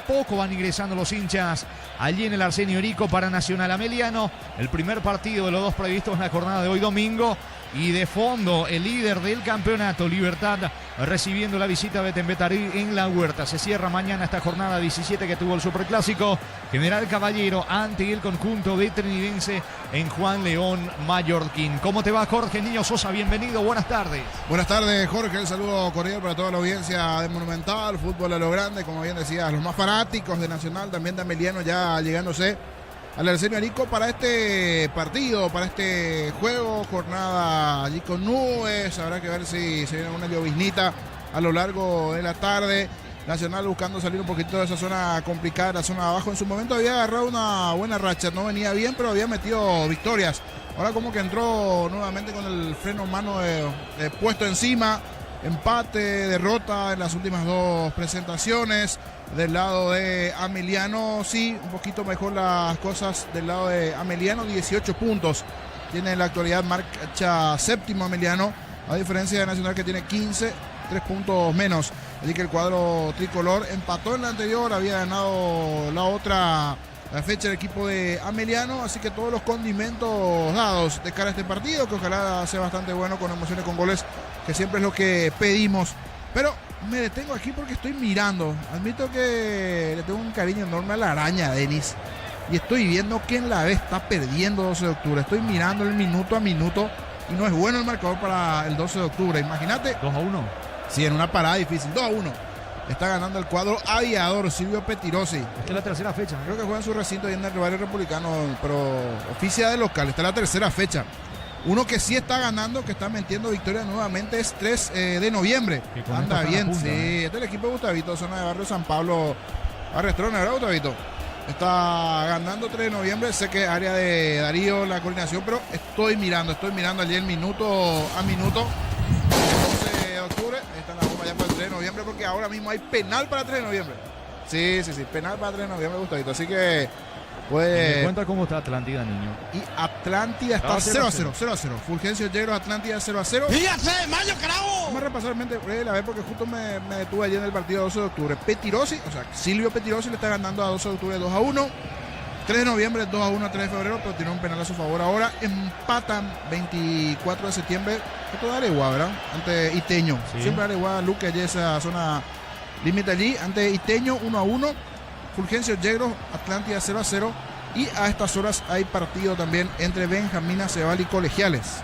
poco van ingresando los hinchas allí en el Arsenio Erico para Nacional Ameliano. El primer partido de los dos previstos en la jornada de hoy domingo. Y de fondo, el líder del campeonato, Libertad, recibiendo la visita de Betembetarí en La Huerta. Se cierra mañana esta jornada 17 que tuvo el Superclásico General Caballero ante el conjunto de Trinidense en Juan León Mallorquín. ¿Cómo te va, Jorge Niño Sosa? Bienvenido, buenas tardes. Buenas tardes, Jorge. Un saludo cordial para toda la audiencia de Monumental, fútbol a lo grande, como bien decías, los más fanáticos de Nacional, también de Ameliano, ya llegándose al Arsenio Erico para este partido, para este juego, jornada allí con nubes. Habrá que ver si se viene una lloviznita a lo largo de la tarde. Nacional buscando salir un poquito de esa zona complicada, la zona de abajo. En su momento había agarrado una buena racha, no venía bien, pero había metido victorias. Ahora como que entró nuevamente con el freno mano puesto encima. Empate, derrota en las últimas dos presentaciones. Del lado de Ameliano, sí, un poquito mejor las cosas del lado de Ameliano, 18 puntos. Tiene en la actualidad marcha séptimo Ameliano, a diferencia de Nacional que tiene 15, 3 puntos menos. Así que el cuadro tricolor empató en la anterior, había ganado la otra fecha el equipo de Ameliano, así que todos los condimentos dados de cara a este partido, que ojalá sea bastante bueno, con emociones, con goles, que siempre es lo que pedimos. Pero me detengo aquí porque estoy mirando. Admito que le tengo un cariño enorme a la araña, Denis. Y estoy viendo que en la B está perdiendo 12 de octubre. Estoy mirando el minuto a minuto y no es bueno el marcador para el 12 de octubre. Imagínate. 2-1. Sí, en una parada difícil. 2-1. Está ganando el cuadro aviador Silvio Petirosi. Esta es la tercera fecha, ¿no? Creo que juega en su recinto ahí en el barrio republicano, pero oficia de local. Esta es la tercera fecha. Uno que sí está ganando, que está metiendo victoria nuevamente, es 3 de noviembre. Anda bien, punta, sí. Este es el equipo de Gustavito, zona de barrio San Pablo, Arrestrona, ¿verdad, Gustavito? Está ganando 3 de noviembre, sé que área de Darío, la coordinación, pero estoy mirando allí el minuto a minuto. 12 de octubre, está en la bomba ya para el 3 de noviembre, porque ahora mismo hay penal para 3 de noviembre. Sí, penal para 3 de noviembre, Gustavito, así que... Pues, ¿me cuenta cómo está Atlántida, niño? Y Atlántida está 0-0. Fulgencio Yegros, Atlántida 0-0. ¡Dígase, Mayo, carajo! Vamos a repasar la vez porque justo me detuve ayer en el partido 12 de octubre. Petirosi, o sea, Silvio Petirosi le está ganando a 12 de octubre 2-1. 3 de noviembre 2-1 a 3 de febrero, pero tiene un penal a su favor. Ahora empatan 24 de septiembre. Esto de Areguá, ¿verdad? Ante Iteño. Sí. Siempre Areguá, Luque, allí esa zona límite allí. Ante Iteño 1-1. Fulgencio Yegros, Atlántida 0-0. Y a estas horas hay partido también entre Benjamín Aceval y Colegiales.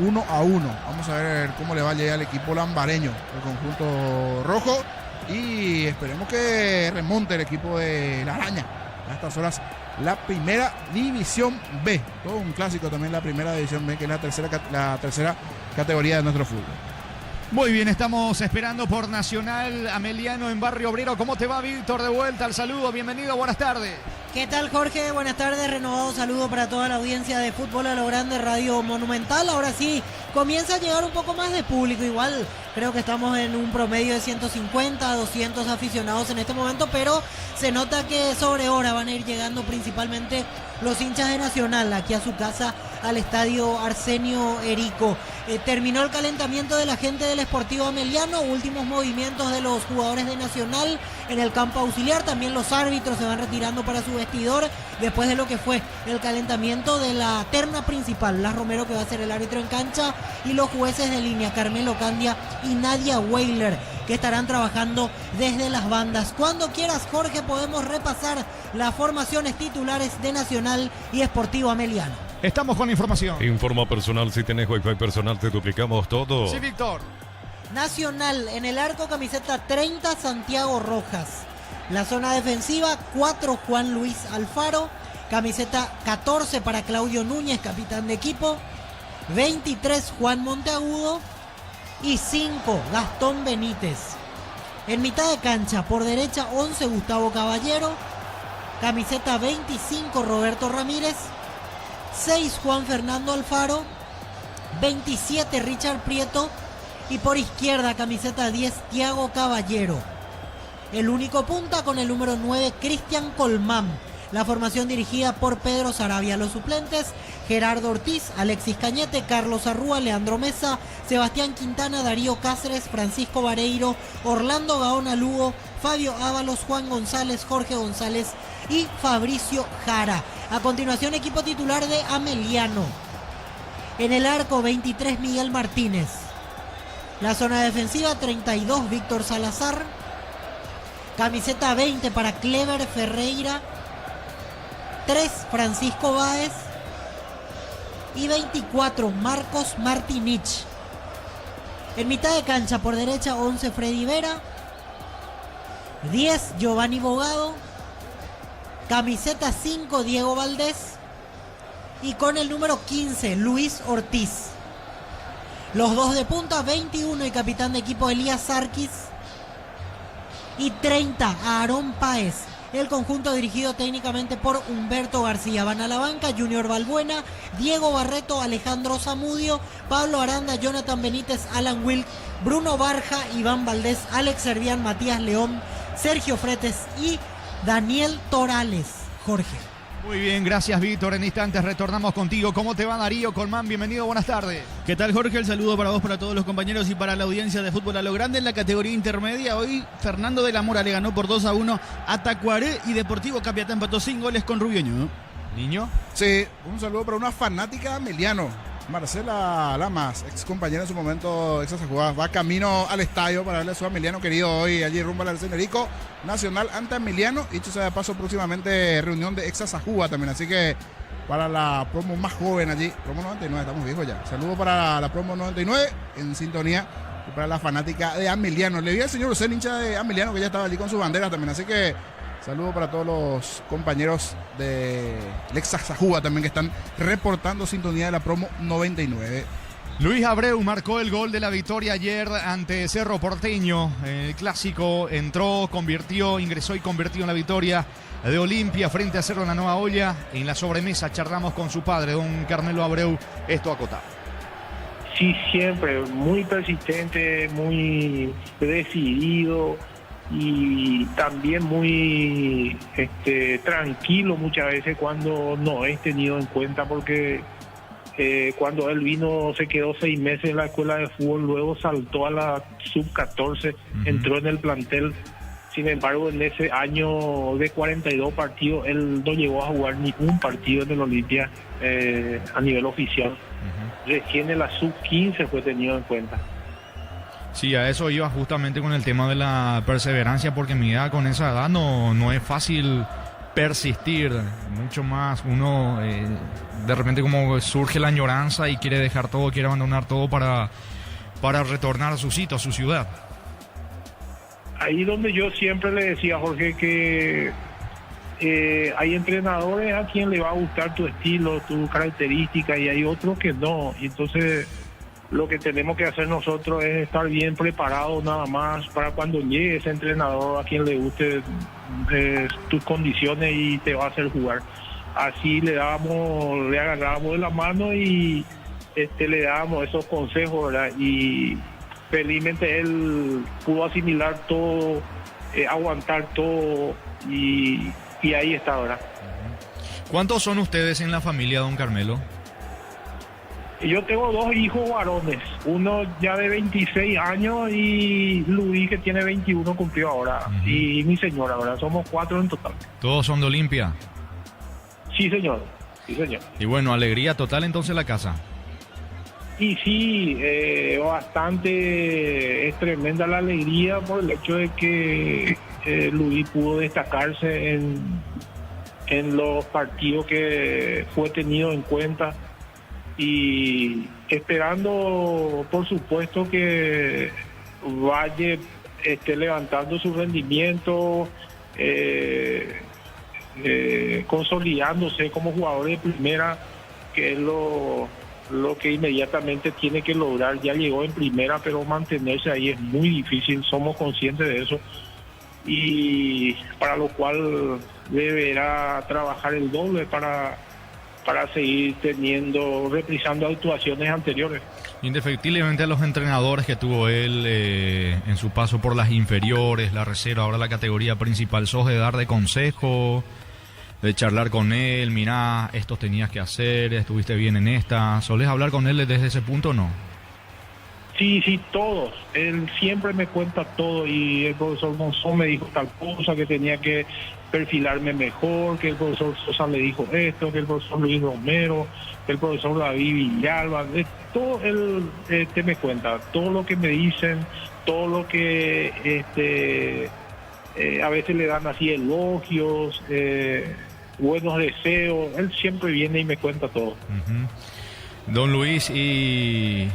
1-1. Vamos a ver cómo le va a llegar al equipo lambareño, el conjunto rojo. Y esperemos que remonte el equipo de La Araña. A estas horas, la primera división B. Todo un clásico también la primera división B, que es la tercera categoría de nuestro fútbol. Muy bien, estamos esperando por Nacional Ameliano en Barrio Obrero. ¿Cómo te va, Víctor? De vuelta al saludo, bienvenido, buenas tardes. ¿Qué tal, Jorge? Buenas tardes, renovado saludo para toda la audiencia de Fútbol a lo Grande, Radio Monumental. Ahora sí, comienza a llegar un poco más de público, igual creo que estamos en un promedio de 150, 200 aficionados en este momento, pero se nota que sobre hora van a ir llegando principalmente los hinchas de Nacional aquí a su casa, al estadio Arsenio Erico. Terminó el calentamiento de la gente del Sportivo Ameliano, últimos movimientos de los jugadores de Nacional en el campo auxiliar, también los árbitros se van retirando para su vestidor después de lo que fue el calentamiento de la terna principal, Las Romero, que va a ser el árbitro en cancha, y los jueces de línea, Carmelo Candia y Nadia Weiler, que estarán trabajando desde las bandas. Cuando quieras, Jorge, podemos repasar las formaciones titulares de Nacional y Sportivo Ameliano. Estamos con información. Informa personal, si tenés Wi-Fi personal te duplicamos todo. Sí, Víctor. Nacional, en el arco, camiseta 30, Santiago Rojas. La zona defensiva, 4, Juan Luis Alfaro. Camiseta 14 para Claudio Núñez, capitán de equipo. 23, Juan Monteagudo. Y 5, Gastón Benítez. En mitad de cancha, por derecha, 11, Gustavo Caballero. Camiseta 25, Roberto Ramírez. 6, Juan Fernando Alfaro. 27, Richard Prieto. Y por izquierda, camiseta 10, Thiago Caballero. El único punta con el número 9, Cristian Colmán. La formación dirigida por Pedro Sarabia. Los suplentes, Gerardo Ortiz, Alexis Cañete, Carlos Arrúa, Leandro Mesa, Sebastián Quintana, Darío Cáceres, Francisco Vareiro, Orlando Gaona Lugo, Fabio Ábalos, Juan González, Jorge González y Fabricio Jara. A continuación, equipo titular de Ameliano. En el arco, 23, Miguel Martínez. La zona defensiva, 32, Víctor Salazar. Camiseta 20 para Clever Ferreira. 3, Francisco Báez. Y 24, Marcos Martinich. En mitad de cancha, por derecha, 11, Freddy Vera. 10, Giovanni Bogado. Camiseta 5, Diego Valdés. Y con el número 15, Luis Ortiz. Los dos de punta, 21 y capitán de equipo Elías Sarkis. Y 30, Aarón Páez. El conjunto dirigido técnicamente por Humberto García. Van a la banca Junior Balbuena, Diego Barreto, Alejandro Zamudio, Pablo Aranda, Jonathan Benítez, Alan Wilk, Bruno Barja, Iván Valdés, Alex Servián, Matías León, Sergio Fretes y Daniel Torales. Jorge. Muy bien, gracias Víctor. En instantes retornamos contigo. ¿Cómo te va, Darío Colmán? Bienvenido, buenas tardes. ¿Qué tal, Jorge? El saludo para vos, para todos los compañeros y para la audiencia de Fútbol a lo Grande. En la categoría intermedia, hoy Fernando de la Mora le ganó por 2-1 a Tacuaré y Deportivo Capiatá empató sin goles con Rubioño. ¿Niño? Sí, un saludo para una fanática de Ameliano. Marcela Lamas, ex compañera en su momento, ex jugada, va camino al estadio para darle a su Ameliano querido hoy, allí rumbo al Arsenio Erico, Nacional ante Ameliano, y dicho sea de paso, próximamente reunión de ex Azajúa también, así que para la promo más joven allí, promo 99, estamos viejos ya, saludo para la promo 99 en sintonía, y para la fanática de Ameliano. Le vi al señor Lucén, hincha de Ameliano, que ya estaba allí con su bandera también, así que saludo para todos los compañeros de Lex Azajúa también que están reportando sintonía de la promo 99. Luis Abreu marcó el gol de la victoria ayer ante Cerro Porteño. El clásico entró, ingresó y convirtió en la victoria de Olimpia frente a Cerro en la Nueva Olla. En la sobremesa charlamos con su padre, don Carmelo Abreu. Esto acotado. Sí, siempre, muy persistente, muy decidido. Y también muy tranquilo muchas veces cuando no es tenido en cuenta, porque cuando él vino se quedó 6 meses en la escuela de fútbol, luego saltó a la sub-14, entró en el plantel. Sin embargo, en ese año de 42 partidos él no llegó a jugar ni un partido en el Olimpia a nivel oficial. Recién en la sub-15 fue tenido en cuenta. Sí, a eso iba justamente con el tema de la perseverancia, porque mi edad, con esa edad no es fácil persistir, mucho más uno de repente como surge la añoranza y quiere dejar todo, quiere abandonar todo para retornar a su sitio, a su ciudad. Ahí donde yo siempre le decía a Jorge que hay entrenadores a quien le va a gustar tu estilo, tu característica, y hay otros que no, y entonces lo que tenemos que hacer nosotros es estar bien preparados nada más para cuando llegue ese entrenador a quien le guste tus condiciones y te va a hacer jugar. Así le agarrábamos de la mano y le dábamos esos consejos, ¿verdad? Y felizmente él pudo asimilar todo, aguantar todo y ahí está, ¿verdad? ¿Cuántos son ustedes en la familia, don Carmelo? Yo tengo 2 hijos varones, uno ya de 26 años y Luis que tiene 21 cumplió ahora, y mi señora, ¿verdad? Somos 4 en total. ¿Todos son de Olimpia? Sí, señor. Sí, señor. Y bueno, alegría total entonces la casa. Y sí, bastante, es tremenda la alegría por el hecho de que Luis pudo destacarse en los partidos que fue tenido en cuenta. Y esperando, por supuesto, que vaya levantando su rendimiento, consolidándose como jugador de primera, que es lo que inmediatamente tiene que lograr. Ya llegó en primera, pero mantenerse ahí es muy difícil, somos conscientes de eso, y para lo cual deberá trabajar el doble para seguir reprisando actuaciones anteriores. Indefectiblemente a los entrenadores que tuvo él en su paso por las inferiores, la reserva, ahora la categoría principal, sos de dar de consejo, de charlar con él, mirá, esto tenías que hacer, estuviste bien en esta, ¿solés hablar con él desde ese punto o no? Sí, todos. Él siempre me cuenta todo y el profesor Monzón me dijo tal cosa, que tenía que perfilarme mejor, que el profesor Sosa le dijo esto, que el profesor Luis Romero, que el profesor David Villalba, todo él me cuenta, todo lo que me dicen, todo lo que a veces le dan así elogios, buenos deseos, él siempre viene y me cuenta todo. Don Luis, y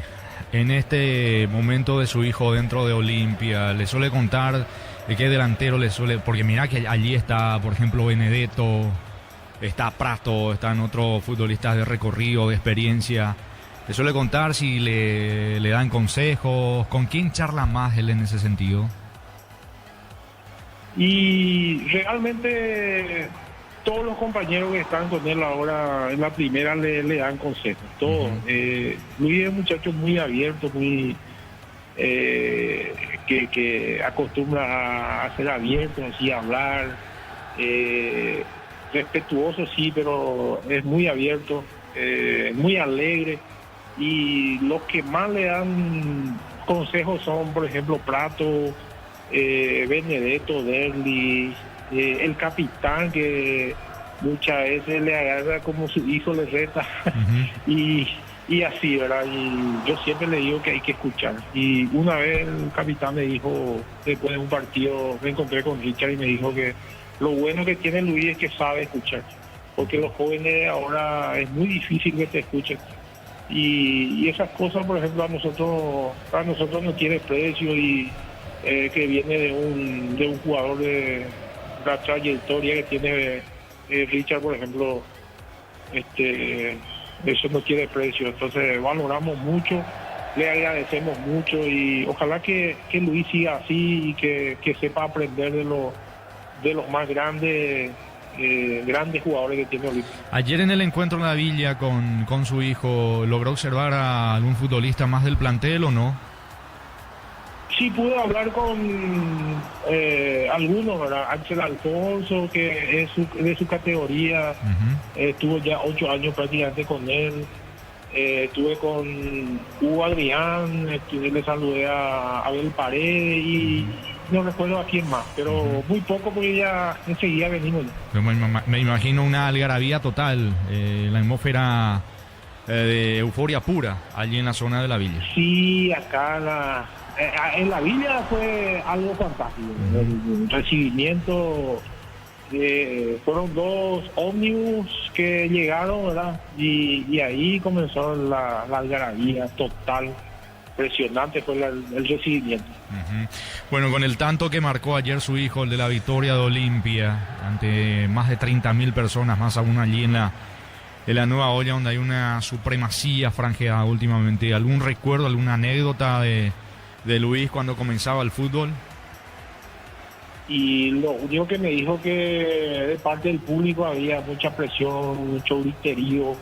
en este momento de su hijo dentro de Olimpia, ¿le suele contar de qué delantero le suele? Porque mira que allí está, por ejemplo, Benedetto, está Prato, están otros futbolistas de recorrido, de experiencia. ¿Le suele contar si le dan consejos? ¿Con quién charla más él en ese sentido? Y realmente todos los compañeros que están con él ahora en la primera le dan consejos, todos. Luis es un muchacho muy abierto, muy que acostumbra a ser abierto, así a hablar, respetuoso sí, pero es muy abierto, muy alegre, y los que más le dan consejos son, por ejemplo, Prato, Benedetto, Derli, el capitán, que muchas veces le agarra como su hijo le reta, y así, ¿verdad? Y yo siempre le digo que hay que escuchar. Y una vez el capitán me dijo, después de un partido, me encontré con Richard y me dijo que lo bueno que tiene Luis es que sabe escuchar, porque los jóvenes ahora es muy difícil que te escuchen. Y esas cosas, por ejemplo, para nosotros no tiene precio, y que viene de un jugador de la trayectoria que tiene Richard, por ejemplo, eso no tiene precio. Entonces valoramos mucho, le agradecemos mucho, y ojalá que Luis siga así y que sepa aprender de los más grandes jugadores que tiene Olimpia. Ayer en el encuentro en la Villa con su hijo, ¿logró observar a algún futbolista más del plantel o no? Sí, pude hablar con algunos, ¿verdad? Ángel Alfonso, que es de su categoría, estuvo ya 8 años prácticamente con él. Estuve con Hugo Adrián, le saludé a Abel Paredes y no recuerdo a quién más, pero muy poco, porque ya enseguida venimos. Me imagino una algarabía total, la atmósfera de euforia pura allí en la zona de la Villa. Sí, acá en la Villa fue algo fantástico. El recibimiento, fueron 2 ómnibus que llegaron, ¿verdad? Y ahí comenzó la algarabía total. Impresionante fue el recibimiento. Bueno, con el tanto que marcó ayer su hijo, el de la victoria de Olimpia, ante más de 30.000 personas, más aún allí en la Nueva Olla, donde hay una supremacía franjeada últimamente. ¿Algún recuerdo, alguna anécdota de Luis cuando comenzaba el fútbol? Y lo único que me dijo, que de parte del público había mucha presión, mucho griterío,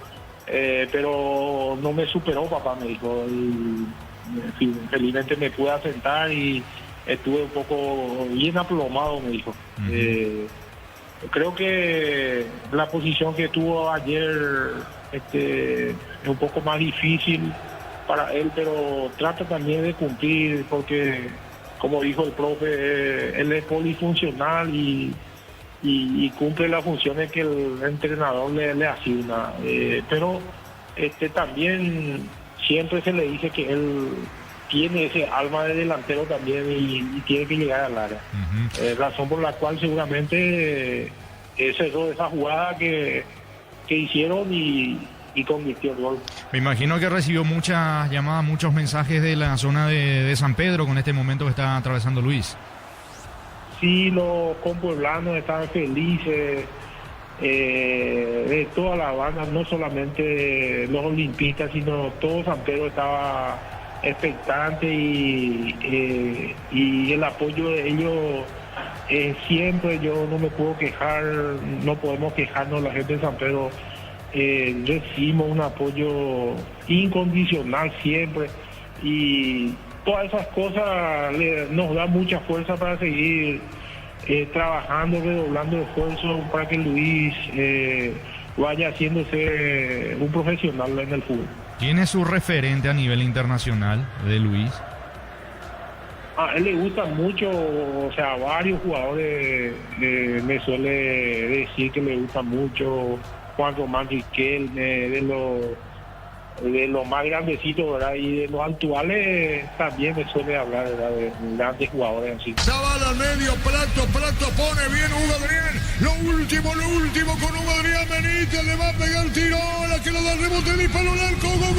pero no me superó, papá, me dijo. Y, en fin, felizmente me pude asentar y estuve un poco bien aplomado, me dijo. Creo que la posición que tuvo ayer es un poco más difícil para él, pero trata también de cumplir, porque como dijo el profe, él es polifuncional y cumple las funciones que el entrenador le asigna, pero también siempre se le dice que él tiene ese alma de delantero también y tiene que llegar al área. Razón por la cual seguramente cerró esa jugada que hicieron y convirtió el gol. Me imagino que recibió muchas llamadas, muchos mensajes de la zona de San Pedro con este momento que está atravesando Luis. Sí, los compueblanos estaban felices, de toda la banda, no solamente los olimpistas, sino todo San Pedro estaba expectante, y el apoyo de ellos siempre, yo no me puedo quejar, no podemos quejarnos, la gente de San Pedro. Recibimos un apoyo incondicional siempre, y todas esas cosas nos da mucha fuerza para seguir trabajando, redoblando esfuerzos para que Luis vaya haciéndose un profesional en el fútbol. ¿Quién es su referente a nivel internacional de Luis? A él le gusta mucho, o sea, varios jugadores me suele decir que le gusta mucho Juan Román Riquelme, de los más grandecitos, ¿verdad? Y de los actuales también me suele hablar, ¿verdad? De grandes jugadores así. Zavala al medio, Prato pone bien Hugo Adrián. Lo último con Hugo Adrián Benítez, le va a pegar tiro, la que lo da rebote, disparo al arco, gol.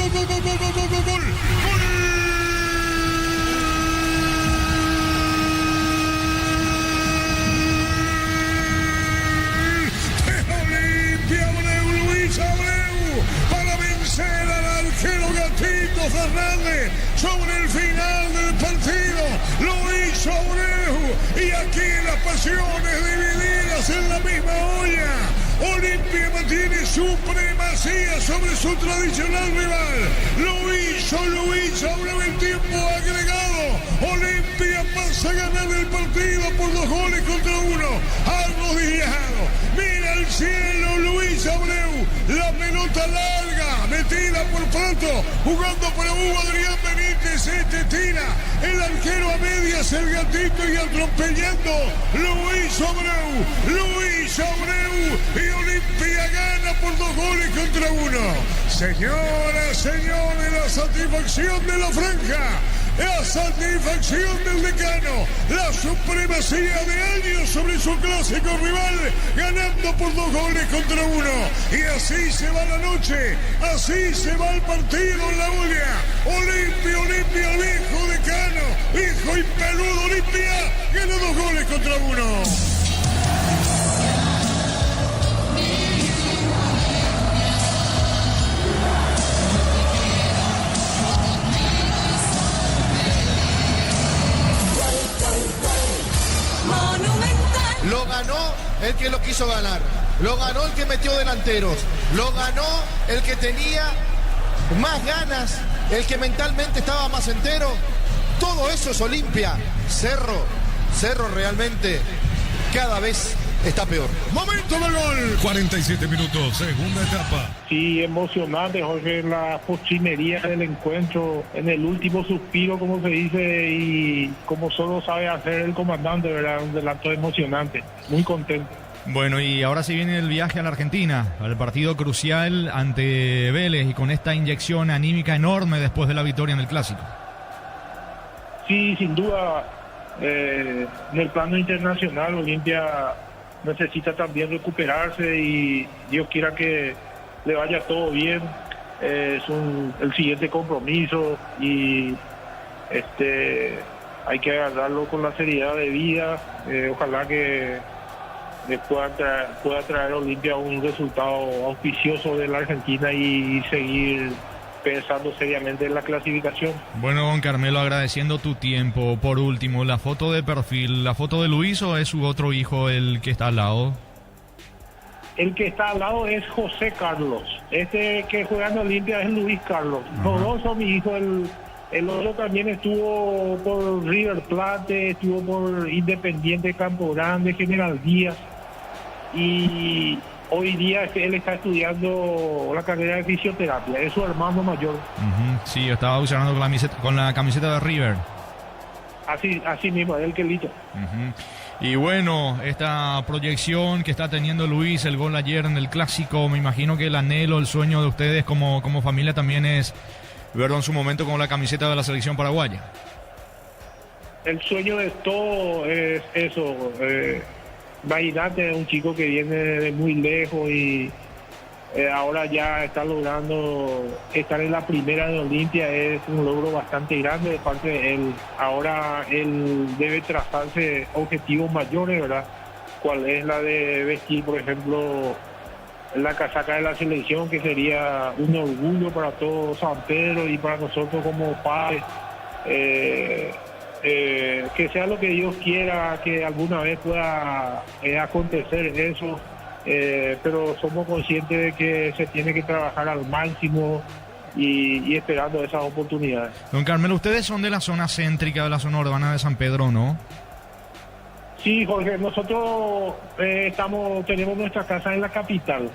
Luis Abreu para vencer al arquero Gatito Fernández sobre el final del partido. Lo hizo Abreu y aquí las pasiones divididas en la misma olla. Olimpia mantiene supremacía sobre su tradicional rival. Lo hizo Luis Abreu en tiempo agregado. Olimpia pasa a ganar el partido por 2-1. Arrodillado, mira al cielo Luis Abreu. La pelota larga, metida por Prato, jugando para Hugo Adrián Benítez. Tira el arquero a medias, el Gatito, y atropellando Luis Abreu. Y Olimpia gana por 2-1. Señoras, señores, la satisfacción de la franja, la satisfacción del decano, la supremacía de años sobre su clásico rival, ganando por 2-1. Y así se va la noche, así se va el partido en la olla. Olimpia, el viejo decano, hijo y peludo Olimpia, gana 2-1. Lo ganó el que lo quiso ganar. Lo ganó el que metió delanteros. Lo ganó el que tenía más ganas, el que mentalmente estaba más entero. Todo eso es Olimpia. Cerro realmente cada vez está peor. Momento del gol. 47 minutos, segunda etapa. Sí, emocionante, Jorge, la postrimería del encuentro, en el último suspiro, como se dice, y como solo sabe hacer el comandante, ¿verdad? Un relato emocionante, muy contento. Bueno, y ahora sí viene el viaje a la Argentina, al partido crucial ante Vélez, y con esta inyección anímica enorme después de la victoria en el Clásico. Sí, sin duda, en el plano internacional, Olimpia necesita también recuperarse y Dios quiera que le vaya todo bien. Es el siguiente compromiso y hay que agarrarlo con la seriedad de vida. Ojalá que pueda traer a Olimpia un resultado auspicioso de la Argentina y seguir pensando seriamente en la clasificación. Bueno, don Carmelo, agradeciendo tu tiempo. Por último, la foto de perfil, ¿la foto de Luis o es su otro hijo el que está al lado? El que está al lado es José Carlos. Este que juega en Olimpia es Luis Carlos. Los dos son mi hijo. El otro también estuvo por River Plate, estuvo por Independiente Campo Grande, General Díaz. Y hoy día él está estudiando la carrera de fisioterapia. Es su hermano mayor. Sí, yo estaba usando con la camiseta de River. Así mismo, el Quelito. Y bueno, esta proyección que está teniendo Luis, el gol ayer en el Clásico, me imagino que el anhelo, el sueño de ustedes como familia también es verlo en su momento con la camiseta de la selección paraguaya. El sueño de todo es eso. Imagínate, un chico que viene de muy lejos y ahora ya está logrando estar en la primera de Olimpia. Es un logro bastante grande de parte de él. Ahora él debe trazarse objetivos mayores, ¿verdad? Cuál es la de vestir, por ejemplo, la casaca de la selección, que sería un orgullo para todo San Pedro y para nosotros como padres. Que sea lo que Dios quiera, que alguna vez pueda acontecer eso, pero somos conscientes de que se tiene que trabajar al máximo y esperando esas oportunidades. Don Carmelo, ustedes son de la zona céntrica, de la zona urbana de San Pedro, ¿no? Sí, Jorge, nosotros tenemos nuestra casa en la capital.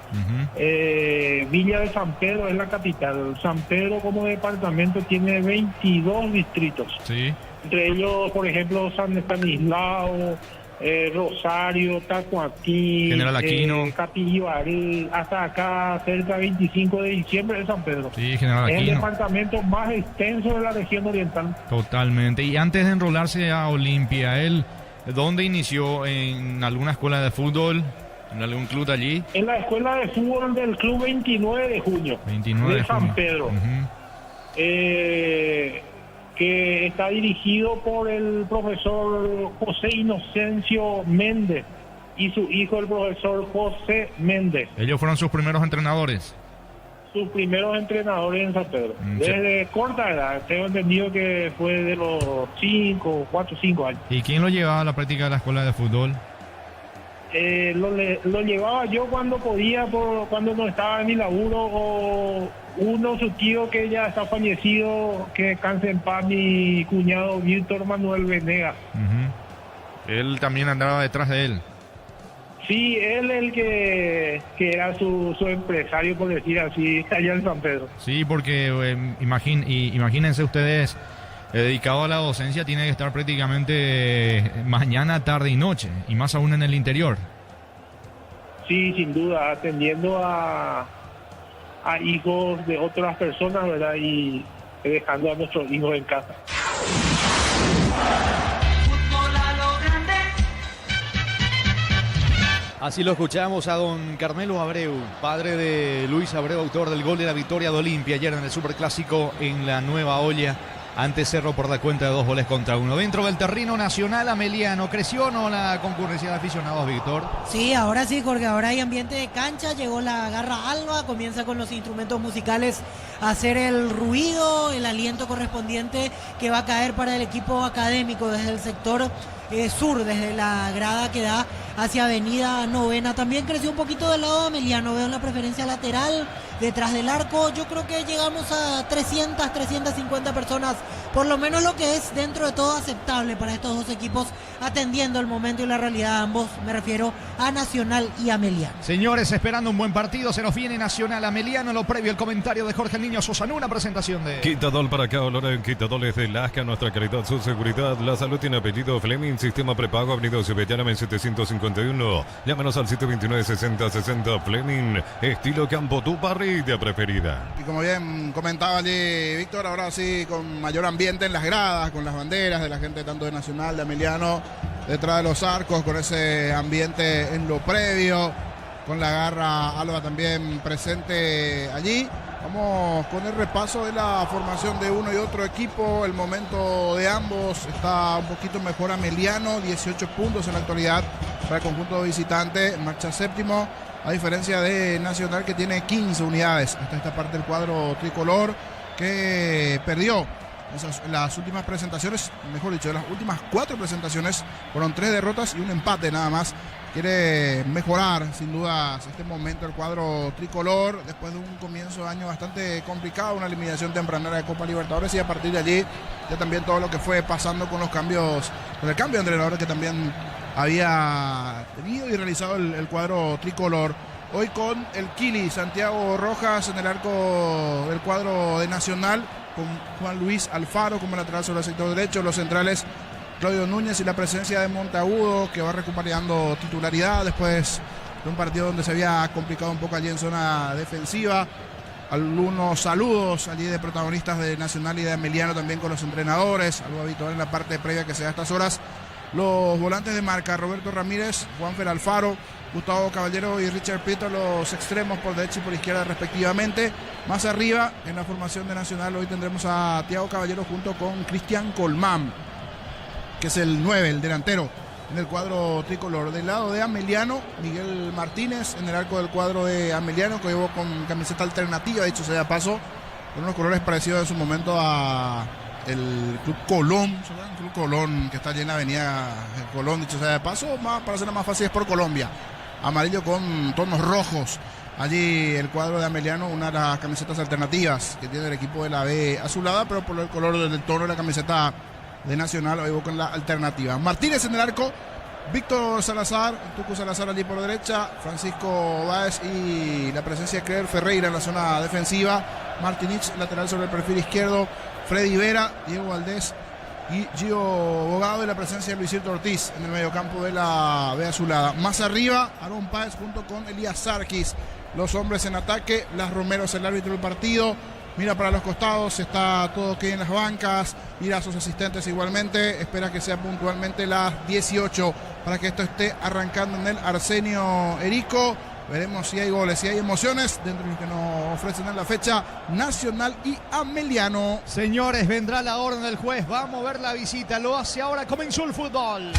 Villa de San Pedro es la capital. San Pedro como departamento tiene 22 distritos. Sí. Entre ellos, por ejemplo, San Estanislao, Rosario, Tacuaquí, General Aquino, Capibaré, hasta acá cerca del 25 de diciembre de San Pedro. Sí, General Es el Aquino. departamento más extenso de la región oriental. Totalmente. Y antes de enrolarse a Olimpia, él, ¿dónde inició? ¿En alguna escuela de fútbol? ¿En algún club allí? En la escuela de fútbol del club 29 de junio 29 de de San junio. Pedro. Ujú. Que está dirigido por el profesor José Inocencio Méndez y su hijo el profesor José Méndez, Ellos fueron sus primeros entrenadores. sus primeros entrenadores en San Pedro. Sí. Desde corta edad, tengo entendido que fue de los 4 o 5 años. ¿Y quién lo llevaba a la práctica de la escuela de fútbol? Lo llevaba yo cuando podía, cuando no estaba en mi laburo, o su tío que ya está fallecido, que descanse en paz, mi cuñado Víctor Manuel Venegas. Ujú. Él también andaba detrás de él. Sí, él el que era su empresario, por decir así, allá en San Pedro. Sí, porque imagínense ustedes, dedicado a la docencia, tiene que estar prácticamente mañana, tarde y noche, y más aún en el interior. Sí, sin duda, atendiendo a hijos de otras personas, ¿verdad? Y dejando a nuestros hijos en casa. Así lo escuchamos a don Carmelo Abreu, padre de Luis Abreu, autor del gol de la victoria de Olimpia ayer en el Superclásico en la Nueva Olla ante Cerro por la cuenta de 2-1. Dentro del terreno nacional ameliano, ¿creció o no la concurrencia de aficionados, Víctor? Sí, ahora sí, Jorge, ahora hay ambiente de cancha, llegó la garra alba, comienza con los instrumentos musicales a hacer el ruido, el aliento correspondiente que va a caer para el equipo académico desde el sector sur, desde la grada que da hacia Avenida Novena. También creció un poquito del lado de Ameliano, veo la preferencia lateral, detrás del arco. Yo creo que llegamos a 350 personas, por lo menos lo que es dentro de todo aceptable para estos dos equipos, atendiendo el momento y la realidad de ambos, me refiero a Nacional y Ameliano. Señores, esperando un buen partido, se nos viene Nacional Ameliano. Lo previo, el comentario de Jorge Niño Sosano, una presentación de Quitadol para acá, olor en Quitadol es de Lasca, nuestra calidad, su seguridad. La salud tiene apellido Fleming, sistema prepago, avenida Cebellana, 751. Llámanos al 729-6060 Fleming, estilo campo, tu parrilla preferida. Y como bien comentaba allí Víctor, ahora sí con mayor ambiente en las gradas, con las banderas de la gente tanto de Nacional, de Ameliano, detrás de los arcos, con ese ambiente en lo previo, con la garra alba también presente allí. Vamos con el repaso de la formación de uno y otro equipo. El momento de ambos está un poquito mejor Ameliano, 18 puntos en la actualidad para el conjunto visitante, marcha séptimo, a diferencia de Nacional, que tiene 15 unidades hasta esta parte del cuadro tricolor, que perdió las últimas presentaciones, mejor dicho, de las últimas 4 presentaciones fueron 3 derrotas y un empate nada más. Quiere mejorar sin duda este momento el cuadro tricolor después de un comienzo de año bastante complicado, una eliminación tempranera de Copa Libertadores, y a partir de allí ya también todo lo que fue pasando con los cambios, con el cambio de entrenador que también había tenido y realizado el cuadro tricolor. Hoy con el Kili Santiago Rojas en el arco del cuadro de Nacional, con Juan Luis Alfaro como lateral sobre el sector derecho, los centrales Claudio Núñez y la presencia de Monteagudo, que va recuperando titularidad después de un partido donde se había complicado un poco allí en zona defensiva. Algunos saludos allí de protagonistas de Nacional y de Ameliano también con los entrenadores, algo habitual en la parte previa que se da a estas horas. Los volantes de marca, Roberto Ramírez, Juanfer Alfaro, Gustavo Caballero y Richard Prieto, los extremos por derecha y por izquierda respectivamente. Más arriba en la formación de Nacional hoy tendremos a Thiago Caballero junto con Cristian Colmán, que es el 9, el delantero en el cuadro tricolor. Del lado de Ameliano, Miguel Martínez en el arco del cuadro de Ameliano, que llevó con camiseta alternativa, dicho sea de paso, con unos colores parecidos en su momento a el Club Colón, ¿sabes? El Club Colón, que está allí en la avenida Colón, dicho sea de paso, para hacerlo más fácil es por Colombia. Amarillo con tonos rojos. Allí el cuadro de Ameliano, una de las camisetas alternativas que tiene el equipo de la B azulada, pero por el color del tono de la camiseta de Nacional, hoy con la alternativa. Martínez en el arco, Víctor Salazar, Tucu Salazar allí por derecha, Francisco Báez y la presencia de Clever Ferreira en la zona defensiva, Martinich lateral sobre el perfil izquierdo, Freddy Vera, Diego Valdés y Gio Bogado, y la presencia de Luisito Ortiz en el mediocampo de la B azulada. Más arriba, Aaron Páez junto con Elías Sarkis, los hombres en ataque. Blas Romero es el árbitro del partido. Mira para los costados, está todo ok en las bancas, mira a sus asistentes igualmente, espera que sea puntualmente las 18 para que esto esté arrancando en el Arsenio Erico. Veremos si hay goles, si hay emociones dentro de lo que nos ofrecen en la fecha Nacional y Ameliano. Señores, vendrá la orden del juez, va a mover la visita, lo hace ahora, comenzó el fútbol.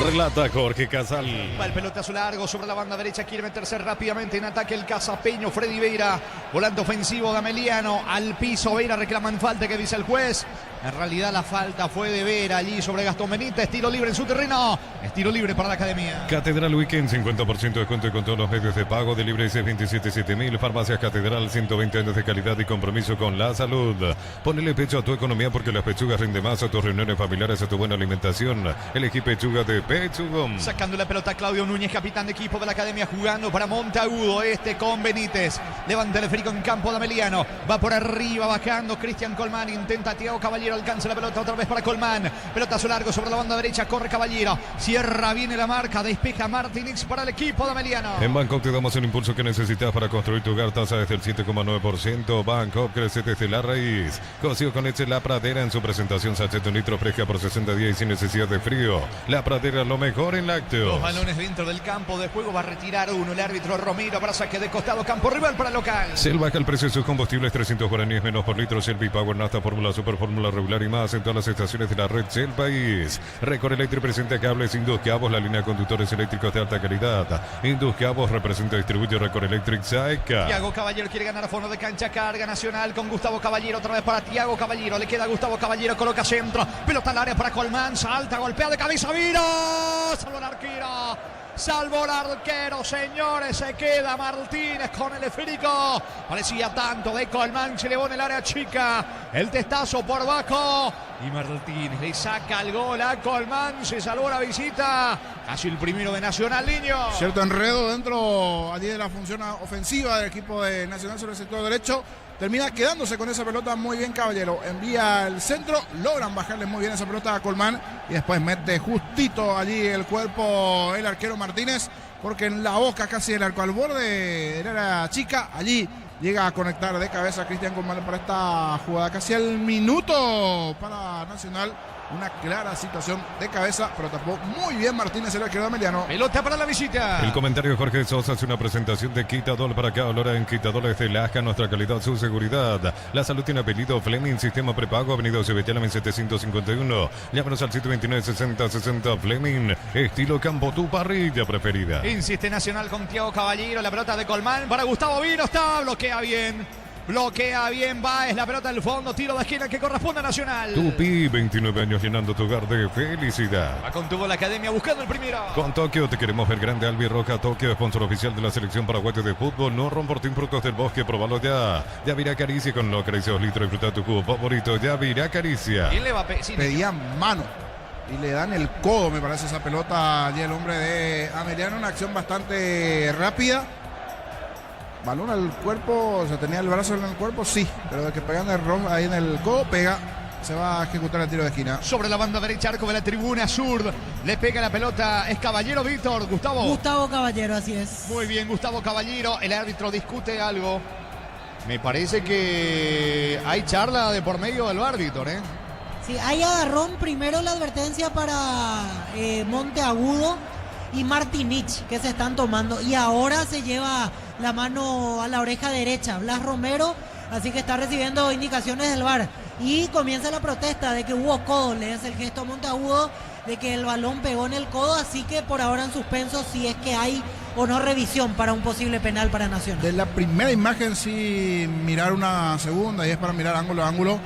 Relata Jorge Casal. Va el pelotazo largo sobre la banda derecha, quiere meterse rápidamente en ataque el casapeño Freddy Vera, volante ofensivo de Ameliano, al piso. Vera reclaman falta, que dice el juez. En realidad la falta fue de Vera allí sobre Gastón Benítez, tiro libre en su terreno, es tiro libre para la academia. Catedral Weekend, 50% de descuento con todos los medios de pago de Libre 277000. Farmacias Catedral, 120 años de calidad y compromiso con la salud. Ponele pecho a tu economía porque las pechugas rinden más, a tus reuniones familiares, a tu buena alimentación. Elegí pechuga de Pechugón. Sacando la pelota Claudio Núñez, capitán de equipo de la academia, jugando para Monteagudo, con Benítez. Levanta el esférico en campo de Ameliano, va por arriba bajando Cristian Colmán, intenta a Thiago Caballero, alcanza la pelota otra vez para Colmán. Pelotazo largo sobre la banda derecha, corre Caballero, cierra, viene la marca, despeja Martínez para el equipo de Ameliano. En Bangkok te damos el impulso que necesitas para construir tu hogar, tasa desde el 7,9%. Bangkok crece desde la raíz. Cocido con leche La Pradera en su presentación sachet de un litro, fresca por 60 días y sin necesidad de frío. La Pradera, lo mejor en lácteos. Los balones dentro del campo de juego, va a retirar uno el árbitro Romero para saque de costado, campo rival para local. Shell baja el precio de sus combustibles, 300 guaraníes menos por litro. Shell Power, Nafta, Fórmula Super, Fórmula Regular y más en todas las estaciones de la red Shell País. Recorre Electric presenta cables Induscabos, la línea de conductores eléctricos de alta calidad. Induscabos representa, distribuye Recorre Electric Saeca. Thiago Caballero quiere ganar a fondo de cancha, carga Nacional con Gustavo Caballero, otra vez para Thiago Caballero, le queda Gustavo Caballero, coloca centro, pelota al área para Colmán, salta, golpea de cabeza, Viro, salvo el arquero. Salvo el arquero, señores, se queda Martínez con el esférico. Parecía tanto de Colmán, se elevó en el área chica. El testazo por bajo. Y Martínez le saca el gol a Colmán, se salvó la visita. Casi el primero de Nacional, niño. Cierto enredo dentro allí de la función ofensiva del equipo de Nacional sobre el sector derecho. Termina quedándose con esa pelota muy bien Caballero. Envía el centro, logran bajarle muy bien esa pelota a Colmán y después mete justito allí el cuerpo el arquero Martínez, porque en la boca casi del arco, al borde de la chica, allí llega a conectar de cabeza Cristian Colmán para esta jugada. Casi al minuto para Nacional. Una clara situación de cabeza, pero tapó muy bien Martínez, el arquero Ameliano. Pelota para la visita. El comentario de Jorge Sosa hace una presentación de Quitadol para cada hora en Quitadores de Lasca, nuestra calidad, su seguridad. La salud tiene apellido Fleming, sistema prepago, avenida Cebetiana 751. Llámanos al 729-6060 Fleming, estilo campo, tu parrilla preferida. Insiste Nacional con Thiago Caballero, la pelota de Colmán para Gustavo Vino, está, bloquea bien. Bloquea bien, Báez, la pelota del fondo, tiro de esquina que corresponde a Nacional. Tupi, 29 años llenando tu hogar de felicidad. Va con tubo la academia buscando el primero. Con Tokio te queremos ver grande. Albirroja Tokio, sponsor oficial de la selección paraguaya de fútbol. No Romportín Frutos del Bosque, probalo ya. Yavirá Caricia con los acaricios litros, disfruta tu cubo favorito. Yavirá Caricia. ¿Quién le va a Pedían mano y le dan el codo, me parece, esa pelota allí el hombre de Ameliano. Una acción bastante rápida. Balón al cuerpo, o sea, tenía el brazo en el cuerpo, sí, pero de que pegan ahí en el codo, pega, se va a ejecutar el tiro de esquina. Sobre la banda derecha, arco de la tribuna sur, le pega la pelota, es Caballero, Víctor, Gustavo. Gustavo Caballero, así es. Muy bien, Gustavo Caballero, el árbitro discute algo. Me parece que hay charla de por medio del árbitro, ¿eh? Sí, hay agarrón, primero la advertencia para Monteagudo y Martinich, que se están tomando, y ahora se lleva la mano a la oreja derecha Blas Romero, así que está recibiendo indicaciones del VAR y comienza la protesta de que hubo codo, le hace el gesto a Monteagudo de que el balón pegó en el codo, así que por ahora en suspenso si es que hay o no revisión para un posible penal para Nacional. De la primera imagen sí mirar una segunda y es para mirar ángulo a ángulo.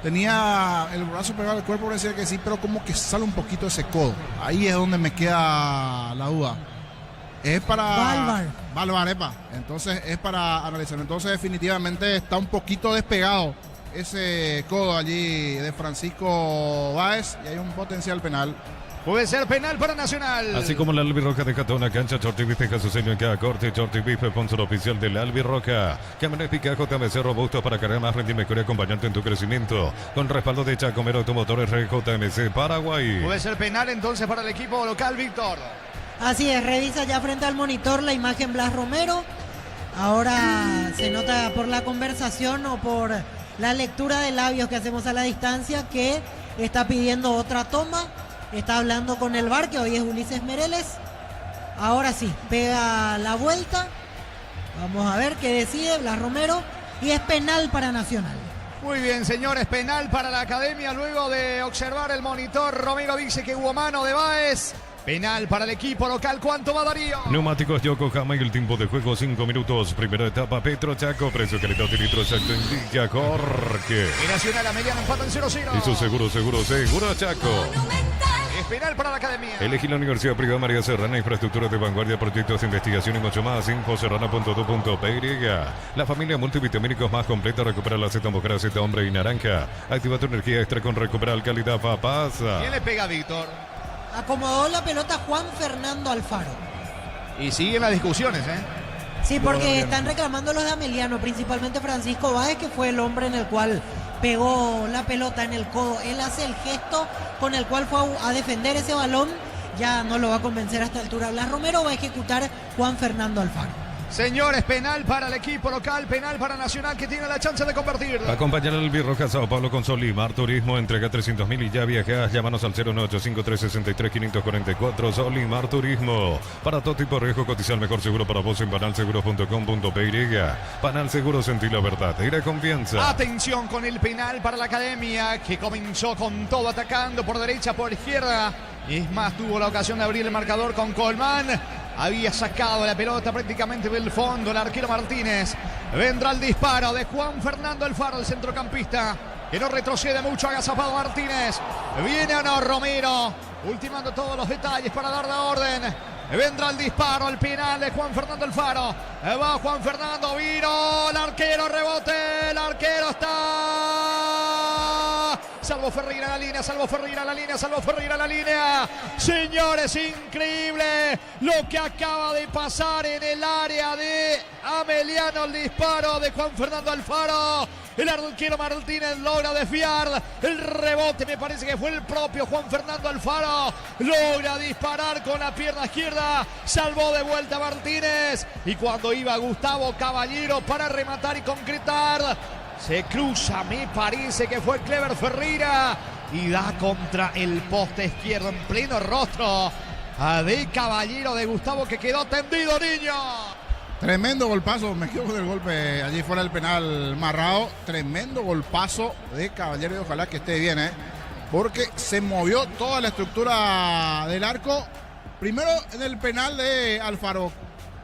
Tenía el brazo pegado al cuerpo, parecía que sí, pero como que sale un poquito ese codo. Ahí es donde me queda la duda. Es para Valvar, epa. Entonces es para analizar. Entonces definitivamente está un poquito despegado ese codo allí de Francisco Báez y hay un potencial penal. Puede ser penal para Nacional. Así como la albirroja deja toda una cancha, Chortibis deja su sello en cada corte. Chortibis, sponsor oficial de la albirroja. Cámaras Picajo, JMC robusto para cargar más, rendir mejor y acompañante en tu crecimiento. Con respaldo de Chacomero Automotores JMC Paraguay. Puede ser penal entonces para el equipo local, Víctor. Así es, revisa ya frente al monitor la imagen Blas Romero. Ahora se nota por la conversación o por la lectura de labios que hacemos a la distancia que está pidiendo otra toma. Está hablando con el VAR, que hoy es Ulises Mereles. Ahora sí, pega la vuelta. Vamos a ver qué decide Blas Romero. Y es penal para Nacional. Muy bien, señores, penal para la Academia. Luego de observar el monitor, Romero dice que hubo mano de Báez. Penal para el equipo local. ¿Cuánto va, Darío? Neumáticos Yokohama y el tiempo de juego 5 minutos. Primera etapa Petro Chaco. Precio, calidad y litro exacto indica Jorge. Y Nacional Ameliano empatan 0-0. Y su seguro Chaco. Es penal para la Academia. Elegí la Universidad Privada María Serrana, infraestructura de vanguardia, proyectos de investigación y mucho más. Infoserrana.2.py. La familia multivitamínicos más completa. Recupera la Z mujer, Z hombre y naranja. Activa tu energía extra con Recuperar Calidad Papasa. ¿Quién le pega, Víctor? Acomodó la pelota Juan Fernando Alfaro. Y siguen las discusiones, ¿eh? Sí, porque están reclamando los de Ameliano, principalmente Francisco Báez, que fue el hombre en el cual pegó la pelota en el codo. Él hace el gesto con el cual fue a defender ese balón. Ya no lo va a convencer a esta altura. Blas Romero va a ejecutar Juan Fernando Alfaro. Señores, penal para el equipo local, penal para Nacional, que tiene la chance de convertir. Acompañar al Albirroja Sao Paulo con Solimar Turismo, entrega 300.000 y ya viajas. Llámanos al 0985363-544. Solimar Turismo. Para todo tipo de riesgo, cotizar el mejor seguro para vos en banalseguros.com.py. Banal Seguro, sentí la verdad, iré confianza. Atención con el penal para la Academia, que comenzó con todo atacando por derecha, por izquierda. Es más, tuvo la ocasión de abrir el marcador con Colmán. Había sacado la pelota prácticamente del fondo el arquero Martínez. Vendrá el disparo de Juan Fernando Alfaro, el centrocampista, que no retrocede mucho, agazapado Martínez. Viene o no Romero, ultimando todos los detalles para dar la orden. Vendrá el disparo, el penal de Juan Fernando Alfaro. Va Juan Fernando, vino el arquero, rebote, el arquero está... Salvo Ferreira a la línea, Salvo Ferreira a la línea, Salvo Ferreira a la línea. Señores, increíble lo que acaba de pasar en el área de Ameliano. El disparo de Juan Fernando Alfaro. El arquero Martínez logra desviar el rebote. Me parece que fue el propio Juan Fernando Alfaro. Logra disparar con la pierna izquierda. Salvó de vuelta Martínez. Y cuando iba Gustavo Caballero para rematar y concretar, se cruza, me parece que fue Clever Ferreira, y da contra el poste izquierdo en pleno rostro de Caballero, de Gustavo, que quedó tendido, niño. Tremendo golpazo, me equivoco del golpe allí fuera del penal Marrao. Tremendo golpazo de Caballero y ojalá que esté bien, porque se movió toda la estructura del arco. Primero en el penal de Alfaro.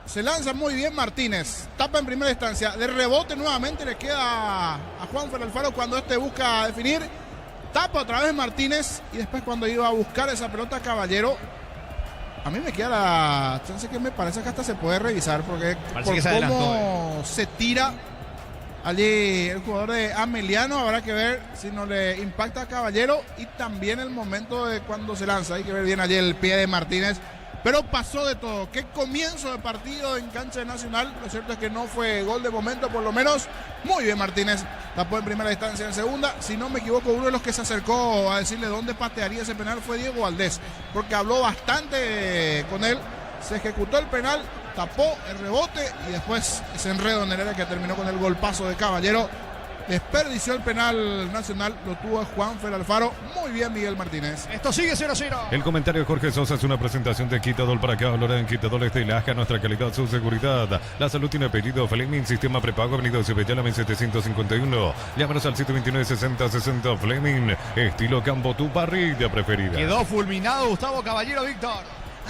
Se lanza muy bien Martínez, tapa en primera instancia, de rebote nuevamente le queda a Juan Fernando Alfaro cuando este busca definir, tapa otra vez Martínez y después cuando iba a buscar esa pelota Caballero, a mí me queda la chance que me parece que hasta se puede revisar porque parece por cómo se tira allí el jugador de Ameliano, habrá que ver si no le impacta a Caballero y también el momento de cuando se lanza, hay que ver bien allí el pie de Martínez. Pero pasó de todo. Qué comienzo de partido en cancha de Nacional. Lo cierto es que no fue gol de momento, por lo menos. Muy bien Martínez. Tapó en primera instancia, en segunda. Si no me equivoco, uno de los que se acercó a decirle dónde patearía ese penal fue Diego Valdés. Porque habló bastante con él. Se ejecutó el penal, tapó el rebote y después ese enredo en el área que terminó con el golpazo de Caballero. Desperdició el penal Nacional, lo tuvo Juan Fer Alfaro. Muy bien Miguel Martínez. Esto sigue 0-0. El comentario de Jorge Sosa es una presentación de Quitadol para acá, Lorán Quitadores de Laja, nuestra calidad, su seguridad. La salud tiene apellido Fleming, sistema prepago, avenida Cepellana, 751. Llámanos al 729-6060 Fleming, estilo Campo, tu parrilla preferida. Quedó fulminado Gustavo Caballero, Víctor.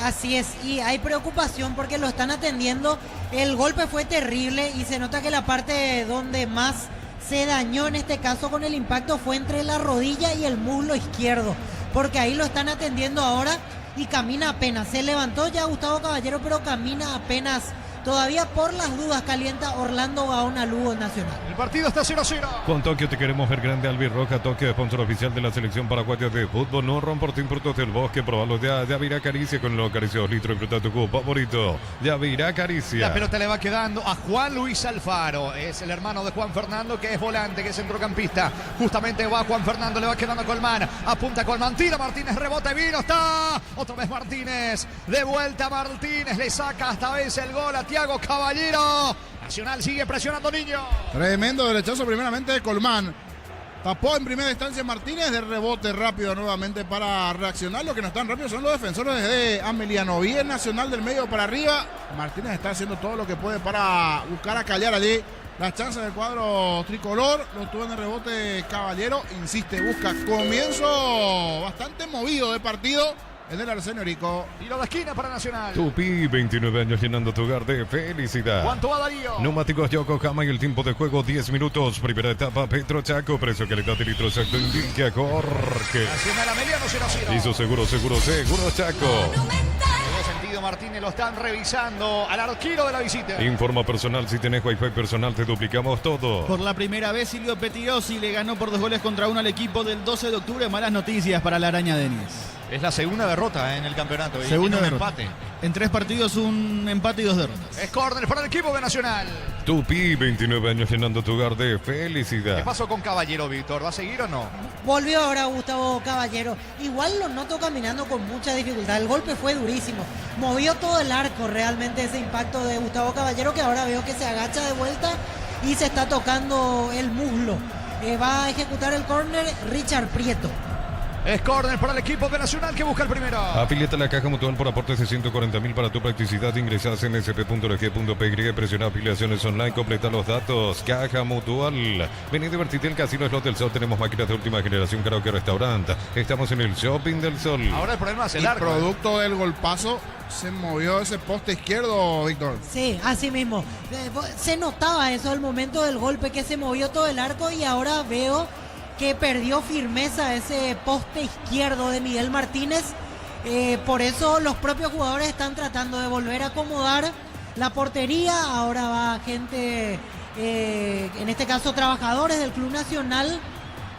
Así es, y hay preocupación porque lo están atendiendo. El golpe fue terrible y se nota que la parte donde más se dañó en este caso con el impacto fue entre la rodilla y el muslo izquierdo, porque ahí lo están atendiendo ahora y camina apenas. Se levantó ya Gustavo Caballero, pero camina apenas todavía por las dudas calienta Orlando Gaona Lugo Nacional. El partido está 0-0. Con Tokio te queremos ver grande, Albirroja. Tokio, sponsor oficial de la selección paraguaya de fútbol. No romportín frutos del bosque, probarlos ya. Yavirá Caricia con los acaricios litros y fruta tu cubo favorito. Yavirá Caricia. La pelota le va quedando a Juan Luis Alfaro. Es el hermano de Juan Fernando, que es volante, que es centrocampista. Justamente va Juan Fernando, le va quedando a Colmán. Apunta Colmán, tira Martínez, rebote, vino, está. Otra vez Martínez. De vuelta Martínez, le saca esta vez el gol a Thiago Caballero. Nacional sigue presionando, Niño. Tremendo derechazo primeramente de Colmán. Tapó en primera instancia Martínez, de rebote rápido nuevamente para reaccionar. Lo que no están rápidos son los defensores de Ameliano. Bien Nacional del medio para arriba. Martínez está haciendo todo lo que puede para buscar a callar allí las chances del cuadro tricolor. Lo tuvo en el rebote Caballero. Insiste, busca. Comienzo bastante movido de partido en el Arsenio Orico. Tiro de esquina para Nacional. Tupi, 29 años llenando tu hogar de felicidad. ¿Cuánto va Darío? Neumáticos Yokohama y el tiempo de juego 10 minutos. Primera etapa Petro Chaco. Precio, calidad y litro exacto indica Jorge. Nacional Ameliano 0-0. Hizo seguro Chaco. Sentido Martínez lo están revisando al arquero de la visita. Informa personal, si tenés wifi personal te duplicamos todo. Por la primera vez Silvio Pettirossi le ganó por 2-1 al equipo del 12 de octubre. Malas noticias para la Araña Denis. Es la segunda derrota en el campeonato. Segunda un derrota. empate. En 3 partidos un empate y 2 derrotas. Es córner para el equipo de Nacional. Tupi, 29 años llenando tu hogar de ¿Qué felicidad. pasó con Caballero, Víctor? ¿Va a seguir o no? Volvió ahora Gustavo Caballero. Igual lo noto caminando con mucha dificultad. El golpe fue durísimo. Movió todo el arco realmente ese impacto de Gustavo Caballero, que ahora veo que se agacha de vuelta y se está tocando el muslo. Va a ejecutar el córner Richard Prieto. Es córner para el equipo de Nacional, que busca el primero. Afiliate a la Caja Mutual por aportes de 140.000 para tu practicidad. Ingresás en sp.org.py, presiona afiliaciones online, completa los datos. Caja Mutual. Vení, divertirte en Casino Slot del Sol. Tenemos máquinas de última generación, karaoke, restaurante. Estamos en el Shopping del Sol. Ahora el problema es el Y arco. producto del golpazo se movió ese poste izquierdo, Víctor. Sí, así mismo. Se notaba eso al momento del golpe, que se movió todo el arco, y ahora veo que perdió firmeza ese poste izquierdo de Miguel Martínez. Por eso los propios jugadores están tratando de volver a acomodar la portería. Ahora va gente, en este caso trabajadores del Club Nacional,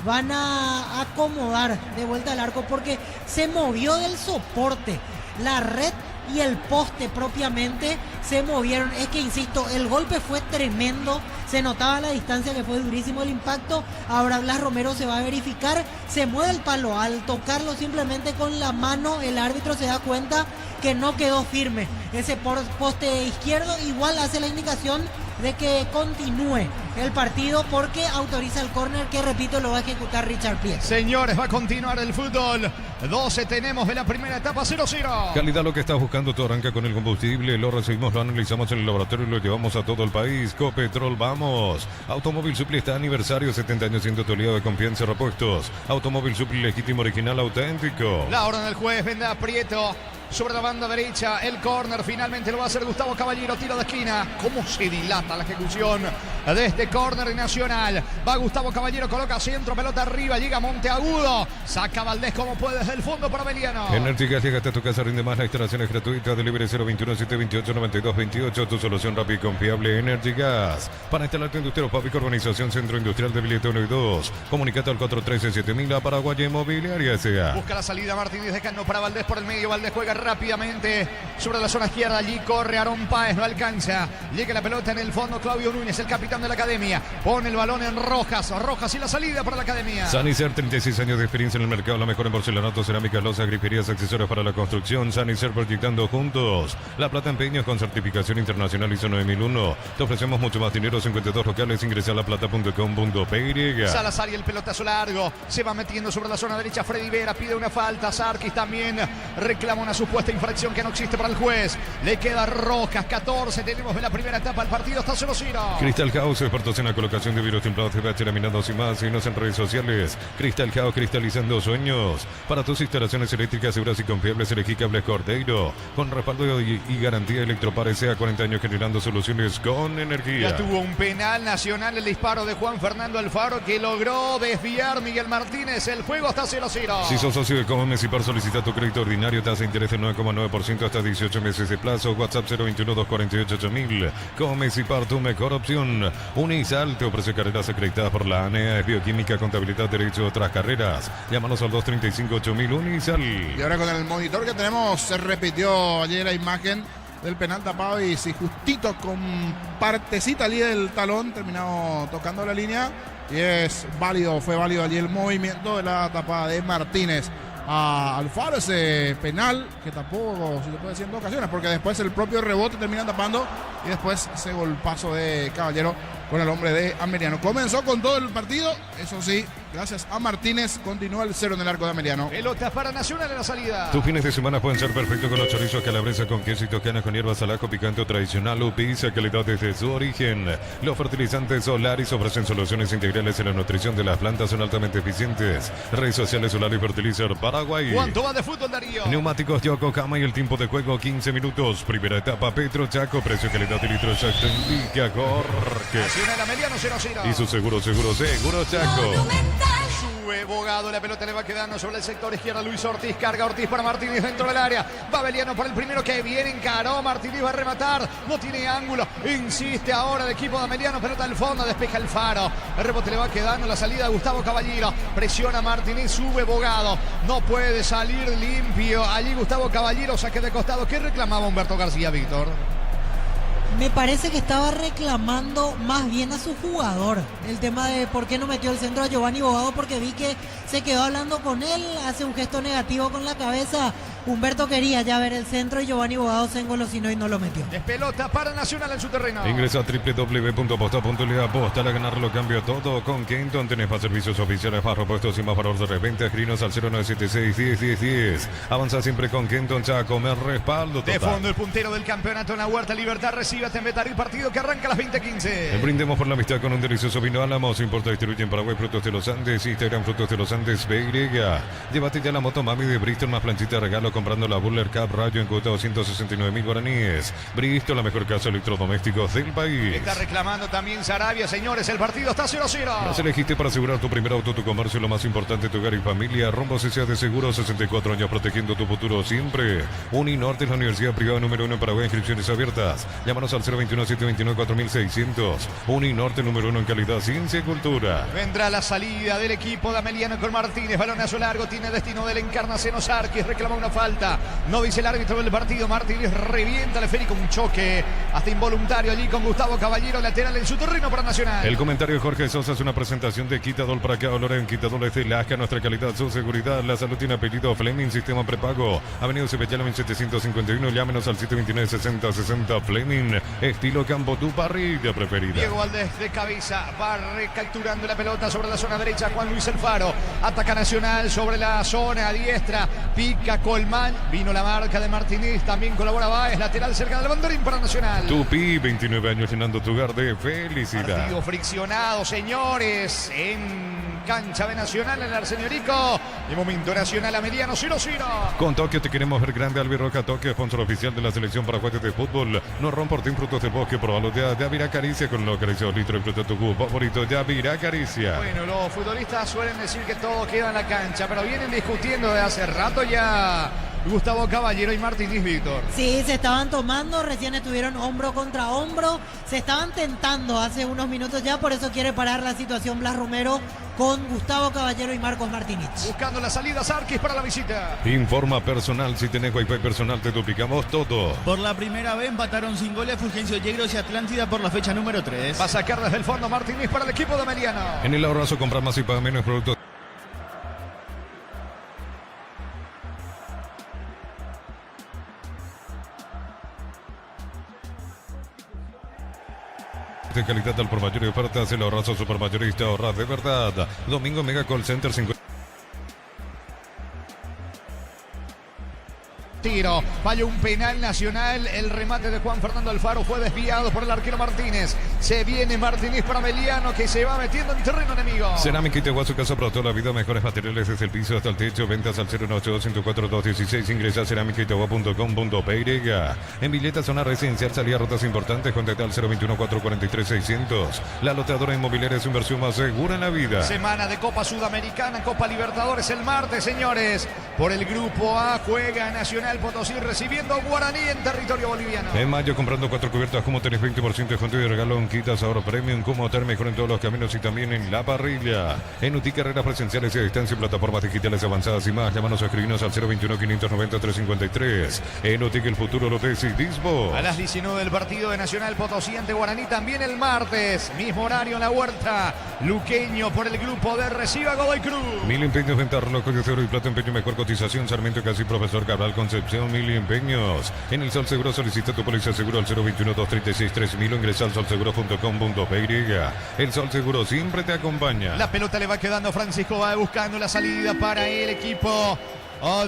van a acomodar de vuelta al arco, porque se movió del soporte. La red y el poste propiamente se movieron. Es que, insisto, el golpe fue tremendo. Se notaba a la distancia que fue durísimo el impacto. Ahora Blas Romero se va a verificar. Se mueve el palo. Al tocarlo simplemente con la mano, el árbitro se da cuenta que no quedó firme ese poste izquierdo. Igual hace la indicación de que continúe el partido, porque autoriza el córner, que, repito, lo va a ejecutar Richard Prieto. Señores, va a continuar el fútbol. 12 tenemos de la primera etapa, 0-0. Calidad, lo que estás buscando, tú arranca con el combustible. Lo recibimos, lo analizamos en el laboratorio y lo llevamos a todo el país. Copetrol, vamos. Automóvil Supli está aniversario, 70 años siendo tu aliado de confianza, repuestos. Automóvil Supli, legítimo, original, auténtico. La orden del juez, vende a Prieto sobre la banda derecha. El córner finalmente lo va a hacer Gustavo Caballero. Tiro de esquina. ¿Cómo se dilata la ejecución de este córner Nacional? Va Gustavo Caballero, coloca centro, pelota arriba, llega Monteagudo. Saca Valdés como puede desde el fondo para Beliano. Energy Gas, llega hasta tu casa, rinde más, la instalación es gratuita. Delivery 021-728-9228. Tu solución rápida y confiable, Energy Gas. Para instalarte industrial, Papico, Urbanización Centro Industrial de Villeta 1 y 2. Comunicate al 413-7000 a Paraguay Inmobiliaria S.A. Busca la salida Martínez, dejando para Valdés por el medio. Valdés juega rápidamente sobre la zona izquierda. Allí corre Aarón Páez, no alcanza. Llega la pelota en el fondo. Claudio Núñez, el capitán de la academia, pone el balón en Rojas. Rojas y la salida para la academia. Sanicer, 36 años de experiencia en el mercado. La mejor en porcelanato, cerámicas, losas, griferías, accesorios para la construcción. Sanicer, proyectando juntos. La Plata, empeños con certificación internacional ISO 9001. Te ofrecemos mucho más dinero. 52 locales. Ingresa a laplata.com.py. Salazar y el pelotazo largo. Se va metiendo sobre la zona derecha. Freddy Vera pide una falta. Sarkis también reclama una supuesta infracción que no existe para el juez. Le queda Rojas. 14 tenemos de la primera etapa. El partido está 0-0. Crystal House, expertos en la colocación de vidrios templados, CBH, laminados y más. Síguenos en redes sociales. Crystal House, cristalizando sueños. Para tus instalaciones eléctricas seguras y confiables, elegí Cables Cordeiro. Con respaldo y garantía Electropar S.A. 40 años generando soluciones con energía. Ya tuvo un penal Nacional, el disparo de Juan Fernando Alfaro, que logró desviar Miguel Martínez. El juego está 0-0. Si sos socio de Comemes y par, solicita tu crédito ordinario, tasa de interés desde 9,9% hasta 18 meses de plazo. WhatsApp 021-248-8000. Comes y Par, tu mejor opción. Unisal te ofrece carreras acreditadas por la ANEA, bioquímica, contabilidad, derecho, otras carreras. Llámanos al 235-8000. Unisal. Y ahora con el monitor que tenemos, se repitió ayer la imagen del penal tapado y si justito con partecita allí del talón terminado tocando la línea. Y es válido, fue válido allí el movimiento de la tapada de Martínez a Alfaro, ese penal que tapó, si se puede decir, en 2 ocasiones, porque después el propio rebote termina tapando y después ese golpazo de Caballero con el hombre de Ameliano. Comenzó con todo el partido, eso sí, gracias a Martínez, continúa el 0 en el arco de Ameliano. Pelota para Nacional en la salida. Tus fines de semana pueden ser perfectos con los chorizos calabresa con queso y toscana con hierbas al ajo picante o tradicional o pizza, calidad desde su origen. Los fertilizantes Solaris ofrecen soluciones integrales en la nutrición de las plantas, son altamente eficientes. Redes sociales Solaris Fertilizer Paraguay. ¿Cuánto va de fútbol, Darío? Neumáticos Yokohama y el tiempo de juego 15 minutos. Primera etapa Petro Chaco, precio, calidad y litro exacto indica Jorge. Nacional Ameliano 0-0. Y su seguro Chaco. Sube Bogado, la pelota le va quedando sobre el sector izquierdo. Luis Ortiz, carga Ortiz para Martínez dentro del área. Va Beliano por el primero que viene, encaró. Martínez va a rematar, no tiene ángulo. Insiste ahora el equipo de Ameliano, pelota al fondo, despeja el Faro. El rebote le va quedando, la salida de Gustavo Caballero. Presiona Martínez, sube Bogado. No puede salir limpio. Allí Gustavo Caballero, saque de costado. ¿Qué reclamaba Humberto García, Víctor? Me parece que estaba reclamando más bien a su jugador el tema de por qué no metió el centro a Giovanni Bogado, porque vi que se quedó hablando con él, hace un gesto negativo con la cabeza. Humberto quería ya ver el centro y Giovanni Bogado se engolosinó y no lo metió. Despelota para Nacional en su terreno. Ingresa a www.aposta.le. Aposta a ganar lo cambio todo. Con Kenton tenés más servicios oficiales, más repuestos y más valor de reventa. Escrinos al 0976-10-10-10. Avanza siempre con Kenton Chaco. Me respaldo total. De fondo el puntero del campeonato en la Huerta Libertad recibe a Tembetarí, partido que arranca a las 20:15. Brindemos por la amistad con un delicioso vino Álamos. Importa y distribuye en Paraguay Frutos de los Andes. Instagram Frutos de los Andes BY. Llévate ya la moto Mami de Bristol, más planchita de regalo comprando la Buller Cup Rayo en cuota 269.000 guaraníes. Bristol, la mejor casa de electrodomésticos del país. Está reclamando también Sarabia, señores. El partido está 0-0. Las elegiste para asegurar tu primer auto, tu comercio, lo más importante, tu hogar y familia. Rombo CCA de Seguro, 64 años protegiendo tu futuro siempre. Uninorte es la universidad privada número 1 en Paraguay, inscripciones abiertas. Llámanos al 021-729-4600. Uninorte número 1 en calidad, ciencia y cultura. Vendrá la salida del equipo de Ameliano con Martínez. Balonazo largo, tiene destino del Encarnación Sarquis. Reclama una falta. No dice el árbitro del partido. Martínez revienta el esférico, un choque hasta involuntario allí con Gustavo Caballero, lateral en su terreno para Nacional. El comentario de Jorge Sosa es una presentación de Quitadol para que olor en Quitadol es de Lasca, nuestra calidad, su seguridad. La salud tiene apellido Fleming, sistema prepago. Avenida Cepellana 1751, llámenos al 729-6060 Fleming. Estilo campo, tu parrilla preferida. Diego Valdés de cabeza va recapturando la pelota sobre la zona derecha. Juan Luis Alfaro ataca Nacional sobre la zona a diestra. Pica Colmán. Vino la marca de Martínez. También colabora Báez. Lateral cerca del banderín para Nacional. Tupi, 29 años llenando tu hogar de felicidad. Partido friccionado, señores. En cancha de Nacional en el Arsenio Rico. De momento Nacional Ameliano 0-0. Con Tokio te queremos ver grande. Albirroja Tokio, sponsor oficial de la selección paraguaya de fútbol. No rompa por ti frutos del bosque. Probalo de Avira Caricia con los acariciados litros de fruta tu jugo favorito de Avira Caricia. Bueno, los futbolistas suelen decir que todo queda en la cancha, pero vienen discutiendo de hace rato ya Gustavo Caballero y Martínez, Víctor. Sí, se estaban tomando, recién estuvieron hombro contra hombro, se estaban tentando hace unos minutos ya, por eso quiere parar la situación Blas Romero con Gustavo Caballero y Marcos Martínez. Buscando la salida Sarquis para la visita. Informa personal, si tenés wifi personal te duplicamos todo. Por la primera vez empataron sin goles Fulgencio Yegros y Atlántida por la fecha número 3. Va a sacar desde el fondo Martínez para el equipo de Ameliano. En el ahorrazo compra más y paga menos productos. De calidad al por mayor y ofertas, el ahorrazo supermayorista, ahorrar de verdad. Domingo Mega Call Center 50. Tiro, falla un penal Nacional, el remate de Juan Fernando Alfaro fue desviado por el arquero Martínez. Se viene Martínez para Ameliano que se va metiendo en terreno enemigo. Cerámica Itagua, su casa para toda la vida, mejores materiales desde el piso hasta el techo, ventas al 018-104-216, ingresa a cerámicaitagua.com.py. En Villeta, zona residencial, salida rutas importantes, contacta al 021-443-600. La lotadora inmobiliaria es su inversión más segura en la vida. Semana de Copa Sudamericana, Copa Libertadores el martes, señores. Por el Grupo A juega Nacional Nacional Potosí recibiendo Guaraní en territorio boliviano. En mayo, comprando 4 cubiertas, como tenés 20% de descuento y regalo en quitas ahora premium, como ter mejor en todos los caminos y también en la parrilla. En UTI, carreras presenciales y a distancia, plataformas digitales avanzadas y más. Llámanos o escribinos al 021-590-353. En UTI, que el futuro lo decidís vos. A las 19 del partido de Nacional Potosí ante Guaraní, también el martes, mismo horario en la Huerta. Luqueño por el grupo de Reciba Godoy Cruz. Mil empeños, venta, reloj de oro y plata, empeño, mejor cotización, Sarmiento, casi Profesor Cabral, Concepción, Mil empeños. En el Sol Seguro solicita tu póliza seguro al 021-236-3000 o ingresa al solseguro.com.py. El Sol Seguro siempre te acompaña. La pelota le va quedando Francisco, va buscando la salida para el equipo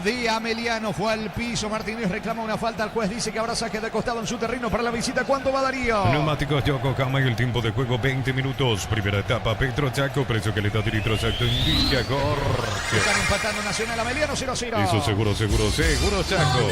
de Ameliano. Fue al piso, Martínez reclama una falta, el juez dice que habrá saque de costado en su terreno para la visita. ¿Cuánto va Darío? Neumáticos Yokohama y el tiempo de juego 20 minutos. Primera etapa, Petro Chaco, precio que le da de litro exacto indica Jorge. Están empatando Nacional Ameliano 0-0. Eso seguro Chaco.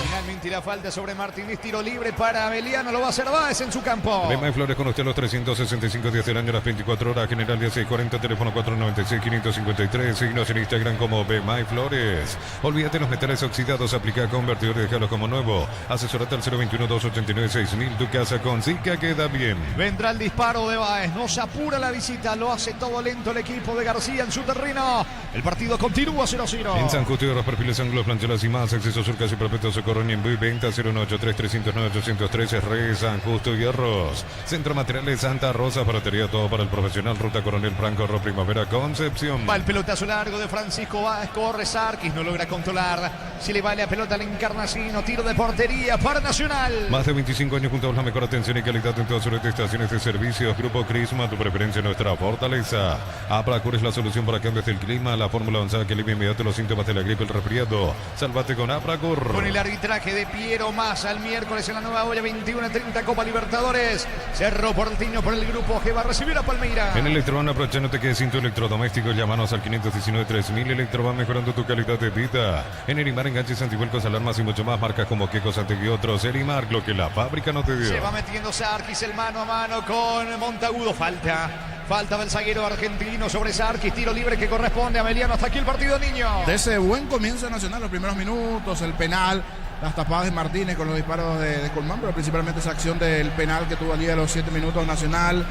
Finalmente la falta sobre Martínez, tiro libre para Ameliano, lo va a hacer Báez en su campo. Bemay Flores con usted los 365 días del año, las 24 horas, general 1640, teléfono 496-553, signos en Instagram como Bemay Flores. Olvídate los metales oxidados, aplica convertidor y déjalos como nuevo. Asesorate al 021-289-6000, tu casa con Zika queda bien. Vendrá el disparo de Báez, no se apura la visita, lo hace todo lento el equipo de García en su terreno. El partido continúa 0-0. En San Justo de los perfiles ángulos, planchuelas y más, acceso surcas y perpetuos socorro en venta 093-309-813, Re San Justo y Arroz. Centro Materiales Santa Rosa, batería todo para el profesional, ruta Coronel Franco, Ro Primavera, Concepción. Va el pelotazo largo de Francisco Báez, corre Sarkis, no logra controlar. Si le vale a pelota al Encarnacino, tiro de portería para Nacional. Más de 25 años juntos, la mejor atención y calidad en todas sus estaciones de servicios. Grupo Crisma, tu preferencia, nuestra fortaleza. Abracur es la solución para cambios del clima, la fórmula avanzada que alivia inmediato los síntomas de la gripe, el resfriado. Sálvate con Abracur. Con el arbitraje de Piero Massa el miércoles en la nueva olla 21:30 Copa Libertadores. Cerro Porteño por el grupo que va a recibir a Palmeiras. En Electroban, aprovecha, no te quedes sin tu electrodoméstico. Llámanos al 519-3000. Electroban, mejorando tu calidad de vida. En Erimar, enganches, antivuelcos, alarmas y mucho más. Marcas como Quecos, Antegui y otros. Erimar, lo que la fábrica no te dio. Se va metiendo Sarkis el mano a mano con Montagudo. Falta del zaguero argentino sobre Sarkis. Tiro libre que corresponde a Ameliano. Hasta aquí el partido, niño. De ese buen comienzo Nacional, los primeros minutos, el penal, las tapadas de Martínez con los disparos de Colmán, pero principalmente esa acción del penal que tuvo allí a los 7 minutos Nacional.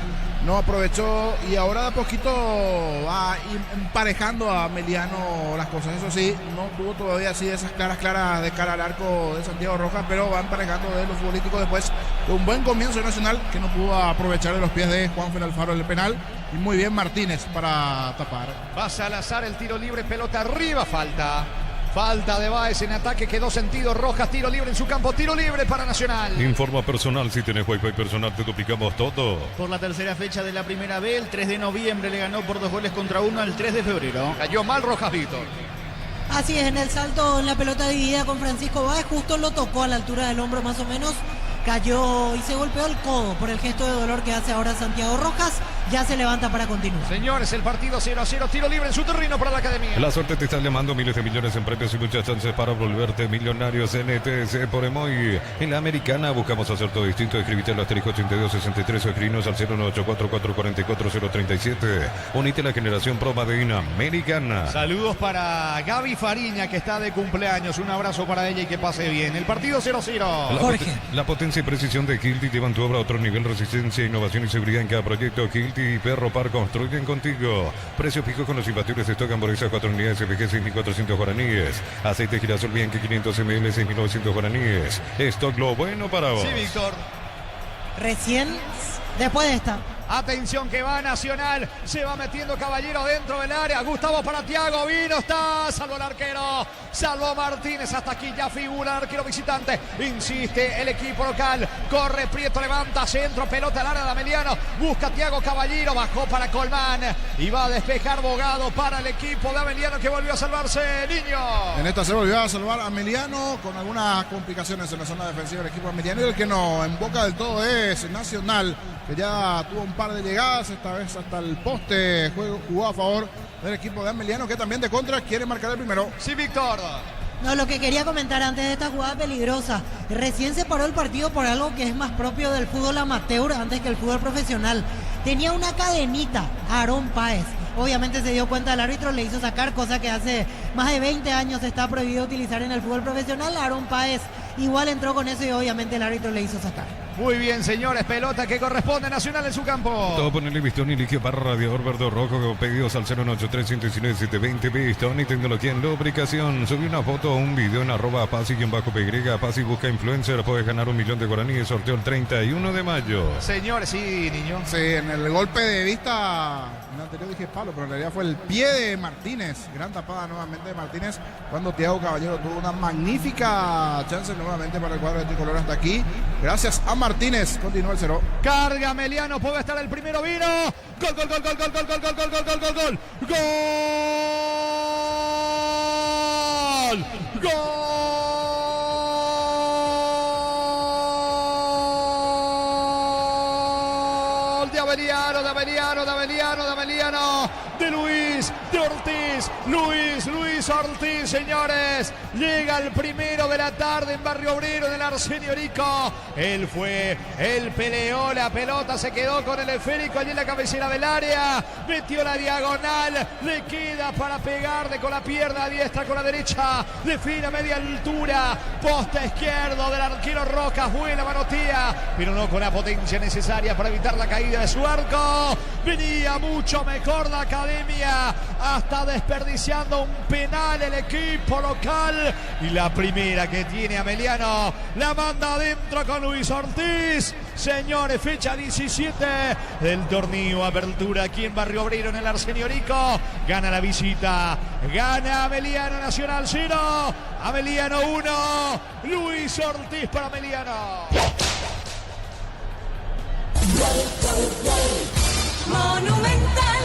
No aprovechó y ahora de a poquito va emparejando a Ameliano las cosas. Eso sí, no tuvo todavía así esas claras de cara al arco de Santiago Rojas, pero va emparejando de los futbolísticos después de un buen comienzo de Nacional que no pudo aprovechar de los pies de Juanfer Alfaro el penal. Y muy bien Martínez para tapar. Va Salazar el tiro libre, pelota arriba, Falta de Báez en ataque, quedó sentido. Rojas, tiro libre en su campo, tiro libre para Nacional. Informa personal, si tenés Wi-Fi personal te duplicamos todo. Por la tercera fecha de la primera B, el 3 de noviembre le ganó por 2-1 al 3 de febrero. Cayó mal Rojas, Víctor. Así es, en el salto en la pelota dividida con Francisco Báez, justo lo tocó a la altura del hombro más o menos. Cayó y se golpeó el codo por el gesto de dolor que hace ahora Santiago Rojas. Ya se levanta para continuar. Señores, el partido 0-0, tiro libre en su terreno para la academia. La suerte te está llamando, miles de millones en premios y muchas chances para volverte millonarios en ETC por Emoy. En la Americana buscamos hacer todo distinto. Escribite al asterisco 8263 o escribinos al 09844444037. Unite a la generación Pro Made in Americana. Saludos para Gaby Fariña, que está de cumpleaños. Un abrazo para ella y que pase bien. El partido 0-0. Jorge. La potencia y precisión de Hilti llevan tu obra a otro nivel. Resistencia, innovación y seguridad en cada proyecto. Hilti y Perro Par construyen contigo. Precio fijo con los imbatibles de stock. Hamburguesa 4 unidades FG 6.400 guaraníes. Aceite girasol Bianchi 500 ml 6.900 guaraníes. Stock lo bueno para vos. Sí, Víctor. Recién, después de esta. Atención que va Nacional, se va metiendo Caballero dentro del área. Gustavo para Thiago, vino, está, salvo el arquero, salvo Martínez. Hasta aquí ya figura el arquero visitante. Insiste el equipo local, corre Prieto, levanta centro, pelota al área de Ameliano. Busca Thiago Caballero, bajó para Colmán y va a despejar Bogado para el equipo de Ameliano que volvió a salvarse, niño. En esta se volvió a salvar a Ameliano con algunas complicaciones en la zona defensiva del equipo Ameliano. Y el que no en boca del todo es Nacional, que ya tuvo un par de llegadas, esta vez hasta el poste, jugó a favor del equipo de Ameliano, que también de contra quiere marcar el primero. Sí, Víctor. No, lo que quería comentar antes de esta jugada peligrosa, recién se paró el partido por algo que es más propio del fútbol amateur antes que el fútbol profesional. Tenía una cadenita Aarón Páez obviamente se dio cuenta el árbitro, le hizo sacar, cosa que hace más de 20 años está prohibido utilizar en el fútbol profesional. Aaron Páez igual entró con eso y obviamente el árbitro le hizo sacar. Muy bien, señores, pelota que corresponde a Nacional en su campo. Todo ponerle Bistón y líquido para radiador verde o rojo. Pedidos al 083-119-720. Bistón y tecnología en lubricación. Subí una foto o un video en @pasi_py. Pasi busca influencer. Puedes ganar 1 millón de guaraníes. Sorteo el 31 de mayo. Señores, sí, niño. Sí, en el golpe de vista, en el anterior dije palo, pero en realidad fue el pie de Martínez. Gran tapada nuevamente de Martínez cuando Thiago Caballero tuvo una magnífica chance nuevamente para el cuadro de tricolor hasta aquí. Gracias a Martínez, continúa el 0. Carga Meliano, puede estar el primero, vino. Gol, gol, gol, gol, gol, gol, gol, gol, gol, gol, gol, gol, gol. Gol. Gol de Avellano, de Avellano, de Avellano, de Avellano. De Luis, de Ortiz, Luis Ortiz, señores. Llega el primero de la tarde en Barrio Obrero del Arsenio Orico. Él peleó la pelota, se quedó con el esférico allí en la cabecera del área. Metió la diagonal, le queda para pegarle con la pierna diestra, con la derecha. Define a media altura, posta izquierdo del arquero Rojas. Buena manotía, pero no con la potencia necesaria para evitar la caída de su arco. Venía mucho mejor la academia, hasta desperdiciando un penal el equipo local. Y la primera que tiene Ameliano la manda adentro con Luis Ortiz. Señores, fecha 17 del torneo Apertura aquí en Barrio Obrero en el Arsenio Orico. Gana la visita, gana Ameliano. Nacional 0, Ameliano 1. Luis Ortiz para Ameliano. Monumental.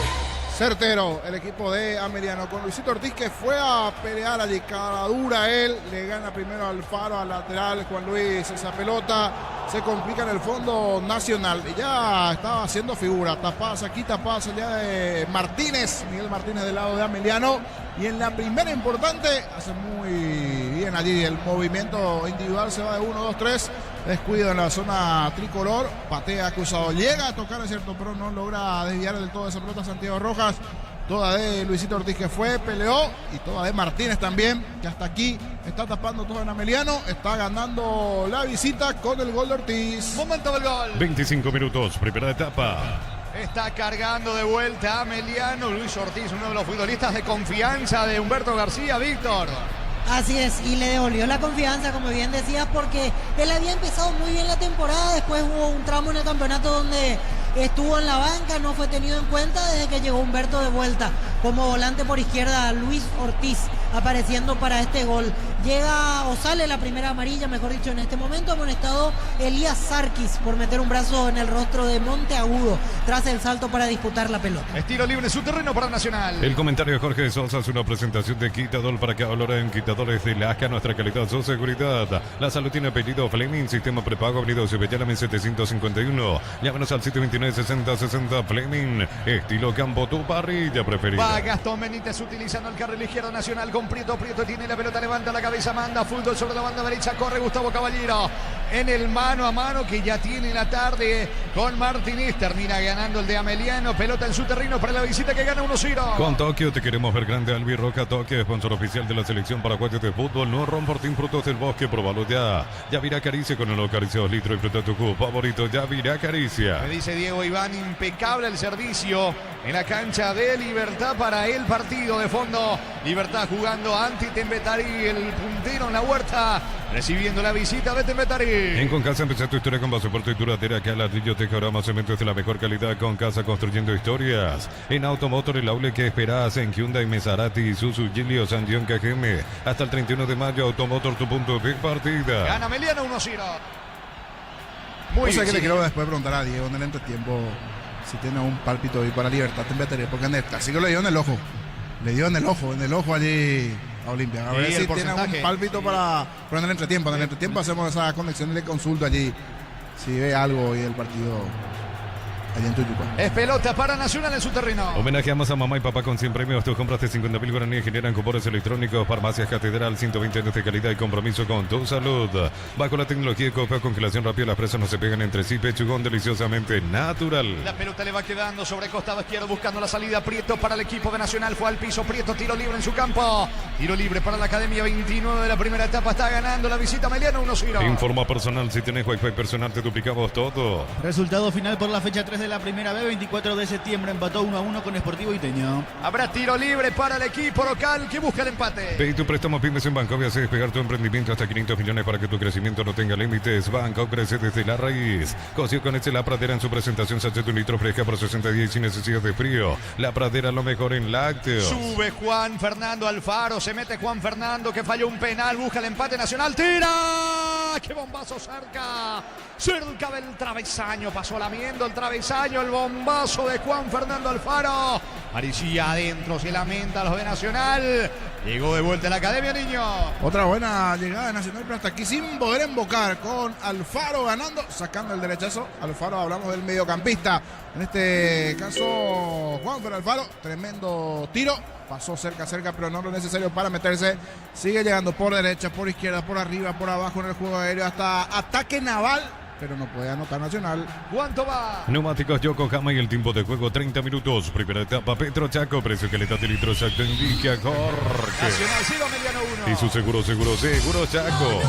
Certero el equipo de Ameliano con Luisito Ortiz, que fue a pelear allí cara dura. Él le gana primero al Faro, al lateral. Juan Luis, esa pelota se complica en el fondo Nacional. Y ya estaba haciendo figura. Tapadas aquí, tapadas allá de Martínez, Miguel Martínez del lado de Ameliano. Y en la primera importante hace muy bien allí el movimiento individual. Se va de 1, 2, 3. Descuido en la zona tricolor. Patea cruzado. Llega a tocar, es cierto, pero no logra desviar del todo esa pelota Santiago Rojas. Toda de Luisito Ortiz, que fue, peleó. Y toda de Martínez también, que hasta aquí está tapando todo en Ameliano. Está ganando la visita con el gol de Ortiz. Momento del gol. 25 minutos, primera etapa. Está cargando de vuelta Ameliano. Luis Ortiz, uno de los futbolistas de confianza de Humberto García. Víctor. Así es, y le devolvió la confianza, como bien decías, porque él había empezado muy bien la temporada. Después hubo un tramo en el campeonato donde estuvo en la banca, no fue tenido en cuenta desde que llegó Humberto de vuelta como volante por izquierda. Luis Ortiz apareciendo para este gol. Llega o sale la primera amarilla, mejor dicho, en este momento amonestado Elías Sarkis por meter un brazo en el rostro de Monteagudo tras el salto para disputar la pelota. Estilo libre, su terreno para Nacional. El comentario de Jorge Sosa es una presentación de Quitador para que valoren Quitadores de Lasca, nuestra calidad, su seguridad. La salud tiene apellido Fleming, sistema prepago, avenida Cebellana 751. Llámanos al 729-6060 Fleming, estilo campo, tu parrilla preferida. Va Gastón Benítez utilizando el carril izquierdo Nacional con Prieto. Prieto tiene la pelota, levanta la cabeza, manda fútbol sobre la banda derecha, corre Gustavo Caballero en el mano a mano que ya tiene la tarde con Martínez. Termina ganando el de Ameliano, pelota en su terreno para la visita que gana 1-0. Con Tokio te queremos ver grande. Albi Roca Tokio, sponsor oficial de la selección paraguaya de fútbol. No Romportín, frutos del bosque, probalo ya. Yavirá Caricia con el Caricia 2 litros y fruta tu jugo favorito. Yavirá Caricia. Me dice Diego Iván, impecable el servicio en la cancha de Libertad para el partido de fondo. Libertad jugando ante Tembetarí, el puntero en la huerta, recibiendo la visita de Tembetarí. En Concasa empezá tu historia con pasaporte y duradera, que a ladrillo, tejagrama, cementos de la mejor calidad. Concasa, construyendo historias. En Automotor, el aule que esperás en Hyundai, Maserati, Isuzu, Giglio, Sandión, KGM. Hasta el 31 de mayo, Automotor, tu punto de partida. Gana Ameliano 1-0. Muy bien. Que le quiero después preguntar a Diego en el entretiempo si tiene un pálpito ahí para Libertad Tembetarí, porque en el clásico le dio en el ojo. Le dio en el ojo allí a Olimpia. A ver si tiene un pálpito para. Pero en el entretiempo. En el entretiempo hacemos esa conexión y le consulto allí si ve algo y el partido. allá en Tuyupa. Es pelota para Nacional en su terreno. Homenajeamos a mamá y papá con 100 premios. Tus compras de 50.000 guaraníes generan cupones electrónicos. Farmacias Catedral, 120 años de calidad y compromiso con tu salud. Bajo la tecnología de Copa, congelación rápida, las presas no se pegan entre sí. Pechugón deliciosamente natural. La pelota le va quedando sobre costado izquierdo buscando la salida. Prieto para el equipo de Nacional. Fue al piso. Prieto, tiro libre en su campo. Tiro libre para la Academia 29 de la primera etapa. Está ganando la visita Meliano 1-0. Informa personal. Si tenés Wi-Fi personal, te duplicamos todo. Resultado final por la fecha 3 de la primera B, 24 de septiembre, empató 1-1 con Sportivo Iteño. Habrá tiro libre para el equipo local que busca el empate. Pedí tu préstamo pymes en Banco. Hace despegar tu emprendimiento hasta 500 millones para que tu crecimiento no tenga límites. Banco crece desde la raíz. Coció con La Pradera en su presentación. Sachet un litro fresca por 60 días sin necesidad de frío. La Pradera lo mejor en lácteos. Sube Juan Fernando Alfaro. Se mete Juan Fernando que falló un penal. Busca el empate Nacional. ¡Tira! ¡Qué bombazo cerca! Cerca del travesaño. Pasó lamiendo el travesaño. El bombazo de Juan Fernando Alfaro. Parecía adentro. Se lamenta los de Nacional. Llegó de vuelta a la Academia, niño. Otra buena llegada de Nacional, pero hasta aquí sin poder embocar, con Alfaro ganando, sacando el derechazo. Alfaro, hablamos del mediocampista. En este caso, Juan Fernando Alfaro, tremendo tiro. Pasó cerca, pero no lo necesario para meterse. Sigue llegando por derecha, por izquierda, por arriba, por abajo en el juego aéreo, hasta ataque naval. Pero no puede anotar Nacional. ¿Cuánto va? Neumáticos Yokohama y el tiempo de juego 30 minutos. Primera etapa Petro Chaco. Precio calidad de litro exacto indica Jorge. Nacional 0, Meliano 1. Y su seguro Chaco.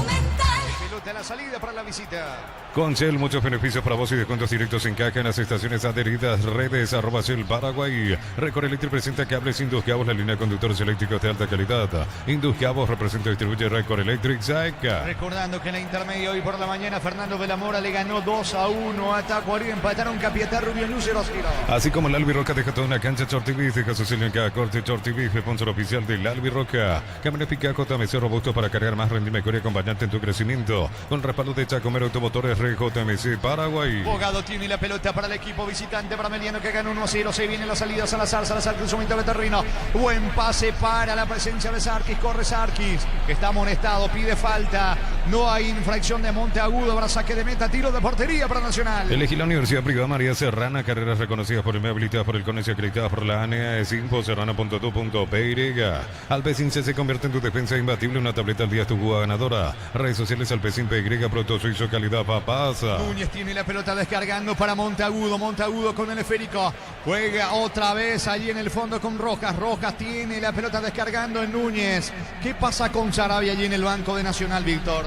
Pelota a la salida para la visita. Con Shell, muchos beneficios para vos y descuentos directos en caja en las estaciones adheridas. Redes @Shell Paraguay. Record Electric presenta cables Indus Cabos, la línea de conductores eléctricos de alta calidad. Indus Cabos representa y distribuye Record Electric Saca. Recordando que en la intermedia hoy por la mañana Fernando de la Mora le ganó 2-1 a Tacuarí. Empataron Capiatá, Rubio Luz 0-0. Así como el Albi Roca deja toda una cancha. Chortibis deja su sello en cada corte. Chortibis, sponsor oficial del Albi Roca. Camiones Picajo, JMC robusto para cargar más, rendir mejor y acompañarte en tu crecimiento. Con respaldo de Chacomero Automotores JMC Paraguay. Bogado tiene la pelota para el equipo visitante para Meliano que ganó 1-0. Se viene la salida Salazar cruzamiento de terreno. Buen pase para la presencia de Sarkis. Corre Sarkis que está amonestado, pide falta. No hay infracción de Monteagudo. Habrá saque de meta, tiro de portería para Nacional. Elegí la Universidad Privada María Serrana. Carreras reconocidas por el MEA, habilitadas por el CONES y acreditadas por la ANEA. Serrana.tu.py. Alpecin se convierte en tu defensa imbatible. Una tableta al día es tu jugada ganadora. Redes sociales Alpecin PY. Proto Suizo calidad papasa. Núñez tiene la pelota descargando para Monteagudo. Monteagudo con el esférico. Juega otra vez allí en el fondo con Rojas. Rojas tiene la pelota descargando en Núñez. ¿Qué pasa con Sarabia allí en el banco de Nacional, Víctor?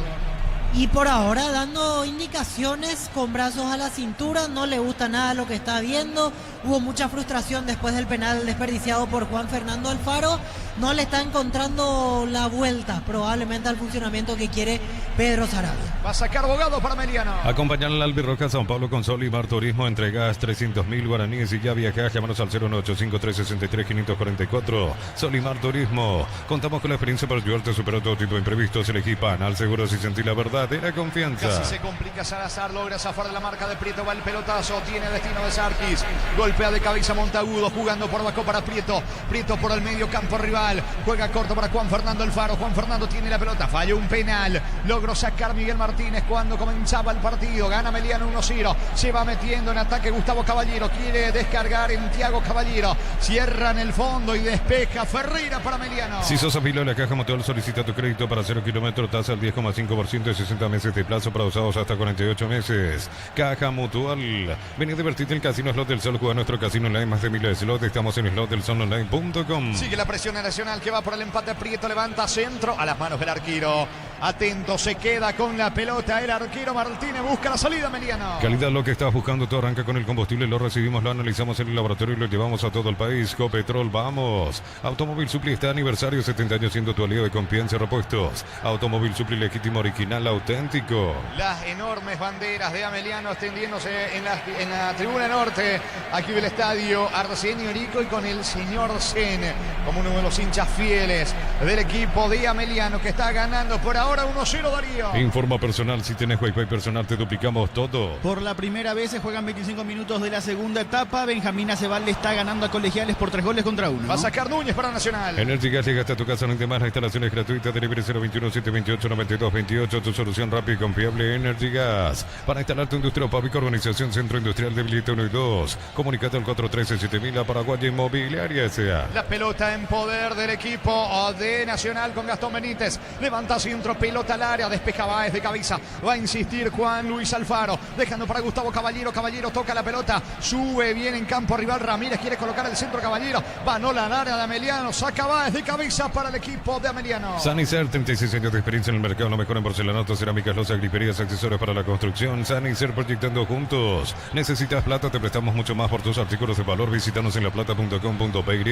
Y por ahora dando indicaciones con brazos a la cintura, no le gusta nada lo que está viendo. Hubo mucha frustración después del penal desperdiciado por Juan Fernando Alfaro. No le está encontrando la vuelta probablemente al funcionamiento que quiere Pedro Sarabia. Va a sacar Bogado para Meliano. Acompañar al Albi Roca San Pablo con Solimar Turismo. Entregas 300.000 guaraníes y ya viajas. Llámanos al 0185363-544. Solimar Turismo. Contamos con la experiencia para ayudarte a superar todo tipo de imprevistos. Elegí Panal Seguros y sentí la verdadera confianza. Casi se complica Salazar. Logra zafar de la marca de Prieto. Va el pelotazo. Tiene destino de Sarkis. Golpea de cabeza Monteagudo. Jugando por abajo para Prieto. Prieto por el medio campo rival. Juega corto para Juan Fernando Alfaro. Juan Fernando tiene la pelota. Falló un penal. Logró sacar Miguel Martínez cuando comenzaba el partido. Gana Meliano 1-0. Se va metiendo en ataque Gustavo Caballero. Quiere descargar en Thiago Caballero. Cierra en el fondo y despeja Ferreira para Meliano. Si sos afiliado de la Caja Mutual, solicita tu crédito para 0 kilómetros. Tasa al 10,5% y 60 meses de plazo para usados hasta 48 meses. Caja Mutual. Vení a divertirte en el Casino Slot del Sol. Juega nuestro casino online. Más de miles de slots. Estamos en slotdelsolonline.com. Sigue la presión Nacional que va por el empate. Prieto levanta centro a las manos del arquero. Atento, se queda con la pelota el arquero Martínez. Busca la salida Meliano. Calidad, lo que estás buscando. Todo arranca con el combustible. Lo recibimos, lo analizamos en el laboratorio y lo llevamos a todo el país. Copetrol, vamos. Automóvil Supli está aniversario. 70 años siendo tu aliado de confianza y repuestos. Automóvil Supli legítimo, original, auténtico. Las enormes banderas de Ameliano extendiéndose en la tribuna norte. Aquí del estadio Arsenio Rico y con el señor Sen como uno de los hinchas fieles del equipo de Ameliano que está ganando por ahora 1-0 Darío. Informa personal, si tenés Wi-Fi personal te duplicamos todo. Por la primera vez se juegan 25 minutos de la segunda etapa. Benjamín Aceval le está ganando a Colegiales por 3-1. Va a sacar Núñez para Nacional. Energy Gas llega hasta tu casa, no hay más. La instalación es gratuita. Delivery 021-728-9228. Tu solución rápida y confiable Energy Gas. Para instalar tu industria Opavic, Organización Centro Industrial de Vileta 1 y 2. Comunicate al 413-7000 a Paraguay Inmobiliaria S.A. La pelota en poder del equipo de Nacional con Gastón Benítez. Levanta centro, pelota al área, despeja Báez de cabeza. Va a insistir Juan Luis Alfaro. Dejando para Gustavo Caballero. Caballero toca la pelota. Sube bien en campo rival. Ramírez quiere colocar el centro. Caballero. Va Nola al área de Ameliano. Saca Báez de cabeza para el equipo de Ameliano. Sanicer, 36 años de experiencia en el mercado. Lo mejor en porcelanato, cerámicas, losas, griferías, accesorios para la construcción. Sanicer, proyectando juntos. ¿Necesitas plata? Te prestamos mucho más por tus artículos de valor. Visítanos en laplata.com.py.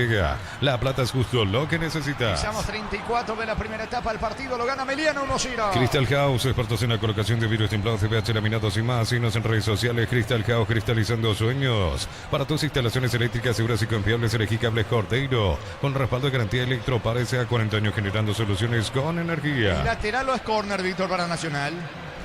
La plata es justo lo que necesitas. Pisamos 34 de la primera etapa del partido. Lo gana Ameliano 1-0. Crystal House, expertos en la colocación de vidrios templados, CBH, laminados y más. Síguenos en redes sociales. Crystal House, cristalizando sueños. Para tus instalaciones eléctricas seguras y confiables, elegí cables Cordeiro. Con respaldo de garantía Electroparece a 40 años generando soluciones con energía. ¿Lateral o es corner, Víctor, para Nacional?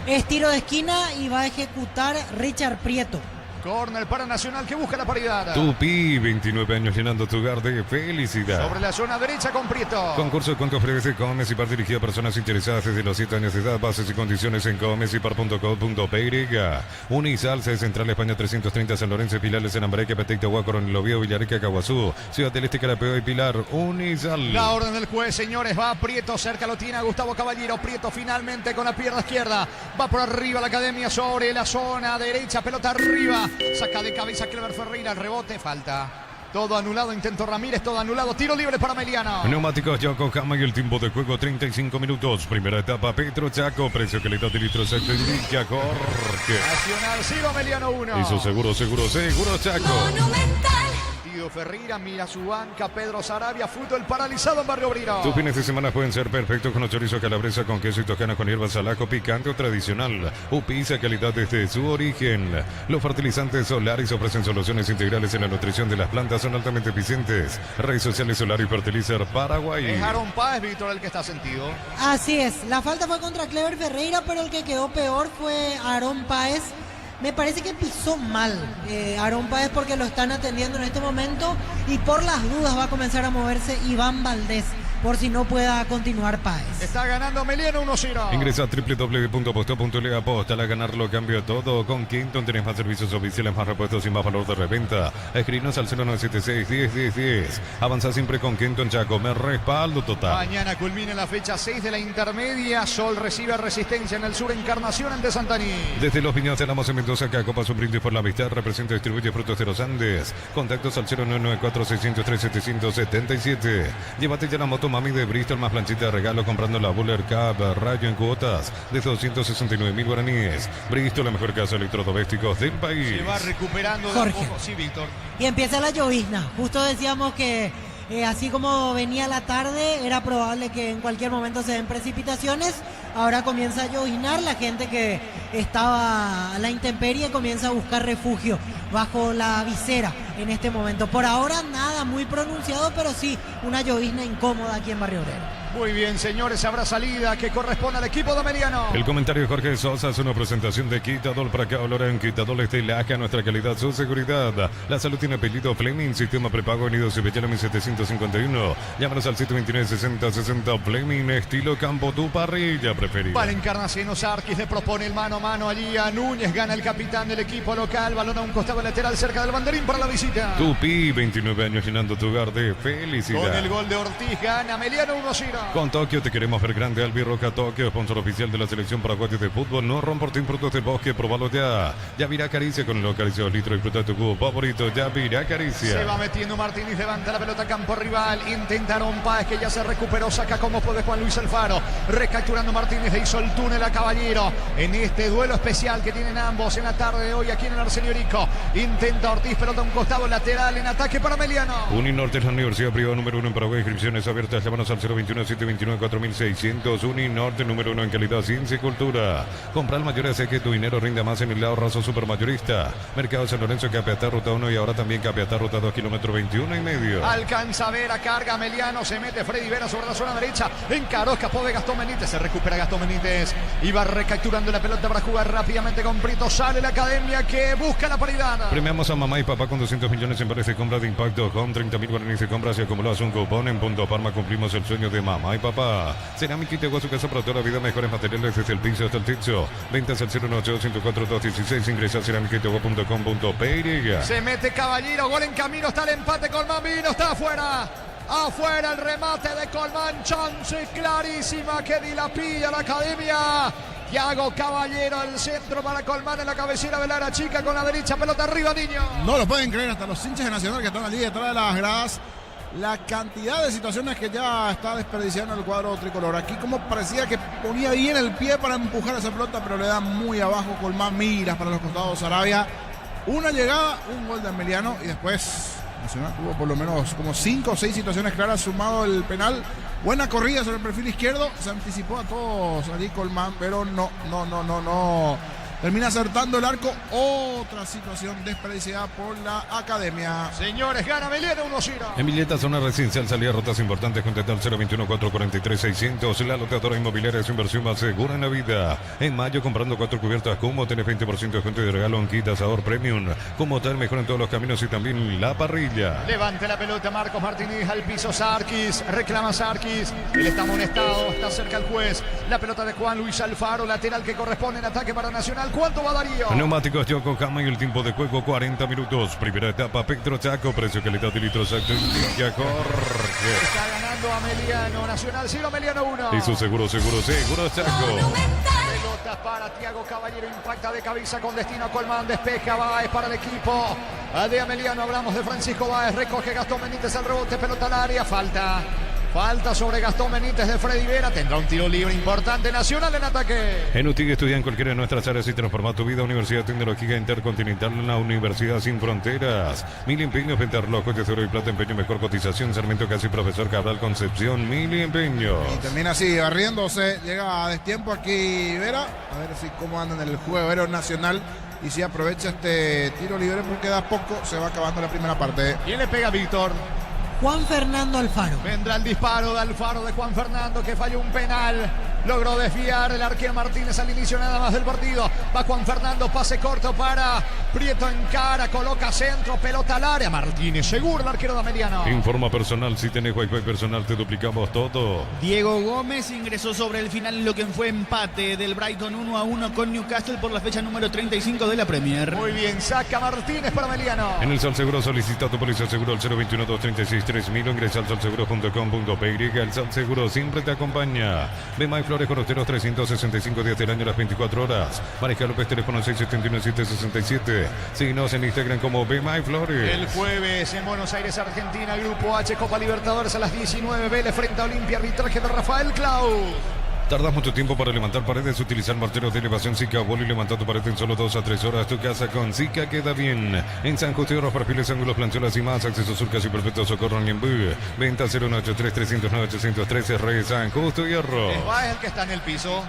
Es tiro de esquina y va a ejecutar Richard Prieto. Corner para Nacional que busca la paridad. Tupi, 29 años llenando tu hogar de felicidad. Sobre la zona derecha con Prieto. Concurso de cuentos breves de Comesipar dirigido a personas interesadas desde los 7 años de edad. Bases y condiciones en comesipar.co.py. Unisal, sede central España 330, San Lorenzo, Pilares, en Ambareque, Petecta, Huácoron, Lovío, Villarrica, Caguazú, Ciudad del Este, Carapeo y Pilar. Unisal. La orden del juez, señores, va Prieto, cerca lo tiene a Gustavo Caballero. Prieto finalmente con la pierna izquierda. Va por arriba la academia sobre la zona derecha, pelota arriba. Saca de cabeza Clever Ferreira, el rebote, falta. Todo anulado, intento Ramírez, todo anulado, tiro libre para Ameliano. Neumáticos Yokohama y el tiempo de juego 35 minutos. Primera etapa Petro Chaco, precio calidad de litro exacto indica Jorge. Nacional 0, Ameliano 1. Hizo seguro Chaco. Monumental. Ferreira mira su banca, Pedro Sarabia, fútbol paralizado en Barrio Obrero. Tus fines de semana pueden ser perfectos con los chorizos calabresa con queso y toscana con hierbas al ajo, picante o tradicional. Upiza, calidad desde su origen. Los fertilizantes Solaris ofrecen soluciones integrales en la nutrición de las plantas, son altamente eficientes. Redes sociales Solaris Fertilizer Paraguay. Es Aaron Páez, Víctor, el que está sentido. Así es, la falta fue contra Clever Ferreira, pero el que quedó peor fue Aarón Páez. Me parece que pisó mal Aarón Páez porque lo están atendiendo en este momento y por las dudas va a comenzar a moverse Iván Valdés por si no pueda continuar Páez. Está ganando Ameliano 1-0. Ingresa a www.aposta.le, aposta a ganarlo, cambio todo. Con Quinton tenés más servicios oficiales, más repuestos y más valor de reventa. Escribinos al 0976-10-10-10. Avanza siempre con Quinton Chaco, me respaldo total. Mañana culmina la fecha 6 de la intermedia. Sol recibe Resistencia en el sur, Encarnación ante Santaní. Desde Los Viñas tenemos en Mendoza, que Copa un brindis por la amistad, representa y distribuye frutos de los Andes. Contactos al 0994-603-777. Llévate ya la moto Mami de Bristol más planchita de regalo comprando la Buller Cup Rayo en cuotas de 269.000 guaraníes. Bristol, la mejor casa de electrodomésticos del país. Se va recuperando de Jorge. a poco. Sí, Víctor. Y empieza la llovizna. Justo decíamos que así como venía la tarde, era probable que en cualquier momento se den precipitaciones. Ahora comienza a lloviznar. La gente que estaba a la intemperie comienza a buscar refugio bajo la visera en este momento. Por ahora nada muy pronunciado, pero sí una llovizna incómoda aquí en Barrio Obrero. Muy bien, señores, habrá salida que corresponde al equipo de Ameliano. El comentario de Jorge Sosa es una presentación de Quitadol para acá, olor en Quitadol este laca, nuestra calidad, su seguridad. La salud tiene apellido Fleming, sistema prepago Unidos y Bellana 1751. Llámanos al 729-6060 Fleming, estilo campo, tu parrilla preferida. Para Encarnación, Sarkis le propone el mano a mano allí a Núñez, gana el capitán del equipo local, balón a un costado lateral cerca del banderín para la visita. Tupi, 29 años llenando tu hogar de felicidad. Con el gol de Ortiz gana Ameliano 1-0. Con Tokio te queremos ver grande. Albirroja Tokio, sponsor oficial de la selección paraguaya de fútbol. No romportín productos del bosque, probalo ya. Yavirá Caricia con el acaricio litro y fruta de tu cubo favorito. Yavirá Caricia. Se va metiendo Martínez, levanta la pelota a campo rival. Intentaron Páez que ya se recuperó. Saca como puede Juan Luis Alfaro. Recapturando Martínez, le hizo el túnel a Caballero. En este duelo especial que tienen ambos en la tarde de hoy aquí en el Arsenio Rico. Intenta Ortiz, pelota a un costado lateral en ataque para Ameliano. Uninorte es la universidad privada número 1 en Paraguay. Inscripciones abiertas. Llámanos al 021-729-4600. Uninorte número 1 en calidad, ciencia y cultura. Comprar mayores hace que tu dinero rinda más en el lado raso supermayorista. Mercado San Lorenzo, Capiatá, ruta 1 y ahora también Capiatá, ruta 2, kilómetro 21 y medio. Alcanza a ver a carga Ameliano. Se mete Freddy Vera sobre la zona derecha. Encaró, escapó de Gastón Benítez. Se recupera Gastón Benítez. Y va recapturando la pelota para jugar rápidamente con Prieto. Sale la academia que busca la paridad. Premiamos a mamá y papá con 200 millones en vales de compra de impacto. Con 30.000 guaraníes de compras y acumulados un cupón. En Punto Parma cumplimos el sueño de mamá mamá y papá. Cerámica Iteguá, su casa para toda la vida. Mejores materiales desde el piso hasta el techo. Ventas al 018-104-216. Ingresa a cerámicaiteguá.com.py. Se mete Caballero, gol en camino, está el empate. Colmán vino, está afuera. Afuera el remate de Colmán, chance clarísima que dilapida la academia. Thiago Caballero, el centro para Colmán en la cabecera de la chica con la derecha, pelota arriba, Niño. No lo pueden creer hasta los hinchas de Nacional que están allí detrás de las gradas. La cantidad de situaciones que ya está desperdiciando el cuadro tricolor. Aquí como parecía que ponía bien el pie para empujar esa pelota, pero le da muy abajo Colmán. Miras para los costados Sarabia. Una llegada, un gol de Emiliano y después Nacional tuvo por lo menos como 5 o 6 situaciones claras, sumado el penal. Buena corrida sobre el perfil izquierdo, se anticipó a todos allí Colmán, pero no. Termina acertando el arco. Otra situación desperdiciada por la academia. Señores, gana Emiliano 1-0. En Villeta, zona residencial, salida rutas importantes. Contacta al 021-443-600. La loteadora inmobiliaria es inversión más segura en la vida. En mayo, comprando 4 cubiertas Como, tenés 20% de descuento de regalo en kit asador premium. Como tal, mejor en todos los caminos y también la parrilla. Levante la pelota Marcos Martínez al piso. Sarkis, reclama Sarkis. Él está amonestado, está cerca el juez. La pelota de Juan Luis Alfaro, lateral que corresponde en ataque para Nacional. ¿Cuánto va Darío? Neumáticos Yokohama y el tiempo de juego 40 minutos. Primera etapa, Petro Chaco, precio, calidad y litros exacto. Jorge. Está ganando Ameliano, Nacional 0, Ameliano 1. Y su seguro Chaco. Pelota para Thiago Caballero, impacta de cabeza con destino a Colmán, despeja Báez para el equipo de Ameliano. Hablamos de Francisco Báez, recoge Gastón Benítez el rebote, pelota al área, Falta sobre Gastón Benítez de Freddy Vera. Tendrá un tiro libre importante. Nacional en ataque. En UTIG estudia en cualquiera de nuestras áreas y transforma tu vida. Universidad Tecnológica Intercontinental, una universidad sin fronteras. 1000 empeños, venta reloj de oro y plata, empeño, mejor cotización. Sarmiento Casi, Profesor Cabral Concepción, 1000 empeños. Y termina así, barriéndose. Llega a destiempo aquí Vera. A ver si cómo anda en el juego aéreo Nacional. Y si aprovecha este tiro libre porque da poco. Se va acabando la primera parte. ¿Quién le pega a Víctor? Juan Fernando Alfaro. Vendrá el disparo de Alfaro de Juan Fernando que falló un penal. Logró desviar el arquero Martínez al inicio nada más del partido. Va Juan Fernando, pase corto para Prieto en cara, coloca centro, pelota al área. Martínez, seguro el arquero de Ameliano. Informa personal, si tenés Wi-Fi personal te duplicamos todo. Diego Gómez ingresó sobre el final en lo que fue empate del Brighton 1-1 con Newcastle por la fecha número 35 de la Premier. Muy bien, saca Martínez para Ameliano. En el Sol Seguro solicita tu póliza seguro al 021-236-3000. Ingresa al solseguro.com.py. El Sol Seguro siempre te acompaña. Bemay Flores Coroteros, 365 días del año, las 24 horas. Mariscal López, teléfono 671-767. Síguenos en Instagram como Bemay Flores. El jueves en Buenos Aires, Argentina, Grupo H, Copa Libertadores a las 19. Vélez frente a Olimpia, arbitraje de Rafael Clau. ¿Tardas mucho tiempo para levantar paredes? Utilizar marteros de elevación Zika Bol y levantar tu pared en solo 2 a 3 horas. Tu casa con Zika queda bien. En San Justo, Hierros, perfiles, ángulos, plancholas y más. Acceso sur casi perfecto, Socorro, Ñembú. Venta 093-309-813, Rey San Justo, Hierro. Es el que está en el piso.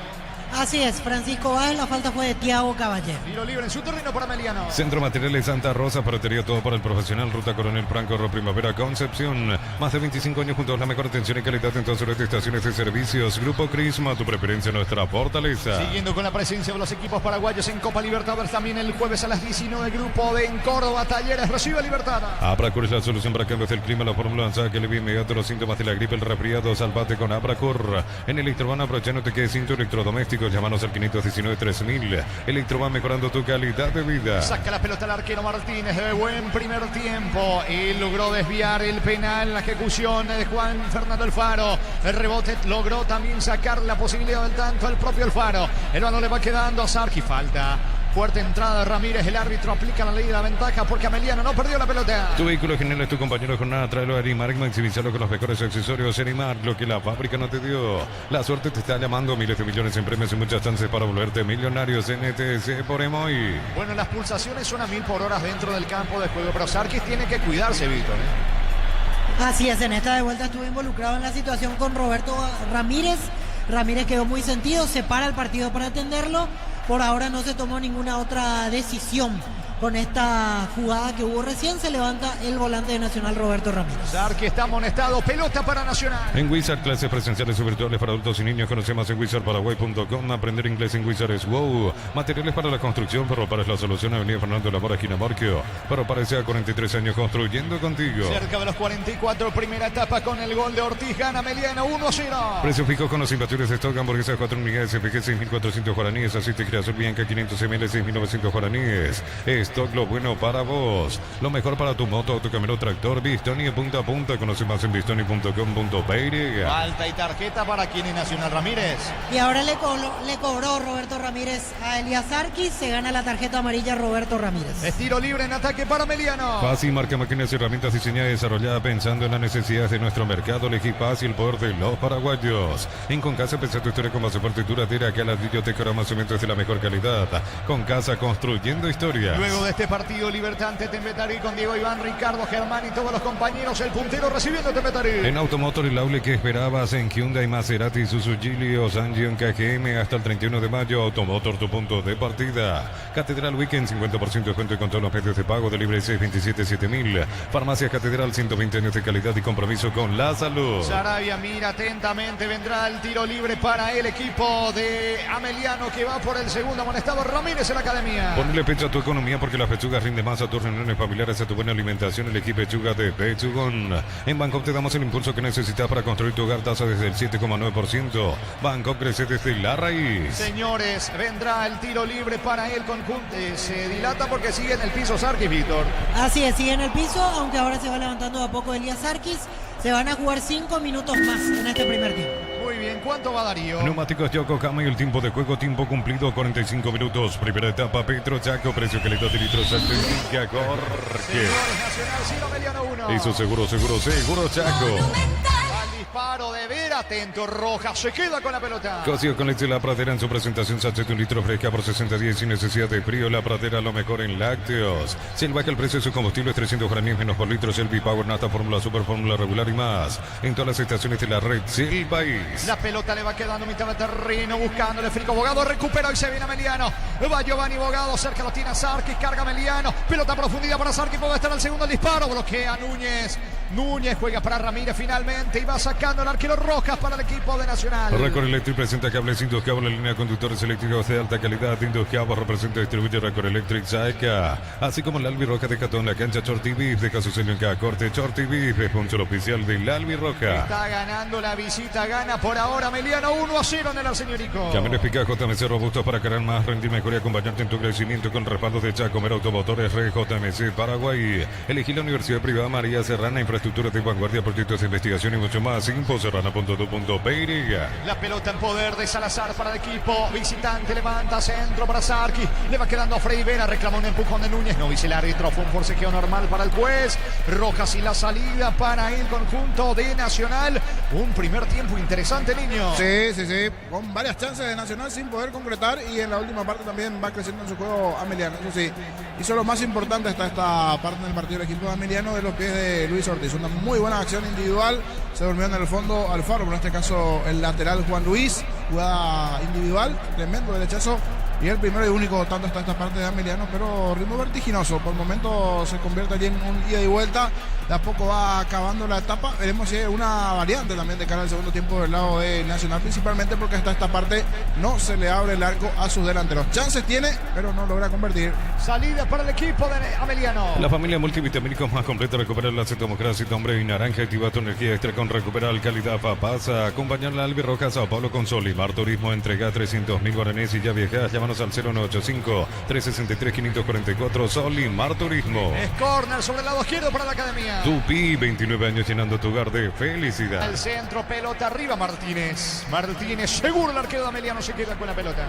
Así es, Francisco Báez, la falta fue de Thiago Caballero. Tiro libre en su terreno para Ameliano. Centro Materiales Santa Rosa, ferretería todo para el profesional. Ruta Coronel Franco, Primavera, Concepción. Más de 25 años juntos, la mejor atención y calidad en todas sus estaciones de servicios. Grupo Crisma, tu preferencia, nuestra fortaleza. Siguiendo con la presencia de los equipos paraguayos en Copa Libertadores, también el jueves a las 19, Grupo D en Córdoba, Talleres recibe Libertad. Abracur es la solución para cambios del clima, la fórmula saque le inmediato los síntomas de la gripe, el resfriado, salvate con Abracur. En Electroban, aprovecha, no te quedes sin tu electrodoméstico, llámanos al 519-3000. Electroban, mejorando tu calidad de vida. Saca la pelota el arquero Martínez de buen primer tiempo y logró desviar el penal, la ejecución de Juan Fernando Alfaro. El rebote logró también sacar la posibilidad del tanto al propio Alfaro. El balón le va quedando a Sarki, falta. Fuerte entrada de Ramírez, el árbitro aplica la ley de la ventaja porque Ameliano no perdió la pelota. Tu vehículo genial es tu compañero de jornada, tráelo a Arimark, maximizarlo con los mejores accesorios. Arimark, lo que la fábrica no te dio. La suerte te está llamando, miles de millones en premios y muchas chances para volverte millonarios en ETC por Emoy. Bueno, las pulsaciones son a 1000 por hora dentro del campo de juego, pero Sarkis tiene que cuidarse, Víctor. Así es, en esta de vuelta estuvo involucrado en la situación con Roberto Ramírez. Ramírez quedó muy sentido, se para el partido para atenderlo. Por ahora no se tomó ninguna otra decisión con esta jugada que hubo recién. Se levanta el volante de Nacional, Roberto Ramírez. Sarki está amonestado, pelota para Nacional. En Wizard, clases presenciales o virtuales para adultos y niños. Conoce más en wizardparaguay.com. Aprender inglés en Wizard es wow. Materiales para la construcción, Ferropar es la solución. Avenida Fernando de la Mora, esquina Marquio. Ferropar sea 43 años construyendo contigo. Cerca de los 44, primera etapa con el gol de Ortiz. Gana Meliano 1-0. Precio fijo con los inversiones de stock. Hamburguesas 4 unidades FG 6.400 guaraníes. Aceite Girasol Bianca 500 ml 6.900 guaraníes. Stock lo bueno para vos. Lo mejor para tu moto, autocamioneta, tractor. Bistoni punta a punta. Conoce más en bistoni.com.py. Falta y tarjeta para quien es Nacional Ramírez. Y ahora le cobró Roberto Ramírez a Elías Arquis. Se gana la tarjeta amarilla Roberto Ramírez. Es tiro libre en ataque para Meliano. Fácil, marca máquinas y herramientas diseñada y desarrollada pensando en las necesidades de nuestro mercado. Elegí fácil, el poder de los paraguayos. En Concasa, pensá tu historia con base fuerte y duradera, que a ladrillo te coramos cimientos de la mejor calidad. Concasa, construyendo historias. Luego de este partido, Libertad ante Tembetarí con Diego Iván, Ricardo Germán y todos los compañeros. El puntero recibiendo Tembetarí. En Automotor, el aule que esperabas en Hyundai, Maserati, Suzuki, Giglio, Sangion, KGM hasta el 31 de mayo. Automotor, tu punto de partida. Catedral Weekend, 50% de descuento y con todos los medios de pago de libre 627-7000. Farmacia Catedral, 120 años de calidad y compromiso con la salud. Sarabia mira atentamente, vendrá el tiro libre para el equipo de Ameliano, que va por el segundo amonestado Ramírez en la academia. Ponle pecho a tu economía porque las pechugas rinden más a tus reuniones familiares, a tu buena alimentación. Elegí pechuga de Pechugón. En Bangkok te damos el impulso que necesitas para construir tu hogar, tasa desde el 7,9%. Bangkok crece desde la raíz. Señores, vendrá el tiro libre para el conjunto. Se dilata porque sigue en el piso Sarkis, Víctor. Así es, sigue en el piso, aunque ahora se va levantando a poco Elías Arquis. Se van a jugar 5 minutos más en este primer tiempo. Muy bien, ¿cuánto va Darío? Neumáticos Yokohama y el tiempo de juego, tiempo cumplido, 45 minutos. Primera etapa, Petro Chaco, precio calidad de litros, Salteña, Jorge. Señores, Nacional 0, Meliano 1. Eso seguro Chaco. Al disparo de ver, atento, Rojas se queda con la pelota. Cosio con leche La Pradera en su presentación, sachet de un litro fresca por 60 sin necesidad de frío. La Pradera, lo mejor en lácteos. Si baja el precio de su combustible, 300 graníes menos por litro. Selvi Power, Nata, Fórmula Super, Fórmula Regular y más. En todas las estaciones de la red Silpaís. La pelota le va quedando mitad de terreno, buscándole Frico Bogado, recupera y se viene a Meliano. Va Giovanni Bogado, cerca lo tiene a Sarkis, carga Meliano. Pelota profundidad para Sarkis, puede estar al segundo disparo. Bloquea Núñez. Núñez juega para Ramírez finalmente y va sacando el arquero Rojas para el equipo de Nacional. Record Electric presenta cables Indus Cabo, la línea de conductores eléctricos de alta calidad. Indus Cabo representa y distribuye Record Electric Saeca. Así como el Albi Roja de Catón, la cancha Chorti Beef, deja su sello en cada corte. Chorti Beef, sponsor oficial del Albi Roja. Está ganando la visita, gana por ahora Meliano 1-0 en el Arsenio Rico. Camiones Picard JMC robustos para cargar más, rendir mejor y acompañarte en tu crecimiento con respaldos de Chacomer Automotores Red JMC Paraguay. Elegí la Universidad Privada María Serrana, infraestructura de vanguardia, proyectos de investigación y mucho más. Infoserrana.tu.py. La pelota en poder de Salazar para el equipo visitante, levanta centro para Sarkis, le va quedando a Freddy Vera, reclama un empujón de Núñez, no dice el árbitro, fue un forcejeo normal para el juez. Rojas y la salida para el conjunto de Nacional. Un primer tiempo interesante, niño. Sí, con varias chances de Nacional sin poder concretar, y en la última parte también va creciendo en su juego Ameliano. Eso sí, hizo lo más importante hasta esta parte del partido el equipo de Ameliano, de los pies de Luis Ortiz. Una muy buena acción individual, se durmió en el fondo Alfaro, pero en este caso el lateral Juan Luis, jugada individual, tremendo derechazo, y el primero y único tanto hasta esta parte de Ameliano, pero ritmo vertiginoso. Por el momento se convierte allí en un ida y vuelta, de a poco va acabando la etapa. Veremos si hay una variante también de cara al segundo tiempo del lado de Nacional, principalmente porque hasta esta parte no se le abre el arco a sus delanteros. Chances tiene, pero no logra convertir. Salida para el equipo de Ameliano. La familia multivitamínicos más completa, recuperar la cetomocracia, hombre y naranja, activa tu energía extra con recuperar calidad Papasa. Acompañar la Albi Roja Sao Paulo con Solimar Turismo, entrega 300.000 guaraníes y ya viajas. Llámanos al 0985-363-544. Solimar Turismo. Es corner sobre el lado izquierdo para la academia. Tupi, 29 años llenando tu hogar de felicidad. Al centro, pelota arriba Martínez. Martínez, seguro el arquero de Ameliano se queda con la pelota.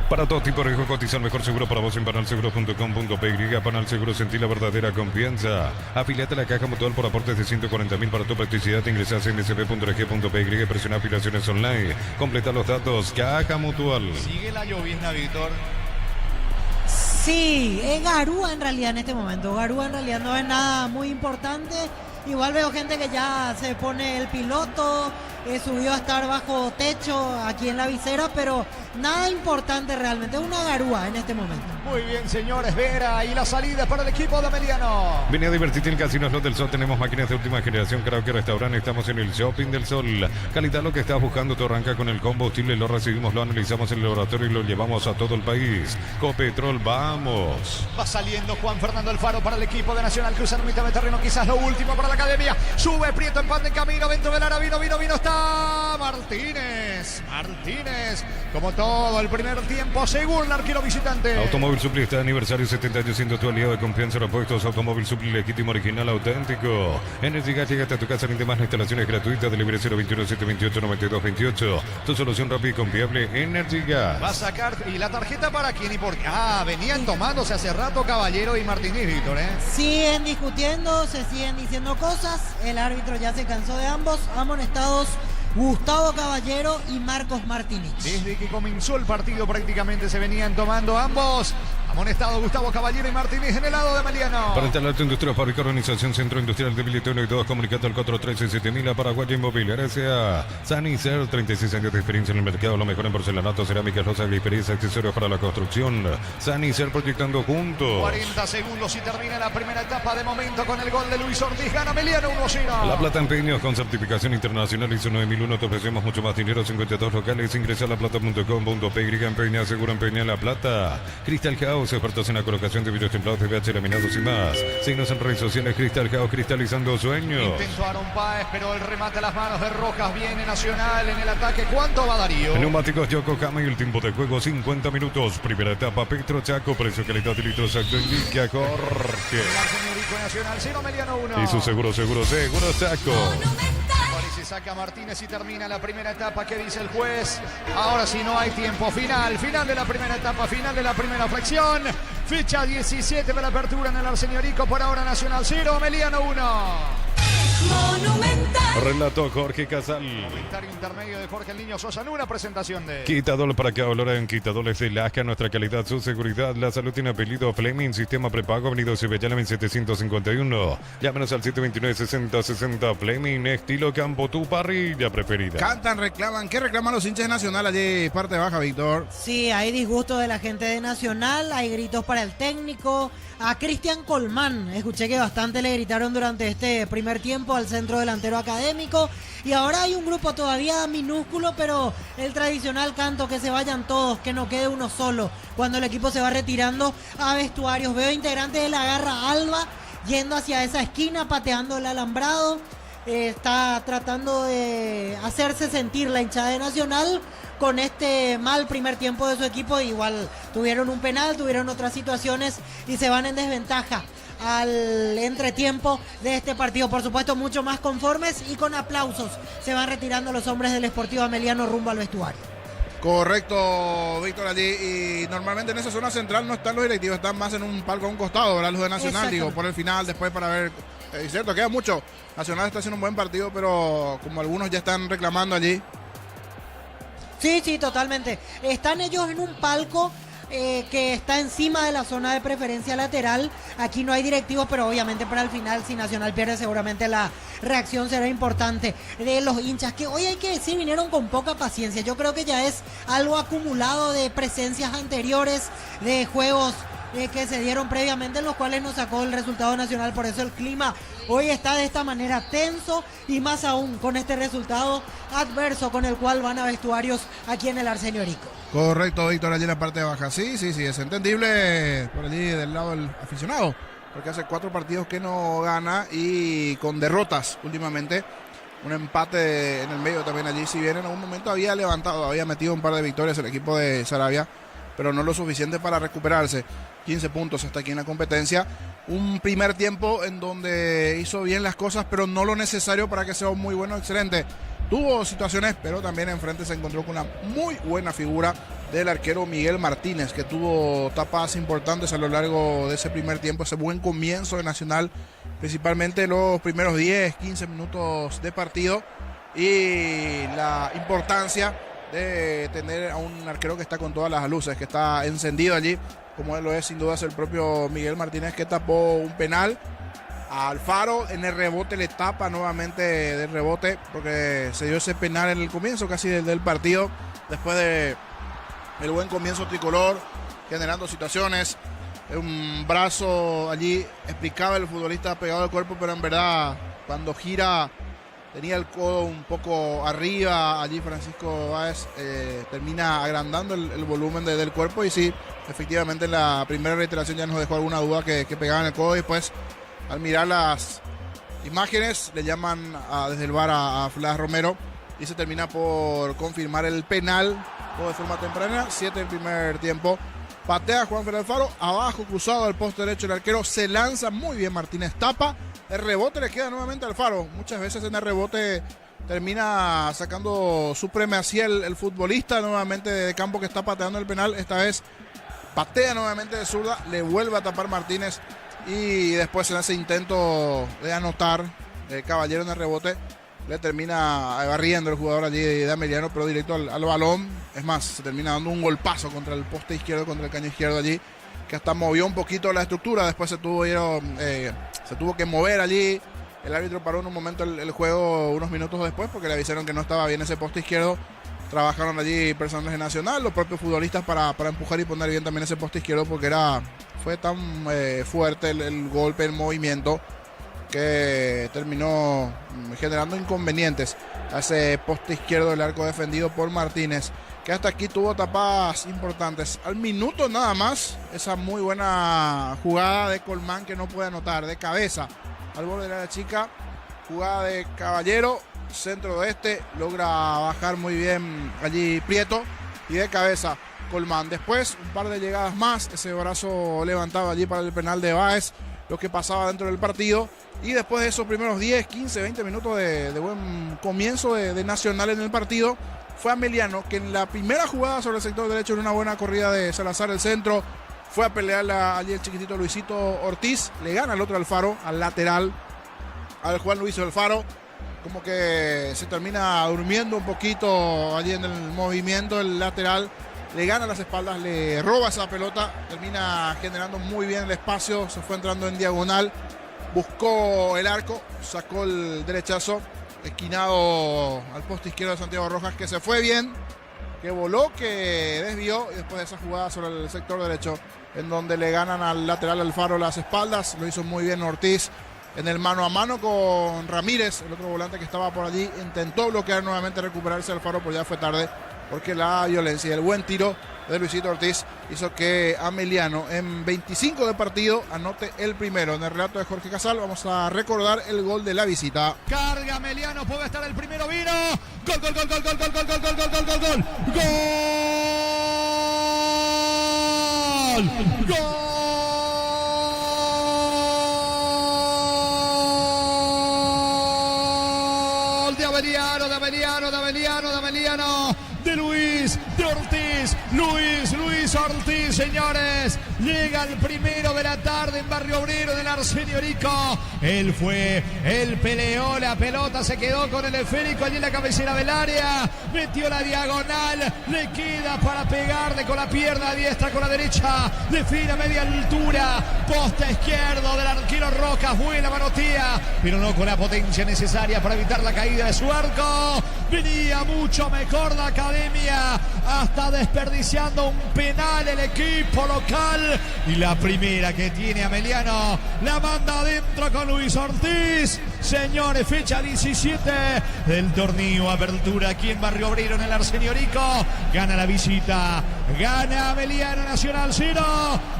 Para todo tipo de riesgo, cotiza el mejor seguro para vos en panalseguro.com.py. Panal Seguro, sentí la verdadera confianza. Afiliate a la Caja Mutual por aportes de 140.000 para tu practicidad. Ingresás en nsb.rg.py, presiona afiliaciones online. Completa los datos. Caja Mutual. Sigue la llovizna, Víctor. Sí, es Garúa en realidad en este momento. Garúa en realidad no es nada muy importante. Igual veo gente que ya se pone el piloto, subió a estar bajo techo aquí en la visera, pero nada importante realmente, es una garúa en este momento. Muy bien, señores, Vera, y la salida para el equipo de Ameliano. Vení a divertirte en Casino Slot del Sol. Tenemos máquinas de última generación, karaoke, restaurante. Estamos en el Shopping del Sol. Calidad, lo que estás buscando. Todo arranca con el combustible. Lo recibimos, lo analizamos en el laboratorio y lo llevamos a todo el país. Copetrol, vamos. Va saliendo Juan Fernando Alfaro para el equipo de Nacional. Cruzando mitad de terreno, quizás lo último para la academia. Sube Prieto en pan de camino. Vento Velara, vino. Está Martínez. Como todo el primer tiempo, según el arquero visitante. Automóvil Supli está de aniversario 70 años siendo tu aliado de confianza. Repuestos Automóvil Supli, legítimo, original, auténtico. Energy Gas, llegate a tu casa, ni más, instalaciones gratuitas. Delivery 021 728 9228. Tu solución rápida y confiable, Energy Gas. Va a sacar, ¿y la tarjeta para quién y por qué? Venían tomándose hace rato Caballero y Martínez, Víctor, ¿eh? Siguen discutiendo, se siguen diciendo cosas. El árbitro ya se cansó de ambos. Amonestados Gustavo Caballero y Marcos Martínez. Desde que comenzó el partido prácticamente se venían tomando ambos. Amonestado Gustavo Caballero y Martínez en el lado de Ameliano. Para instalar tu industria, fábrica, organización, centro industrial de Billetón y 2, comunicate al 413-7000 a Paraguay Inmobiliaria S.A. Sanicer, 36 años de experiencia en el mercado, lo mejor en porcelanato, cerámicas, loza, griferías, accesorios para la construcción. Sanicer, proyectando juntos. 40 segundos y termina la primera etapa de momento con el gol de Luis Ortiz. Gana Ameliano 1-0. La Plata Empeños con certificación internacional ISO 9001. Te ofrecemos mucho más dinero, 52 locales. Ingresa a laplata.com.py. Empeña, seguro empeña La Plata. Crystal House, expertos en la colocación de vidrios templados, TVH, laminados y más. Síguenos en redes sociales. Crystal House, cristalizando sueños. Intentó Aaron Páez, pero el remate a las manos de Rojas. Viene Nacional en el ataque. ¿Cuánto va Darío? Neumáticos Yokohama y el tiempo de juego 50 minutos. Primera etapa, Petro Chaco, precio, calidad y litros exacto. Indica Jorge. Nacional 0, Ameliano 1. Y su seguro Chaco. Parece saca Martínez y termina la primera etapa. ¿Qué dice el juez? Ahora sí no hay tiempo. Final de la primera etapa, final de la primera fracción. Fecha 17 para la apertura en el Arsenio Rico. Por ahora Nacional 0, Ameliano 1. Monumental. Relato Jorge Casal. Comentario intermedio de Jorge el Niño Sosa en una presentación de Quitadol para que valora en Quitadores de Lasca, nuestra calidad, su seguridad. La salud tiene apellido Fleming, sistema prepago, Avenida Cibellana en 751. Llámenos al 729-6060 Fleming, estilo campo, tu parrilla preferida. Cantan, reclaman. ¿Qué reclaman los hinchas de Nacional allí, parte baja, Víctor? Sí, hay disgusto de la gente de Nacional, hay gritos para el técnico. A Cristian Colmán, escuché que bastante le gritaron durante este primer tiempo al centro delantero académico. Y ahora hay un grupo todavía minúsculo, pero el tradicional canto, que se vayan todos, que no quede uno solo. Cuando el equipo se va retirando a vestuarios, veo integrantes de la Garra Alba yendo hacia esa esquina, pateando el alambrado. Está tratando de hacerse sentir la hinchada de Nacional con este mal primer tiempo de su equipo. Igual tuvieron un penal, tuvieron otras situaciones y se van en desventaja al entretiempo de este partido. Por supuesto, mucho más conformes y con aplausos se van retirando los hombres del Sportivo Ameliano rumbo al vestuario. Correcto, Víctor, allí. Y normalmente en esa zona central no están los directivos, están más en un palco a un costado, ¿verdad? Los de Nacional, digo, por el final, después para ver. Es cierto, queda mucho. Nacional está haciendo un buen partido, pero como algunos ya están reclamando allí. Sí, totalmente. Están ellos en un palco que está encima de la zona de preferencia lateral. Aquí no hay directivos, pero obviamente para el final, si Nacional pierde, seguramente la reacción será importante de los hinchas, que hoy hay que decir vinieron con poca paciencia. Yo creo que ya es algo acumulado de presencias anteriores, de juegos que se dieron previamente, en los cuales nos sacó el resultado Nacional. Por eso el clima hoy está de esta manera tenso, y más aún con este resultado adverso con el cual van a vestuarios aquí en el Arsenio Rico. Correcto, Víctor, allí en la parte baja. Sí, es entendible por allí del lado del aficionado, porque hace 4 partidos que no gana y con derrotas últimamente. Un empate en el medio también allí, si bien en algún momento había levantado, había metido un par de victorias el equipo de Sarabia, pero no lo suficiente para recuperarse. 15 puntos hasta aquí en la competencia. Un primer tiempo en donde hizo bien las cosas, pero no lo necesario para que sea un muy bueno, excelente. Tuvo situaciones, pero también enfrente se encontró con una muy buena figura del arquero Miguel Martínez, que tuvo tapadas importantes a lo largo de ese primer tiempo, ese buen comienzo de Nacional, principalmente los primeros 10, 15 minutos de partido, y la importancia de tener a un arquero que está con todas las luces, que está encendido allí, como él lo es sin duda, es el propio Miguel Martínez, que tapó un penal a Alfaro. En el rebote le tapa nuevamente del rebote, porque se dio ese penal en el comienzo casi del partido, después de el buen comienzo tricolor, generando situaciones. Un brazo allí, explicaba el futbolista pegado al cuerpo, pero en verdad cuando gira tenía el codo un poco arriba. Allí Francisco Báez termina agrandando el volumen del cuerpo, y sí, efectivamente en la primera reiteración ya nos dejó alguna duda que pegaba en el codo, y después al mirar las imágenes le llaman desde el VAR a Flas Romero y se termina por confirmar el penal, todo de forma temprana. 7 el primer tiempo. Patea Juan Fer Alfaro, abajo cruzado al poste derecho el arquero, se lanza muy bien Martínez, tapa, el rebote le queda nuevamente a Alfaro. Muchas veces en el rebote termina sacando su supremacía el futbolista nuevamente de campo que está pateando el penal. Esta vez patea nuevamente de zurda, le vuelve a tapar Martínez, y después en ese intento de anotar Caballero en el rebote le termina barriendo el jugador allí de Ameliano, pero directo al balón. Es más, se termina dando un golpazo contra el poste izquierdo, contra el caño izquierdo allí, que hasta movió un poquito la estructura. Después se tuvo que mover allí. El árbitro paró en un momento el juego unos minutos después porque le avisaron que no estaba bien ese poste izquierdo. Trabajaron allí personas de Nacional, los propios futbolistas para empujar y poner bien también ese poste izquierdo, porque fue tan fuerte el golpe, el movimiento, que terminó generando inconvenientes a ese poste izquierdo del arco defendido por Martínez, que hasta aquí tuvo tapadas importantes. Al minuto nada más, esa muy buena jugada de Colmán que no puede anotar, de cabeza al borde de la chica, jugada de Caballero, centro de logra bajar muy bien allí Prieto, y de cabeza Colmán. Después un par de llegadas más, ese brazo levantado allí para el penal de Báez, lo que pasaba dentro del partido. Y después de esos primeros 10, 15, 20 minutos de buen comienzo de Nacional en el partido, fue Ameliano que en la primera jugada sobre el sector derecho, en una buena corrida de Salazar, el centro, fue a pelearla allí el chiquitito Luisito Ortiz, le gana al otro Alfaro, al lateral, al Juan Luis Alfaro, como que se termina durmiendo un poquito allí en el movimiento, el lateral, le gana las espaldas, le roba esa pelota, termina generando muy bien el espacio, se fue entrando en diagonal, buscó el arco, sacó el derechazo, esquinado al poste izquierdo de Santiago Rojas, que se fue bien, que voló, que desvió, y después de esa jugada sobre el sector derecho, en donde le ganan al lateral Alfaro las espaldas, lo hizo muy bien Ortiz en el mano a mano con Ramírez, el otro volante que estaba por allí, intentó bloquear nuevamente, recuperarse Alfaro, pero ya fue tarde, porque la violencia y el buen tiro de Luisito Ortiz hizo que Ameliano en 25 de partido anote el primero. En el relato de Jorge Casal vamos a recordar el gol de la visita. Carga Ameliano, puede estar el primero, vino. Gol, gol, gol, gol, gol, gol, gol, gol, gol, gol, gol, gol, gol. Gol. Gol de Ameliano, de Ameliano, de Ameliano, de Ameliano, de Luis, de Ortiz, Luis Ortiz, señores, llega el primero de la tarde en Barrio Obrero del Arsenio Orico. Él peleó la pelota, se quedó con el esférico allí en la cabecera del área, metió la diagonal, le queda para pegarle con la pierna diestra, con la derecha, define a media altura, poste izquierdo del arquero Rojas, buena manotía, pero no con la potencia necesaria para evitar la caída de su arco. Venía mucho mejor la Academia, hasta desperdiciando un penal el equipo local, y la primera que tiene Ameliano la manda adentro con Luis Ortiz. Señores, fecha 17 del torneo Apertura aquí en Barrio Obrero en el Arsenio Orico. Gana la visita, gana Ameliano, Nacional 0,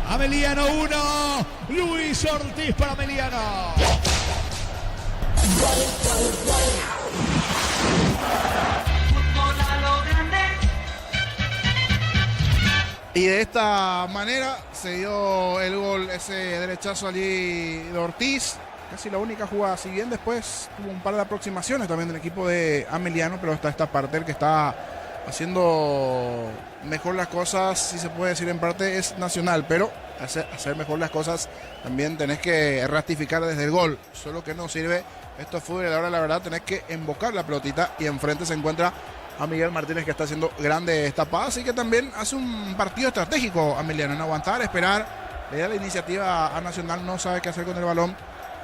Ameliano 1, Luis Ortiz para Ameliano. Y de esta manera se dio el gol, ese derechazo allí de Ortiz. Casi la única jugada, si bien después tuvo un par de aproximaciones también del equipo de Ameliano, pero está esta parte, el que está haciendo mejor las cosas, si se puede decir en parte, es Nacional, pero hacer mejor las cosas también tenés que ratificar desde el gol, solo que no sirve esto es fútbol, y ahora la verdad tenés que embocar la pelotita, y enfrente se encuentra a Miguel Martínez, que está haciendo grandes tapadas, así que también hace un partido estratégico Ameliano, en aguantar, esperar, le da la iniciativa a Nacional, no sabe qué hacer con el balón,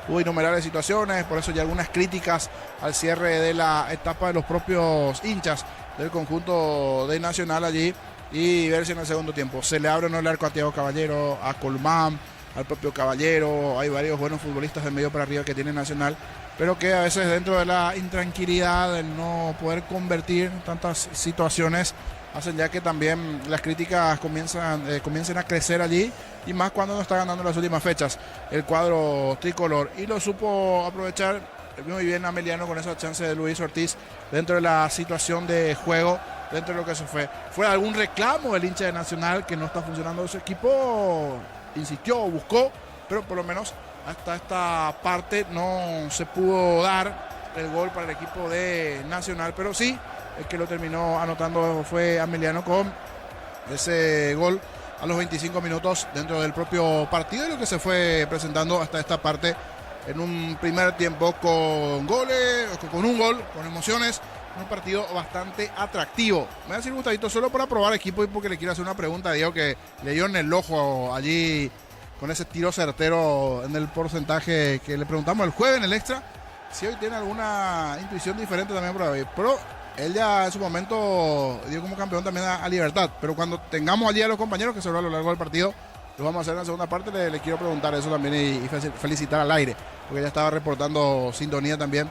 hubo innumerables situaciones, por eso ya algunas críticas al cierre de la etapa de los propios hinchas del conjunto de Nacional allí, y ver si en el segundo tiempo se le abre o no el arco a Thiago Caballero, a Colmán, al propio Caballero. Hay varios buenos futbolistas del medio para arriba que tiene Nacional, pero que a veces dentro de la intranquilidad, del no poder convertir tantas situaciones, hacen ya que también las críticas comiencen a crecer allí, y más cuando no está ganando las últimas fechas el cuadro tricolor. Y lo supo aprovechar muy bien Ameliano con esa chance de Luis Ortiz dentro de la situación de juego, dentro de lo que se fue. Fue algún reclamo del hincha de Nacional que no está funcionando su equipo, insistió, buscó, pero por lo menos hasta esta parte no se pudo dar el gol para el equipo de Nacional, pero sí, el que lo terminó anotando fue Ameliano con ese gol a los 25 minutos dentro del propio partido, y lo que se fue presentando hasta esta parte en un primer tiempo con goles, con un gol, con emociones, un partido bastante atractivo. Me va a decir Gustavito, solo para probar equipo y porque le quiero hacer una pregunta a Diego, que le dio en el ojo allí con ese tiro certero en el porcentaje que le preguntamos el jueves en el extra, si hoy tiene alguna intuición diferente también por ahí. Pero él ya en su momento dio como campeón también a Libertad, pero cuando tengamos allí a los compañeros que se lo a lo largo del partido, lo vamos a hacer en la segunda parte. Le quiero preguntar eso también y felicitar al aire, porque ya estaba reportando sintonía también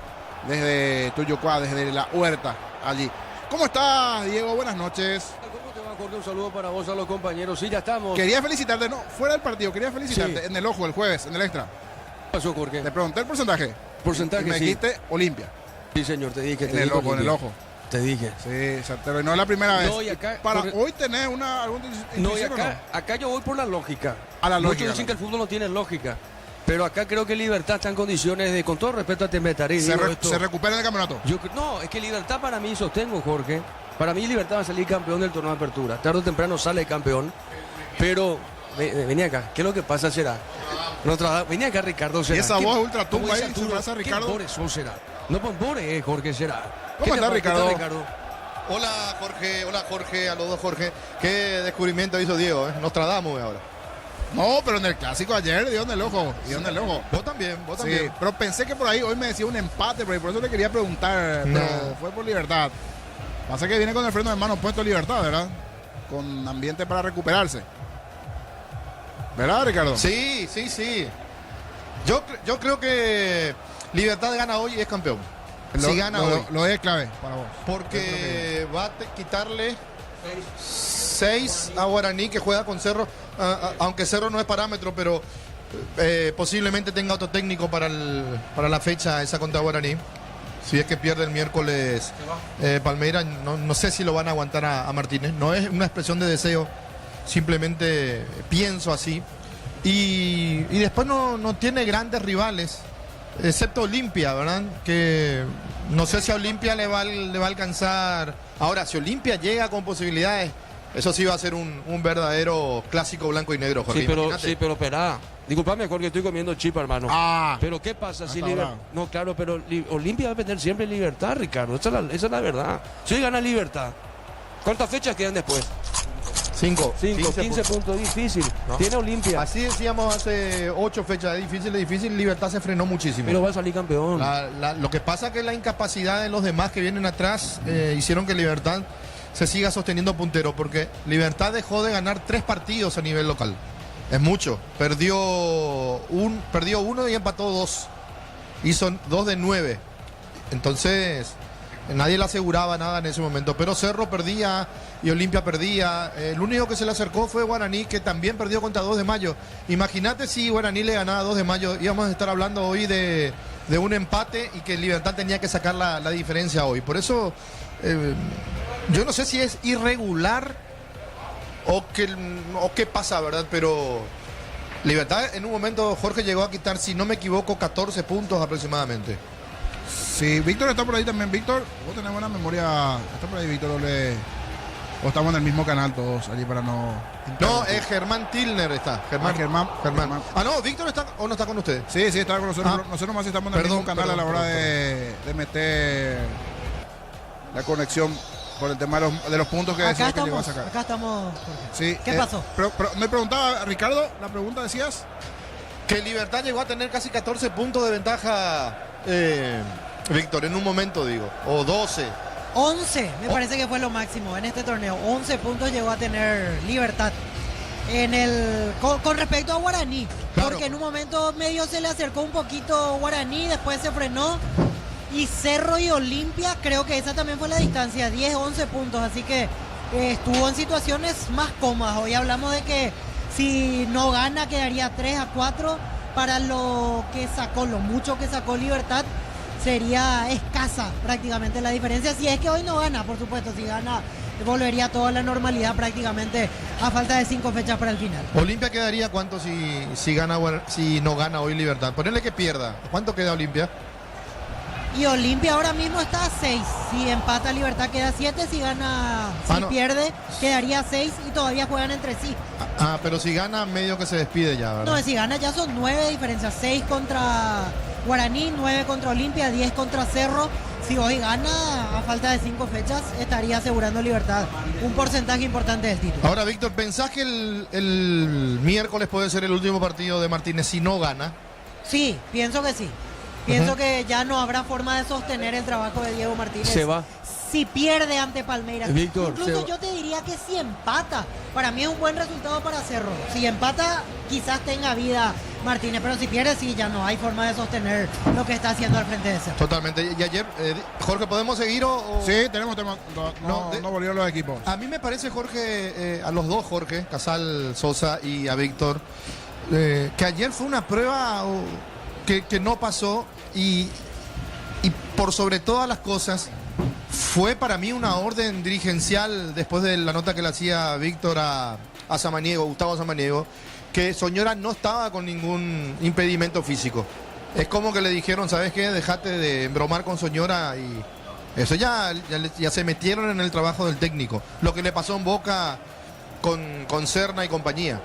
desde Tuyocuá, desde la Huerta allí. ¿Cómo estás, Diego? Buenas noches. ¿Cómo te va, Jorge? Un saludo para vos, a los compañeros. Sí, ya estamos. Quería felicitarte, no, fuera del partido, quería felicitarte Sí. en el ojo el jueves, en el extra. ¿Qué pasó, Jorge? Te pregunté el porcentaje. Porcentaje, y me sí. dijiste Olimpia. Sí, señor, te dije. En el ojo, en el ojo. Te dije. Sí, certero. Y no es la primera vez. No, y acá, para Jorge, hoy tenés alguna No, y intuición o acá yo voy por la lógica. A la Muchos lógica, dicen ¿no? que el fútbol no tiene lógica. Pero acá creo que Libertad está en condiciones de, con todo respeto a Tembetaré. Se recupera en el campeonato. No, es que Libertad para mí, sostengo, Jorge. Para mí Libertad va a salir campeón del torneo de apertura. Tarde o temprano sale campeón. Pero, vení acá, ¿qué es lo que pasa será? Vení acá, Ricardo, será. Y esa voz ultra ¿Cómo tumba dice ahí, Arturo? se pasa a Ricardo. ¿Qué por eso será? No por Jorge, será. ¿Cómo ¿Qué andás, te pasa? Ricardo? Hola Jorge, a los dos Jorge. Qué descubrimiento hizo Diego, Nostradamus ahora. No, pero en el clásico ayer dio en el ojo. Vos también. Sí, pero pensé que por ahí hoy me decía un empate, por eso le quería preguntar. Pero No. fue por Libertad. Pasa que viene con el freno de mano puesto Libertad, ¿verdad? Con ambiente para recuperarse. ¿Verdad, Ricardo? Sí. Yo creo que Libertad gana hoy y es campeón. Si gana hoy. Lo es clave para vos. Porque va a quitarle 6 a Guaraní, que juega con Cerro, aunque Cerro no es parámetro, pero posiblemente tenga otro técnico para la fecha esa contra Guaraní. Si es que pierde el miércoles Palmeiras, no sé si lo van a aguantar a Martínez. No es una expresión de deseo, simplemente pienso así. Y después no tiene grandes rivales, excepto Olimpia, ¿verdad? Que no sé si a Olimpia le va a alcanzar. Ahora, si Olimpia llega con posibilidades, eso sí va a ser un verdadero clásico blanco y negro, Jorge. Sí, pero espera. Disculpame, Jorge, estoy comiendo chip, hermano. Ah. Pero ¿qué pasa si Hasta Libertad? ahora. No, claro, pero Olimpia va a depender siempre de Libertad, Ricardo. Esa es la verdad. Si hoy gana Libertad, ¿cuántas fechas quedan después? 5. 15 puntos, difícil. ¿No? Tiene Olimpia. Así decíamos hace 8 fechas, es difícil, Libertad se frenó muchísimo. Pero va a salir campeón. Lo que pasa es que la incapacidad de los demás que vienen atrás hicieron que Libertad se siga sosteniendo puntero, porque Libertad dejó de ganar 3 partidos a nivel local. Es mucho. Perdió uno y empató 2. Hizo 2 de 9. Entonces, nadie le aseguraba nada en ese momento. Pero Cerro perdía y Olimpia perdía. El único que se le acercó fue Guaraní, que también perdió contra 2 de mayo. Imagínate si Guaraní le ganaba 2 de mayo. Íbamos a estar hablando hoy de un empate y que Libertad tenía que sacar la diferencia hoy. Por eso, yo no sé si es irregular o qué pasa, ¿verdad? Pero Libertad en un momento, Jorge, llegó a quitar, si no me equivoco, 14 puntos aproximadamente. Sí, Víctor está por ahí también. Víctor, vos tenés buena memoria. Está por ahí, Víctor. O estamos en el mismo canal todos allí para no. No, es Germán Tilner está. Germán. Ah, no, Víctor está o no está con usted. Sí, está con nosotros. Nosotros nomás estamos en el mismo canal a la hora de meter la conexión por el tema de los puntos que decía que llegó a sacar. Acá estamos, Jorge. Sí, ¿Qué pasó? Pero me preguntaba, Ricardo, la pregunta decías. Que Libertad llegó a tener casi 14 puntos de ventaja, Víctor, en un momento digo, o 12. 11, me parece que fue lo máximo en este torneo. 11 puntos llegó a tener Libertad. Con respecto a Guaraní, Claro. porque en un momento medio se le acercó un poquito Guaraní, después se frenó. Y Cerro y Olimpia, creo que esa también fue la distancia, 10, 11 puntos. Así que estuvo en situaciones más cómodas. Hoy hablamos de que si no gana quedaría 3-4. Para lo que sacó, lo mucho que sacó Libertad, sería escasa prácticamente la diferencia. Si es que hoy no gana, por supuesto, si gana volvería toda la normalidad prácticamente a falta de 5 fechas para el final. Olimpia quedaría cuánto si no gana hoy Libertad. Ponerle que pierda. ¿Cuánto queda Olimpia? Y Olimpia ahora mismo está a 6. Si empata Libertad queda 7. Si gana, no. pierde, quedaría 6 y todavía juegan entre sí. Pero si gana, medio que se despide ya, ¿verdad? No, si gana ya son 9 diferencias. 6 contra Guaraní, 9 contra Olimpia, 10 contra Cerro. Si hoy gana, a falta de 5 fechas, estaría asegurando Libertad un porcentaje importante del título. Ahora, Víctor, ¿pensás que el miércoles puede ser el último partido de Martínez si no gana? Sí, pienso que sí. Pienso que ya no habrá forma de sostener el trabajo de Diego Martínez. Se va. Si pierde ante Palmeiras. Víctor, Incluso yo te diría que si empata, para mí es un buen resultado para Cerro. Si empata, quizás tenga vida Martínez, pero si pierde, sí, ya no hay forma de sostener lo que está haciendo al frente de Cerro. Totalmente. Y ayer, Jorge, ¿podemos seguir o...? Sí, tenemos tema. No volvieron los equipos. A mí me parece, Jorge, a los dos, Jorge, Casal, Sosa y a Víctor, que ayer fue una prueba que no pasó y por sobre todas las cosas fue para mí una orden dirigencial después de la nota que le hacía Víctor a Samaniego, Gustavo Samaniego, que Soñora no estaba con ningún impedimento físico. Es como que le dijeron, ¿sabes qué? Dejate de bromar con Soñora y eso ya se metieron en el trabajo del técnico. Lo que le pasó en Boca con Serna y compañía.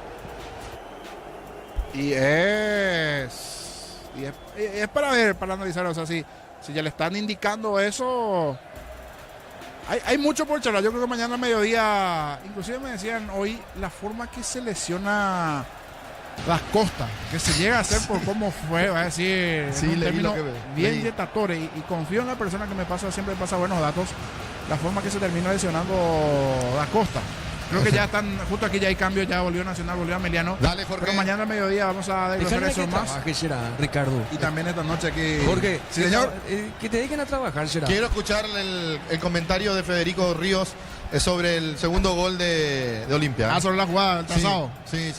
Y es para ver, para analizar, o sea, si ya le están indicando eso, hay mucho por charlar. Yo creo que mañana al mediodía, inclusive me decían hoy, la forma que se lesiona Las Costas, que se llega a hacer por cómo fue, va a decir, sí, en un término bien leí. yetatore, y confío en la persona que siempre pasa buenos datos, la forma que se terminó lesionando Las Costas. Creo que ya están, justo aquí ya hay cambios, ya volvió Nacional, volvió Ameliano. Dale, Jorge. Pero mañana al mediodía vamos a desglosar eso más. ¿Qué será, Ricardo? Y también esta noche aquí. Jorge, Sí, señor. Que te dejen a trabajar, será. Quiero escuchar el comentario de Federico Ríos sobre el segundo gol de Olimpia. Sobre la jugada, el trazado. Sí.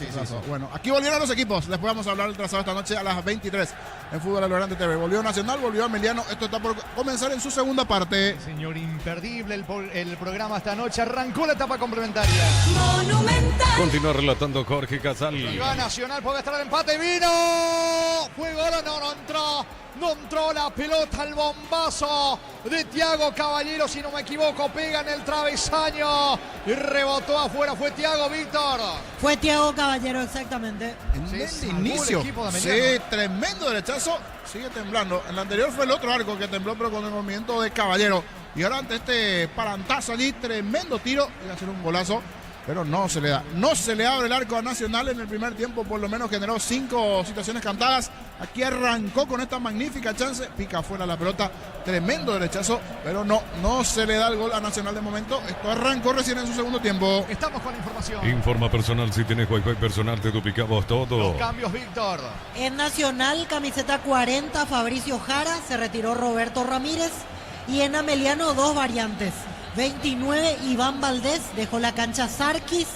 Bueno, aquí volvieron los equipos. Después vamos a hablar del trazado esta noche a las 23 en Fútbol a lo Grande TV. Volvió Nacional, volvió Ameliano. Esto está por comenzar en su segunda parte. Señor, imperdible el programa esta noche. Arrancó la etapa complementaria. Monumental. Continúa relatando Jorge Casal. Y va Nacional, puede estar el empate. ¡Vino! Fue gol, no entró. No entró la pelota, el bombazo de Thiago Caballero, si no me equivoco, pega en el travesaño y rebotó afuera. Fue Thiago, Víctor. Fue Thiago Caballero, exactamente. En Sí, el salvó el inicio. equipo de Sí, Ameliano. tremendo derechazo. Sigue temblando. El anterior fue el otro arco que tembló, pero con el movimiento de Caballero. Y ahora ante este parantazo allí, tremendo tiro. Iba a ser un golazo, pero no se le da. No se le abre el arco a Nacional en el primer tiempo. Por lo menos generó 5 situaciones cantadas. Aquí arrancó con esta magnífica chance. Pica afuera la pelota. Tremendo derechazo, pero no se le da el gol a Nacional de momento. Esto arrancó recién en su segundo tiempo. Estamos con información. Informa personal, si tienes Wi-Fi personal te duplicamos todo. Los cambios, Víctor. En Nacional, camiseta 40, Fabricio Jara, se retiró Roberto Ramírez. Y en Ameliano, 2 variantes. 29, Iván Valdés, dejó la cancha Sarkis.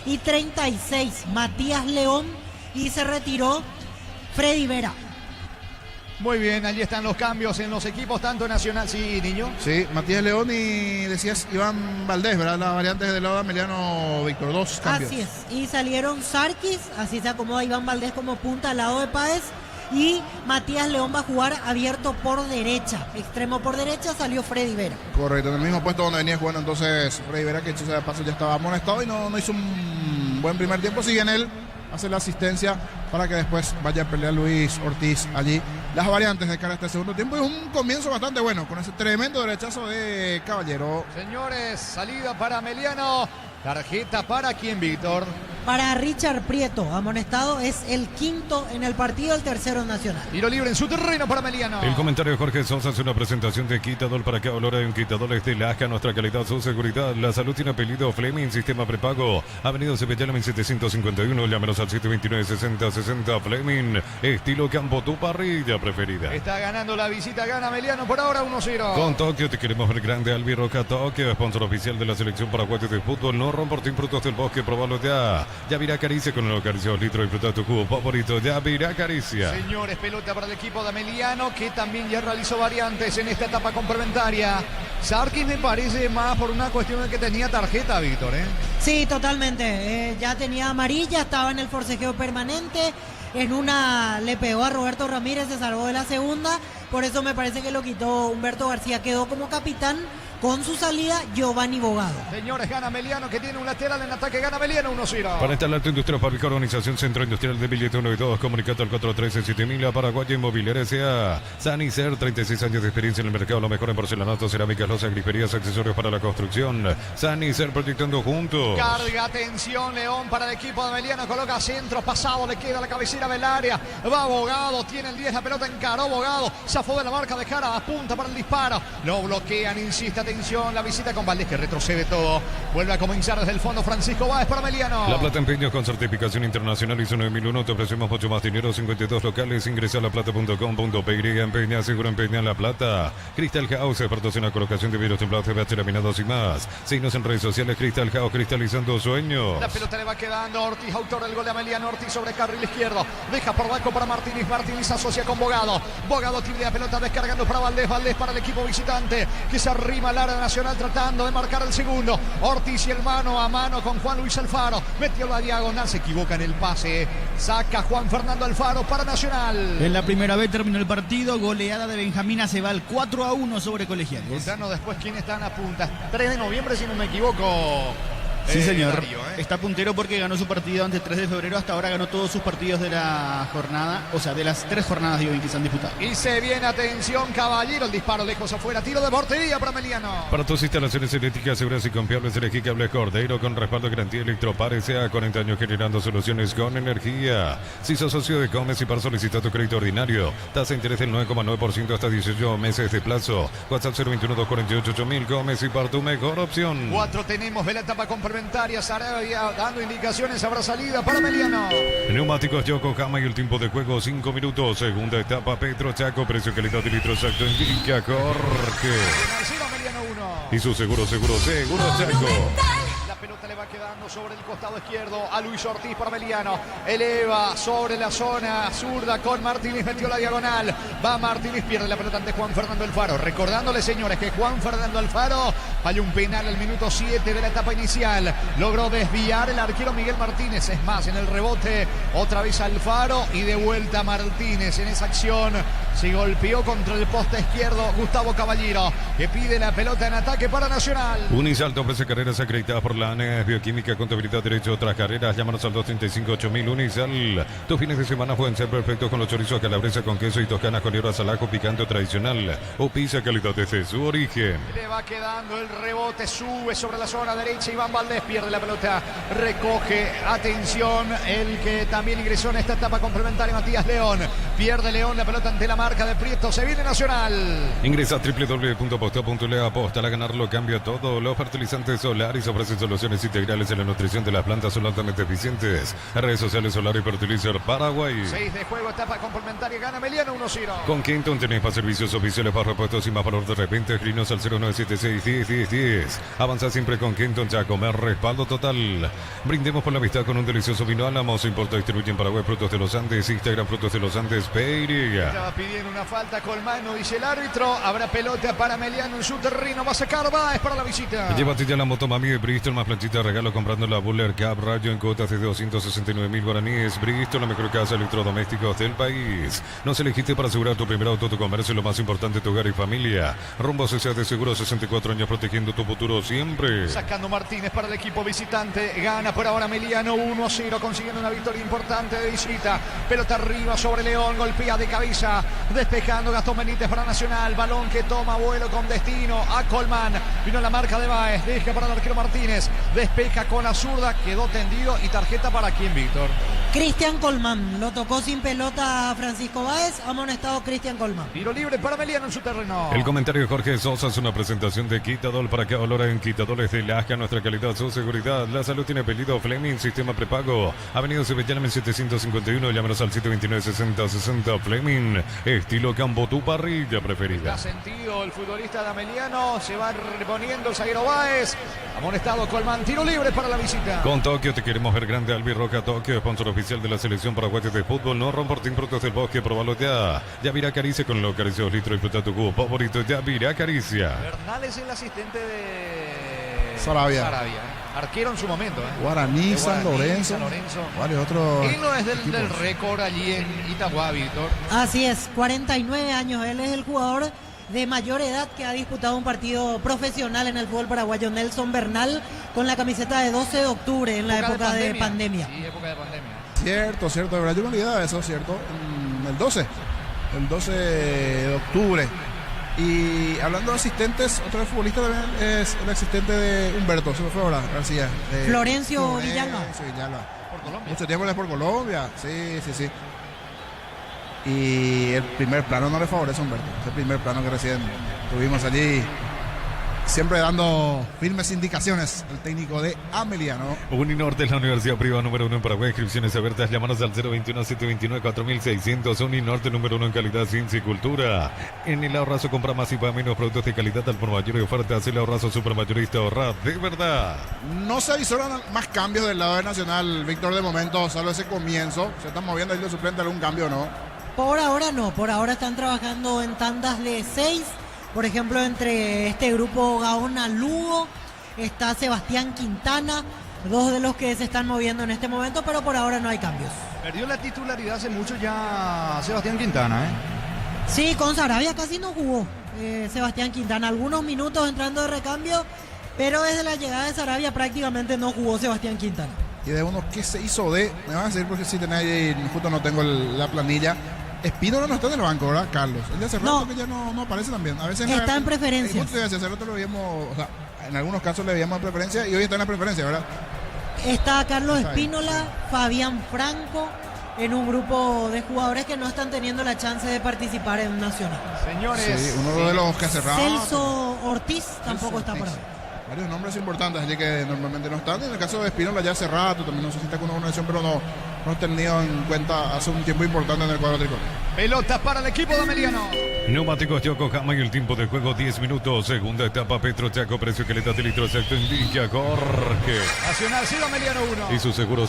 Y 36, Matías León. Y se retiró Freddy Vera. Muy bien, allí están los cambios en los equipos, tanto Nacional, sí, niño. Sí, Matías León y decías Iván Valdés, ¿verdad? Las variantes del lado de Ameliano, Víctor, 2 cambios. Así es. Y salieron Sarkis, así se acomoda Iván Valdés como punta al lado de Páez. Y Matías León va a jugar abierto por derecha. Extremo por derecha salió Freddy Vera. Correcto, en el mismo puesto donde venía jugando entonces Freddy Vera, que hecho sea de paso ya estaba amonestado y no hizo un buen primer tiempo. Sigue en él, hace la asistencia para que después vaya a pelear Luis Ortiz allí. Las variantes de cara a este segundo tiempo y un comienzo bastante bueno con ese tremendo derechazo de Caballero. Señores, salida para Ameliano. Tarjeta para quién, Víctor. Para Richard Prieto, amonestado, es el quinto en el partido, el tercero nacional. Tiro libre en su terreno para Meliano. El comentario de Jorge Sosa es una presentación de Quitadol. Para cada olor hay un Quitadol. Es de Lasca, nuestra calidad, su seguridad. La salud tiene apellido Fleming, sistema prepago. Avenida Cepillana 1751. Llámenos al 729-6060. Fleming, estilo campo, tu parrilla preferida. Está ganando la visita, gana Meliano por ahora 1-0. Con Tokio te queremos ver grande. Albi Roca Tokio, sponsor oficial de la selección paraguaya de fútbol. No romportín frutos del bosque, probalo ya. Ya virá Caricia con el acaricio 2 litros. Disfruta tu cubo favorito. Ya virá Caricia. Señores, pelota para el equipo de Meliano, que también ya realizó variantes en esta etapa complementaria. Sarkis me parece más por una cuestión de que tenía tarjeta, Víctor, ¿eh? Sí, totalmente. Ya tenía amarilla, estaba en el forcejeo permanente. En una le pegó a Roberto Ramírez, se salvó de la segunda. Por eso me parece que lo quitó Humberto García. Quedó como capitán con su salida Giovanni Bogado. Señores, gana Meliano, que tiene un lateral en ataque. Gana Meliano 1-0. Para esta Alto Industrial Fábrica, Organización Centro Industrial de Billete 1 y 2, comunicado al 413-7000, Paraguaya Inmobiliaria S.A. Sanicer, 36 años de experiencia en el mercado, lo mejor en porcelanato, cerámicas, losas, griferías, accesorios para la construcción. Sanicer, proyectando juntos. Carga, atención, León para el equipo de Meliano, coloca centro, pasado, le queda la cabecera del área. Va Bogado, tiene el 10, la pelota encaró Bogado, zafó de la marca de cara, apunta para el disparo. Lo bloquean, insiste, atención, la visita con Valdés, que retrocede todo. Vuelve a comenzar desde el fondo Francisco Báez para Meliano. La Plata Empeños con certificación internacional ISO 9001. Te ofrecemos mucho más dinero. 52 locales. Ingresa a laplata.com.py. Empeña, seguro empeña La Plata. Crystal House, expertos en la colocación de vidrios templados, CBH laminados y más. Síguenos en redes sociales. Crystal House, cristalizando sueños. La pelota le va quedando Ortiz, autor del gol de Meliano. Ortiz sobre carril izquierdo. Deja por banco para Martínez. Martínez asocia con Bogado. Bogado tiene la pelota descargando para Valdés. Valdés para el equipo visitante, que se arrima al área nacional tratando de marcar el segundo. Ortiz y el mano a mano con Juan Luis Alfaro. Metió la diagonal, se equivoca en el pase. Saca Juan Fernando Alfaro para Nacional. En la primera vez terminó el partido. Goleada de Benjamín Acebal, 4-1 sobre Colegiales. Contanos después quiénes están a punta. 3 de noviembre, si no me equivoco. Sí, señor. Darío, Está puntero porque ganó su partido antes 3 de febrero. Hasta ahora ganó todos sus partidos de la jornada. O sea, de las 3 jornadas, digo, en que se han disputado. Y se viene, atención, Caballero. El disparo lejos afuera. Tiro de portería para Meliano. Para tus instalaciones eléctricas seguras y confiables, elegí Cable Cordero con respaldo de garantía Electropar S.A. 40 años generando soluciones con energía. Si sos socio de Comes y para solicitar tu crédito ordinario, tasa de interés del 9,9% hasta 18 meses de plazo. WhatsApp 021-248-8000. Comes y para tu mejor opción. 4 tenemos de la etapa complementaria. Sarabia dando indicaciones. Habrá salida para Meliano. Neumáticos Yokohama y el tiempo de juego 5 minutos. Segunda etapa Petro Chaco. Precio, calidad y litro exacto indica Jorge. Meliano 1. Y su seguro Chaco. La pelota le va quedando sobre el costado izquierdo a Luis Ortiz para Meliano. Eleva sobre la zona zurda con Martínez. Metió la diagonal. Va Martínez, pierde la pelota ante Juan Fernando Alfaro. Recordándole, señores, que Juan Fernando Alfaro falló un penal al minuto 7 de la etapa inicial. Logró desviar el arquero Miguel Martínez. Es más, en el rebote otra vez Alfaro y de vuelta Martínez. En esa acción se golpeó contra el poste izquierdo Gustavo Caballero, que pide la pelota en ataque para Nacional. Unisalto ofrece carreras acreditadas por la ANES, Bioquímica, Contabilidad, Derecho, otras carreras. Llámanos al 235-8000. Unisal. Tus fines de semana pueden ser perfectos con los chorizos calabresa con queso y toscanas con hierbas al ajo picante o tradicional. O pizza calidad desde su origen. Le va quedando el rebote, sube sobre la zona derecha. Iván Valdés pierde la pelota, recoge, atención, el que también ingresó en esta etapa complementaria, Matías León. Pierde León la pelota ante la marca de Prieto. Se viene Nacional. Ingresa a www.aposta.le. Aposta a ganarlo, cambia todo. Los fertilizantes Solaris ofrecen soluciones integrales en la nutrición de las plantas, son altamente eficientes. Redes sociales Solar y Fertilizer Paraguay. 6 de juego, etapa complementaria, gana Meliano 1-0. Con Kenton tenés para servicios oficiales, para repuestos y más valor de repente. Escrinos al 0976-10-10-10. Avanza siempre con Kenton, ya a comer respaldo total. Brindemos por la amistad con un delicioso vino Álamos. Importa y distribuye en Paraguay Frutos de los Andes. Instagram Frutos de los Andes Peiria. Estaba pidiendo una falta con mano, dice el árbitro. Habrá pelota para Meliano en su terreno. Va a sacar Báez para la visita. Llévate ya la moto Mami de Bristol, más planchita de regalo comprando la Buller Cup Rayo en cuotas de 269.000 guaraníes. Bristol, la mejor casa de electrodomésticos del país. Nos elegiste para asegurar tu primer auto, tu comercio, lo más importante, tu hogar y familia. Rumbo Sociedad de Seguros, 64 años protegidos. protegiendo tu futuro siempre. Sacando Martínez para el equipo visitante. Gana por ahora Emiliano 1-0, consiguiendo una victoria importante de visita. Pelota arriba sobre León, golpea de cabeza, despejando Gastón Benítez para Nacional. Balón que toma vuelo con destino a Colmán. Vino la marca de Báez, deja para el arquero Martínez. Despeja con la zurda, quedó tendido y tarjeta para quién, Víctor. Cristian Colmán, lo tocó sin pelota a Francisco Báez, amonestado Cristian Colmán. Tiro libre para Emiliano en su terreno. El comentario de Jorge Sosa es una presentación de Quitadol. Para que valora en Quitadol de Lasca, nuestra calidad, su seguridad. La salud tiene apellido Fleming, sistema prepago. Avenida Sebellana 751, llámanos al 729-6060 Fleming. Estilo campo, tu parrilla preferida. Ha sentido el futbolista de Emiliano, se va reponiendo el zaguero Báez. Amonestado Colmán, tiro libre para la visita. Con Tokio te queremos ver grande. Albirroca Tokio, sponsor oficial de la selección paraguaya de fútbol. No Romportín, productos del bosque, probalo ya. Yavirá Caricia con los caricios litro y fruta tu cubo favorito. Yavirá Caricia. Bernal es el asistente de Sarabia. Arquero en su momento. Guaraní, San Lorenzo. Varios otros. Y no es del récord allí en Itagua, Víctor. Así es, 49 años. Él es el jugador de mayor edad que ha disputado un partido profesional en el fútbol paraguayo. Nelson Bernal, con la camiseta de 12 de octubre en la época de pandemia. Sí, época de pandemia. Cierto, de verdad yo me olvidaba de eso, cierto. El 12 de octubre. Y hablando de asistentes, otro futbolista también es el asistente de Humberto, se me fue ahora, García. Florencio Villalba. Por Colombia. Mucho tiempo por Colombia, sí. Y el primer plano no le favorece a Humberto. Ese primer plano que recién tuvimos allí, siempre dando firmes indicaciones el técnico de Ameliano. Uninorte es la universidad privada número 1 en Paraguay. Inscripciones abiertas. Llámanos al 021-729-4600. Uninorte número 1 en calidad, ciencia y cultura. En el Ahorrazo compra más y paga menos productos de calidad al por mayor y ofertas. El Ahorrazo supermayorista, ahorra de verdad. No se avisaron más cambios del lado de Nacional, Víctor, de momento, salvo ese comienzo. ¿Se están moviendo ahí los suplentes algún cambio o no? Por ahora no, por ahora están trabajando en tandas de 6. Por ejemplo, entre este grupo Gaona-Lugo está Sebastián Quintana, dos de los que se están moviendo en este momento, pero por ahora no hay cambios. Perdió la titularidad hace mucho ya Sebastián Quintana, ¿eh? Sí, con Sarabia casi no jugó Sebastián Quintana, algunos minutos entrando de recambio, pero desde la llegada de Sarabia prácticamente no jugó Sebastián Quintana. Y de uno que se hizo de, me van a decir porque si tenéis, justo no tengo la planilla. Espínola no está en el banco, ¿verdad, Carlos? Él hace rato que ya no aparece también. A veces está en preferencias. Hace rato lo veíamos, o sea, en algunos casos le veíamos en preferencia y hoy está en la preferencia, ¿verdad? Está Carlos Espínola, Fabián Franco, en un grupo de jugadores que no están teniendo la chance de participar en Nacional. Señores. Sí, uno de los que hace rato. Celso Ortiz tampoco está por ahí. Varios nombres importantes allí que normalmente no están. En el caso de Espínola ya hace rato, también no sé si está con una lesión, pero no tenido en cuenta hace un tiempo importante en el cuadro tricolor. Pelota para el equipo de Ameliano. Neumáticos Yokohama y el tiempo de juego 10 minutos. Segunda etapa Petro Chaco, precio que le da de litro exacto en Villa Jorge. Nacional 0, Ameliano 1. Y su seguro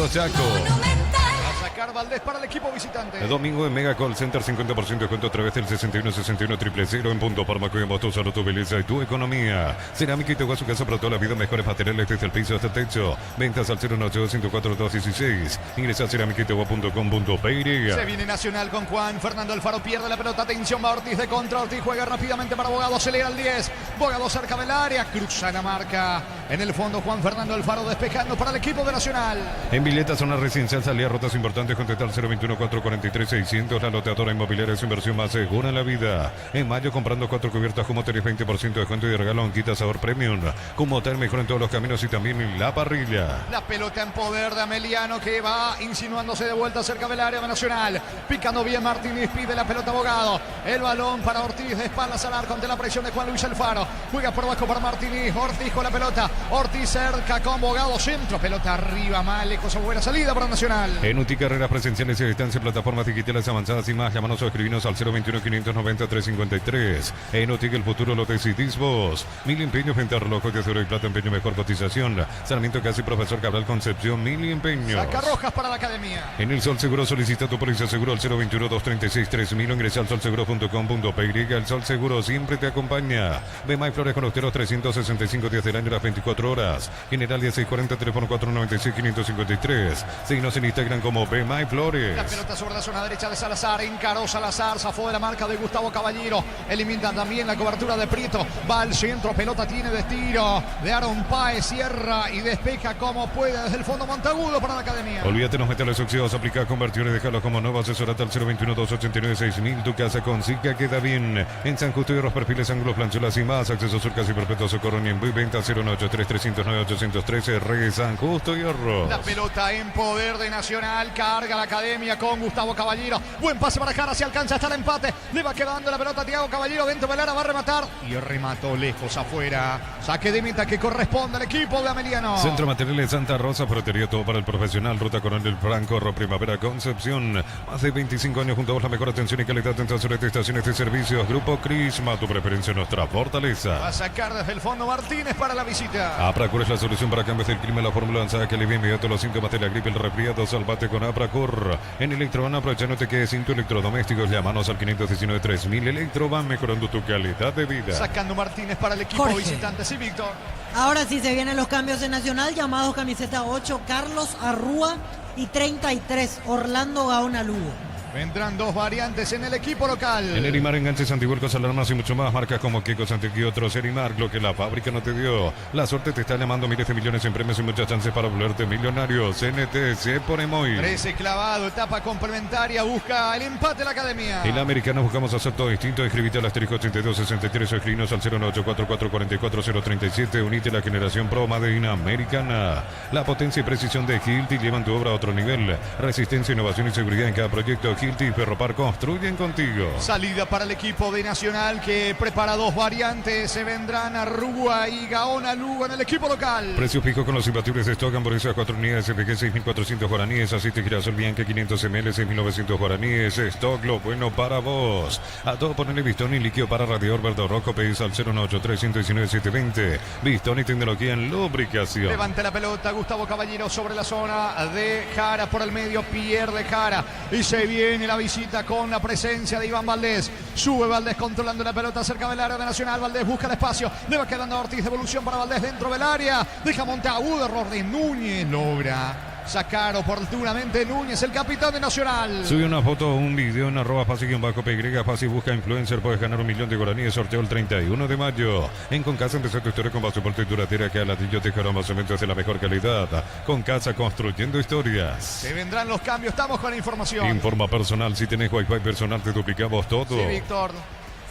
Chaco. A sacar Valdés para el equipo visitante. El domingo en Mega Call Center 50% de descuento a través del 61-61-000 en Punto Parma. Cuidamos tu salud, tu belleza y tu economía. Cerámica y te su casa para toda la vida. Mejores materiales desde el piso hasta el techo. Ventas al 092-104-216. Ingresa a ceramiquitehua.com.py. Se viene Nacional con Juan Fernando Alfaro. Pierde la pelota. Atención, va Ortiz de contra. Ortiz juega rápidamente para Bogado. Acelera al 10. Bogado cerca del área. Cruza la marca. En el fondo, Juan Fernando Alfaro despejando para el equipo de Nacional. En Villeta, zona residencial, salía rotas importantes. Contestar 021-443-600. La loteadora inmobiliaria es su inversión más segura en la vida. En mayo, comprando 4 cubiertas como hoteles, 20% de descuento y de regalo en Quita Sabor Premium. Como hotel mejor en todos los caminos y también en la parrilla. La pelota en poder de Ameliano que va insinuándose de vuelta cerca del área de Nacional. Picando bien Martínez, pide la pelota Bogado. El balón para Ortiz de espaldas al arco ante la presión de Juan Luis Alfaro. Juega por abajo para Martínez. Ortiz con la pelota. Ortiz cerca con Bogado. Centro. Pelota arriba, mal lejos. Buena salida para Nacional. En UTI carreras presenciales y a distancia, plataformas digitales avanzadas y más. Llámanos o escribinos al 021-590-353. En UTI el futuro lo decidís vos. Mil empeños frente a relojes de oro y plata, empeño mejor cotización. Sarmiento Casi, Profesor Cabral Concepción, Mil empeños. Saca rojas para la academia. En el Sol Seguro solicita tu póliza seguro al 021-236-3000 o ingresa al solseguro.com.py. El Sol Seguro siempre te acompaña. Bema y Flores Conoteros, 365 días del año, las 24 24 horas. General 1640, teléfono 496-553. Síguenos en Instagram como BMyFlores. La pelota sobre la zona derecha de Salazar. Encaró Salazar. Zafó de la marca de Gustavo Caballero. Elimina también la cobertura de Prieto. Va al centro. Pelota tiene de tiro de Aaron Páez. Cierra y despeja como puede desde el fondo Montagudo para la academia. Olvídate los metales oxidados. Aplica convertir y dejarlos como nuevo. Asesorate al 021-289-6000. Tu casa con Zika queda bien. En San Justo y los perfiles ángulos, planchuelas y más. Acceso surcas y perpetuos Socorro y en venta 093-309-813. Re San Justo y Horros. La pelota en poder de Nacional. Carga la academia con Gustavo Caballero. Buen pase para Jara. Si alcanza hasta el empate. Le va quedando la pelota a Thiago Caballero. Dentro de Lara va a rematar. Y remató lejos afuera. Saque de meta que corresponde al equipo de Ameliano. Centro Materiales Santa Rosa. Ferretería todo para el profesional. Ruta Coronel Franco. Primavera Concepción. Más de 25 años junto a vos. La mejor atención y calidad en todas las estaciones de servicios. Grupo Crisma. Tu preferencia, nuestra fortaleza. Va a sacar desde el fondo Martínez para la visita. Apracur es la solución para cambios del clima. La fórmula lanzada que alivia inmediato los síntomas de la gripe, el resfriado. Salvate con Apracur. En Electroban, aprovecha, no te quedes sin tu electrodomésticos. Llámanos al 519-3000. Electroban, mejorando tu calidad de vida. Sacando Martínez para el equipo Jorge. visitante. Sí, Víctor. Ahora sí se vienen los cambios en Nacional. Llamados camiseta 8, Carlos Arrúa, y 33, Orlando Gaona Lugo. Vendrán dos variantes en el equipo local. En Erimar, enganches, antivuelcos, alarmas y mucho más. Marcas como Kiko, Santequi y otros. Erimar, lo que la fábrica no te dio. La suerte te está llamando, miles de millones en premios y muchas chances para volverte millonario. CNT, se pone muy. 13 clavado, etapa complementaria. Busca el empate la academia. En la Americana buscamos hacer todo distinto. Escribite al asterisco 8263 o escribinos al 09844444037. Unite a la generación Pro Made in Americana. La potencia y precisión de Hilti llevan tu obra a otro nivel. Resistencia, innovación y seguridad en cada proyecto. Hilti y Ferropar construyen contigo. Salida para el equipo de Nacional que prepara dos variantes. Se vendrán Arrúa y Gaona Lugo en el equipo local. Precio fijo con los imbatibles de stock. Hamburguesas 4 unidades FG 6.400 guaraníes. Aceite girasol Bianca 500 ml 6.900 guaraníes. Stock, lo bueno para vos. A todo ponerle Bistoni, líquido para radiador verde rojo. Pedís al 093-119-720. Bistoni, tecnología en lubricación. Levanta la pelota Gustavo Caballero sobre la zona de Jara por el medio. Pierde Jara y se viene la visita con la presencia de Iván Valdés. Sube Valdés controlando la pelota cerca del área de Nacional. Valdés busca el espacio. Le va quedando a Ortiz. Devolución para Valdés dentro del área. Deja Monteagudo. Error de Núñez. Logra sacar oportunamente Núñez, el capitán de Nacional. Sube una foto o un video en @fácil-py. Fácil busca influencer. Puedes ganar 1 millón de guaraníes. Sorteo el 31 de mayo. En Concasa empezó tu historia con pasaporte duradera que a ladrillo te dejará más cementos de la mejor calidad. Concasa, construyendo historias. Se vendrán los cambios. Estamos con la información. Informa personal. Si tenés Wi-Fi personal, te duplicamos todo. Sí, Víctor.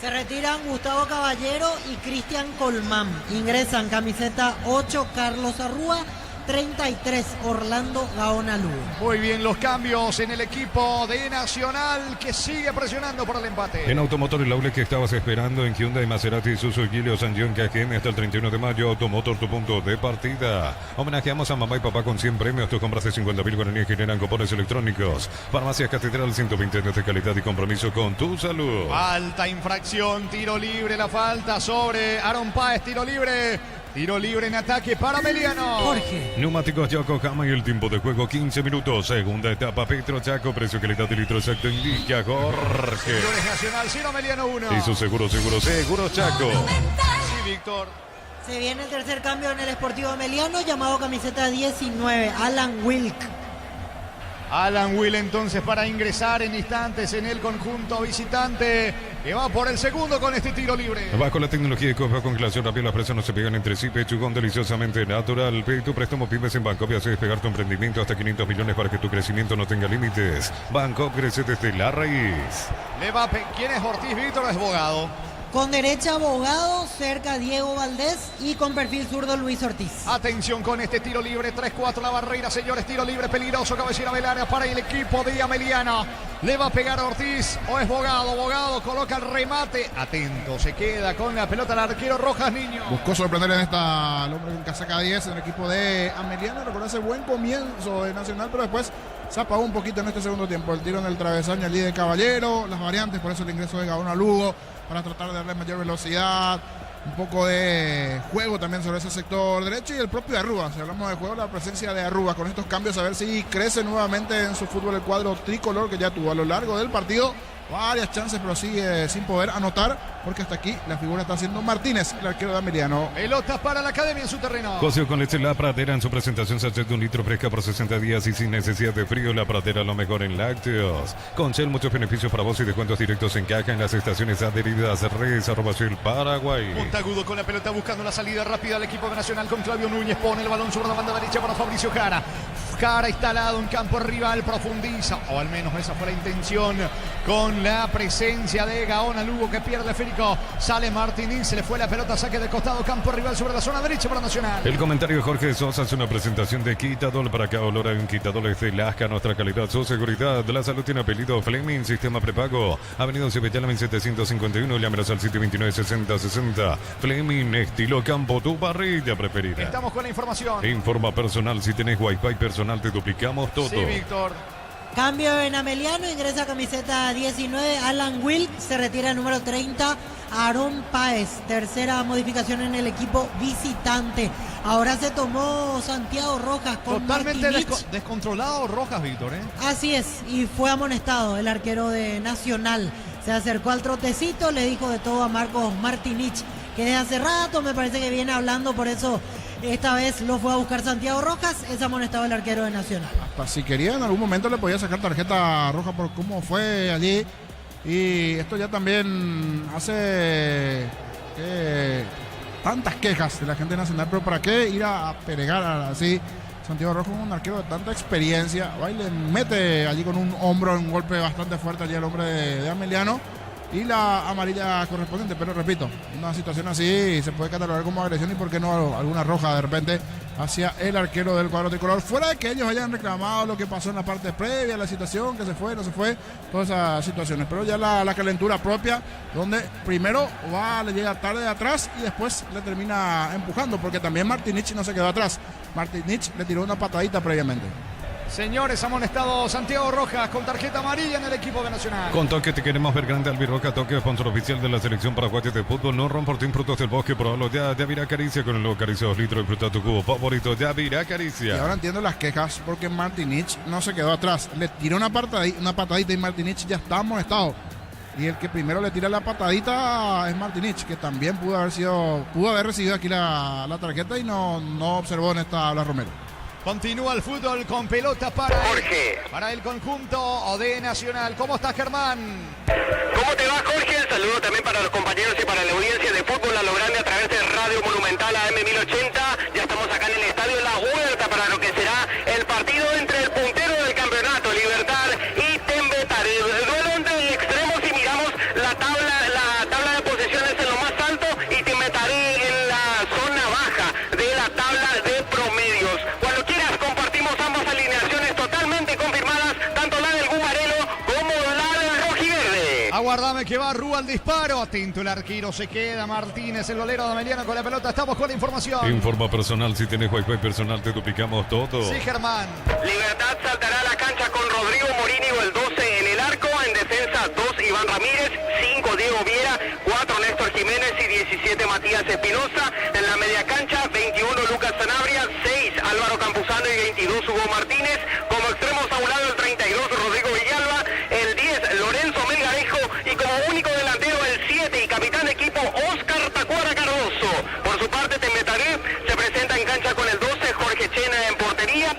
Se retiran Gustavo Caballero y Cristian Colmán. Ingresan camiseta 8, Carlos Arrúa, 33, Orlando Gaona Lugo. Muy bien, los cambios en el equipo de Nacional que sigue presionando por el empate. En Automotor el Aule que estabas esperando en Hyundai, Maserati, Suzuki, Gilio, San John, KGM hasta el 31 de mayo. Automotor, tu punto de partida. Homenajeamos a mamá y papá con 100 premios. Tus compras de 50.000 guaraníes generan cupones electrónicos. Farmacias Catedral, 120 años de calidad y compromiso con tu salud. Falta, infracción, tiro libre, la falta sobre Aaron Páez, tiro libre. Tiro libre en ataque para Ameliano. Jorge. Neumáticos Yokohama y el tiempo de juego 15 minutos. Segunda etapa Petro Chaco. Precio, calidad de litro exacto indica Jorge. Seguros Nacional 0, Ameliano 1. Y su seguro Chaco. Sí, Víctor. Se viene el tercer cambio en el Sportivo Ameliano, llamado camiseta 19, Alan Wilk. Alan Will entonces para ingresar en instantes en el conjunto visitante que va por el segundo con este tiro libre. Bajo la tecnología de Copa congelación rápida, las presas no se pegan entre sí. Pechugón deliciosamente natural. Pide tu préstamo pymes en Bancop y hace despegar tu emprendimiento hasta 500 millones para que tu crecimiento no tenga límites. Bancop crece desde la raíz. ¿Quién es Ortiz, Víctor, o es Bogado? Con derecha Bogado, cerca Diego Valdés y con perfil zurdo Luis Ortiz. Atención con este tiro libre, 3-4 la barrera, señores, tiro libre peligroso, cabecera del área para el equipo de Ameliano. ¿Le va a pegar a Ortiz o es Bogado? Bogado coloca el remate, atento, se queda con la pelota el arquero Rojas Niño. Buscó sorprender en esta al hombre en casaca 10 en el equipo de Ameliano. Reconoce buen comienzo de Nacional, pero después se apagó un poquito en este segundo tiempo. El tiro en el travesaño, el líder Caballero, las variantes, por eso el ingreso de Gaona Lugo, para tratar de darle mayor velocidad, un poco de juego también sobre ese sector derecho y el propio Arrúa. Si hablamos de juego, la presencia de Arrúa con estos cambios, a ver si crece nuevamente en su fútbol el cuadro tricolor que ya tuvo a lo largo del partido. varias chances, pero sigue sin poder anotar, porque hasta aquí la figura está haciendo Martínez, el arquero de Ameliano. Pelotas para la academia en su terreno. Cosio con leche La Pradera en su presentación sachet de 1 litro fresca por 60 días y sin necesidad de frío. La Pradera lo mejor en lácteos. Con Shell muchos beneficios para vos y descuentos directos en caja en las estaciones adheridas. Redes @Shell Paraguay. Montagudo con la pelota buscando la salida rápida al equipo de Nacional con Claudio Núñez. Pone el balón sobre la banda derecha para Fabricio Jara. Jara instalado en campo rival, profundiza, o al menos esa fue la intención, con la presencia de Gaona Lugo que pierde Férico. Sale Martínez, se le fue la pelota, saque de costado, campo rival sobre la zona derecha para Nacional. El comentario de Jorge Sosa hace una presentación de Quitadol. Para que olor a un Quitadol es de Lasca, nuestra calidad, su seguridad. La salud tiene apellido Fleming, sistema prepago. Avenida Cebetalamen 751, llámenos al 729-6060. Fleming, estilo campo, tu parrilla preferida. Estamos con la información. Informa personal, si tenés Wi-Fi personal te duplicamos todo. Sí, Víctor. Cambio en Ameliano, ingresa camiseta 19, Alan Wilk, se retira el número 30, Aarón Páez, tercera modificación en el equipo visitante. Ahora se tomó Santiago Rojas con Totalmente Martínez. descontrolado Rojas, Víctor, ¿eh? Así es, y fue amonestado el arquero de Nacional. Se acercó al trotecito, le dijo de todo a Marcos Martinich, que desde hace rato me parece que viene hablando, por eso esta vez lo fue a buscar Santiago Rojas, es amonestado el arquero de Nacional. Hasta si quería en algún momento le podía sacar tarjeta roja por cómo fue allí. Y esto ya también hace tantas quejas de la gente nacional, pero ¿para qué ir a peregar así? Santiago Rojas, un arquero de tanta experiencia, va y le mete allí con un hombro, un golpe bastante fuerte allí al hombre de Ameliano. Y la amarilla correspondiente, pero repito, una situación así se puede catalogar como agresión y por qué no alguna roja de repente hacia el arquero del cuadro tricolor, fuera de que ellos hayan reclamado lo que pasó en la parte previa, la situación, que se fue, no se fue, todas esas situaciones, pero ya la calentura propia, donde primero le llega tarde de atrás y después le termina empujando, porque también Martinich no se quedó atrás, Martinich le tiró una patadita previamente. Señores, amonestado Santiago Rojas con tarjeta amarilla en el equipo de Nacional. Con Toque te queremos ver grande, Albirroja Toque, sponsor oficial de la selección paraguaya de fútbol. No Ron Frutos del Bosque, probalo ya. Yavira Caricia con el nuevo Caricia 2 litros. Disfruta tu cubo favorito, Yavira Caricia. Y ahora entiendo las quejas porque Martinich no se quedó atrás. Le tiró una patadita y Martinich ya está amonestado. Y el que primero le tira la patadita es Martinich, que también pudo haber recibido aquí la tarjeta y no observó en esta habla Romero. Continúa el fútbol con pelota para Jorge. Para el conjunto de Nacional. ¿Cómo estás, Germán? ¿Cómo te va, Jorge? El saludo también para los compañeros y para la audiencia de fútbol a lo grande a través de Radio Monumental AM 1080. Ya estamos acá en el estadio La Huerta para lo que será el partido entre el puntero del campeonato, Libertad, y Tembetarí. El duelo entre extremos y miramos la tabla de posiciones en lo más alto y Tembetarí en la zona baja de la tabla de promedios. Cuando quieras compartimos ambas alineaciones totalmente confirmadas, tanto la del Gumarelo como la del Rojiverde. Aguardame que va Rúa al disparo. Atento el arquero, se queda Martínez, el golero de Ameliano con la pelota. Estamos con la información. Informa personal, si tenés Wi-Fi personal te duplicamos todo. Sí, Germán. Libertad saltará a la cancha con Rodrigo Morínigo, el 12 en el arco. En defensa, 2 Iván Ramírez, 5 Diego Viera, 4 Néstor Jiménez y 17 Matías Espinosa. En la media cancha, 21 Lucas Sanabria, 6 Álvaro Campuzano y 22 Hugo Martínez. Como extremos a un lado, el 32 Rodrigo Villalba, el 10 Lorenzo Melgarejo y como único delantero el 7 y capitán de equipo Oscar Tacuara Cardoso. Por su parte, Tembetarí se presenta en cancha con el 12 Jorge Chena en portería,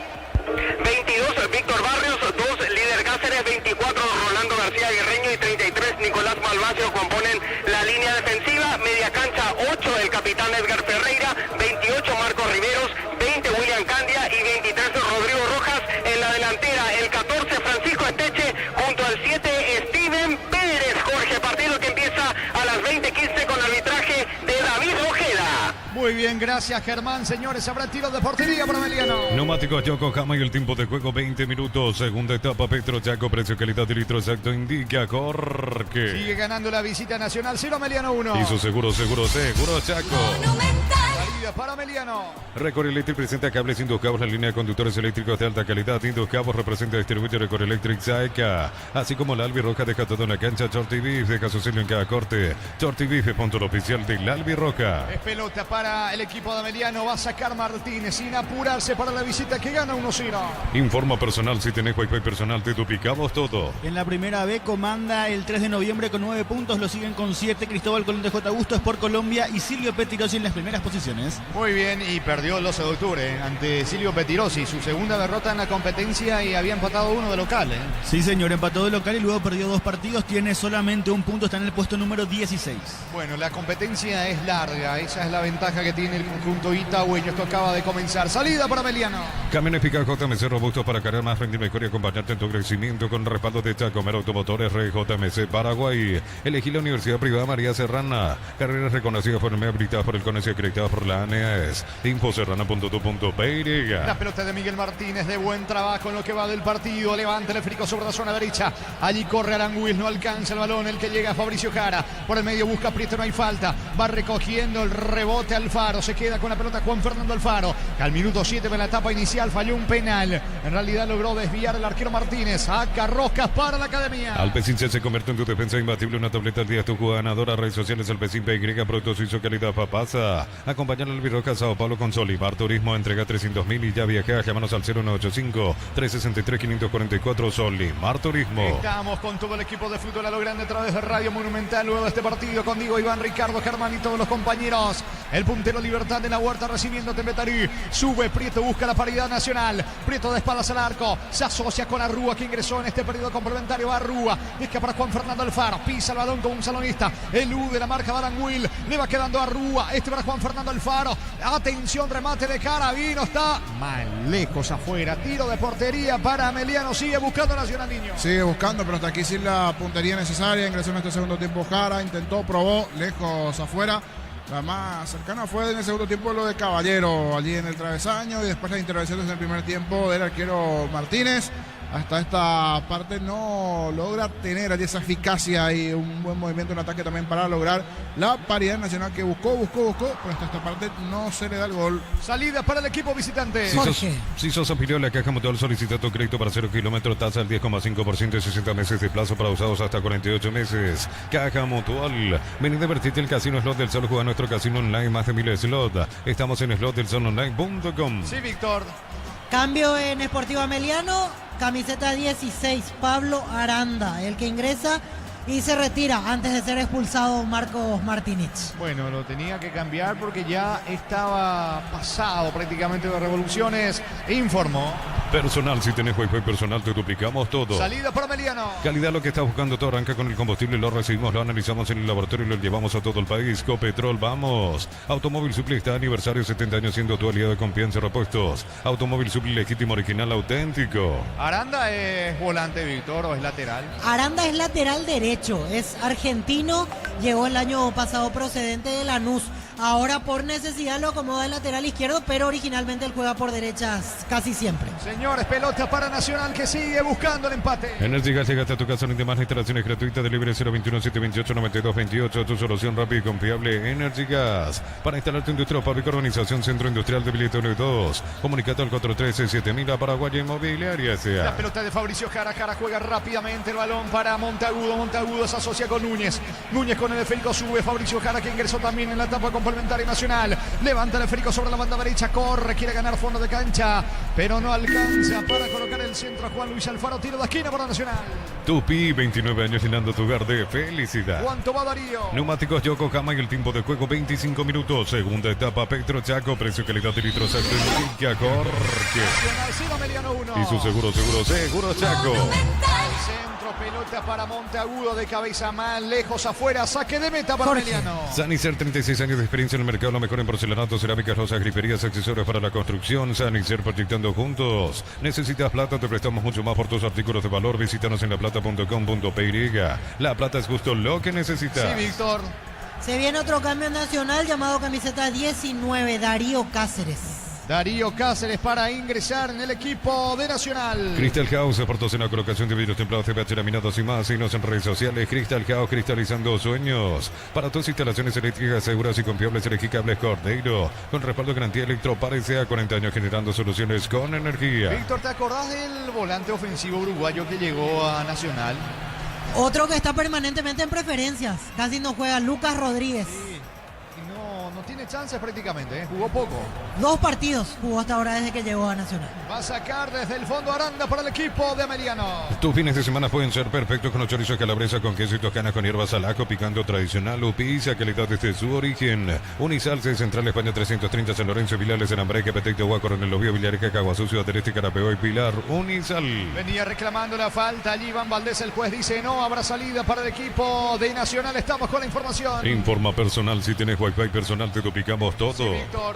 22 Víctor Barrios, 2 Líder Cáceres, 24 Rolando García Guerreño y 33 Nicolás Malvacio componen la línea defensiva. Media cancha, 8 el capitán Edgar Ferreira, 28 Marcos Riveros, 20 William Candia y 23 Rodrigo Rojas. En la delantera, el 14 Francisco Esteche junto al 7 Steven Pérez. Jorge, partido que empieza a las 20:15 con arbitraje de David Ojeda. Muy bien, gracias, Germán. Señores, habrá tiro de portería para Ameliano. Neumáticos Yokohama y el tiempo de juego 20 minutos. Segunda etapa Petro Chaco, precio calidad de litro exacto indica Jorge. Sigue ganando la visita nacional, 0 Ameliano 1. Hizo seguro Chaco. Monumental. Salida para Meliano. Record Electric presenta cables Induscabos, la línea de conductores eléctricos de alta calidad. Induscabos representa y distribuye Record Electric Saeca. Así como la Albirroja deja todo en la cancha. Shorty Beef deja su sello en cada corte. Shorty Beef es punto oficial de la Albirroja. Es pelota para el equipo de Meliano. Va a sacar Martínez sin apurarse para la visita que gana 1-0. Informa personal, si tenés Wi-Fi personal te duplicamos todo. En la primera B comanda el 3 de noviembre con 9 puntos. Lo siguen con 7 Cristóbal Colón de J. Augusto, Sport Colombia y Silvio Petirosi en las primeras posiciones. Muy bien, y perdió el 12 de octubre ante Silvio Petirosi. Su segunda derrota en la competencia y había empatado uno de local. Sí, señor, empató de local y luego perdió 2 partidos. Tiene solamente un punto, está en el puesto número 16. Bueno, la competencia es larga. Esa es la ventaja que tiene el conjunto itagüeño. Esto acaba de comenzar. Salida para Meliano. Camiones Pica JMC robustos para cargar más, rendir mejor y acompañarte en tu crecimiento con respaldo de Chacomer Automotores JMC Paraguay. Elegí la Universidad Privada María Serrana. Carreras reconocidas por el MEA, habilitadas por el CONES y acreditadas por la ANEAS. Infoserrana.tu.py. La pelota de Miguel Martínez, de buen trabajo en lo que va del partido. Levanta el frico sobre la zona derecha. Allí corre Aranguiz, no alcanza el balón. El que llega a Fabricio Jara. Por el medio busca Prieto, no hay falta. Va recogiendo el rebote Alfaro. Se queda con la pelota Juan Fernando Alfaro. Que al minuto 7 de la etapa inicial falló un penal. En realidad logró desviar el arquero Martínez. Saca Roscas para la academia. Alpecince se convierte en tu defensa imbatible. Una tableta al día, tu ganadora. Redes sociales Alpecin PY, producto suizo, calidad papasa. Acompañar al Albirroja Sao Paulo con Solimar Turismo. Entrega 300.000 y ya viaja. Llámanos al 0185-363-544. Solimar Turismo. Estamos con todo el equipo de fútbol a lo grande a través de Radio Monumental. Luego de este partido con Diego, Iván, Ricardo, Germán y todos los compañeros. El puntero Libertad de la Huerta recibiendo Tembetarí. Sube Prieto, busca la paridad nacional. Prieto de espaldas al arco. Se asocia con Arrúa, que ingresó en este periodo complementario. Va Arrúa. Disca para Juan Fernando Alfaro. Pisa el balón con un salonista. Elude la marca de Aranguil. Le va quedando Arrúa. Este para Juan Fernando Alfaro. Atención, remate de Carabino. Está mal lejos afuera. Tiro de portería para Meliano. Sigue buscando Nacional Niño. Sigue buscando, pero hasta aquí sin la puntería necesaria. Ingresó en este segundo tiempo Jara. Intentó, probó, lejos afuera. La más cercana fue en el segundo tiempo lo de Caballero, allí en el travesaño. Y después las intervenciones en el primer tiempo del arquero Martínez. Hasta esta parte no logra tener allí esa eficacia y un buen movimiento en ataque también para lograr la paridad nacional que buscó, pero hasta esta parte no se le da el gol. Salida para el equipo visitante. Si sos afiliado a la Caja Mutual, solicita tu crédito para 0 kilómetros, tasa al 10,5% y 60 meses de plazo para usados hasta 48 meses. Caja Mutual. Vení, divertirte el Casino Slot del Sol. Juega nuestro casino online, más de 1000 slots. Estamos en slotdelsolonline.com. Sí, Víctor. Cambio en Sportiva Meliano, camiseta 16, Pablo Aranda, el que ingresa y se retira antes de ser expulsado Marcos Martínez. Bueno, lo tenía que cambiar porque ya estaba pasado prácticamente de revoluciones. Informó. Personal, si tenés Wi-Fi personal te duplicamos todo. Salida para Meliano. Calidad, lo que estás buscando, todo arranca con el combustible. Lo recibimos, lo analizamos en el laboratorio y lo llevamos a todo el país. Copetrol, vamos. Automóvil Supli está aniversario, 70 años siendo tu aliado de confianza y repuestos. Automóvil Supli legítimo, original, auténtico. Aranda es volante, Víctor, o es lateral. Aranda es lateral derecho, es argentino, llegó el año pasado procedente de Lanús. Ahora por necesidad lo acomoda el lateral izquierdo, pero originalmente él juega por derechas casi siempre. Señores, pelota para Nacional que sigue buscando el empate. Energy Gas, llegate a tu casa, no demás instalaciones gratuitas, delivery 021-728-9228, tu solución rápida y confiable. Energy Gas, para instalarte industria pública, organización Centro Industrial de Billetto 2. Comunicate al 413-7000 a Paraguay Inmobiliaria La sea. pelota de Fabricio Jara. Jara juega rápidamente el balón para Monteagudo. Monteagudo se asocia con Núñez. Núñez con el esférico sube. Fabricio Jara, que ingresó también en la etapa complementaria nacional. Levanta el esférico sobre la banda derecha. Corre, quiere ganar fondo de cancha, pero no alcanza para colocar el centro a Juan Luis Alfaro. Tiro de esquina para Nacional. Tupi, 29 años llenando tu hogar de felicidad. ¿Cuánto va Darío? Neumáticos Yokohama y el tiempo de juego 25 minutos. Segunda etapa Petro Chaco, precio calidad de litros Actentica Corque. Nacional 0, Meliano 1. Y su seguro Chaco. Centro, pelota para Monteagudo, de cabeza mal, lejos afuera, saque de meta para Meliano. Sanicer, 36 años de experiencia en el mercado, lo mejor en porcelanato, cerámicas, rosas, griferías, accesorios para la construcción. Sanicer, proyectando juntos. ¿Necesitas plata? Te prestamos mucho más por tus artículos de valor. Visítanos en laplata.com.py. La plata es justo lo que necesitas. Sí, Víctor. Se viene otro cambio nacional llamado camiseta 19, Darío Cáceres. Darío Cáceres para ingresar en el equipo de Nacional. Crystal House, aportos en la colocación de vidrios templados, CPH laminados y más. Síguenos en redes sociales. Crystal House, cristalizando sueños. Para tus instalaciones eléctricas seguras y confiables, elegí Cables Cordeiro. Con respaldo de garantía Electropar SA, 40 años generando soluciones con energía. Víctor, ¿te acordás del volante ofensivo uruguayo que llegó a Nacional? Otro que está permanentemente en preferencias. Casi no juega, Lucas Rodríguez. Sí. No tiene chances prácticamente, ¿eh? Jugó poco. 2 partidos jugó hasta ahora desde que llegó a Nacional. Va a sacar desde el fondo Aranda para el equipo de Ameliano. Tus fines de semana pueden ser perfectos con los chorizos calabresa con queso y toscana con hierbas alaco, picando tradicional o pizza, calidad desde su origen. Unisalce, Central España 330, San Lorenzo, Vilales, en Ambré, Petecto, Huaco, en el Lobío, Villareca, Caguasucio, Tereste, Carapeo y Pilar. Unisal. Venía reclamando la falta. Allí Iván Valdés, el juez dice no, habrá salida para el equipo de Nacional. Estamos con la información. Informa personal, si tenés Wi-Fi personal te duplicamos todo. Sí, Víctor.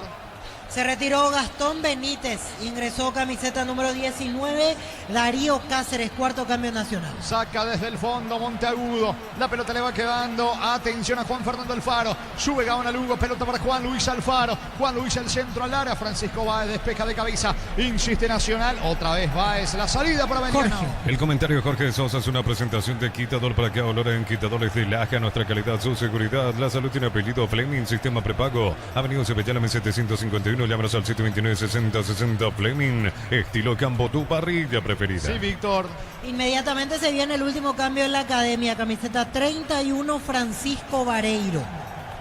Se retiró Gastón Benítez, ingresó camiseta número 19, Darío Cáceres, cuarto cambio nacional. Saca desde el fondo Monteagudo, la pelota le va quedando, atención a Juan Fernando Alfaro, sube Gaona Lugo, pelota para Juan Luis Alfaro, Juan Luis el centro al área, Francisco Báez despeja de cabeza, insiste Nacional, otra vez Báez, la salida para Belgrano. El comentario Jorge Sosa es una presentación de Quitador para que olor en Quitadores de Laja, nuestra calidad, su seguridad, la salud tiene apellido Fleming, sistema prepago, Avenida Cepellálame 751, llámanos al 729-6060 Fleming, estilo campo, tu parrilla preferida. Sí, Víctor. Inmediatamente se viene el último cambio en la academia, camiseta 31, Francisco Vareiro.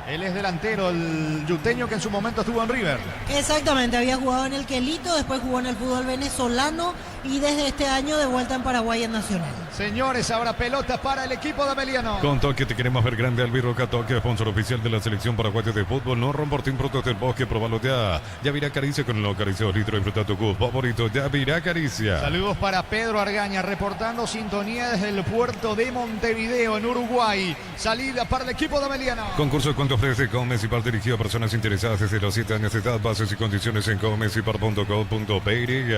Él es delantero, el yuteño que en su momento estuvo en River. Exactamente, había jugado en el Quelito, después jugó en el fútbol venezolano y desde este año de vuelta en Paraguay en Nacional. Señores, habrá pelota para el equipo de Ameliano. Con Toque te queremos ver grande, Albirroca Toque, sponsor oficial de la selección paraguaya de fútbol. No Romportín Frutos del Bosque, probalo ya. Yavirá Caricia con los acariciados litros, disfruta tu cup favorito, Yavirá Caricia. Saludos para Pedro Argaña, reportando sintonía desde el puerto de Montevideo, en Uruguay. Salida para el equipo de Ameliano. Concurso cuánto ofrece Comesipar dirigido a personas interesadas desde los 7 años de edad. Bases y condiciones en comesipar.co.py.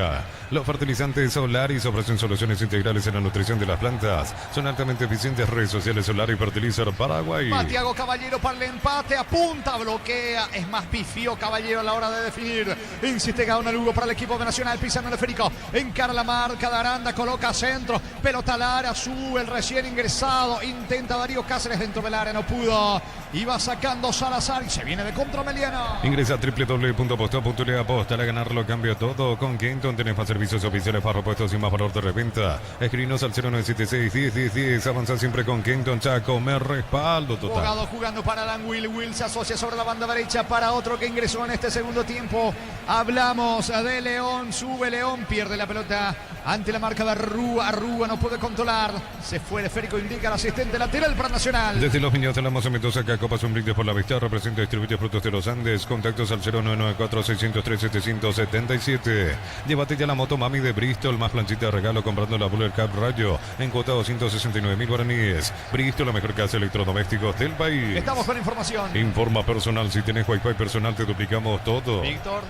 Los fertilizantes Solaris ofrecen soluciones integrales en la nutrición de las plantas. Son altamente eficientes. Redes sociales Solar y Fertilizar Paraguay. Tiago Caballero para el empate, apunta, bloquea, es más pifío Caballero a la hora de definir. Insiste Gaona Lugo para el equipo de Nacional, pisando el esférico, encara la marca de Aranda, coloca centro, pelota al área, sube el recién ingresado, intenta Darío Cáceres dentro del área, no pudo, iba sacando Salazar y se viene de contra Ameliano. Ingresa a www.aposta.le, aposta a ganarlo, cambia todo. Con Kenton tenés más servicios oficiales para repuestos y más valor de reventa. Escribinos al 0976-10-10-10. Avanza siempre con Kenton Chaco, me respaldo total. Abogado jugando para Alan Will se asocia sobre la banda derecha para otro que ingresó en este segundo tiempo. Hablamos de León, sube León, pierde la pelota ante la marca de Arrúa no puede controlar, se fue el esférico, indica el asistente lateral para Nacional. Desde los niños de la Moza Mendoza, acá Copas un brindis por la vista, representa y distribuye frutos de los Andes. Contactos al 0994-603-777. Llévate ya la moto Mami de Bristol, más planchita de regalo comprando la Buller Cup Rayo en cuota 269.000 guaraníes. Bristol, la mejor casa de electrodomésticos del país. Estamos con información. Informa personal, si tenés Wi-Fi personal te duplicamos todo. Víctor.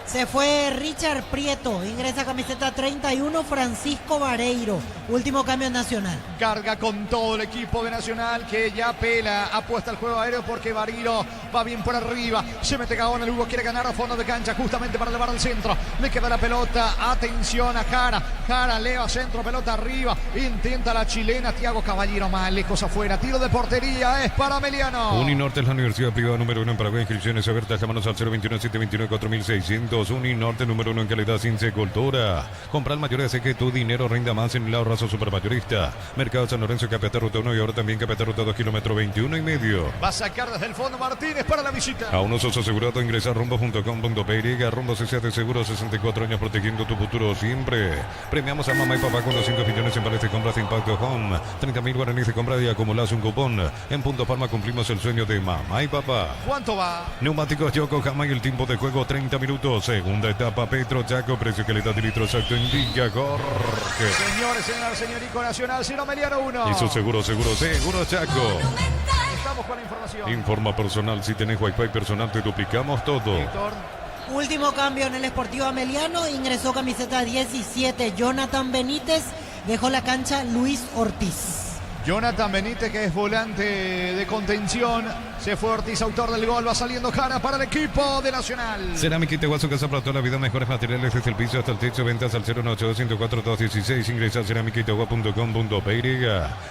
Se fue Richard Prieto, ingresa camiseta 31, Francisco Vareiro, último cambio nacional. Carga con todo el equipo de Nacional que ya pela, apuesta al juego aéreo porque Vareiro va bien por arriba, se mete Gaona Lugo, quiere ganar a fondo de cancha justamente para elevar al centro, le queda la pelota, atención a Jara eleva centro, pelota arriba, intenta la chilena, Tiago Caballero más lejos afuera, tiro de portería, es para Ameliano. Uninorte es la universidad privada número 1 en Paraguay, inscripciones abiertas, llámanos al 021-729-4600. Uninorte número 1 en calidad sin cultura. Comprar mayor hace que tu dinero rinda más en el ahorrazo supermayorista. Mercado San Lorenzo, Capiatá Ruta 1 y ahora también Capiatá Ruta 2, kilómetro 21,5. Va a sacar desde el fondo Martínez para la visita. A un oso asegurado, ingresa a rumbo.com.py. Rumbo CCA de Seguro, 64 años protegiendo tu futuro siempre. Premiamos a mamá y papá con 200 millones en vales de compras de Impacto Home. 30.000 guaraníes de compra y acumulás un cupón. En Punto Palma cumplimos el sueño de mamá y papá. ¿Cuánto va? Neumáticos Yokohama y el tiempo de juego 30 minutos. Segunda etapa, Petro Chaco, precio, calidad y litro exacto, indica Jorge. Señores, señorico Nacional, Ciro Ameliano 1. Y su seguro Chaco. Estamos con la información. Informa personal, si tenés Wi-Fi personal te duplicamos todo. Víctor. Último cambio en el Sportivo Ameliano, ingresó camiseta 17, Jonathan Benítez, dejó la cancha Luis Ortiz. Jonathan Benítez, que es volante de contención. Se fue Ortiz, autor del gol. Va saliendo Jara para el equipo de Nacional. Cerámica Itaguazú, casa para toda la vida. Mejores materiales desde el piso hasta el techo. Ventas al 018-104-216. Ingresa a cerámicaitagua.com.py.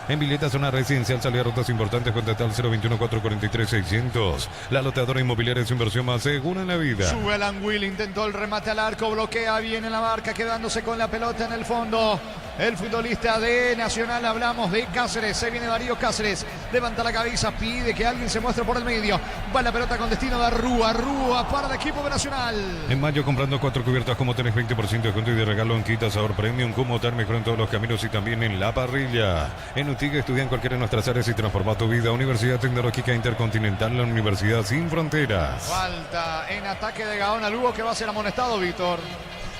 En Villeta, zona residencial, salida a rutas importantes. Contacta al 021-443-600. La lotadora inmobiliaria es su inversión más segura en la vida. Sube Alan Will, intentó el remate al arco. Bloquea bien en la marca, quedándose con la pelota en el fondo. El futbolista de Nacional, hablamos de Cáceres. Se viene Darío Cáceres. Levanta la cabeza, pide que alguien se muestre por el medio. Va la pelota con destino de Arrúa. Arrúa para el equipo de Nacional. En mayo, comprando 4 cubiertas como tenés 20% de descuento y de regalo en Quita Sabor Premium. Como estar mejor en todos los caminos y también en la parrilla. En UTIG estudia en cualquiera de nuestras áreas y transforma tu vida. Universidad Tecnológica Intercontinental, la universidad sin fronteras. Falta en ataque de Gaona Lugo, que va a ser amonestado, Víctor.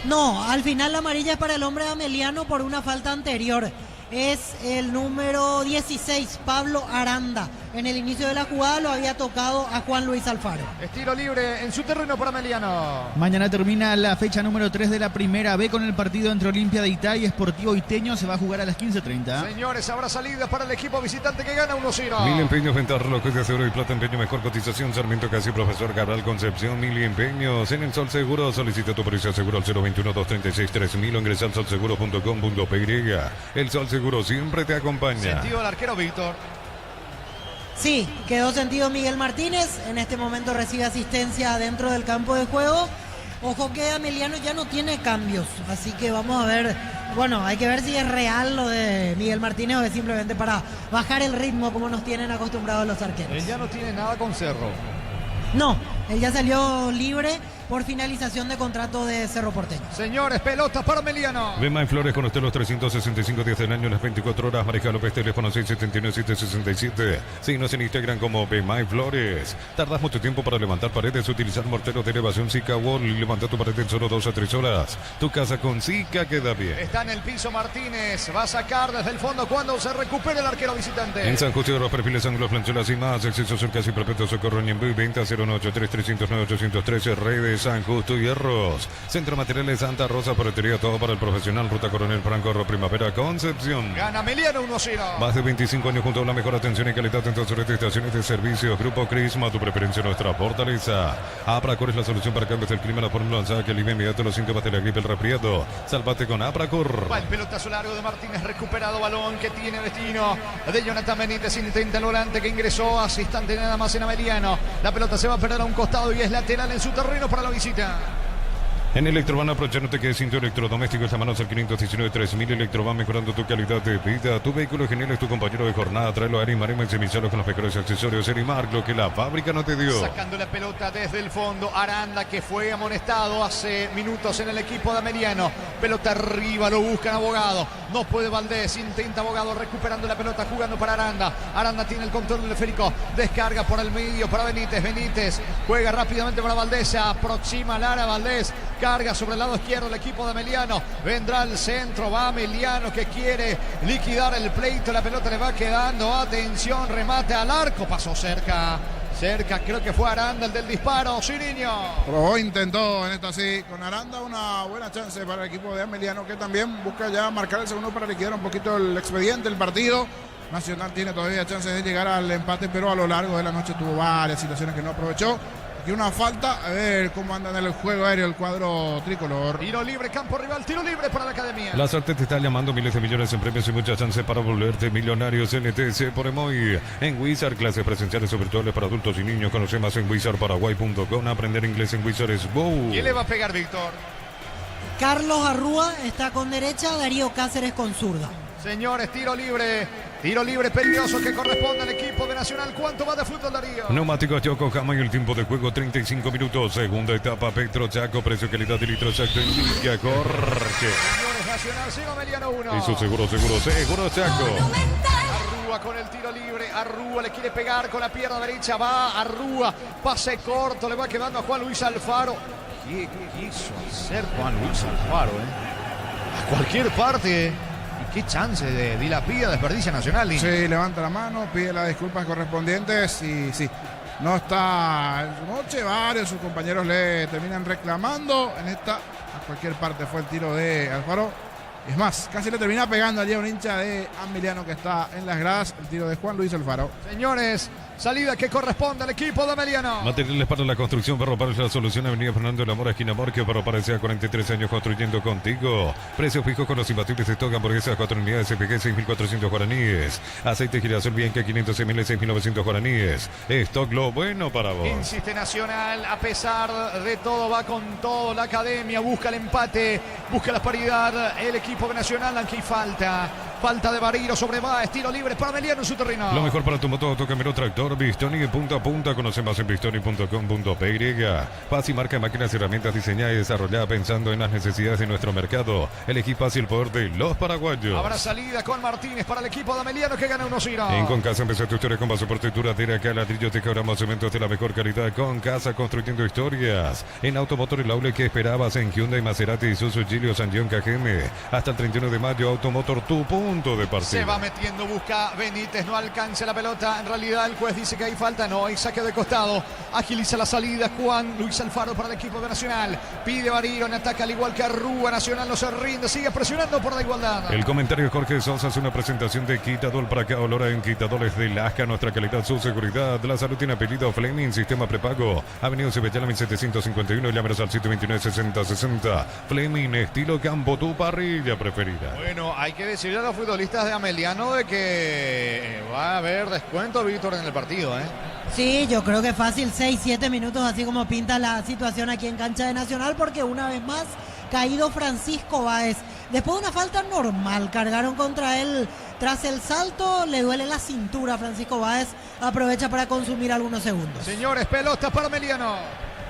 No, al final la amarilla es para el hombre de Ameliano por una falta anterior. Es el número 16, Pablo Aranda. En el inicio de la jugada lo había tocado a Juan Luis Alfaro. Estilo libre en su terreno para Ameliano. Mañana termina la fecha número 3 de la Primera B con el partido entre Olimpia de Itá y Sportivo Iteño. Se va a jugar a las 15:30. Señores, habrá salidas para el equipo visitante que gana 1-0. Mil Empeños, venta de relojes de acero y plata, empeño, mejor cotización. Sarmiento Casi, Profesor Cabral Concepción. Mil Empeños en el Sol Seguro. Solicita tu precio seguro al 021-236-3000 o ingresa al solseguro.com.py. El Sol Seguro siempre te acompaña. Sentido del arquero, Víctor. Sí, quedó sentido Miguel Martínez. En este momento recibe asistencia dentro del campo de juego. Ojo que Ameliano ya no tiene cambios. Así que vamos a ver. Bueno, hay que ver si es real lo de Miguel Martínez o es simplemente para bajar el ritmo como nos tienen acostumbrados los arqueros. Él ya no tiene nada con Cerro. No, él ya salió libre por finalización de contrato de Cerro Porteño. Señores, pelotas para Ameliano. Bemay Flores con usted los 365 días del año, las 24 horas. María López, teléfono 679-767. Síguenos en Instagram como Bemay Flores. Tardas mucho tiempo para levantar paredes, utilizar morteros de elevación Zika Wall y levantar tu pared en solo 2 a 3 horas. Tu casa con Zika queda bien. Está en el piso Martínez. Va a sacar desde el fondo cuando se recupere el arquero visitante. En San José de los perfiles ángulos, planchuelas y más. Acceso cerca y perpetuo socorro en Ñemby. Venta 093-309-813. Redes San Justo y Hierros. Centro Materiales Santa Rosa, Ferretería, todo para el profesional. Ruta Coronel Franco, Primavera, Concepción. Gana Ameliano 1-0. Más de 25 años junto a la mejor atención y calidad en todas sus estaciones de servicio. Grupo Crisma, tu preferencia, nuestra fortaleza. Apracor es la solución para cambios del clima. La fórmula lanzada que alivia inmediato los síntomas de la gripe, el resfriado. Salvate con Apracor. Va el pelotazo largo de Martínez, recuperado balón que tiene destino de Jonathan Benítez. Intenta el volante que ingresó hace instante nada más en Ameliano. La pelota se va a perder a un costado y es lateral en su terreno para la visita. En Electroban, aprovecha, no te quedes sin tu electrodoméstico. Llamanos al 519-3000. Electroban, mejorando tu calidad de vida. Tu vehículo genial es tu compañero de jornada. Tráelo a Erimar y con los mejores accesorios. Erimar, lo que la fábrica no te dio. Sacando la pelota desde el fondo, Aranda, que fue amonestado hace minutos en el equipo de Ameliano. Pelota arriba, lo buscan Abogado. No puede Valdés, intenta Abogado recuperando la pelota, jugando para Aranda. Aranda tiene el control del esférico. Descarga por el medio para Benítez. Benítez juega rápidamente para Valdés. Se aproxima Lara Valdés. Carga sobre el lado izquierdo el equipo de Ameliano. Vendrá al centro, va Ameliano que quiere liquidar el pleito. La pelota le va quedando. Atención, remate al arco. Pasó cerca. Cerca, creo que fue Aranda el del disparo. Ciriño. Probó, intentó en esta sí. Con Aranda una buena chance para el equipo de Ameliano, que también busca ya marcar el segundo para liquidar un poquito el expediente, el partido. Nacional tiene todavía chances de llegar al empate, pero a lo largo de la noche tuvo varias situaciones que no aprovechó. Aquí una falta, a ver cómo anda en el juego aéreo el cuadro tricolor. Tiro libre, campo rival, tiro libre para la academia. La suerte te está llamando, miles de millones en premios y muchas chances para volverte millonarios. NTC por Emoy. En Wizard, clases presenciales o virtuales para adultos y niños. Conoce más en wizardparaguay.com. Aprender inglés en Wizard es wow. ¿Quién le va a pegar, Víctor? Carlos Arrúa está con derecha, Darío Cáceres con zurda. Señores, tiro libre peligroso que corresponde al equipo de Nacional. ¿Cuánto va de fútbol, Darío? Neumáticos Yokohama y el tiempo de juego 35 minutos. Segunda etapa, Petro Chaco, precio, calidad y litro exacto en Liga Jorge. Señores, Nacional 0, Ameliano 1. Eso seguro Chaco. Arrúa con el tiro libre. Arrúa le quiere pegar con la pierna derecha. Va Arrúa, pase corto, le va quedando a Juan Luis Alfaro. ¿Qué quiso hacer Juan Luis Alfaro? A cualquier parte. Qué chance de dilapida, desperdicia Nacional. Sí, levanta la mano, pide las disculpas correspondientes y sí, no está en su noche. Varios de sus compañeros le terminan reclamando. En esta, a cualquier parte fue el tiro de Alfaro. Es más, casi le termina pegando allí a un hincha de Ameliano que está en las gradas. El tiro de Juan Luis Alfaro. Señores, salida que corresponde al equipo de Ameliano. Materiales para la construcción, Ferropares la solución. Avenida Fernando de la Mora, esquina Morque. Ferropares sea 43 años construyendo contigo. Precio fijo con los imbatibles de stock. Hamburguesas 4 unidades CPG 6.400 guaraníes. Aceite girasol Bianca 500 ml 6.900 guaraníes. Stock lo bueno para vos. Insiste Nacional, a pesar de todo, va con todo. La academia busca el empate, busca la paridad. El equipo de Nacional, aunque hay falta de Bariro sobre Báez, tiro libre para Ameliano en su terreno. Lo mejor para tu moto, camionero, tractor, Bistoni punta a punta. Conoce más en bistoni.com.py. Paz y marca de máquinas y herramientas diseñada y desarrollada pensando en las necesidades de nuestro mercado. Elegí Paz y el poder de los paraguayos. Habrá salida con Martínez para el equipo de Ameliano que gana 1-0. En Concasa empezó tu historia con pasaporte duradera. Acá ladrillos te cobramos cementos de la mejor calidad. Concasa construyendo historias. En Automotor el aule que esperabas en Hyundai, Maserati, Isuzu, Giglio, San John, KGM. Hasta el 31 de mayo, Automotor, tu punto de partida. Se va metiendo, busca Benítez, no alcanza la pelota. En realidad el juez dice que hay falta, no, hay saque de costado. Agiliza la salida Juan Luis Alfaro para el equipo de Nacional. Pide Bariro, en ataque al igual que Arrúa. Nacional no se rinde, sigue presionando por la igualdad. El comentario de Jorge Sosa es una presentación de Quitadol para acá, olor en Quitadores de Lasca, nuestra calidad, su seguridad. La salud tiene apellido Fleming, sistema prepago. Avenida Cebellala 1751, llámenos al 729-6060. Fleming, estilo campo, tu parrilla preferida. Bueno, hay que decirle a los futbolistas de Ameliano de que va a haber descuento, Víctor, en el partido, ¿eh? Sí, yo creo que fácil 6-7 minutos, así como pinta la situación aquí en cancha de Nacional, porque una vez más caído Francisco Báez. Después de una falta normal, cargaron contra él tras el salto, le duele la cintura a Francisco Báez, aprovecha para consumir algunos segundos. Señores, pelota para Ameliano.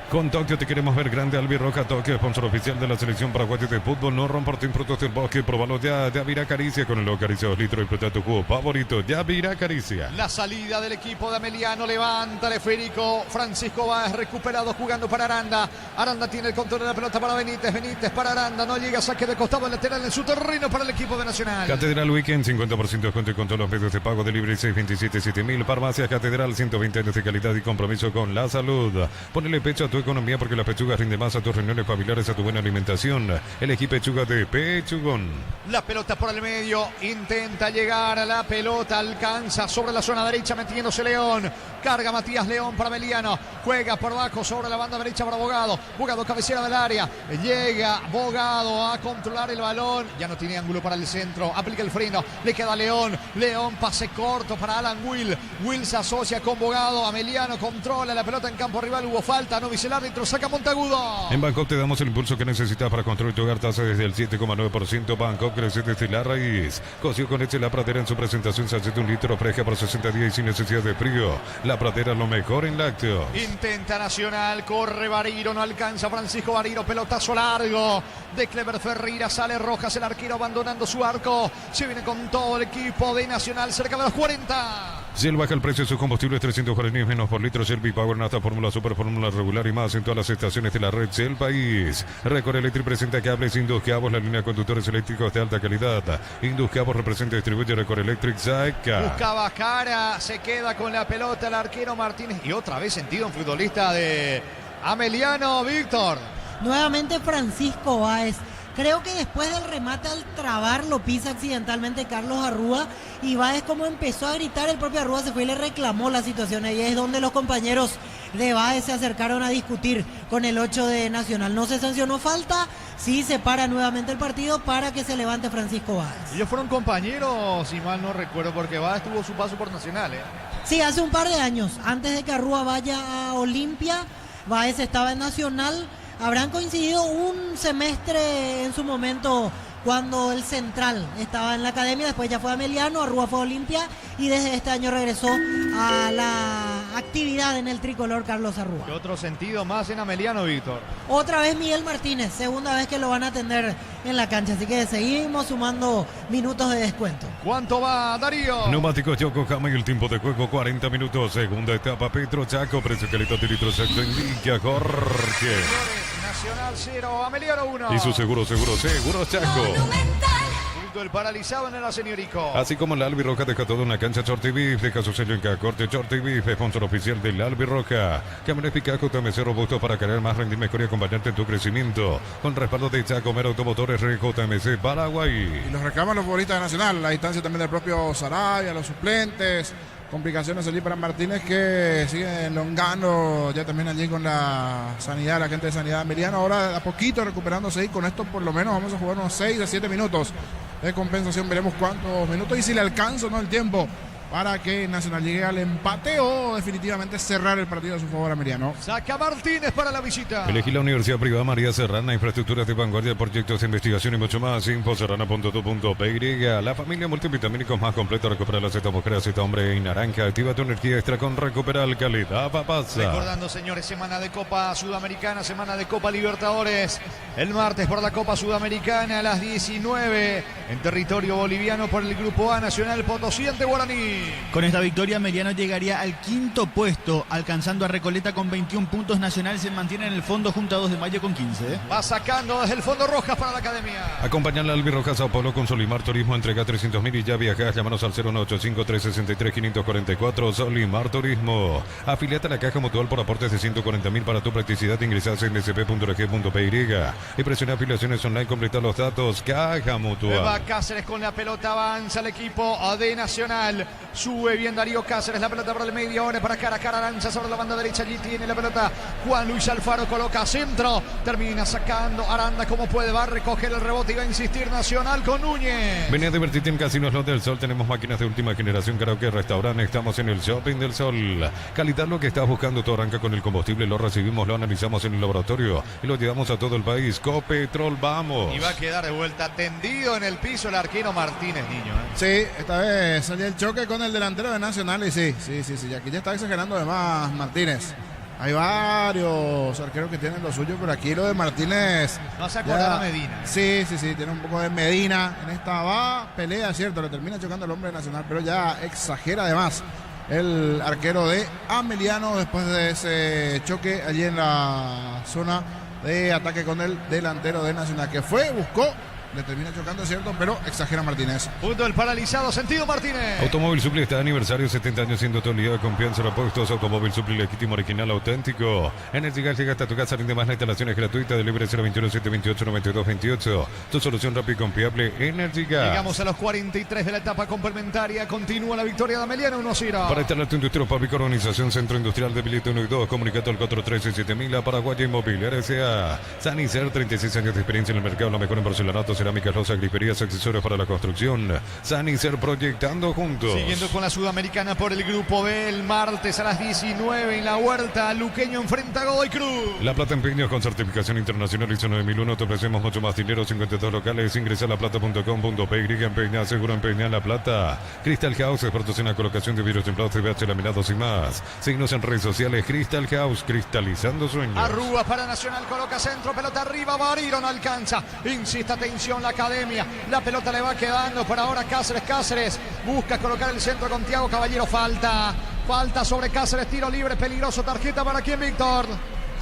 Con Tokio te queremos ver grande. Albirroja Tokio, sponsor oficial de la selección paraguaya de fútbol. No romporten frutos del bosque, probalo ya. Yavira Caricia con el nuevo Caricia 2 litros y presta tu jugo favorito. Yavira Caricia. La salida del equipo de Ameliano, levanta el esférico. Francisco Báez recuperado jugando para Aranda. Aranda tiene el control de la pelota para Benítez. Benítez para Aranda, no llega, saque de costado lateral en su terreno para el equipo de Nacional. Catedral Weekend, 50% de descuento con todos los medios de pago de libre 627-7000. Farmacia Catedral, 120 años de calidad y compromiso con la salud. Ponele pecho a tu economía porque las pechugas rinden más a tus reuniones familiares, a tu buena alimentación. Elegí pechuga de Pechugón. La pelota por el medio, intenta llegar a la pelota, alcanza sobre la zona derecha metiéndose León. Carga Matías León para Ameliano, juega por abajo sobre la banda derecha para Bogado. Bogado cabecera del área, llega Bogado a controlar el balón. Ya no tiene ángulo para el centro, aplica el freno, le queda León. León, pase corto para Alan Will. Will se asocia con Bogado, Ameliano controla la pelota en campo rival, hubo falta, no dice el árbitro, saca Montagudo. En Bangkok te damos el impulso que necesitas para construir tu hogar, tasa desde el 7,9%. Bangkok crece desde la raíz. Cocido con leche La Pradera en su presentación, se hace un litro fresca por 60 días y sin necesidad de frío. La Pradera, lo mejor en lácteos. Intenta Nacional, corre Bariro, no alcanza Francisco Bariro, pelotazo largo de Clever Ferreira, sale Rojas, el arquero abandonando su arco, se viene con todo el equipo de Nacional cerca de los 40. Shell baja el precio de sus combustibles 300 guaraníes menos por litro. Shell B-Power, Nafta, Fórmula Super, Fórmula Regular y más en todas las estaciones de la red Shell País. Record Electric presenta cables Induscabos, la línea de conductores eléctricos de alta calidad. Induscabos representa y distribuye Record Electric Zaika. Buscaba cara, se queda con la pelota el arquero Martínez y otra vez sentido un futbolista de Ameliano, Víctor. Nuevamente Francisco Báez. Creo que después del remate al trabar lo pisa accidentalmente Carlos Arrúa y Báez, como empezó a gritar, el propio Arrúa se fue y le reclamó la situación. Ahí es donde los compañeros de Báez se acercaron a discutir con el 8 de Nacional. No se sancionó falta, sí se para nuevamente el partido para que se levante Francisco Báez. Ellos fueron compañeros, si mal no recuerdo, porque Báez tuvo su paso por Nacional, ¿eh? Sí, hace un par de años, antes de que Arrúa vaya a Olimpia, Báez estaba en Nacional. Habrán coincidido un semestre en su momento cuando el Central estaba en la academia, después ya fue a Ameliano, Arrúa fue a Olimpia y desde este año regresó a la actividad en el tricolor Carlos Arrúa. ¿Qué otro sentido más en Ameliano, Víctor? Otra vez Miguel Martínez, segunda vez que lo van a atender en la cancha, así que seguimos sumando minutos de descuento. ¿Cuánto va, Darío? Neumáticos Yokohama y el tiempo de juego 40 minutos, segunda etapa Petro Chaco, precio calidad de litro secto indica Jorge. Nacional 0, Ameliano 1. Y su seguro Chaco. Monumental. Punto el paralizado en el Arsenio Irico. Así como la Albirroja deja toda una cancha, Shorty Beef deja su sello en cada corte. Shorty Beef, sponsor oficial de la Albirroja. Cámara eficaz, JMC robusto para crear más rendimiento mejor y acompañarte en tu crecimiento. Con respaldo de Chacomer Automotores JMC Paraguay. Y los reclaman los futbolistas de Nacional. La distancia también del propio Sarabia, los suplentes. Complicaciones allí para Martínez, que sigue elongando ya también allí con la sanidad, la gente de Sanidad Emiliano. Ahora a poquito recuperándose y con esto por lo menos vamos a jugar unos 6 a 7 minutos de compensación. Veremos cuántos minutos y si le alcanza o no el tiempo para que Nacional llegue al empate o definitivamente cerrar el partido a su favor Emiliano. Saca Martínez para la visita. Elegí la Universidad Privada María Serrana, infraestructuras de vanguardia, proyectos de investigación y mucho más. Infoserrana.tu.py. La familia multivitamínicos más completa. Recupera la Z mujer, Z hombre y naranja. Activa tu energía extra con Recuperal Calidad Papasa. Recordando, señores, semana de Copa Sudamericana, semana de Copa Libertadores. El martes por la Copa Sudamericana a las 19 en territorio boliviano por el Grupo A, Nacional Potosí ante Guaraní. Con esta victoria, Meliano llegaría al 5º puesto, alcanzando a Recoleta con 21 puntos. Nacional se mantiene en el fondo junto a 2 de mayo con 15. Va sacando desde el fondo Rojas para la academia. Acompañan la Albirroja Sao Paulo con Solimar Turismo. Entrega 300.000 y ya viajas. Llámanos al 0185363-544. Solimar Turismo. Afiliate a la Caja Mutual por aportes de 140.000 para tu practicidad. Ingresás en nsp.org.py y presiona afiliaciones online. Completa los datos. Caja Mutual. Va Cáceres con la pelota. Avanza el equipo de Nacional. Sube bien Darío Cáceres, la pelota por el medio, ahora para cara a cara, lanza sobre la banda derecha, allí tiene la pelota Juan Luis Alfaro, coloca centro, termina sacando Aranda como puede, va a recoger el rebote y va a insistir Nacional con Núñez. Venía a divertirte en Casinos Los del Sol, tenemos máquinas de última generación, karaoke, restaurante, estamos en el Shopping del Sol. Calidad, lo que estás buscando, todo arranca con el combustible, lo recibimos, lo analizamos en el laboratorio y lo llevamos a todo el país. Copetrol, vamos. Y va a quedar de vuelta tendido en el piso el arquero Martínez, niño. Sí, esta vez salió el choque con el delantero de Nacional y sí, aquí ya está exagerando además Martínez. Hay varios arqueros que tienen lo suyo, pero aquí lo de Martínez... No se acuerda de Medina. Sí, tiene un poco de Medina. En esta pelea, cierto, le termina chocando el hombre de Nacional, pero ya exagera además el arquero de Ameliano después de ese choque allí en la zona de ataque con el delantero de Nacional, que buscó. Le termina chocando, cierto, pero exagera Martínez. Punto el paralizado, sentido Martínez. Automóvil Supli está de aniversario, 70 años siendo tu unidad de confianza. Repuestos Automóvil Supli, legítimo, original, auténtico. Energy Gas llega hasta tu casa, rinde más, la instalación es gratuita. Delivery 021-728-9228. Tu solución rápida y confiable, Energy Gas. Llegamos a los 43 de la etapa complementaria. Continúa la victoria de Ameliano 1-0. Para instalarte industria Pavico, organización Centro Industrial de Bilito 1 y 2. Comunicado al 413-7000. La Paraguaya Inmobiliaria S.A. Sanicer, 36 años de experiencia en el mercado. La mejor en porcelanato, cerámicas, rosas, griferías, accesorios para la construcción. Sanicer, proyectando juntos. Siguiendo con la Sudamericana por el Grupo B, el martes a las 19 en la Huerta, Luqueño enfrenta a Godoy Cruz. La Plata Empeños con certificación internacional ISO 9001. Te ofrecemos mucho más dinero, 52 locales. Ingresa a laplata.com.py. Empeña, seguro empeña La Plata. Crystal House, expertos en la colocación de vidrios templados, CBH, laminados y más. Síguenos en redes sociales. Crystal House, cristalizando sueños. Arrúa para Nacional, coloca centro, pelota arriba, Bariro no alcanza. Insiste, atención, la academia. La pelota le va quedando por ahora Cáceres busca colocar el centro con Thiago Caballero. Falta sobre Cáceres, tiro libre, peligroso. Tarjeta para quién, Víctor.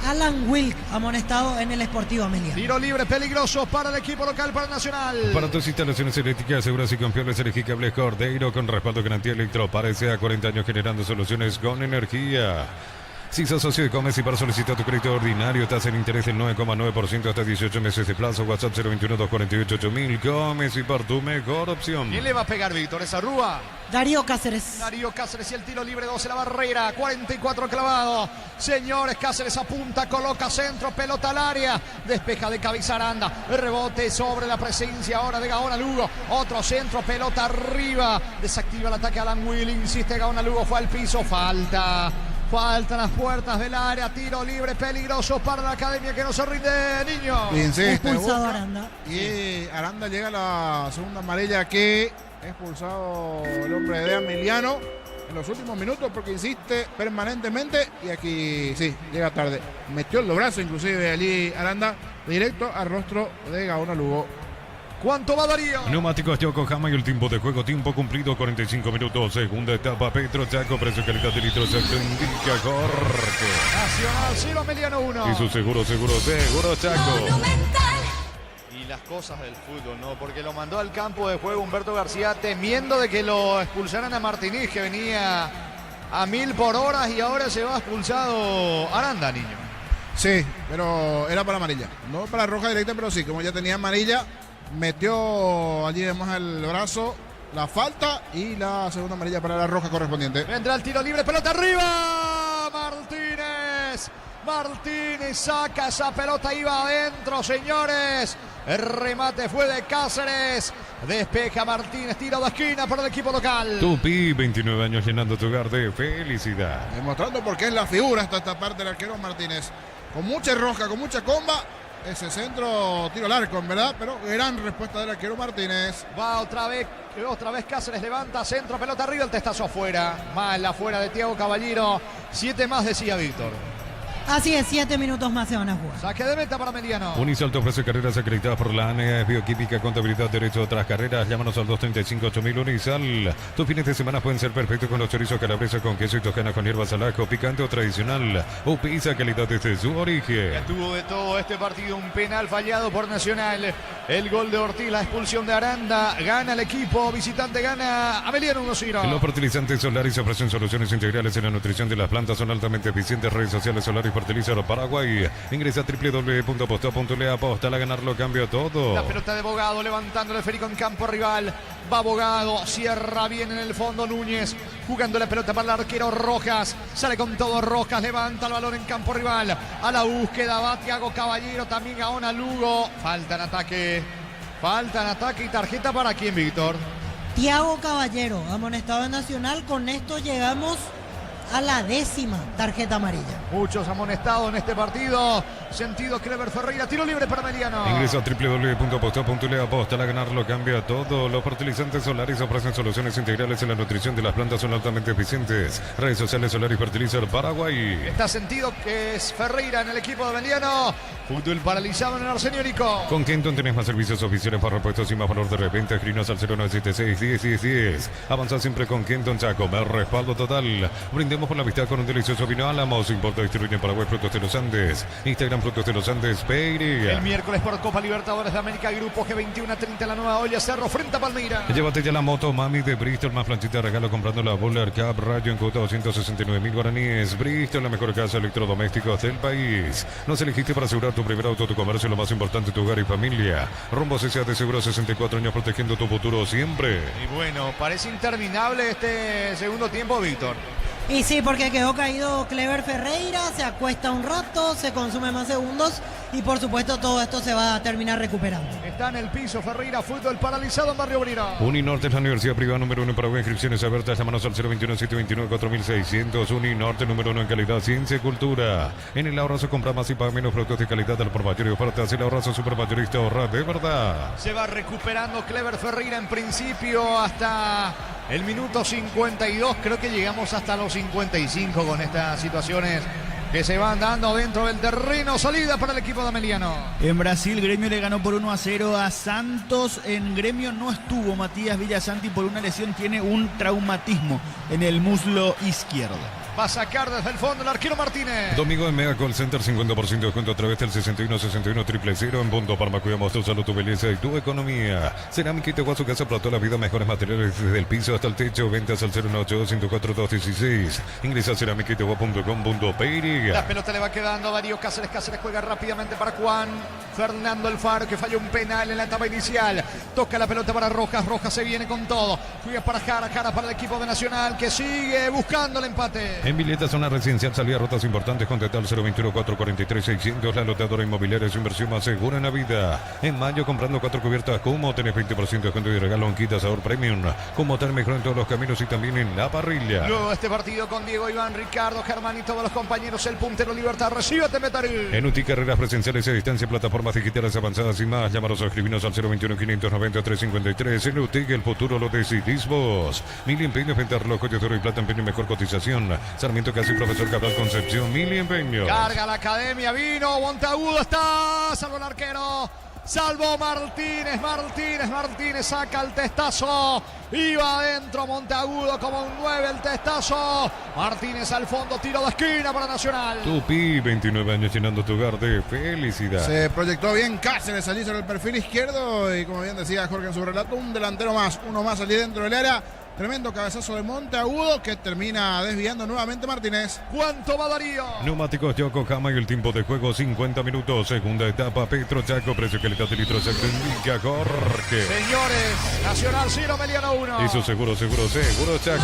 Alan Wilk, amonestado en el Sportivo Amelia. Tiro libre peligroso para el equipo local, para Nacional. Para tus instalaciones eléctricas seguras y confiables, elegí Cables Cordeiro con respaldo garantía Electro. Parece a 40 años generando soluciones con energía. Si sos socio de Comes y para solicitar tu crédito ordinario, tasa en interés del 9,9% hasta 18 meses de plazo. WhatsApp 021-248-8000. Comes y por tu mejor opción. ¿Quién le va a pegar, Víctor? ¿Es Arrúa? Darío Cáceres Y el tiro libre, 12 la barrera, 44 clavado. Señores, Cáceres apunta, coloca centro, pelota al área. Despeja de cabeza Aranda. El rebote sobre la presencia ahora de Gaona Lugo. Otro centro, pelota arriba. Desactiva el ataque Alan Will. Insiste Gaona Lugo, fue al piso. Faltan las puertas del área, tiro libre peligroso para la academia que no se rinde, niño. Expulsado Aranda. Y Aranda llega a la segunda amarilla, que expulsado el hombre de Ameliano en los últimos minutos porque insiste permanentemente y aquí sí, llega tarde. Metió los brazos inclusive allí Aranda directo al rostro de Gaona Lugo. ¿Cuánto va Darío? Neumáticos Yokohama y el tiempo de juego, tiempo cumplido, 45 minutos. Segunda etapa, Petro Chaco, precio calidad de litros, se indica corte. Nacional 0, Ameliano 1. Y su seguro Chaco. Monumental. Y las cosas del fútbol, ¿no? Porque lo mandó al campo de juego Humberto García temiendo de que lo expulsaran a Martínez, que venía a 1000 por hora, y ahora se va expulsado Aranda, niño. Sí, pero era para amarilla. No para roja directa, pero sí, como ya tenía amarilla, metió allí además el brazo, la falta y la segunda amarilla para la roja correspondiente. Vendrá el tiro libre, pelota arriba. Martínez saca esa pelota, iba adentro, señores. El remate fue de Cáceres. Despeja Martínez, tiro de esquina para el equipo local. Tupi, 29 años llenando tu hogar de felicidad. Demostrando por qué es la figura hasta esta parte del arquero Martínez. Con mucha rosca, con mucha comba. Ese centro, tiro al arco, en verdad, pero gran respuesta del arquero Martínez. Va otra vez Cáceres, levanta, centro, pelota arriba, el testazo afuera. Mal afuera de Thiago Caballero. 7 más, decía Víctor. Así es, 7 minutos más se van a jugar. Saque de meta para Meliano. Unisal te ofrece carreras acreditadas por la ANEA, bioquímica, contabilidad, derecho a otras carreras. Llámanos al 235-8000 Unisal. Tus fines de semana pueden ser perfectos con los chorizos calabresa con queso y toscana con hierbas al ajo, picante o tradicional. O pizza calidad desde su origen. Ya tuvo de todo este partido, un penal fallado por Nacional. El gol de Ortiz, la expulsión de Aranda. Gana el equipo visitante, gana Ameliano 1-0. Los fertilizantes Solaris ofrecen soluciones integrales en la nutrición de las plantas. Son altamente eficientes. Redes sociales Solaris Fertilizar Paraguay. Ingresa a www.aposta.le. Aposta a ganarlo, cambia todo. La pelota de Bogado levantando el esférico en campo rival. Va Bogado, cierra bien en el fondo Núñez, jugando la pelota para el arquero Rojas. Sale con todo Rojas, levanta el balón en campo rival. A la búsqueda va Thiago Caballero, también a Ona Lugo. Falta en ataque y tarjeta para quién, Víctor. Thiago Caballero, amonestado en Nacional. Con esto llegamos a la 10ª tarjeta amarilla. Muchos amonestados en este partido. Sentido Clever Ferreira, tiro libre para Meliano. Ingresa a www.aposta.le. Aposta a ganarlo, cambia todo. Los fertilizantes Solaris ofrecen soluciones integrales en la nutrición de las plantas. Son altamente eficientes. Redes sociales Solaris Fertilizar Paraguay. Está Sentido, que es Ferreira en el equipo de Meliano. Fútbol paralizado en el Arsenio Rico. Con Kenton tenés más servicios oficiales para repuestos y más valor de repente. Escrinos al 0976-101010. Avanza siempre con Kenton Chaco. Me respaldo total. Brindemos por la amistad con un delicioso vino Álamos. Importa, distribuye en Paraguay Frutos de los Andes. Instagram Frutos de los Andes, Peiria. El miércoles por Copa Libertadores de América, Grupo G21 a 30 la Nueva Olla, Cerro frente a Palmira. Llévate ya la moto Mami de Bristol, más planchita de regalo comprando la Bowler Cup Radio en cuota 269.000 guaraníes. Bristol, la mejor casa de electrodomésticos del país. Nos elegiste para asegurar tu primer auto, tu comercio, lo más importante, tu hogar y familia. Rumbo CCA de Seguro, 64 años protegiendo tu futuro siempre. Y bueno, parece interminable este segundo tiempo, Víctor. Y sí, porque quedó caído Clever Ferreira, se acuesta un rato, se consume más segundos y por supuesto todo esto se va a terminar recuperando. Está en el piso Ferreira, fútbol paralizado en Barrio Obrero. Uninorte es la universidad privada número 1 en Paraguay. Inscripciones abiertas, llámanos al 021-729-4600. Uninorte número 1 en calidad, ciencia y cultura. En el ahorrazo compra más y paga menos, productos de calidad al por mayor y ofertas. El ahorrazo supermayorista, ahorra de verdad. Se va recuperando Clever Ferreira en principio hasta el minuto 52. Creo que llegamos hasta los 55 con estas situaciones que se van dando dentro del terreno. Salida para el equipo de Ameliano. En Brasil, Gremio le ganó por 1-0 a Santos. En Gremio no estuvo Matías Villasanti por una lesión, tiene un traumatismo en el muslo izquierdo. Va a sacar desde el fondo el arquero Martínez. Domingo en Mega Call Center, 50% de descuento a través del 61-61-000 en Punto Parma. Cuidamos tu salud, tu belleza y tu economía. Cerámica y Teguazo, casa para toda la vida. Mejores materiales desde el piso hasta el techo. Ventas al 018-104-216. Ingresa a cerámicaiteguá.com.py. La pelota le va quedando a Darío Cáceres. Cáceres juega rápidamente para Juan Fernando Alfaro, que falló un penal en la etapa inicial. Toca la pelota para Rojas. Rojas se viene con todo. Juega para Jara. Jara para el equipo de Nacional, que sigue buscando el empate. En Villeta, zona residencial, salida rutas importantes, contacta al 021-443-600. La lotadora inmobiliaria es su inversión más segura en la vida. En mayo, comprando 4 cubiertas Como, tenés 20% de descuento y regalo en kit asador premium. Como tal, mejor en todos los caminos y también en la parrilla. Luego de este partido con Diego, Iván, Ricardo, Germán y todos los compañeros, el puntero Libertad, recíbete Metarí. En UTI, carreras presenciales a distancia, plataformas digitales avanzadas y más. Llámanos o escribinos al 021-590-353. En UTI, el futuro lo decidís vos. Mil empeños, venta relojes de oro y plata, empeño y mejor cotización. Sarmiento Casi, Profesor Cabral Concepción, Mil empeños. Carga la academia, vino, Montagudo está, salvo el arquero. Salvó Martínez, Martínez saca el testazo. Iba adentro Monteagudo como un 9 el testazo. Martínez al fondo, tiro de esquina para Nacional. Tupi, 29 años llenando tu hogar de felicidad. Se proyectó bien Cáceres allí sobre el perfil izquierdo y como bien decía Jorge en su relato, un delantero más, uno más allí dentro del área. Tremendo cabezazo de Monteagudo que termina desviando nuevamente Martínez. ¿Cuánto va Darío? Neumáticos Yokohama y el tiempo de juego 50 minutos. Segunda etapa Petro Chaco, precio calidad de litros se indica Jorge. Señores, Nacional 0, Meliano 1. Hizo seguro Chaco.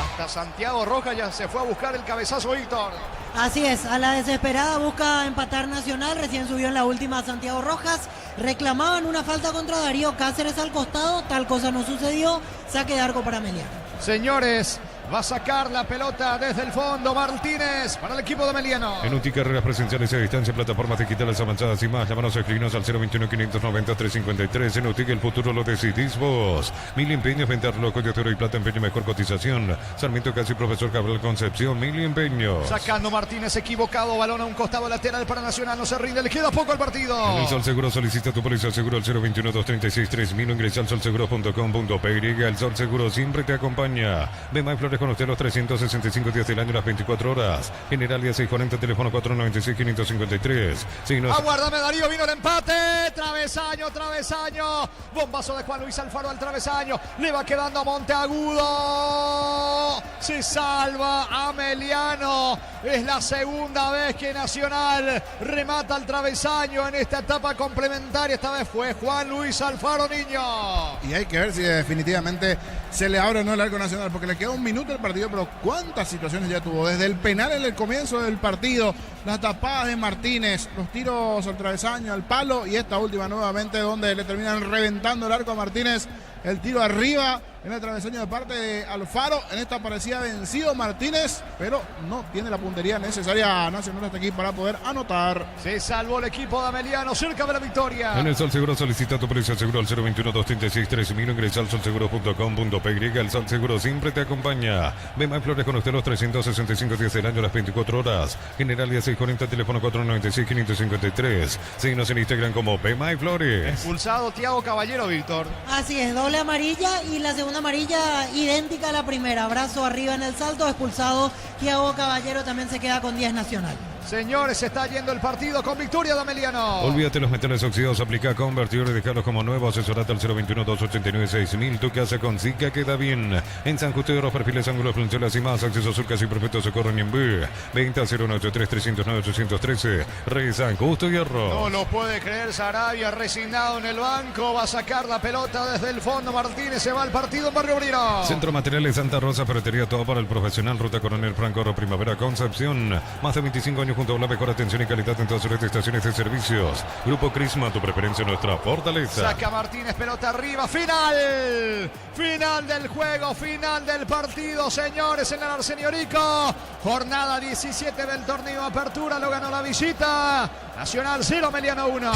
Hasta Santiago Rojas ya se fue a buscar el cabezazo, Víctor. Así es, a la desesperada busca empatar Nacional, recién subió en la última Santiago Rojas, reclamaban una falta contra Darío Cáceres al costado, tal cosa no sucedió, saque de arco para Meliano. Señores, va a sacar la pelota desde el fondo Martínez para el equipo de Meliano. En UTI carreras presenciales a distancia, plataformas digitales avanzadas y más. Llámanos a escribinos al 021-590-353. En UTI el futuro lo decidís vos. Mil empeños, venta reloj de oro y plata, empeño, mejor cotización. Sarmiento Casi, Profesor Cabral Concepción, Mil empeños. Sacando Martínez equivocado, balón a un costado lateral para Nacional, no se rinde, le queda poco al partido. En el Sol Seguro solicita tu póliza seguro al 021-236-3000 o ingresa al solseguro.com.py. El Sol Seguro siempre te acompaña. Bemay Flores con usted los 365 días del año, las 24 horas. General 640, teléfono 496-553. Signos. Aguárdame Darío, vino el empate. Travesaño. Bombazo de Juan Luis Alfaro al travesaño. Le va quedando a Monteagudo. Se salva a Meliano. Es la segunda vez que Nacional remata al travesaño en esta etapa complementaria. Esta vez fue Juan Luis Alfaro, niño. Y hay que ver si definitivamente se le abre o no el arco Nacional, porque le queda un minuto el partido, pero cuántas situaciones ya tuvo. Desde el penal en el comienzo del partido, las tapadas de Martínez, los tiros al travesaño, al palo, y esta última nuevamente donde le terminan reventando el arco a Martínez. El tiro arriba en el travesaño de parte de Alfaro. En esta parecía vencido Martínez, pero no tiene la puntería necesaria Nacional hasta aquí para poder anotar. Se salvó el equipo de Ameliano, cerca de la victoria. En el Sol Seguro solicita tu póliza seguro al 021-236-3000. Ingresa al solseguro.com.py. El Sol Seguro siempre te acompaña. Bemay Flores con usted los 365 días del año, las 24 horas. General 640, teléfono 496-553. Síguenos en Instagram como Bemay Flores. Expulsado Thiago Caballero, Víctor. Así es, doble amarilla y la segunda amarilla idéntica a la primera. Brazo arriba en el salto, expulsado Thiago Caballero, también se queda con 10 Nacional. Señores, se está yendo el partido con victoria de Ameliano. Olvídate los metales oxidados, aplica convertir y dejarlos como nuevo. Asesorate al 021-289-6000. Tu casa con Zika queda bien. En San Justo de los perfiles, ángulos, funciones y más. Acceso Sur, casi perfecto, se corren en B. Venta 093-309-813. Rey San Justo y Hierro. No lo puede creer Sarabia, resignado en el banco. Va a sacar la pelota desde el fondo. Martínez se va al partido en Barrio Obrero. Centro Materiales Santa Rosa, ferretería, todo para el profesional. Ruta Coronel Franco, Primavera, Concepción. Más de 25 años junto a la mejor atención y calidad en todas sus estaciones de servicios. Grupo Crisma, tu preferencia, nuestra fortaleza. Saca Martínez, pelota arriba, final del juego, final del partido, señores, en el Arsenio Orico. Jornada 17 del torneo Apertura, lo ganó la visita. Nacional 0, Meliano 1.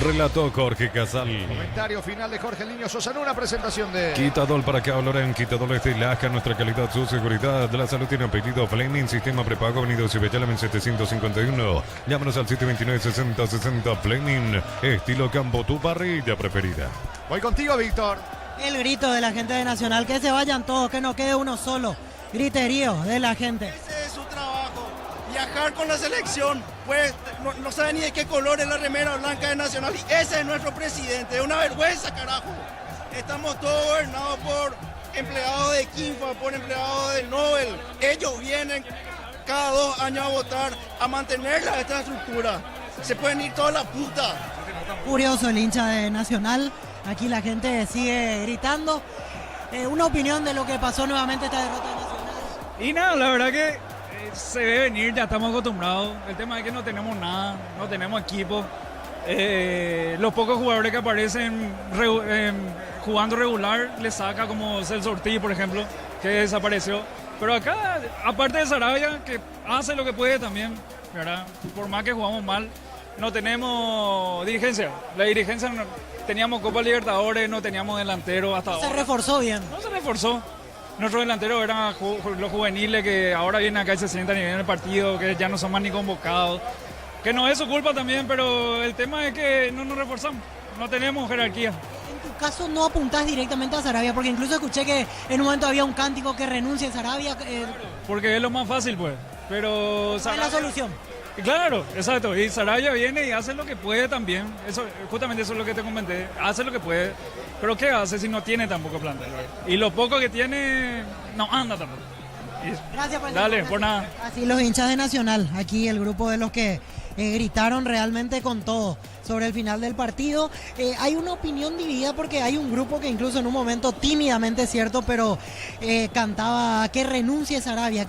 Relató Jorge Casal. Comentario final de Jorge El Niño Sosa en una presentación de Quitadol para que hablarán. Quitadol es de Lasca, nuestra calidad, su seguridad. La salud tiene apellido Fleming, sistema prepago, venido Cibetalamen 751. Llámanos al 729-6060 Fleming. Estilo campo, tu parrilla preferida. Voy contigo, Víctor. El grito de la gente de Nacional, que se vayan todos, que no quede uno solo. Griterío de la gente. Ese es su trabajo. Viajar con la selección, pues no sabe ni de qué color es la remera blanca de Nacional, y ese es nuestro presidente. Es una vergüenza, carajo. Estamos todos gobernados por empleados de Quinfa, por empleados del Nobel. Ellos vienen cada 2 años a votar, a mantener esta estructura. Se pueden ir toda la puta. Curioso el hincha de Nacional. Aquí la gente sigue gritando. Una opinión de lo que pasó nuevamente esta derrota de Nacional. Y nada, la verdad que se ve venir, ya estamos acostumbrados. El tema es que no tenemos nada, no tenemos equipo. Los pocos jugadores que aparecen jugando regular les saca, como Celso Ortiz, por ejemplo, que desapareció. Pero acá, aparte de Sarabia, que hace lo que puede también, ¿verdad? Por más que jugamos mal, no tenemos dirigencia. La dirigencia, teníamos Copa Libertadores, no teníamos delantero hasta ahora. Se reforzó bien. No se reforzó. Nuestros delanteros eran los juveniles que ahora vienen acá y se sientan y vienen el partido, que ya no son más ni convocados. Que no es su culpa también, pero el tema es que no nos reforzamos, no tenemos jerarquía. En tu caso no apuntás directamente a Sarabia, porque incluso escuché que en un momento había un cántico que renuncie a Sarabia. Porque es lo más fácil, pues. Pero ¿Cuál es la solución? Claro, exacto. Y Sarabia viene y hace lo que puede también. Eso, justamente eso es lo que te comenté. Hace lo que puede. Pero ¿qué hace si no tiene tampoco plantel? Y lo poco que tiene, no anda tampoco. Gracias, pues. Dale, por nada. Así los hinchas de Nacional, aquí el grupo de los que gritaron realmente con todo sobre el final del partido. Hay una opinión dividida porque hay un grupo que incluso en un momento tímidamente, es cierto, pero cantaba que renuncie Sarabia,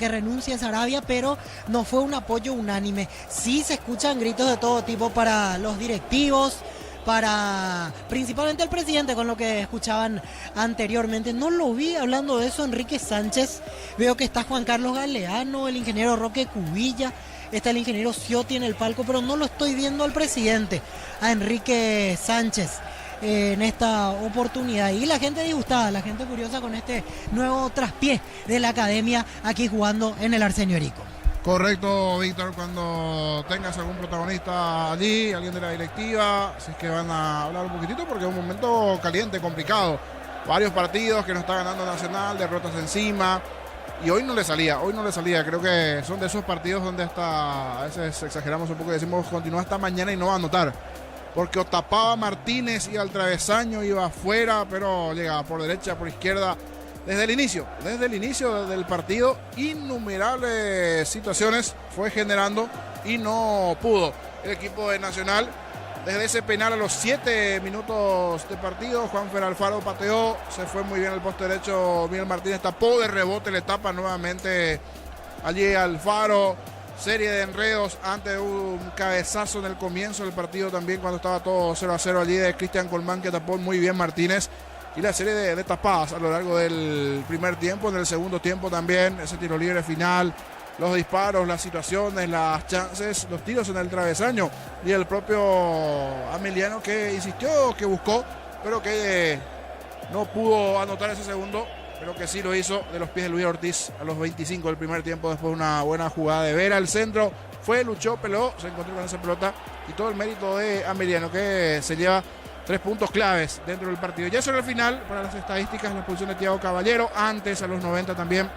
pero no fue un apoyo unánime. Sí se escuchan gritos de todo tipo para los directivos, para principalmente el presidente, con lo que escuchaban anteriormente. No lo vi hablando de eso Enrique Sánchez. Veo que está Juan Carlos Galeano, el ingeniero Roque Cubilla, está el ingeniero Ciotti en el palco, pero no lo estoy viendo al presidente, a Enrique Sánchez, en esta oportunidad. Y la gente disgustada, la gente curiosa con este nuevo traspié de la academia aquí jugando en el Arsenio Erico. Correcto, Víctor, cuando tengas algún protagonista allí, alguien de la directiva, si es que van a hablar un poquitito, porque es un momento caliente, complicado. Varios partidos que no está ganando Nacional, derrotas encima, y hoy no le salía, creo que son de esos partidos donde hasta, a veces exageramos un poco y decimos continúa hasta mañana y no va a anotar, porque o tapaba Martínez y al travesaño iba afuera, pero llegaba por derecha, por izquierda. Desde el inicio del partido, innumerables situaciones fue generando y no pudo el equipo de Nacional. Desde ese penal a los 7 minutos de partido, Juanfer Alfaro pateó, se fue muy bien al poste derecho, Miguel Martínez tapó de rebote, le tapa nuevamente allí Alfaro. Serie de enredos antes de un cabezazo en el comienzo del partido también, cuando estaba todo 0-0 allí de Cristian Colmán, que tapó muy bien Martínez. Y la serie de tapadas a lo largo del primer tiempo, en el segundo tiempo también, ese tiro libre final, los disparos, las situaciones, las chances, los tiros en el travesaño y el propio Ameliano que insistió, que buscó, pero que no pudo anotar ese segundo, pero que sí lo hizo de los pies de Luis Ortiz a los 25 del primer tiempo, después de una buena jugada de Vera. El centro fue, luchó, peleó, se encontró con esa pelota y todo el mérito de Ameliano, que se lleva 3 puntos claves dentro del partido. Ya sobre el final, para las estadísticas, la expulsión de Thiago Caballero. Antes, a los 90 también,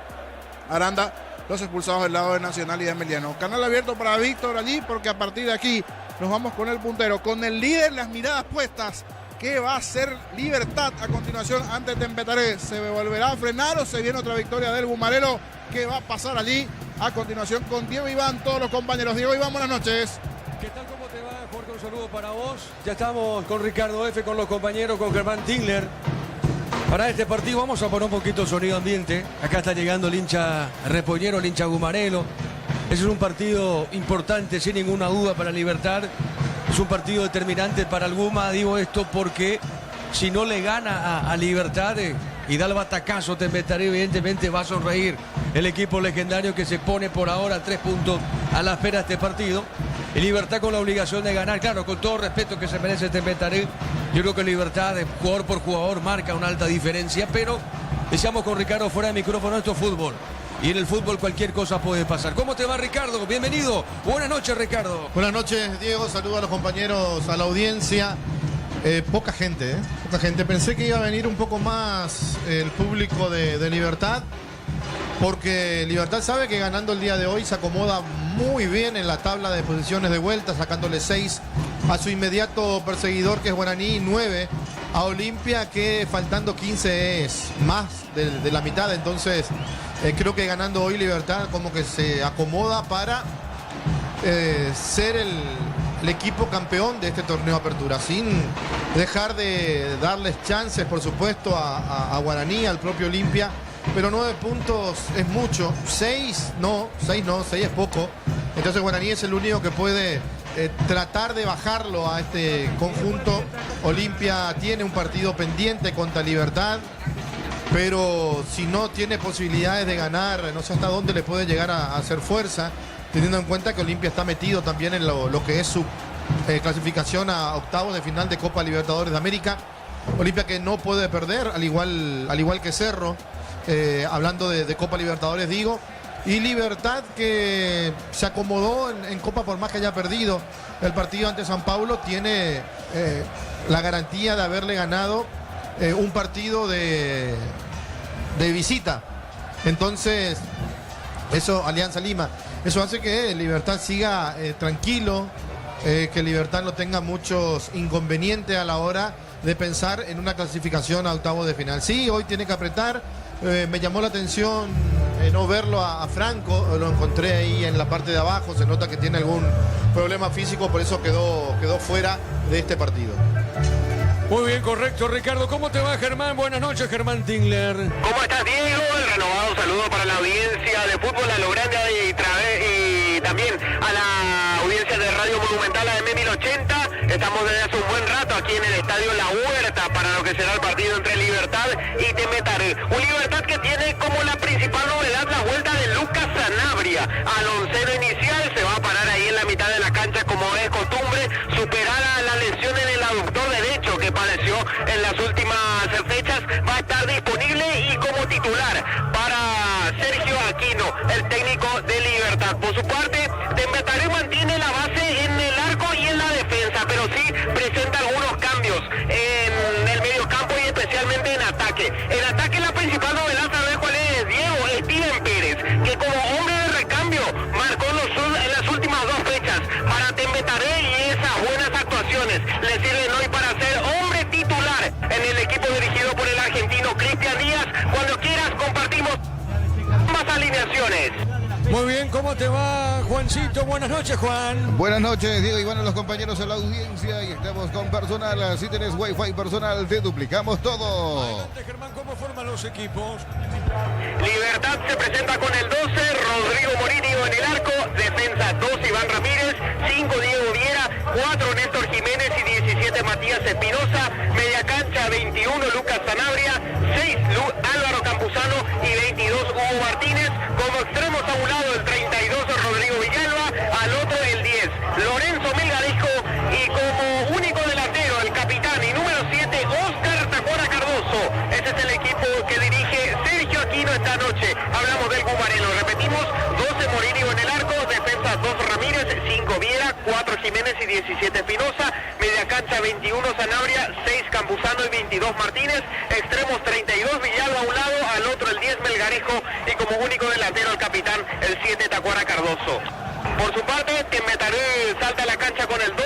Aranda. Los expulsados del lado de Nacional y de Ameliano. Canal abierto para Víctor allí, porque a partir de aquí nos vamos con el puntero, con el líder, las miradas puestas. ¿Qué va a hacer Libertad a continuación ante Tempetaré? ¿Se volverá a frenar o se viene otra victoria del Bumarelo? ¿Qué va a pasar allí a continuación con Diego Iván, todos los compañeros? Diego Iván, buenas noches. ¿Qué tal? ¿Cómo te va, Jorge? Un saludo para vos. Ya estamos con Ricardo F., con los compañeros, con Germán Tingler. Para este partido vamos a poner un poquito de sonido ambiente. Acá está llegando el hincha repoñero, el hincha Gumarelo. Ese es un partido importante, sin ninguna duda, para Libertad. Es un partido determinante para el Guma. Digo esto porque si no le gana a Libertad y da el batacazo, Tempetaré, evidentemente va a sonreír el equipo legendario, que se pone por ahora 3 puntos a la espera de este partido. Y Libertad con la obligación de ganar, claro, con todo respeto que se merece Tempetaré. Yo creo que Libertad, jugador por jugador, marca una alta diferencia, pero decíamos con Ricardo fuera de micrófono, esto es fútbol. Y en el fútbol cualquier cosa puede pasar. ¿Cómo te va, Ricardo? Bienvenido. Buenas noches, Ricardo. Buenas noches, Diego. Saludos a los compañeros, a la audiencia. Poca gente, poca gente. Pensé que iba a venir un poco más el público de Libertad, porque Libertad sabe que ganando el día de hoy se acomoda muy bien en la tabla de posiciones de vuelta, sacándole 6 a su inmediato perseguidor, que es Guaraní, 9 a Olimpia, que faltando 15 es más de la mitad. Entonces creo que ganando hoy Libertad como que se acomoda para ser el equipo campeón de este torneo Apertura, sin dejar de darles chances, por supuesto, a Guaraní, al propio Olimpia. Pero 9 puntos es mucho, 6 es poco. Entonces Guaraní es el único que puede tratar de bajarlo a este conjunto. Olimpia tiene un partido pendiente contra Libertad, pero si no tiene posibilidades de ganar, no sé hasta dónde le puede llegar a hacer fuerza, teniendo en cuenta que Olimpia está metido también en lo que es su clasificación a octavos de final de Copa Libertadores de América. Olimpia que no puede perder, al igual que Cerro. Hablando de Copa Libertadores, digo, Y Libertad, que se acomodó en Copa por más que haya perdido el partido ante San Paulo, tiene la garantía de haberle ganado un partido de visita. Entonces, eso, Alianza Lima, eso hace que Libertad siga tranquilo, que Libertad no tenga muchos inconvenientes a la hora de pensar en una clasificación a octavos de final. Sí, hoy tiene que apretar. Me llamó la atención no verlo a Franco, lo encontré ahí en la parte de abajo, se nota que tiene algún problema físico, por eso quedó fuera de este partido. Muy bien, correcto, Ricardo. ¿Cómo te va, Germán? Buenas noches, Germán Tingler. ¿Cómo estás, Diego? El renovado saludo para la audiencia de fútbol a lo grande y también a la audiencia de Radio Monumental AM 1080. Estamos desde hace un buen rato aquí en el Estadio La Huerta para lo que será el partido entre Libertad y Temetaré. Un Libertad que tiene como la principal novedad la vuelta de Lucas Sanabria al onceno inicial. Se va a parar ahí en la mitad de la cancha como es costumbre, superada la lesión en el aductor derecho que padeció en las últimas fechas. Va a estar disponible y como titular para Sergio Aquino, el técnico de Libertad. Por su parte, Temetaré mantiene la base en el arco y en la defensa, pero sí presenta algunos cambios en el mediocampo y especialmente en ataque. En ataque la principal novedad, ¿sabes cuál es, Diego? Steven Pérez, que como hombre de recambio marcó en las últimas dos fechas para Temetaré y esas buenas actuaciones le sirven hoy para ser hombre titular en el equipo dirigido por el argentino Cristian Díaz. Cuando quieras compartimos más alineaciones. Muy bien, ¿cómo te va, Juancito? Buenas noches, Juan. Buenas noches, Diego, y bueno, los compañeros de la audiencia, y estamos con personal. Si tenés Wi-Fi personal, te duplicamos todo. Adelante, Germán, ¿cómo forman los equipos? Libertad se presenta con el 12, Rodrigo Morínigo en el arco, defensa 2, Iván Ramírez, 5, Diego Viera, 4, Néstor Jiménez y 17, Matías Espinosa, media cancha 21, Lucas Sanabria, 6, Álvaro Campuzano y 22, Hugo Martínez, como extremos a un lado el 32, Rodrigo Villalba, al otro el 10, Lorenzo Melgarejo, y como único delantero el capitán y número 7, Oscar Tacuara Cardoso. Ese es el equipo que dirige Sergio Aquino esta noche. Hablamos del Gumarelo, repetimos, 12 Morínigo en el arco, defensa 2 Ramírez, 5 Viera, 4 Jiménez y 17 Espinosa, media cancha 21 Sanabria, 6 Campuzano y 22 Martínez, extremos 32 Villalba a un lado, al otro el 10 Melgarejo y como único delantero el capitán el 7 Tacuara Cardoso. Por su parte, Temetaré salta a la cancha con el 12,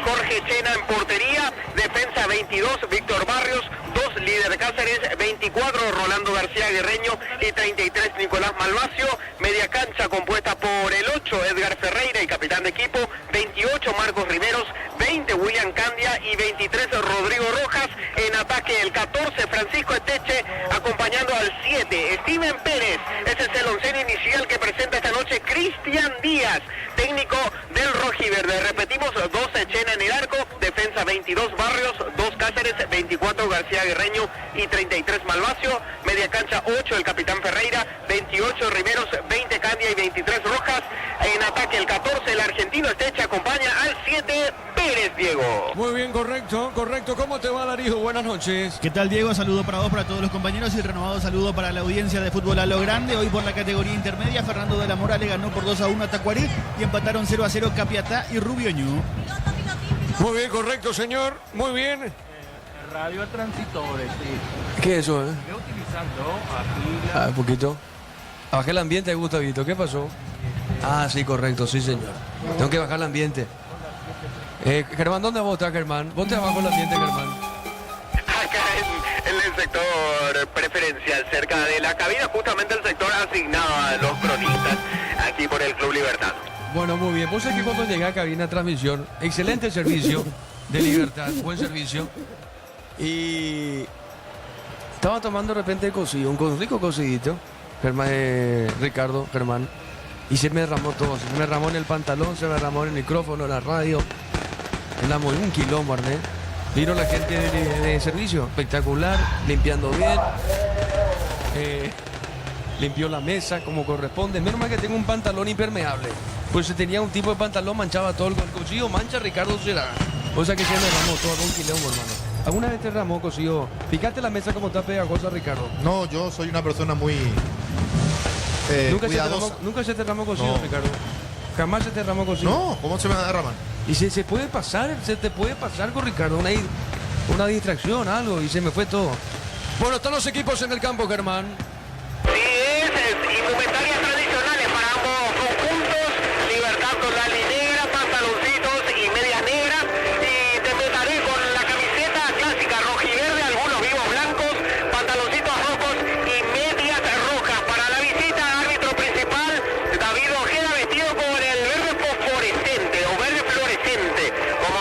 Jorge Chena en portería, defensa 22, Víctor Barrios, 2, Líder Cáceres, 24, Rolando García Guerreño y 33, Nicolás Malvacio, media cancha compuesta por el 8, Edgar Ferreira y capitán de equipo, 28, Marcos Riveros, 20, William Candia y 23, Rodrigo Rojas, en ataque el 14, Francisco Esteche, acompañando al 7, Steven Pérez. Ese es el onceno inicial que presenta esta noche Cristian Díaz, técnico del rojiverde. Repetimos, 12 Chena en el arco, defensa 22 Barrios, 2 Cáceres, 24 García Guerreño y 33 Malvacio, media cancha 8 el capitán Ferreira, 28 Riveros, 20 Candia y 23 Rojas, en ataque el 14 el argentino Esteche acompaña al 7 Pérez, Diego. Muy bien, correcto. ¿Cómo te va, Darío? Buenas noches. ¿Qué tal, Diego? Saludo para vos, para todos los compañeros y renovado saludo para la audiencia de fútbol a lo grande. Hoy por la categoría intermedia, Fernando de la Mora le ganó por 2-1 a Tacuarí y empataron 0-0 Capiatá y Rubioño. Muy bien, correcto, señor. Muy bien. Radio transitores, sí. ¿Qué es eso, Estoy utilizando aquí un poquito. Bajé el ambiente, Gustavito. ¿Qué pasó? Ah, sí, correcto, sí, señor. Tengo que bajar el ambiente. Germán, ¿dónde vos estás, Germán? Vos te abajo el ambiente, Germán. Acá en el sector preferencial, cerca de la cabina, justamente el sector asignado a los cronistas, aquí por el Club Libertad. Bueno, muy bien. Vos sabés que cuando llegué a cabina de transmisión, excelente servicio de Libertad, buen servicio. Y estaba tomando de repente cocido, un rico cocidito, Ricardo, Germán, y se me derramó todo. Se me derramó en el pantalón, se me derramó en el micrófono, en la radio. Andamos en un quilombo, Arnés. Vino la gente de servicio, espectacular, limpiando bien. Limpió la mesa como corresponde. Menos mal que tengo un pantalón impermeable. Pues si tenía un tipo de pantalón, manchaba todo el cocido. Mancha Ricardo será. O sea que se me derramó todo un quilombo, hermano. ¿Alguna vez te derramó cocido? Fíjate la mesa como está pegajosa, Ricardo. No, yo soy una persona muy cuidadosa. Nunca se derramó cocido, No. Ricardo. Jamás se derramó cocido. No, ¿cómo se me derraman? Y se te puede pasar con Ricardo una distracción, algo, y se me fue todo. Bueno, están los equipos en el campo, Germán. Sí, indumentarias tradicionales para ambos conjuntos. Libertad total y negra, pantaloncitos y medias negras. Y Tembetaré con la camiseta clásica rojiverde, algunos vivos blancos, pantaloncitos rojos y medias rojas. Para la visita, árbitro principal, David Ojeda, vestido con el verde fosforescente o verde fluorescente, como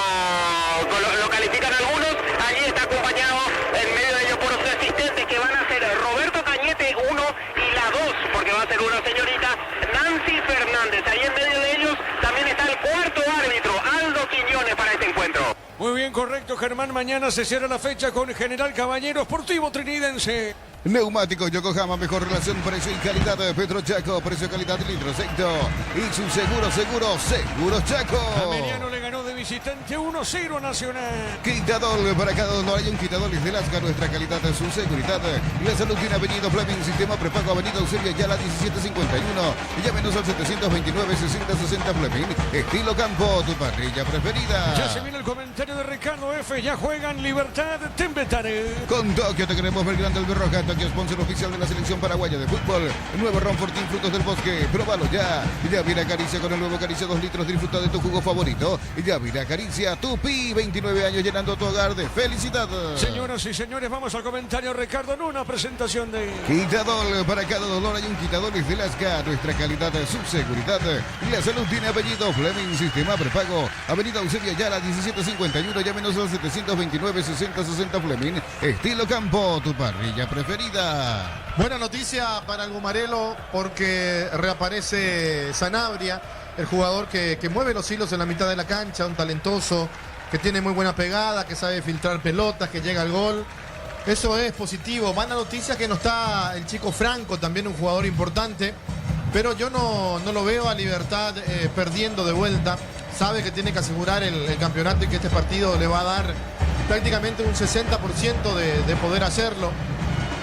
lo califican algunos. Allí está acompañado en medio de ellos por los asistentes que van a ser Roberto Cañete 1 y la 2, porque va a ser una señorita Nancy Fernández. Ahí en medio de ellos también está el cuarto árbitro, Aldo Quiñones, para este encuentro. Muy bien, correcto, Germán. Mañana se cierra la fecha con General Caballero Sportivo Trinidense. Neumáticos Yokohama, mejor relación, precio y calidad de Petro Chaco, precio, calidad, litro, secto. Y su Seguros Chaco. Ameliano le ganó de visitante 1-0 a Nacional. Quitador, para cada dolor hay un quitador de Lasca, nuestra calidad de su seguridad. Y la salud tiene Avenida Fleming, sistema prepago Avenida Eusebio Ayala 1751. Y llámenos al 729-6060 Fleming. Estilo Campo, tu parrilla preferida. Ya se viene el comentario de Ricardo F. Ya juegan Libertad Tembetaré. Con Tokio te queremos ver grande el Berroja. Tokio, sponsor oficial de la selección paraguaya de fútbol. El nuevo Ron Fortín Frutos del Bosque. Próbalo ya. Ya viene Acaricia con el nuevo Acaricia 2 litros. Disfruta de tu jugo favorito. Ya viene Acaricia Tupi. 29 años llenando tu hogar de felicidad. Señoras y señores, vamos al comentario, Ricardo, en una presentación de... Quitador, para cada dolor hay un quitador de Lasca, nuestra calidad de su seguridad. La salud tiene apellido Fleming, sistema prepago. Avenida Eusebio Ayala 1751, llámenos al 729-6060 Fleming. Estilo Campo, tu parrilla preferida. Buena noticia para el Gumarelo porque reaparece Sanabria, el jugador que mueve los hilos en la mitad de la cancha, un talentoso, que tiene muy buena pegada, que sabe filtrar pelotas, que llega al gol. Eso es positivo. Mala noticia que no está el chico Franco, también un jugador importante, pero yo no lo veo a Libertad perdiendo de vuelta. Sabe que tiene que asegurar el campeonato y que este partido le va a dar prácticamente un 60% de poder hacerlo.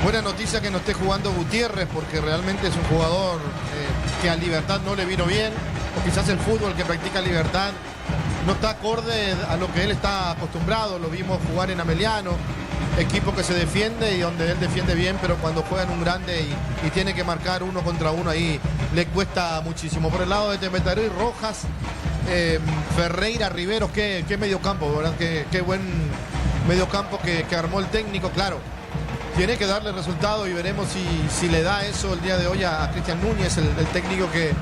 Buena noticia que no esté jugando Gutiérrez, porque realmente es un jugador que a Libertad no le vino bien, o quizás el fútbol que practica Libertad no está acorde a lo que él está acostumbrado. Lo vimos jugar en Ameliano, equipo que se defiende y donde él defiende bien, pero cuando juega en un grande y tiene que marcar uno contra uno, ahí le cuesta muchísimo. Por el lado de Tembetaré, Rojas, Ferreira, Riveros, qué mediocampo, ¿verdad? Qué buen mediocampo que armó el técnico, claro. Tiene que darle resultado y veremos si le da eso el día de hoy a Cristian Núñez, el técnico que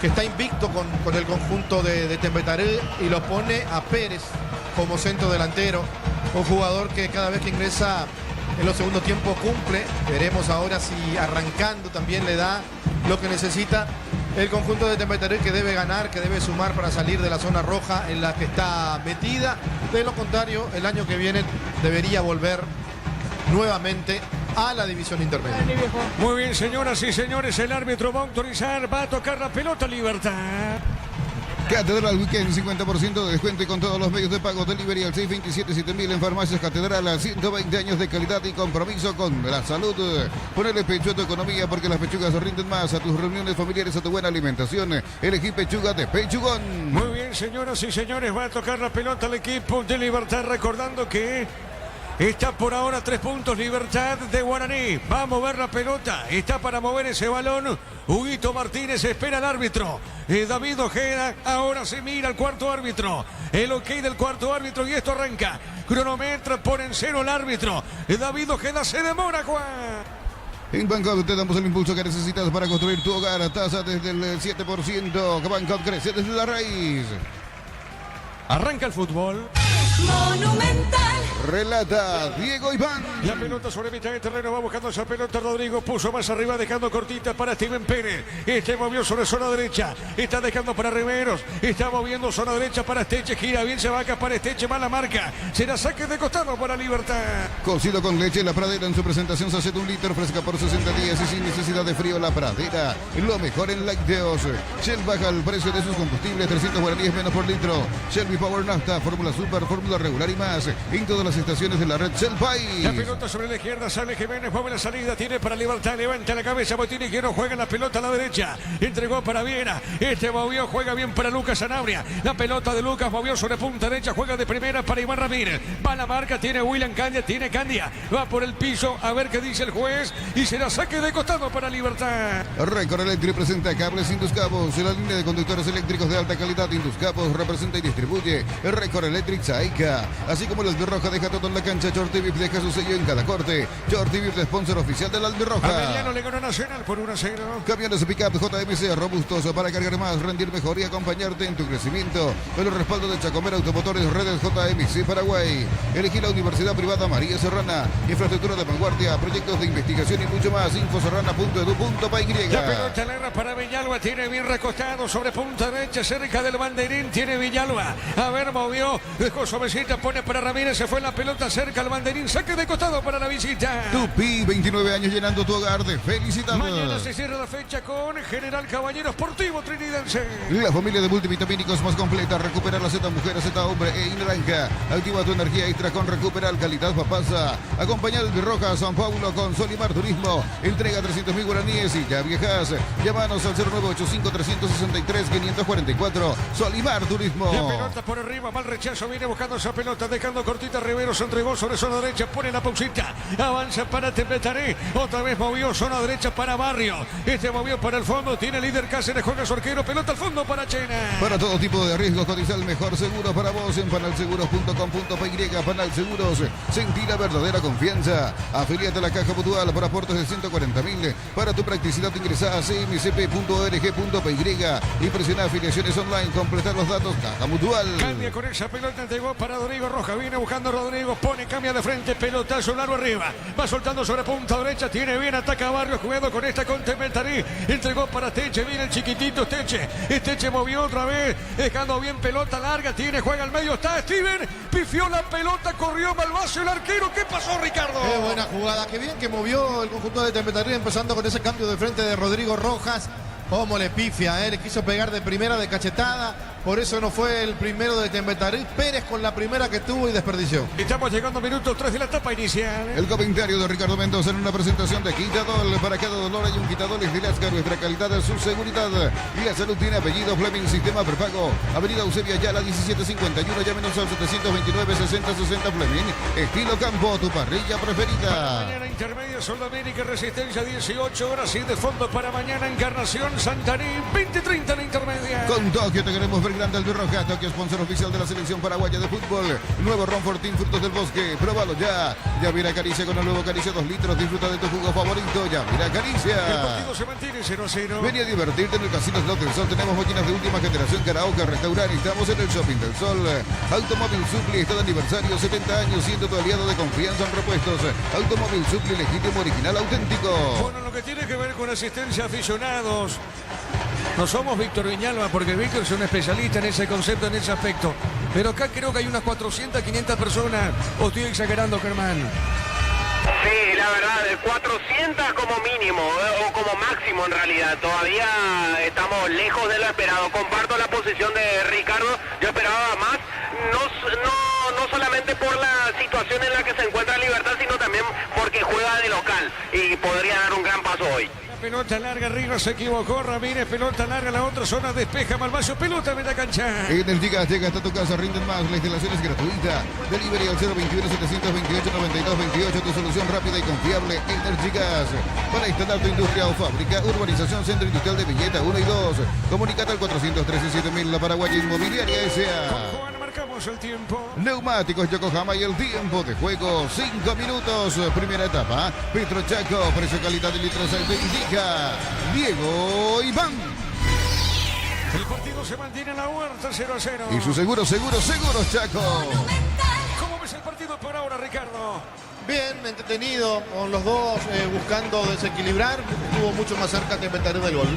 está invicto con el conjunto de Tembetaré, y lo pone a Pérez como centro delantero, un jugador que cada vez que ingresa en los segundos tiempos cumple. Veremos ahora si arrancando también le da lo que necesita el conjunto de Tembetaré, que debe ganar, que debe sumar para salir de la zona roja en la que está metida. De lo contrario, el año que viene debería volver nuevamente a la división intermedia. Muy bien, señoras y señores, el árbitro va a autorizar, va a tocar la pelota Libertad. Catedral Weekend, 50% de descuento y con todos los medios de pago. Delivery al 627-7000 en Farmacias Catedral. 120 años de calidad y compromiso con la salud. Ponele pecho a tu economía, porque las pechugas rinden más. A tus reuniones familiares, a tu buena alimentación. Elegí pechuga de Pechugón. Muy bien, señoras y señores, va a tocar la pelota al equipo de Libertad, recordando que está por ahora 3 puntos Libertad de Guaraní. Va a mover la pelota. Está para mover ese balón. Huguito Martínez espera al árbitro. David Ojeda ahora se mira al cuarto árbitro. El ok del cuarto árbitro y esto arranca. Cronometra, pone en cero el árbitro. David Ojeda se demora, Juan. En Bangkok te damos el impulso que necesitas para construir tu hogar. Tasa desde el 7%. Bangkok crece desde la raíz. Arranca el fútbol. Monumental. Relata Diego Iván. La pelota sobre mitad de terreno, va buscando esa pelota Rodrigo, puso más arriba dejando cortita para Steven Pérez. Movió sobre zona derecha, está dejando para Riveros, está moviendo zona derecha para Esteche, gira bien, se va acá para Esteche, mala marca, será saque de costado para Libertad. Cocido con leche La Pradera en su presentación sachet de 1 litro, fresca por 60 días y sin necesidad de frío. La Pradera, lo mejor en lácteos. Shell baja el precio de sus combustibles, 300 guaraníes menos por litro. Shelby Power Nafta, Fórmula Super, Fórmula fórmula regular y más en todas las estaciones de la red Shell País. La pelota sobre la izquierda, sale Jiménez, mueve la salida, tiene para Libertad, levanta la cabeza, Botini Quiero juega la pelota a la derecha, entregó para Viera, movió, juega bien para Lucas Sanabria, la pelota de Lucas movió sobre punta derecha, juega de primera para Iván Ramírez, va la marca, tiene William Candia, tiene Candia, va por el piso, a ver qué dice el juez, y será saque de costado para Libertad. Récord Eléctrico presenta cables Induscapos, la línea de conductores eléctricos de alta calidad. Induscapos representa y distribuye Récord Electric Saica, así como el Albirroja deja todo en la cancha. Jordi Vip deja su sello en cada corte. Jordi Vip, sponsor oficial del Albirroja. Ameliano le ganó Nacional por 1-0. Camiones de pickup JMC robustos para cargar más, rendir mejor y acompañarte en tu crecimiento. Con el respaldo de Chacomera Automotores, redes JMC Paraguay. Elegí la Universidad Privada María Serrana, infraestructura de vanguardia, proyectos de investigación y mucho más. Infoserrana.edu.py. La pelota larga para Villalba, tiene bien recostado sobre punta derecha, cerca del banderín, tiene Villalba. A ver, movió, dejó suavecita, pone para Ramírez, se fue la pelota cerca al banderín, saque de costado para la visita. Tupi, 29 años llenando tu hogar de felicidad. Mañana se cierra la fecha con General Caballero Sportivo Trinidense. La familia de multivitamínicos más completa, recupera la Z mujer, Z hombre e naranja. Activa tu energía extra con Recuperal Calidad Papasa. Acompaña al Birroja San Paulo con Solimar Turismo. Entrega 300.000 guaraníes y ya viajas. Llámanos al 0985-363-544. Solimar Turismo. La pelota por arriba, mal rechazo, viene buscando esa pelota, dejando cortita Rivero, se entregó sobre zona derecha, pone la pausita, avanza para Tempetaré, otra vez movió zona derecha para Barrio, movió para el fondo, tiene líder Cáceres, juega su arquero, pelota al fondo para Chena. Para todo tipo de riesgos, cotiza el mejor seguro para vos en panalseguros.com.py. Panal Seguros, sentí la verdadera confianza. Afiliate a la Caja Mutual por aportes de 140.000. Para tu practicidad ingresa a cmcp.org.py y presiona afiliaciones online, completar los datos. Caja Mutual. Cambia con esa pelota, entregó para Rodrigo Roja, viene buscando a Rodrigo, pone, cambia de frente, pelotazo largo arriba, va soltando sobre punta derecha, tiene bien, ataca a Barrio, jugando con esta con Temetarí, entregó para Teche, viene el chiquitito Teche, Teche movió otra vez, dejando bien pelota larga, tiene, juega al medio, está Steven, pifió la pelota, corrió Malvacio el arquero, ¿qué pasó, Ricardo? Qué buena jugada, qué bien que movió el conjunto de Temetarí, empezando con ese cambio de frente de Rodrigo Rojas. Cómo le pifia, le quiso pegar de primera, de cachetada, por eso no fue el primero de Temetarí. Pérez con la primera que tuvo y desperdició. Estamos llegando a minutos 3 de la etapa inicial. El comentario de Ricardo Mendoza en una presentación de Quitadol. Para cada dolor hay un Quitadol de Lasca, nuestra calidad es su seguridad. Y la salud tiene apellido Fleming, sistema prepago. Avenida Eusebia Yala 1751, llámenos al 729-6060 Fleming. Estilo Campo, tu parrilla preferida. Mañana intermedia, Sudamérica, Resistencia 18 horas y de fondo para mañana Encarnación, Santarí, 20-30 la intermedia. Con Tokio te queremos ver grande Albirroja. Tokio, sponsor oficial de la selección paraguaya de fútbol. Nuevo Ron Fortín, frutos del bosque. Próbalo ya. Ya mira Caricia con el nuevo Caricia 2 litros. Disfruta de tu jugo favorito. Ya mira Caricia. El partido se mantiene 0-0. Vení a divertirte en el Casino Slot del Sol. Tenemos máquinas de última generación, karaoke, restaurante. Estamos en el Shopping del Sol. Automóvil Supli está de aniversario, 70 años, siendo tu aliado de confianza en repuestos. Automóvil Supli, legítimo, original, auténtico. Bueno, lo que tiene que ver con asistencia a aficionados. No somos Víctor Viñalba, porque Víctor es un especialista en ese concepto, en ese aspecto. Pero acá creo que hay unas 400, 500 personas. ¿O estoy exagerando, Germán? Sí, la verdad, 400 como mínimo, o como máximo en realidad. Todavía estamos lejos de lo esperado. Comparto la posición de Ricardo, yo esperaba más, no solamente por la situación en la que se encuentra Libertad, sino también porque juega de local y podría dar un gran paso hoy. Pelota larga arriba, se equivocó Ramírez, pelota larga a la otra zona, despeja Malvacio, pelota media cancha. En el llega hasta tu casa, rinden más, la instalación es gratuita. Delivery al 021-728-9228, tu solución rápida y confiable, Energigas. Para instalar tu industria o fábrica, urbanización Centro Industrial de Villeta 1 y 2. Comunicate al 413-7000, la Paraguaya Inmobiliaria S.A. Juan, marcamos el tiempo. Neumáticos Yokohama y el tiempo de juego, 5 minutos, primera etapa. Petro Chaco, precio, calidad de litros, te indica Diego Iván. El partido se mantiene en la huerta, 0-0. Y su seguros, Chaco. ¿Cómo ves el partido por ahora, Ricardo? Bien, entretenido, con los dos buscando desequilibrar, estuvo mucho más cerca que meter del gol.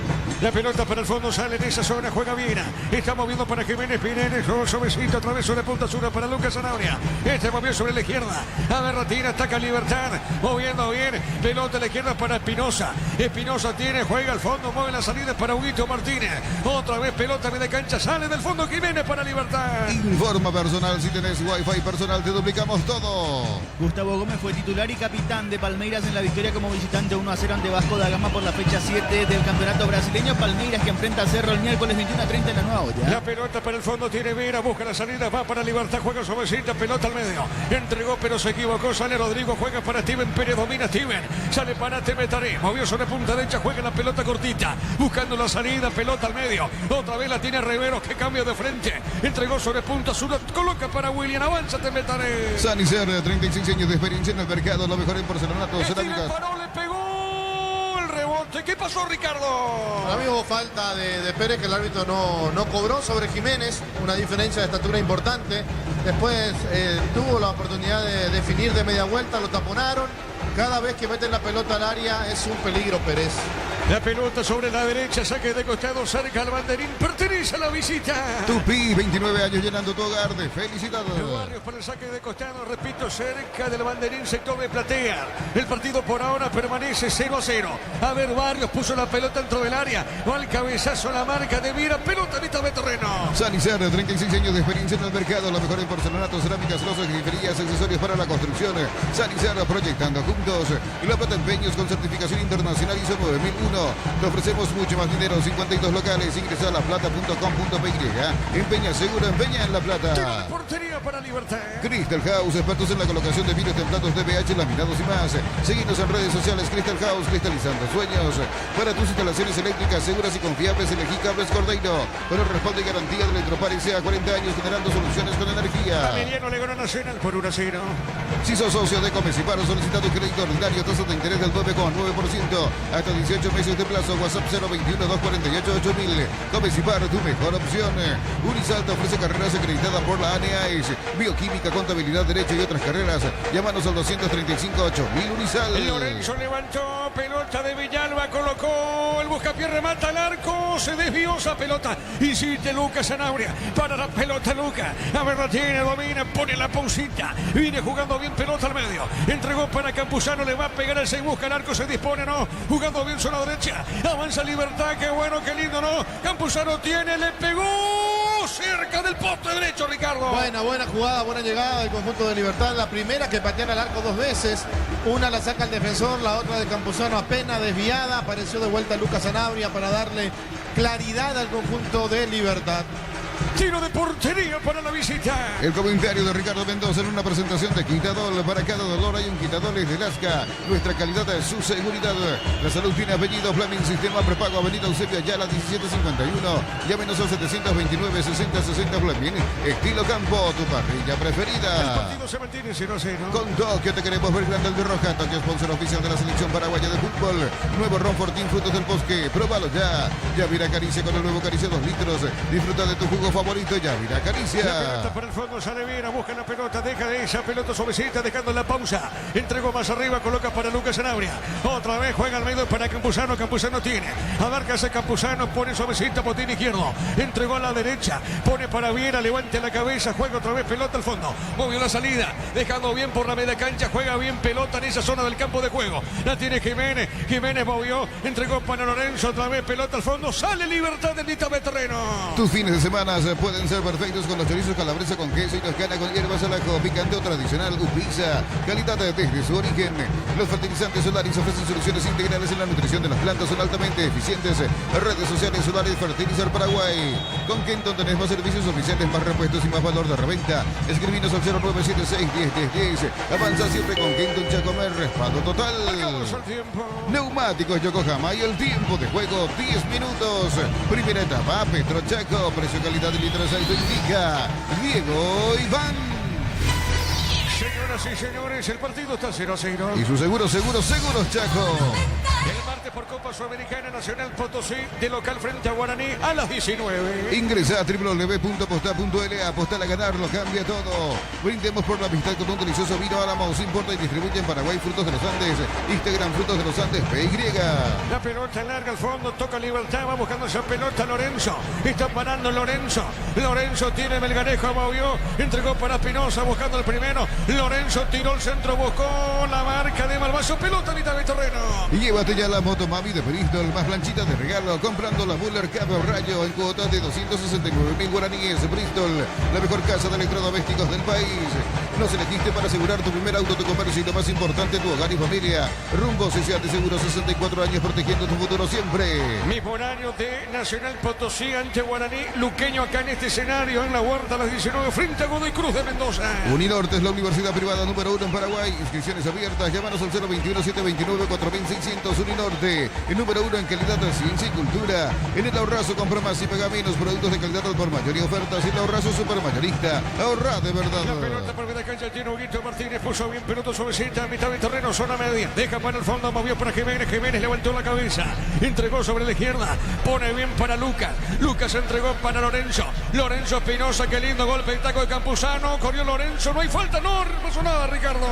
La pelota para el fondo, sale en esa zona, juega Viera. Está moviendo para Jiménez Pineda, suavecito, atravesó de punta sur para Lucas Zanabria. Este movió sobre la izquierda. A ver, retira, ataca Libertad. Moviendo bien, pelota a la izquierda para Espinosa. Espinosa tiene, juega al fondo, mueve la salida para Huguito Martínez. Otra vez pelota media cancha, sale del fondo Jiménez para Libertad. Informa personal, si tenés Wi-Fi personal, te duplicamos todo. Gustavo Gómez fue titular y capitán de Palmeiras en la victoria como visitante 1-0 ante Vasco da Gama por la fecha 7 del campeonato brasileño. Palmeiras que enfrenta a Cerro el miércoles 21:30 en la Nueva Olla. La pelota para el fondo tiene Vera, busca la salida, va para Libertad, juega suavecita, pelota al medio. Entregó pero se equivocó, sale Rodrigo, juega para Steven Pérez, domina Steven. Sale para Temetaré, movió sobre punta derecha, juega la pelota cortita, buscando la salida, pelota al medio. Otra vez la tiene Riveros que cambia de frente. Entregó sobre punta sur, coloca para William, avanza Temetaré. Sanicer, 36 años de experiencia en el mercado, lo mejor en porcelanato, cerámicas. Le pegó el rebote. ¿Qué pasó, Ricardo? Para mí hubo falta de Pérez, que el árbitro no cobró sobre Jiménez, una diferencia de estatura importante. Después tuvo la oportunidad de definir de media vuelta, lo taponaron. Cada vez que meten la pelota al área es un peligro Pérez. La pelota sobre la derecha, saque de costado, cerca al banderín, pertenece a la visita. Tupi, 29 años llenando tu hogar de felicidad. Barrios para el saque de costado, repito, cerca del banderín, sector de platea. El partido por ahora permanece 0-0. A ver, Barrios puso la pelota dentro del área, va al cabezazo, la marca de Viera, pelota mitad de terreno. Sanicer, 36 años de experiencia en el mercado, lo mejor en porcelanato, cerámicas, losas, griferías, accesorios para la construcción. Sanicer, proyectando juntos. Y la plata empeños con certificación internacional ISO 9001. Te ofrecemos mucho más dinero, 52 locales. Ingresa a laplata.com.py. Empeña seguro, empeña en La Plata. Tiro de portería para Libertad. Crystal House, expertos en la colocación de vidrios templados DBH, laminados y más. Seguinos en redes sociales, Crystal House, cristalizando sueños. Para tus instalaciones eléctricas seguras y confiables, elegí Cables Cordeiro. Con el respaldo y garantía de Electropar S.A. 40 años generando soluciones con energía. Emiliano le ganó a Nacional por 1-0. Si sos socio de Comecipar, solicita tu crédito ordinario, tasa de interés del 9,9%. Hasta 18 meses de plazo. WhatsApp 021-248-8000. Comecipar, tu mejor opción. Unisal te ofrece carreras acreditadas por la ANEAES. Bioquímica, contabilidad, derecho y otras carreras. Llámanos al 235-8000 Unisal. Lorenzo levantó, pelota de Villalba, colocó el buscapié, remata al arco, se desvió esa pelota. Insiste Lucas Zanabria, para la pelota Lucas. A ver, la tiene, domina, pone la pausita. Viene jugando bien pelota al medio. Entregó para Campuzano, le va a pegar el 6, busca el arco, se dispone, no. Jugando bien zona derecha. Avanza Libertad, qué bueno, qué lindo, ¿no? Campuzano tiene, le pegó cerca del poste derecho, Ricardo. Buena jugada, buena llegada del conjunto de Libertad. La primera que patean al arco 2 veces. Una la saca el defensor, la otra de Campuzano apenas desviada. Apareció de vuelta Lucas Zanabria para darle claridad al conjunto de Libertad. Tiro de portería para la visita. El comentario de Ricardo Mendoza en una presentación de Quitadol. Para cada dolor hay un Quitadoles de Lasca. Nuestra calidad es su seguridad. La salud tiene apellido Flaming, sistema prepago, avenida Eusebio Ayala 1751. Llámenos al 729-6060 Flaming. Estilo campo, tu parrilla preferida. El partido se mantiene 0-0. Con Tokio te queremos ver grande el de Roja. Tokio, sponsor oficial de la selección paraguaya de fútbol. Nuevo Ron Fortín, frutos del bosque. Próbalo ya. Yavira Caricia con el nuevo Caricia 2 litros. Disfruta de tu jugo favorito, Yavira Caricia. La pelota para el fondo, sale bien, busca la pelota, deja de esa pelota suavecita, dejando la pausa. Entregó más arriba, coloca para Lucas Zanabria. Otra vez juega al medio para Campuzano. Campuzano tiene. Abarca ese Campuzano, pone suavecita, botín izquierdo. Entregó a la derecha, pone para Viera, levante la cabeza, juega otra vez pelota al fondo. Movió la salida, dejando bien por la media cancha, juega bien pelota en esa zona del campo de juego. La tiene Jiménez, Jiménez movió, entregó para Lorenzo, otra vez pelota al fondo, sale Libertad de mitad de terreno. Tus fines de semana pueden ser perfectos con los chorizos calabresa con queso y toscana con hierbas al ajo, picante o tradicional Upisa. Calidad desde su origen. Los fertilizantes Solaris ofrecen soluciones integrales en la nutrición de las plantas, son altamente eficientes. Redes sociales Solaris Fertilizar Paraguay. Con Kenton tenés más servicios oficiales, más repuestos y más valor de reventa. Escribinos al 0976-101010. Avanza siempre con Kenton Chacomer, respaldo total. Neumáticos Yokohama y el tiempo de juego 10 minutos. Primera etapa, Petro Chaco, precio calidad de litros alto indica Diego Iván. Señoras y señores, el partido está 0-0. Y su seguros Chaco. El martes Independiente por Copa Sudamericana, Nacional Potosí de local frente a Guaraní a las 19. Ingresa a www.aposta.la. Apostar a ganar lo cambia todo. Brindemos por la amistad con un delicioso vino Álamos. Importa y distribuye en Paraguay Frutos de los Andes. Instagram Frutos de los Andes PY. La pelota larga al fondo, toca Libertad, va buscando esa pelota Lorenzo. Está parando Lorenzo. Lorenzo tiene Melgarejo, movió, entregó para Espinosa buscando el primero. Lorenzo tiró el centro, buscó la marca de Malvaso. Pelota a mitad de terreno. Y llévate ya la moto Mami de Bristol, más planchita de regalo, comprando la Muller Cap Rayo en cuota de 269.000 guaraníes. Bristol, la mejor casa de electrodomésticos del país. Nos elegiste para asegurar tu primer auto, tu comercio y lo más importante, tu hogar y familia. Rumbo CCA de Seguro, 64 años protegiendo tu futuro siempre. Mismo horario de Nacional Potosí ante Guaraní. Luqueño acá en este escenario, en la huerta a las 19, frente a Godoy Cruz de Mendoza. Uninorte es la universidad privada número 1 en Paraguay. Inscripciones abiertas. Llámanos al 021-729-4600. Uninorte, el número 1 en calidad de ciencia y cultura. En el Ahorrazo compra más y paga menos. Productos de calidad al por mayor y ofertas. En el Ahorrazo supermayorista. Ahorra de verdad. La pelota por media cancha tiene Huguito Martínez. Puso bien pelota suavecita a mitad de terreno, zona media. Deja para el fondo, movió para Jiménez. Jiménez levantó la cabeza. Entregó sobre la izquierda. Pone bien para Lucas. Lucas entregó para Lorenzo. Lorenzo Espinosa, qué lindo golpe. El taco de Campuzano. Corrió Lorenzo. No hay falta. No pasó nada, Ricardo.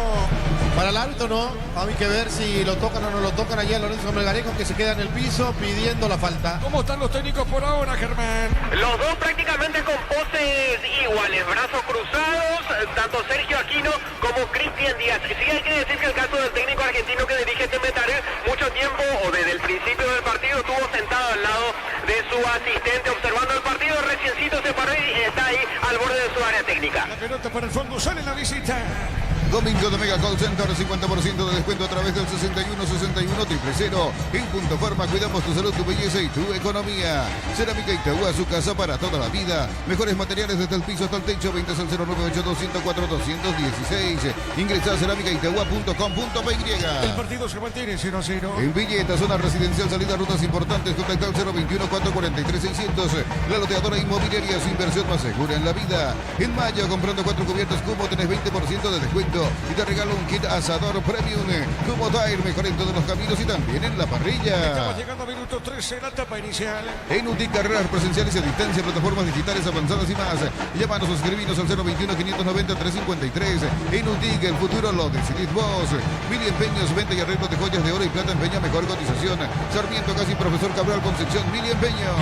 Para el árbitro no, hay que ver si lo tocan o no lo tocan allá Lorenzo Melgarejo, que se queda en el piso pidiendo la falta. ¿Cómo están los técnicos por ahora, Germán? Los dos prácticamente con poses iguales, brazos cruzados, tanto Sergio Aquino como Cristian Díaz. Sí hay que decir que el caso del técnico argentino que dirige Temetaré mucho tiempo, o desde el principio del partido, estuvo sentado al lado de su asistente observando el partido, reciencito se paró y está ahí al borde de su área técnica. La pelota para el fondo, sale la visita. Domingo de Mega Call Center, 50% de descuento a través del 61-61-000. En Punto Forma cuidamos tu salud, tu belleza y tu economía. Cerámica Itagua, su casa para toda la vida. Mejores materiales desde el piso hasta el techo. 20 al 098-204-216. Ingresa a cerámicaitagua.com.py. El partido se mantiene 0-0. En Villeta, zona residencial, salida a rutas importantes. Contacta al 021-443-600. La loteadora inmobiliaria, su inversión más segura en la vida. En mayo, comprando 4 cubiertos Cubo, tenés 20% de descuento. Y te regalo un kit asador premium. Como Tire, mejor en todos los caminos y también en la parrilla. Estamos llegando a minuto 13, la etapa inicial. En UTIC, carreras presenciales y a distancia, plataformas digitales avanzadas y más. Llámanos o escribinos al 021-590-353. En UTIC, el futuro lo decidís vos. Mili Empeños, venta y arreglo de joyas de oro y plata en Peña, mejor cotización. Sarmiento, casi Profesor Cabral, Concepción, Mili Empeños.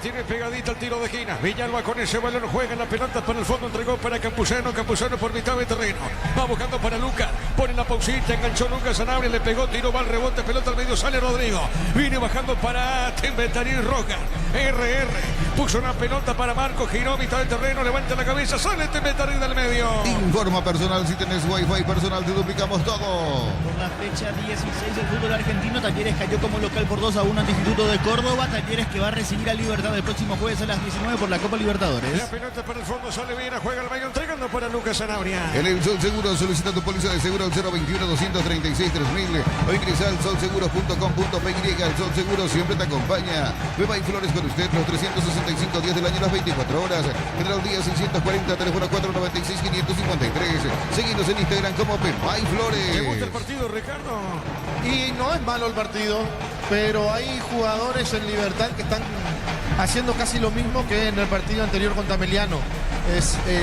Tiene pegadita el tiro de esquina. Villalba con ese balón juega en la pelota para el fondo. Entregó para Campuzano. Campuzano por mitad de terreno. Va buscando para Lucas. Pone la pausita. Enganchó Lucas Sanabria. Le pegó. Tiro. Va al rebote. Pelota al medio. Sale Rodrigo. Viene bajando para Tembetarín Rojas. RR. Puso una pelota para Marco. Giró mitad de terreno. Levanta la cabeza. Sale Tembetarín del medio. Informa personal. Si tenés Wi-Fi personal, te duplicamos todo. Por la fecha 16 del fútbol argentino, Talleres cayó como local por 2-1 ante Instituto de Córdoba. Talleres que va a recibir a Libertad el próximo jueves a las 19 por la Copa Libertadores. La pelota para el fondo, sale bien, juega el medio, entregando para Lucas Sanabria. En el Sol Seguro, solicita tu póliza de seguro al 021-236-3000 o ingresa al solseguros.com.py. El Sol Seguro siempre te acompaña. Beba y Flores con usted los 365 días del año, las 24 horas. General Día 640, teléfono 496-553. Seguinos en Instagram como Beba y Flores. ¿Te gusta el partido, Ricardo? Y no es malo el partido, pero hay jugadores en Libertad que están haciendo casi lo mismo que en el partido anterior contra Meliano.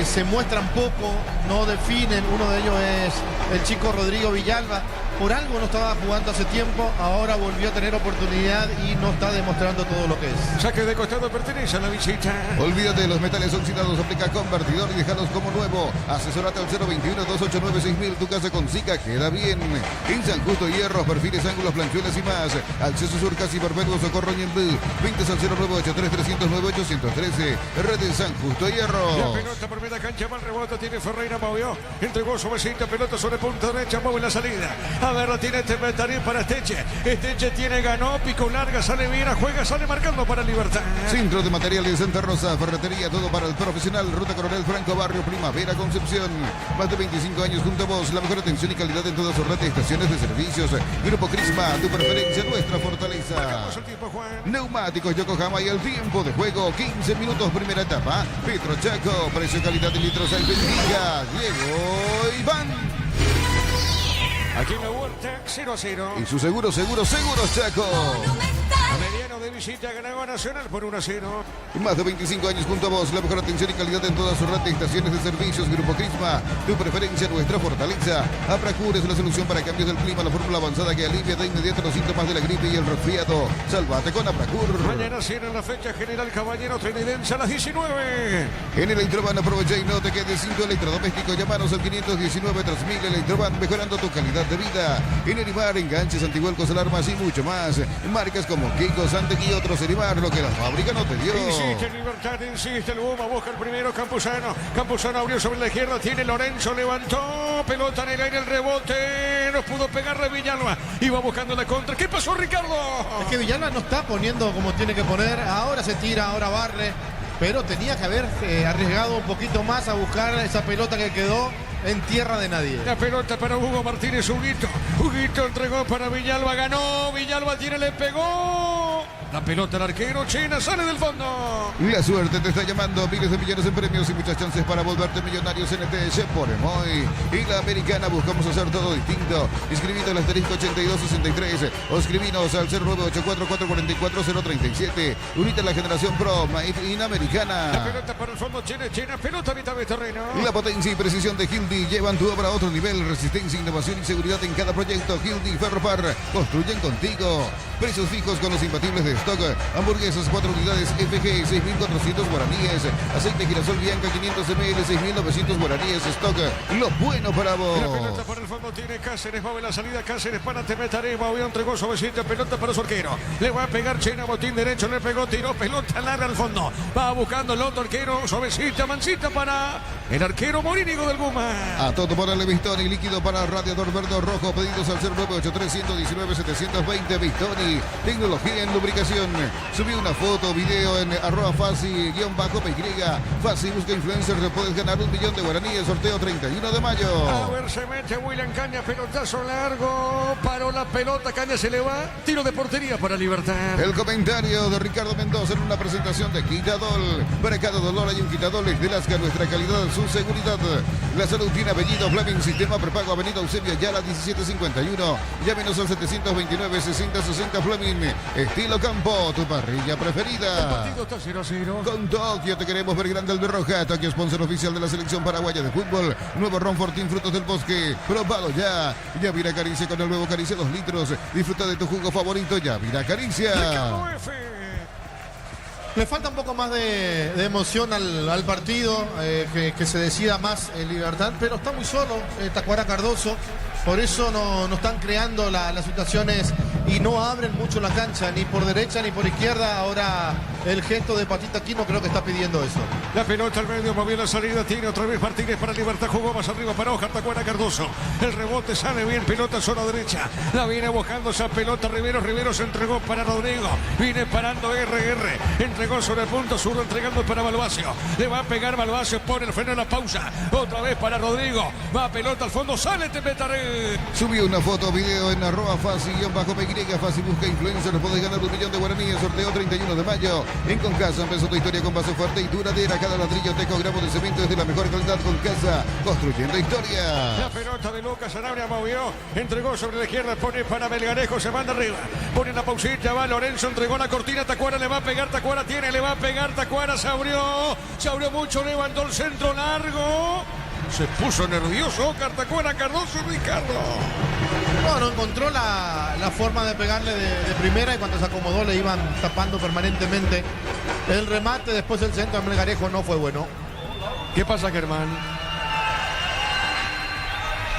Se muestran poco, no definen. Uno de ellos es el chico Rodrigo Villalba. Por algo no estaba jugando hace tiempo, ahora volvió a tener oportunidad y no está demostrando todo lo que es. Saque de costado, pertenece a la visita. Olvídate de los metales oxidados, aplica convertidor y déjalos como nuevo. Asesorate al 021-289-6000. Tu casa con Zika queda bien. En San Justo, hierros, perfiles, ángulos, planchuelas y más. Acceso Sur, casi perpetuo, Socorro Ñembú. 20 al 0983-309-813. Red de San Justo, hierro. La pelota por media cancha, mal rebote, tiene Ferreira, movió. Entregó suavecita, pelota sobre punta derecha, mueve la salida. A ver, la tiene Tembetarín para Esteche. Esteche tiene, ganó, pico larga, sale bien, juega, sale marcando para Libertad. Centro de Materiales Santa Rosa, ferretería, todo para el profesional. Ruta Coronel Franco, Barrio Primavera, Concepción. Más de 25 años junto a vos. La mejor atención y calidad en todas sus redes de estaciones de servicios. Grupo Crisma, tu preferencia, nuestra fortaleza. El tiempo, Juan. Neumáticos Yokohama y el tiempo de juego, 15 minutos, primera etapa. Petro Chaco, precio, calidad de litros al bendiga. Diego Iván. Aquí en la Huerta, 0-0. Y su seguro Chaco. Mediano de visita ganaba Nacional por 1-0. Más de 25 años junto a vos, la mejor atención y calidad en todas sus red de estaciones de servicios. Grupo Crisma, tu preferencia, nuestra fortaleza. Apracur es la solución para cambios del clima, la fórmula avanzada que alivia de inmediato los síntomas de la gripe y el resfriado. Sálvate con Apracur. Mañana cierra la fecha General Caballero Trinidense a las 19. En Electroban aprovecha y no te quedes sin tu electrodoméstico. Llámanos al 519-3000. Electroban, mejorando tu calidad de vida. En Erimar, enganches, antihuelcos, alarmas y mucho más. Marcas como Kiko, Santec y otros. Erimar, lo que la fábrica no te dio. Insiste en Libertad, insiste el Buma, busca el primero Campuzano. Campuzano abrió sobre la izquierda, tiene Lorenzo, levantó, pelota en el aire, el rebote, no pudo pegarle Villalba. Iba buscando la contra. ¿Qué pasó, Ricardo? Es que Villalba no está poniendo como tiene que poner. Ahora se tira, ahora barre. Pero tenía que haber arriesgado un poquito más a buscar esa pelota que quedó en tierra de nadie. La pelota para Hugo Martínez, Huguito. Huguito entregó para Villalba, ganó. Villalba tiene, le pegó. La pelota al arquero, Chena sale del fondo. La suerte te está llamando, miles de millones en premios y muchas chances para volverte millonarios en ETS por Emoy. Y la Americana, buscamos hacer todo distinto. Inscribite al asterisco 8263 o escribinos al 0984-444-037. Unite a la generación Pro, Made in Americana. La pelota para el fondo, Chena, pelota a mitad de terreno. La potencia y precisión de Hildy llevan tu obra a otro nivel. Resistencia, innovación y seguridad en cada proyecto. Hildy Ferropar, construyen contigo. Precios fijos con los imbatibles de stock. Hamburguesas 4 unidades FG 6.400 guaraníes. Aceite girasol Bianca 500 ml 6.900 guaraníes stock. Lo bueno para vos. La pelota para el fondo tiene Cáceres, va a ver la salida Cáceres para Temetareva, hoy entregó suavecita, pelota para su arquero. Le va a pegar Chena, botín derecho, le pegó, tiró, pelota larga al fondo. Va buscando el otro arquero, suavecita, mansita para el arquero Morínigo del Guma. A todo para el Bistoni, líquido para radiador verde o rojo, pedidos al 0983-119-720 Bistoni. Tecnología en lubricación. Subí una foto, video en @Fasi_PY. Fasi busca influencers, puedes ganar 1 millón de guaraníes, sorteo 31 de mayo. A ver, se mete William Caña, pelotazo largo, paró la pelota, Caña se le va, tiro de portería para Libertad. El comentario de Ricardo Mendoza en una presentación de Quitadol. Para cada dolor hay un Quitadol, es de Lasca, nuestra calidad, su seguridad. La salud tiene apellido, Fleming, sistema prepago, avenida Eusebio Ayala 1751. Llámenos al 729-6060 Fleming. Estilo Campo, tu parrilla preferida. El partido está 0-0. Con Tokio te queremos ver grande el de Roja. Tokio, sponsor oficial de la selección paraguaya de fútbol. Nuevo Ron Fortín, frutos del bosque. Probado ya. Yavira Caricia con el nuevo Caricia 2 litros. Disfruta de tu jugo favorito, Yavira Caricia. Le falta un poco más de emoción al partido, que se decida más en Libertad, pero está muy solo Tacuara Cardoso. Por eso no están creando las situaciones y no abren mucho la cancha, ni por derecha ni por izquierda. Ahora el gesto de Patita Aquino creo que está pidiendo eso. La pelota al medio, movió la salida, tiene otra vez Martínez para Libertad, jugó más arriba para Ojar, Tacuara Cardoso. El rebote sale bien, pelota zona derecha. La viene buscando esa pelota Rivero se entregó para Rodrigo. Viene parando RR, entregó sobre el punto sur, entregando para Balbacio. Le va a pegar Balbacio, pone el freno en la pausa. Otra vez para Rodrigo. Va pelota al fondo, sale Temetaré. Subió una foto, video en @Fasi_PY. Fasi busca influencer, podés ganar 1 millón de guaraníes, sorteo 31 de mayo. En Concasa empezó tu historia con paso fuerte y duradera. Cada ladrillo teco, gramo de cemento es de la mejor calidad. Concasa, construyendo historia. La pelota de Lucas Sanabria movió, entregó sobre la izquierda, pone para Melgarejo, se manda arriba. Pone la pausita, va Lorenzo, entregó la cortina, Tacuara le va a pegar, Tacuara tiene, le va a pegar, Tacuara se abrió mucho, levantó el centro largo. Se puso nervioso Tacuara Cardoso, Ricardo. No encontró la forma de pegarle de primera y cuando se acomodó le iban tapando permanentemente. El remate después del centro de Melgarejo no fue bueno. ¿Qué pasa, Germán?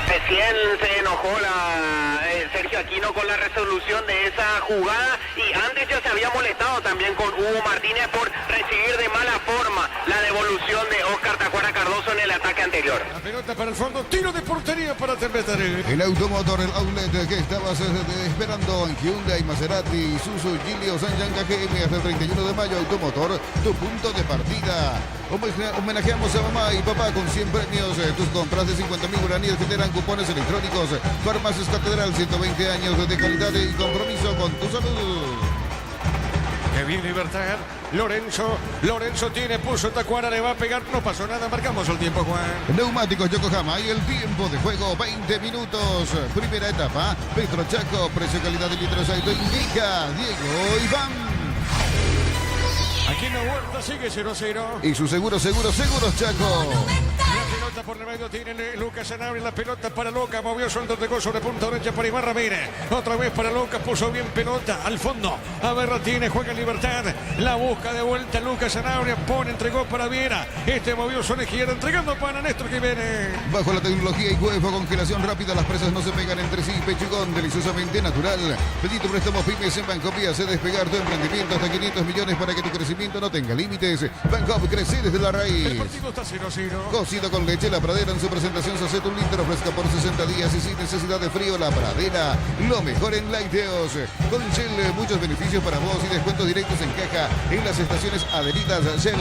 Recién se enojó Sergio Aquino con la resolución de esa jugada y antes ya se había molestado también con Hugo Martínez por recibir de mala forma la devolución de Oscar Tacuara Cardoso en el ataque anterior. La pelota para el fondo, tiro de portería para Temetaré. El automotor, el outlet que estabas esperando en Hyundai, Maserati, Isuzu, Gilio, Sanyanga GM hasta el 31 de mayo. Automotor, tu punto de partida. Homenajeamos a mamá y papá con 100 premios. Tus compras de 50.000 guaraníes generan cupones electrónicos. Farmacias Catedral, 120 años de calidad y compromiso con tu salud. Que bien Libertad. Lorenzo puso Tacuara, le va a pegar, no pasó nada, marcamos el tiempo, Juan. Neumáticos Yokohama y el tiempo de juego 20 minutos. Primera etapa, Petro Chaco, precio calidad de litro de aceite indica Diego Iván. Aquí en la huerta sigue 0-0. Y su seguros Chaco. La pelota por el medio tiene Lucas Sanabria, la pelota para Lucas, movió suelto de gol sobre punta derecha para Iván Ramírez. Otra vez para Lucas, puso bien pelota al fondo. A ver, tiene, juega en libertad. La busca de vuelta Lucas Sanabria, entregó para Viera. Este movió su izquierda, entregando para Néstor Jiménez. Bajo la tecnología y huevo, congelación rápida, las presas no se pegan entre sí. Pechugón, deliciosamente natural. Pedí tu préstamo pymes en Bancopía, hace despegar tu emprendimiento hasta 500 millones para que tu crecimiento no tenga límites. Bancop, crece desde la raíz. El partido está 0-0. Cocido con leche, La Pradera en su presentación se hace un litro fresca por 60 días y sin necesidad de frío. La Pradera, lo mejor en lácteos. Con Shell, muchos beneficios para vos y descuentos directos en caja en las estaciones adheridas. Shell,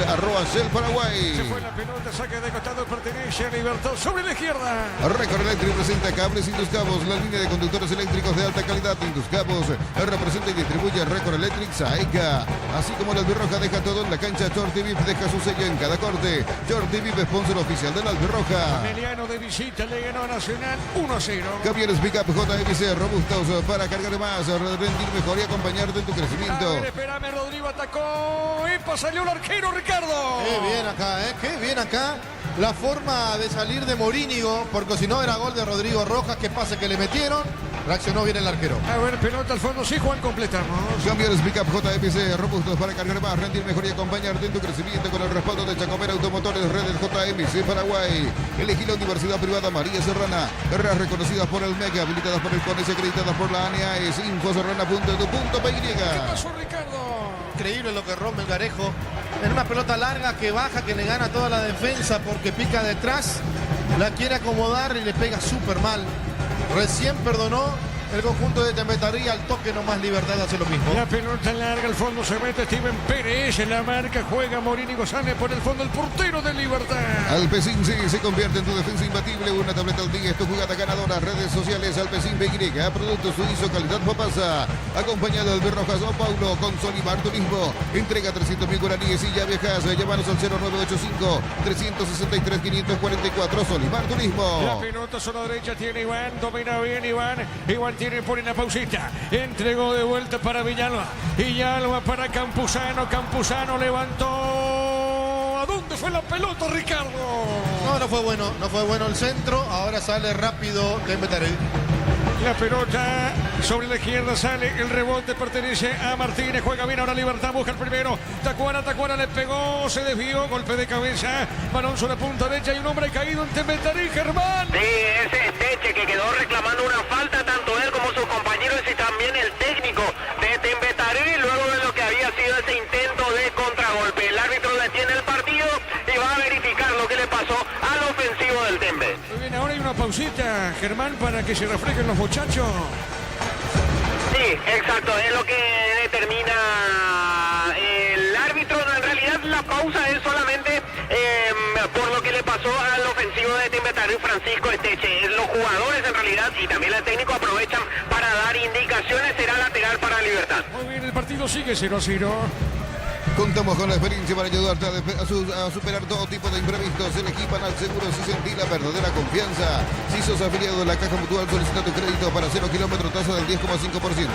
@Shell Paraguay. Se fue la pelota, saque de costado, pertenece a Libertad sobre la izquierda. Récord Electric presenta cables Induscabos, la línea de conductores eléctricos de alta calidad. Induscabos representa y distribuye Récord Electric Saeca. Así como la Albirroja deja todo en la cancha, Shorty VIP deja su sello en cada corte. Shorty VIP, sponsor oficial de la Albirroja. Emiliano de visita le ganó a Nacional 1-0. Camiones Pickup JMC, robustos para cargar más, rendir mejor y acompañarte en tu crecimiento. A ver, espérame, Rodrigo atacó. ¡Epa! Salió el arquero, Ricardo. Qué bien acá, qué bien acá. La forma de salir de Morínigo, porque si no era gol de Rodrigo Rojas, que pase que le metieron. Reaccionó bien el arquero. A ver, pelota al fondo, sí, Juan, completamos. Camiones Pickup JMC, robustos para cargar más, rendir mejor y acompañarte en tu crecimiento con el respaldo de Chacomera Automotores, Redes JMC Paraguay. Elegí la Universidad Privada María Serrana. Carreras reconocidas por el MEGA, habilitadas por el CONES, acreditadas por la ANEAES. Infoserrana.edu.py. ¿Qué pasó, Ricardo? Increíble lo que rompe el Garejo. En una pelota larga que baja, que le gana toda la defensa porque pica detrás. La quiere acomodar y le pega súper mal. Recién perdonó el conjunto de Tembetarí, al toque nomás Libertad hace lo mismo. La pelota larga al fondo, se mete Steven Pérez en la marca, juega Morínigo, sale por el fondo el portero de Libertad. Alpecin se convierte en tu defensa imbatible, una tableta al día, es tu jugada ganadora. Redes sociales Alpecin BY, producto suizo, calidad papasa, acompañado del Berroja Sao Paulo con Solimar Turismo. Entrega 300.000 guaraníes y ya viajas. Llámanos al 0985 363 544 Solimar Turismo. La pelota zona derecha tiene Iván, domina bien Iván tiene por la pausita, entregó de vuelta para Villalba para Campuzano levantó. ¿A dónde fue la pelota, Ricardo? No fue bueno el centro. Ahora sale rápido Tembetarí. La pelota sobre la izquierda sale, el rebote pertenece a Martínez, juega bien ahora Libertad, busca el primero, Tacuara le pegó, se desvió, golpe de cabeza, balón sobre la punta derecha y un hombre caído en Tembetarí, Germán. Sí, ese es Teche que quedó reclamando una falta, tanto él como sus compañeros y también el técnico de Tembetarí, luego de lo que había sido ese intento de contragolpe. El árbitro detiene el partido y va a verificar lo que le pasó al ofensivo del Tembe. Muy bien, ahora hay una pausita, Germán, para que se reflejen los muchachos. Sí, exacto, es lo que determina el árbitro. En realidad la pausa es solamente por lo que le pasó al ofensivo de Tembetarí, Francisco Esteche. Los jugadores en realidad y también el técnico aprovechan para dar indicaciones, será lateral para Libertad. Muy bien, el partido sigue 0-0. Contamos con la experiencia para ayudarte a superar todo tipo de imprevistos. Elegí Panal Seguros y sentí la verdadera confianza. Si sos afiliado de la Caja Mutual, solicita tu crédito para 0 kilómetros, tasa del 10,5%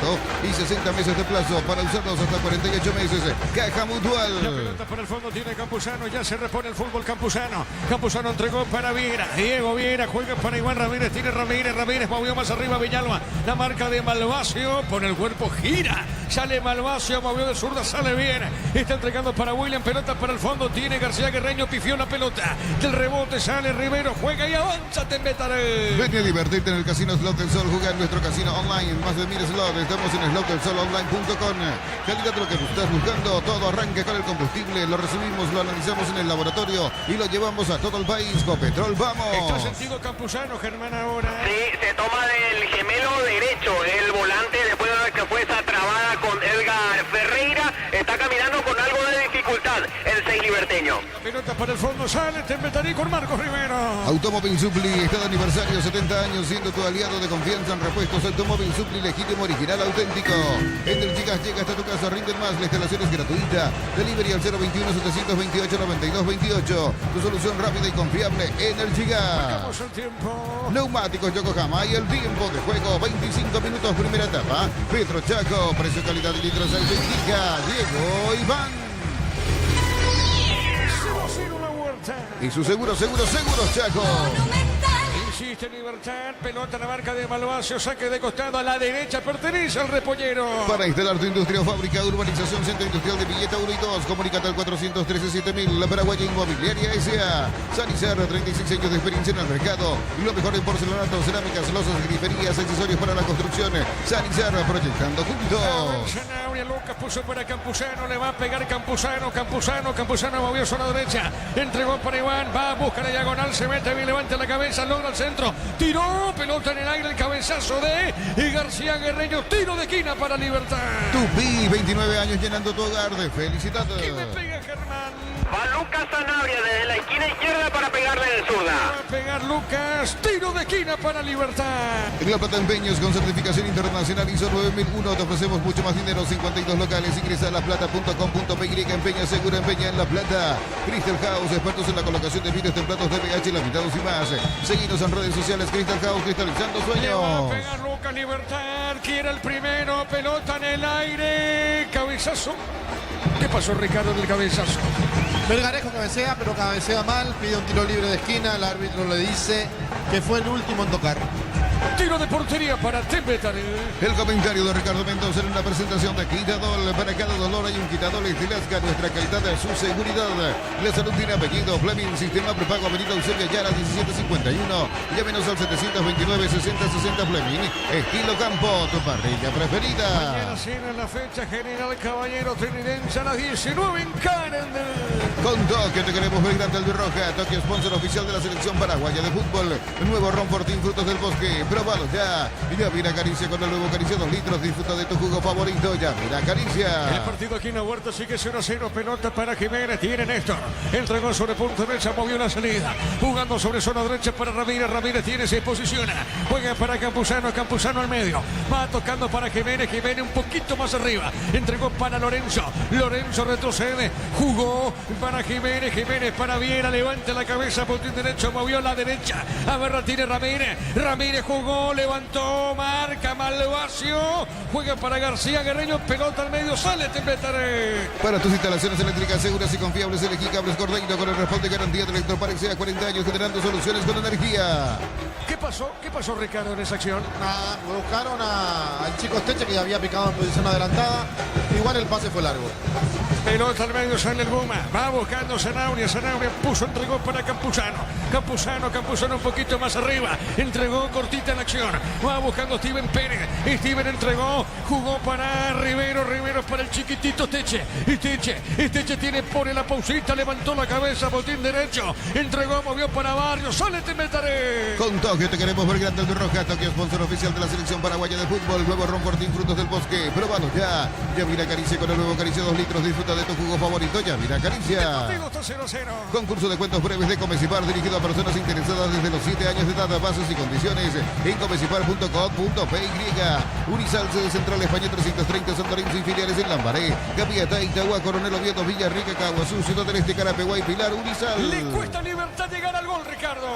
y 60 meses de plazo para usarlos hasta 48 meses. Caja Mutual. La pelota por el fondo tiene Campuzano, ya se repone el fútbol Campuzano. Campuzano entregó para Viera. Diego Viera juega para Iván Ramírez, tiene Ramírez movió más arriba Villalba. La marca de Malvacio, pone el cuerpo, gira. Sale Malvacio, movió de zurda, sale bien. Está entregando para William, pelota para el fondo, tiene García Guerreño, pifió la pelota. Del rebote sale Rivero, juega y avanza Tembetarí. Vete a divertirte en el Casino Slot del Sol, juega en nuestro casino online, más de 1000 slots. Estamos en slotdelsolonline.com. Calidad de lo que estás buscando, todo arranca con el combustible, lo recibimos, lo analizamos en el laboratorio y lo llevamos a todo el país. Copetrol, vamos. Está sentido Campuzano, Germán, ahora. Sí, se toma del gemelo derecho, el volante, después de que fue esa trabada con Edgar Ferreira, está caminando con algo de dificultad el 6 liberteño. pelota para el fondo, sale Tembetarí con Marcos Rivero. Automóvil Supli está de aniversario, 70 años, siendo tu aliado de confianza en repuestos. Automóvil Supli, legítimo, original, auténtico. Energigas llega hasta tu casa, rinden más, la instalación es gratuita. Delivery al 021-728-9228. Tu solución rápida y confiable, Energigas. Marcamos el tiempo. Neumáticos Yokohama y el tiempo de juego, 25 minutos, primera etapa. Petro Chaco, precio, calidad y litros al que indica Diego Iván. 0-0 la vuelta. Y su seguros Chaco. Insiste Libertad, pelota en la marca de Malvacio, saque de costado a la derecha, pertenece al Repollero. Para instalar tu industria o fábrica, urbanización, centro industrial de Villeta 1 y 2, comunícate al 413-7000, la Paraguaya Inmobiliaria S.A. Sanizar, 36 años de experiencia en el mercado. Lo mejor en porcelanato, cerámicas, losas, griferías, accesorios para la construcción. Sanizar, proyectando juntos. Zanabria, Lucas puso para Campuzano, le va a pegar Campuzano movió zona derecha, entregó para Iván, va a buscar la diagonal, se mete bien, levanta la cabeza, logra el centro, tiró, pelota en el aire, el cabezazo de García Guerreño, tiro de esquina para Libertad. Tupi, 29 años llenando tu hogar de felicidad. ¿Qué me pega Germán? Va Lucas Zanabria desde la esquina izquierda para pegarle de zurda. Va a pegar Lucas, tiro de esquina para Libertad. En La Plata Empeños con certificación internacional ISO 9001 te ofrecemos mucho más dinero, 52 locales, ingresa a laplata.com.py, empeña segura, empeña en La Plata. Crystal House, expertos en la colocación de vidrios templados de pH, laminados y más. Seguinos en redes sociales, Crystal House, cristalizando Le va a sueños. pegar Lucas Libertad, quiere el primero, pelota en el aire, cabezazo. ¿Qué pasó Ricardo en el cabezazo? Melgarejo cabecea, pero cabecea mal, pide un tiro libre de esquina, el árbitro le dice que fue el último en tocar. Tiro de portería para Tembetarí. El comentario de Ricardo Mendoza en una presentación de Quitadol. Para cada dolor hay un Quitadol Estilasca, nuestra calidad de su seguridad. La salud tiene apellido. Fleming, sistema prepago, avenida Eusebio Yara, 1751. Llámenos al 729-6060 Fleming. Estilo Campo, tu parrilla preferida. Mañana cena la fecha general Caballero Trinidense a las 19 en Carendel. Con Tokio te queremos ver grande albirroja. Tokio, sponsor oficial de la selección paraguaya de fútbol. El nuevo ron Fortín, frutos del bosque. Probalo ya. Ya mira Caricia con el nuevo Caricia 2 litros. Disfruta de tu jugo favorito. Ya mira Caricia. El partido aquí en la Huerta sigue 0-0. Pelota para Jiménez. Tiene Néstor. Entregó sobre punto derecha. Movió la salida. Jugando sobre zona derecha para Ramírez. Ramírez tiene, se posiciona. Juega para Campuzano. Campuzano al medio. Va tocando para Jiménez. Jiménez un poquito más arriba. Entregó para Lorenzo. Lorenzo retrocede. Jugó para Jiménez. Jiménez para Viera. Levanta la cabeza. Puntín derecho. Movió la derecha. A ver, tiene Ramírez. Ramírez jugó. Levantó. Marca Malvacio. Juega para García Guerreño. Pelota al medio. Sale Tembetarí. Para tus instalaciones eléctricas seguras y confiables, elegí Cables Cordeiro con el respaldo y garantía de Electroparex a 40 años generando soluciones con energía. ¿Qué pasó? ¿Qué pasó, Ricardo, en esa acción? Nada, buscaron al chico Esteche que había picado en posición adelantada. Igual el pase fue largo. Pelota al medio, sale el Guma. Va buscando Zanabria. Zanabria puso, entregó para Campuzano. Campuzano un poquito más arriba. Entregó cortita en acción. Va buscando Steven Pérez. Steven entregó. Jugó para Rivero. Rivero para el chiquitito Esteche. Esteche tiene, pone la pausita. Levantó la cabeza. Botín derecho. Entregó, movió para Barrios. Sale Tembetarí. Con Tokio te queremos ver grande albirroja. Tokio, sponsor oficial de la selección paraguaya de fútbol. Nuevo ron Fortín, frutos del bosque. Probalo ya. Ya mira Caricia con el nuevo Caricia 2 litros. Disfruta de tu jugo favorito. Ya mira Caricia. El partido está 0-0. Concurso de cuentos breves de Comecipar dirigido a personas interesadas desde los 7 años de edad. Bases y condiciones en comecipar.com.py. Unisal, sede central España 330, Santorín y filiales en Lambaré, Gaviata, Itagua, Coronel Oviedo, Villarrica, Caguazú, Ciudad del Este, Carapeguá y Pilar. Unisal. Le cuesta a Libertad llegar al gol, Ricardo.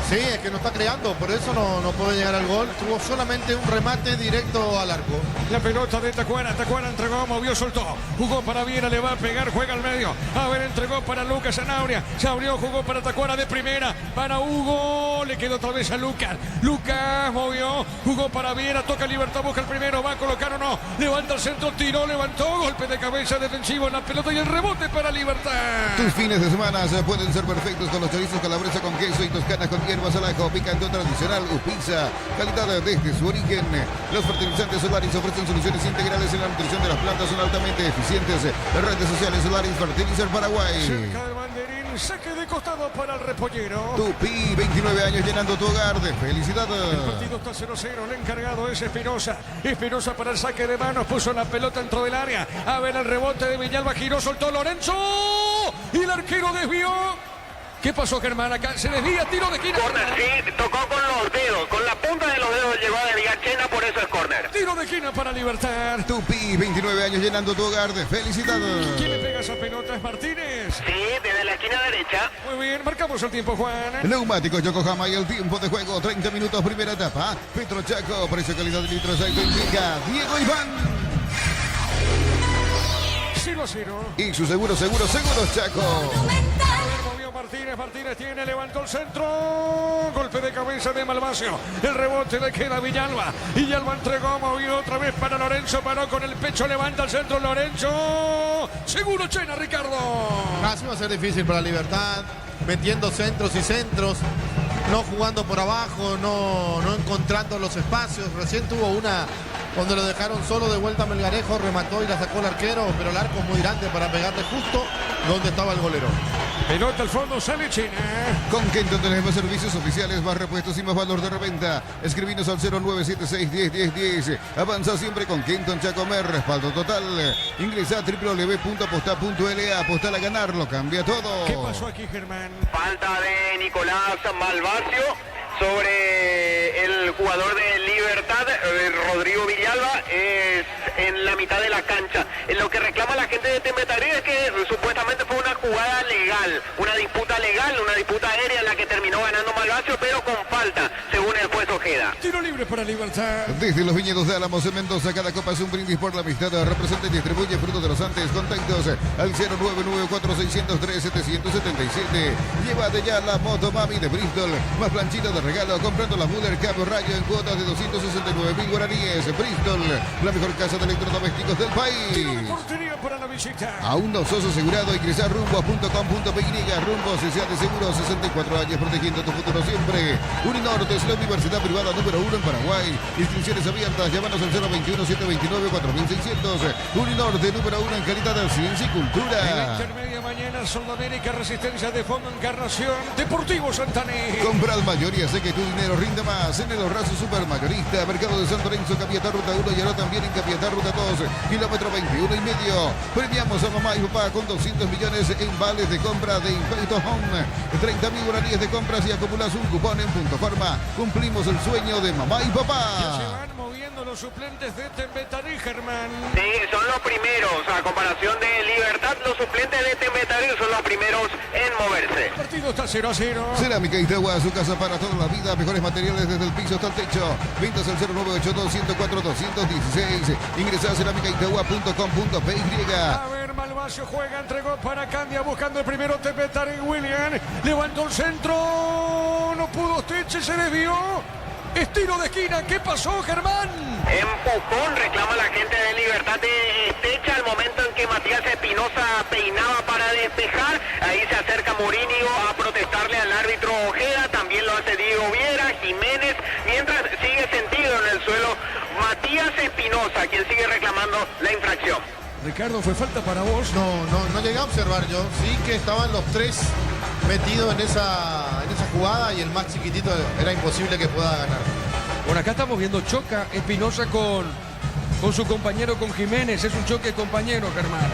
Sí, es que no está creando, por eso no puede llegar al gol. Tuvo solamente un remate directo al arco. La pelota de Tacuara. Tacuara entregó, movió, soltó. Jugó para Viera, le va a pegar, juega al medio. A ver, entregó para Lucas Zanabria. Se abrió, jugó para Tacuara de primera. Para Hugo, le quedó otra vez a Lucas. Lucas movió, jugó para Viera, toca Libertad, busca el primero, va a colocar o no. Levanta el centro, tiró, levantó, golpe de cabeza defensivo en la pelota y el rebote para Libertad. Tus fines de semana pueden ser perfectos con los chorizos calabresa con queso y toscana con hierbas al ajo, picante tradicional Upisa, calidad desde su origen. Los fertilizantes Solaris ofrecen soluciones integrales en la nutrición de las plantas, son altamente eficientes. Redes sociales Solaris Fertilizer Paraguay. Cerca del banderín, saque de costado para el Repollero. Tupi, 29 años llenando tu hogar de felicidad. El partido está 0-0, el encargado es Espinosa. Espinosa para el saque de manos, puso la pelota dentro del área. A ver el rebote de Villalba, giró, soltó Lorenzo. y el arquero desvió. ¿Qué pasó, Germán? Acá se desvía, tiro de esquina. Corner, sí, tocó con los dedos, con la punta de los dedos llegó a desviar Chena, por eso es corner. Tiro de esquina para Libertad. Tupi, 29 años llenando tu hogar de felicidad. ¿Quién le pega esa pelota? ¿Es Martínez? Sí, desde la esquina derecha. Muy bien, marcamos el tiempo, Juan. Neumáticos Yokohama y el tiempo de juego, 30 minutos, primera etapa. Petro Chaco, precio calidad de litros, aceite indica Diego Iván. 0-0. Y su seguros Chaco. Martínez tiene, levantó el centro, golpe de cabeza de Malvacio, el rebote le queda a Villalba, y Villalba entregó, movió otra vez para Lorenzo, paró con el pecho, levanta el centro Lorenzo, seguro Chena, Ricardo. Así va a ser difícil para Libertad, metiendo centros y centros, no jugando por abajo, no encontrando los espacios. Recién tuvo una donde lo dejaron solo de vuelta a Melgarejo, remató y la sacó el arquero, pero el arco muy grande para pegarle justo donde estaba el golero. Pelota al fondo, sale Chena. Con Kenton tenemos servicios oficiales, más repuestos y más valor de reventa. Escribinos al 0976-101010. Avanza siempre con Kenton Chacomer. Respaldo total. Ingresa a www.aposta.la. Apostar a ganarlo, cambia todo. ¿Qué pasó aquí, Germán? Falta de Nicolás Malvacio sobre el jugador de Libertad, Rodrigo Villalba, es en la mitad de la cancha. Lo que reclama la gente de Tembetarí es que supuestamente fue una jugada legal, una disputa aérea en la que terminó ganando Malvacio, pero con falta, según el juez Ojeda. Tiro libre para Libertad. Desde los viñedos de Álamos en Mendoza, cada copa es un brindis por la amistad. Representa y distribuye frutos de los antes. Contactos al 0994603-777. Llévate ya la Moto Mami de Bristol, más planchita de regalo, comprando la Muller Cabo Rayo en cuotas de 269.000 guaraníes. Bristol, la mejor casa de electrodomésticos del país. Tiro de portería para la visita. Aún no sos asegurado, ingresar rumbo.com.py. Rumbo Social de Seguros, 64 años protegiendo tu futuro siempre. Uninorte es la universidad privada número 1 en Paraguay. Inscripciones abiertas, llámanos al 021-729-4600. Uninorte número 1 en calidad de ciencia y En cultura. la intermedia mañana, Sudamérica, Resistencia de Fondo, Encarnación, Deportivo Santané. Compra al mayoría, sé que tu dinero rinde más en el Orrazo Supermayorista, Mercado de San Lorenzo, Capiatá Ruta 1 y ahora también en Capiatá Ruta 2, kilómetro 21 y medio. Premiamos a mamá y papá con 200 millones en vales de compra de Impacto Home, 30.000 guaraníes de compras y acumulas un cupón en Punto Farma. Cumplimos el sueño de mamá y Ya se papá. van moviendo los suplentes de Tembetarí, Germán. Sí, son los primeros, a comparación de Libertad, los suplentes de Tembetarí son los primeros en moverse. El partido está 0-0. Cerámica Itagua, su casa para toda la vida. Mejores materiales desde el piso hasta el techo. Ventas al 0982-104-216. Ingresa a cerámicaitagua.com.py. A ver, Malvacio juega, entregó para Candia, buscando el primero Tembetarí. William levantó el centro, no pudo Teche, se desvió. Estilo de esquina, ¿qué pasó, Germán? Empujón, reclama la gente de Libertad de Estecha al momento en que Matías Espinosa peinaba para despejar. Ahí se acerca Morínigo a protestarle al árbitro Ojeda, también lo hace Diego Viera, Jiménez, mientras sigue sentido en el suelo Matías Espinosa, quien sigue reclamando la infracción. Ricardo, ¿fue falta para vos? No llegué a observar yo. Sí que estaban los tres metidos en esa jugada y el más chiquitito era imposible que pueda ganar. Bueno, acá estamos viendo choca Espinosa con su compañero, con Jiménez. Es un choque compañero, Germán.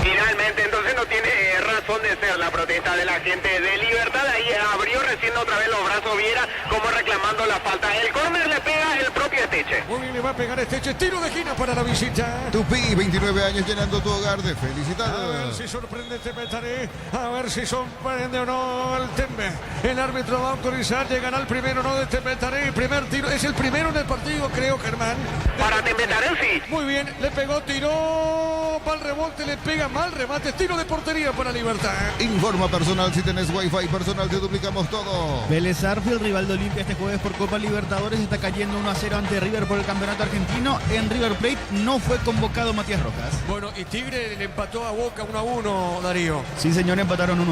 Finalmente, entonces no tiene razón de ser la protesta de la gente de Libertad. Ahí abrió recién otra vez los brazos Viera, como reclamando la falta. El córner le pega el propio Esteche. Muy bien, le va a pegar Esteche. Tiro de esquina para la visita. Tupi, 29 años llenando tu hogar de felicidad. A ver si sorprende Tembetarí. A ver si sorprende o no el Tembe. El árbitro va a autorizar. Llegará el primero, no de Tembetarí. Primer tiro. Es el primero en el partido, creo, Germán. Para Tembetarí, sí. Muy bien, le pegó, tiró. Para el rebote, le pega mal remate. Tiro de portería para Libertad. Informa personal, si tenés Wi-Fi personal te duplicamos todo. Vélez Arfield, rival de Olimpia este jueves por Copa Libertadores, está cayendo 1-0 ante River por el campeonato argentino. En River Plate no fue convocado Matías Rojas. Bueno, y Tigre le empató a Boca 1-1, Darío. Sí, señor, empataron 1-1.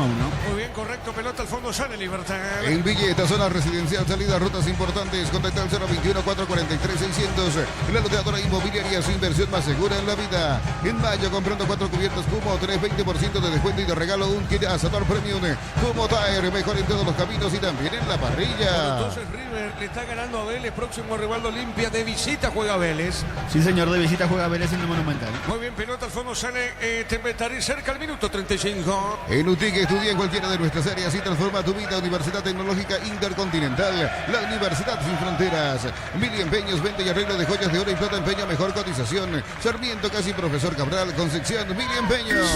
Muy bien, correcto, pelota al fondo, sale Libertad. En Villeta, zona residencial, salida, rutas importantes. Contacta al 021-443-600. La loteadora inmobiliaria, su inversión más segura en la vida. En mayo mayo, comprando 4 cubiertos Kumo, 20% de descuento y de regalo un kit asador premium. Kumo Tire, mejor en todos los caminos y también en la parrilla. Bueno, entonces River le está ganando a Vélez, próximo rival de Olimpia, de visita juega Vélez. Sí, señor, de visita juega Vélez en el Monumental. Muy bien, pelota al fondo, sale Tembetarí cerca al minuto 35. En UTIC estudia en cualquiera de nuestras áreas y transforma tu vida. Universidad Tecnológica Intercontinental, la Universidad Sin Fronteras. Mili Empeños, venta y arreglo de joyas de oro y plata, empeño, mejor cotización. Sarmiento, casi Profesor Cabral, Concepción, Mili Empeños.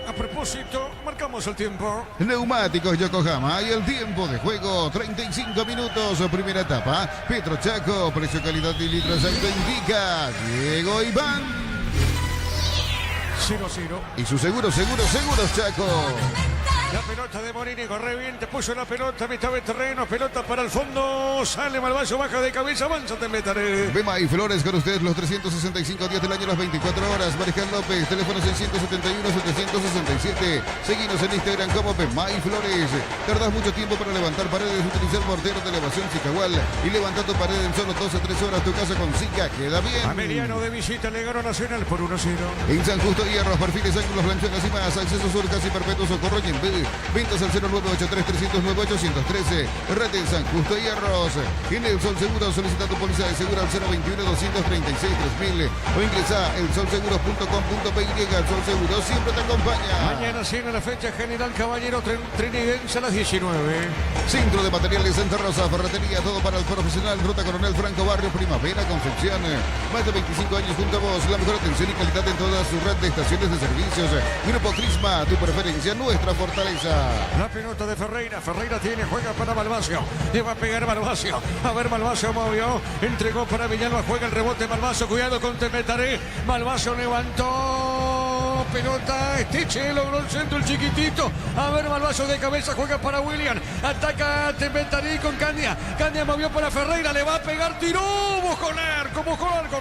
A propósito, marcamos el tiempo. Neumáticos Yokohama y el tiempo de juego, 35 minutos, primera etapa. Petro Chaco, precio, calidad y litro exacto indica Diego Iván. 0-0. Y su seguros Chaco. La pelota de Morini, corre bien, te puso la pelota, mitad de terreno, pelota para el fondo, sale Malvaso, baja de cabeza, avanza Tembetarí. Bema y Flores con ustedes los 365 días del año, las 24 horas. Mariján López, teléfono 671-767. Seguinos en Instagram como Bema y Flores. Tardás mucho tiempo para levantar paredes, utiliza el mortero de elevación Cicahual y levanta tu pared en solo 2 a 3 horas. Tu casa con Cica queda bien. Ameliano de visita le ganó Nacional por 1-0. En San Justo Hierros, perfiles, ángulos, blanchonas y más. Acceso sur, casi perpetuo, socorro y en B. Ventas al 0983-309-813. Red en San Justo Hierros. En el Sol Seguro solicita tu póliza de seguro al 021-236-3000 o ingresa elsolseguros.com.py. El Sol Seguro siempre te acompaña. Mañana sigue la fecha General Caballero Trinidense a las 19. Centro de Materiales Santa Rosa, ferretería, todo para el profesional. Ruta Coronel Franco, Barrio Primavera, Concepción. Más de 25 años junto a vos. La mejor atención y calidad en toda su red de estaciones de servicios. Grupo Crisma, tu preferencia, nuestra fortaleza. La pelota de Ferreira. Ferreira tiene, juega para Malvacio. Le va a pegar Malvacio. A ver, Malvacio movió. Entregó para Villalba. Juega el rebote Malvacio. Cuidado con Tembetarí. Malvacio levantó. Pelota. Estiche logró el centro, el chiquitito. A ver, Malvacio de cabeza. Juega para William. Ataca Tembetarí con Candia. Candia movió para Ferreira. Le va a pegar. Tiró. Buscó el arco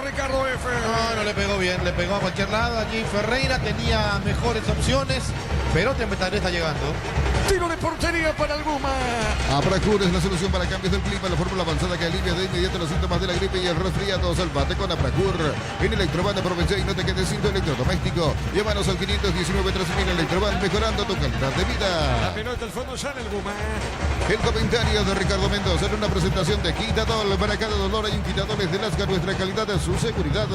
Ricardo F. No le pegó bien. Le pegó a cualquier lado. Allí Ferreira tenía mejores opciones. Pero Tembetarí está llegando. Tiro de portería para Alguma. Apracur es la solución para cambios del clima. La fórmula avanzada que alivia de inmediato los síntomas de la gripe y el resfriado. Salvate con Apracur. En Electroban aprovecha y no te quedes sin tu electrodoméstico. Llévanos al 519-3000 Electroban, mejorando tu calidad de vida. La pelota al fondo sale Alguma. El comentario de Ricardo Mendoza en una presentación de Quitadol. Para cada dolor hay un Quitadol de Lasca, nuestra calidad es su seguridad.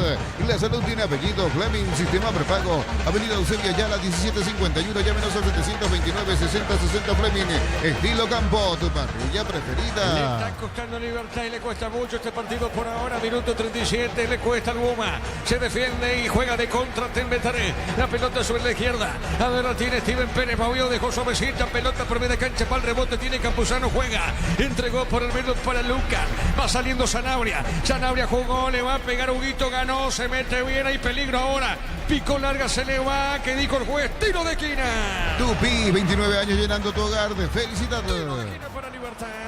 La salud tiene apellido. Fleming, sistema prepago. Avenida Eusebio Yala, 1751. Llámenos al 729-6060 Fleming. Estilo Campo, tu parrilla preferida. Le está costando Libertad y le cuesta mucho este partido por ahora. Minuto 37, le cuesta Alguma. Se defiende y juega de contra Tembetarí. La pelota sobre la izquierda. A ver, la tiene Steven Pérez. Movió, dejó suavecita. Pelota por media cancha para el rebote. Tiene Campuzano, juega. Entregó por el medio para Lucas. Va saliendo Sanabria. Sanabria jugó, le va a pegar Huguito, ganó. Se mete bien, hay peligro ahora. Pico larga, se le va. ¿Qué dijo el juez? Tiro de esquina. Tupi, 29 años llenando tu hogar de felicidad.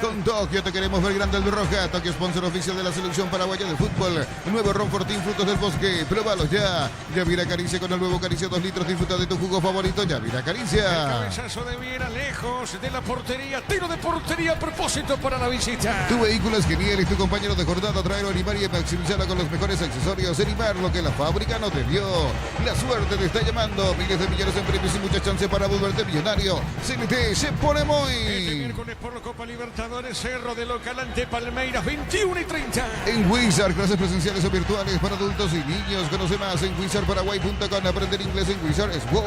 Con Tokio te queremos ver grande al Roja. Tokio, sponsor oficial de la selección paraguaya de fútbol. Nuevo Ron Fortín, frutos del bosque. Pruébalos ya. Yavira Caricia con el nuevo Caricia 2 litros. Disfruta de tu jugo favorito. Yavira Caricia. El cabezazo de Viera lejos de la portería. Tiro de portería a propósito para la visita. Tu vehículo es genial. Es tu compañero de jornada. Traerlo a animar y maximizarlo con los mejores accesorios. Animar lo que la fábrica no te dio. La suerte te está llamando. Miles de millones en premios y mucha chance para volverte millonario. CNT se pone muy. Este miércoles por la Copa Libertadores, Cerro de local ante Palmeiras, 21:30. En Wizard, clases presenciales o virtuales para adultos y niños. Conoce más en wizardparaguay.com. Aprender inglés en Wizard es wow.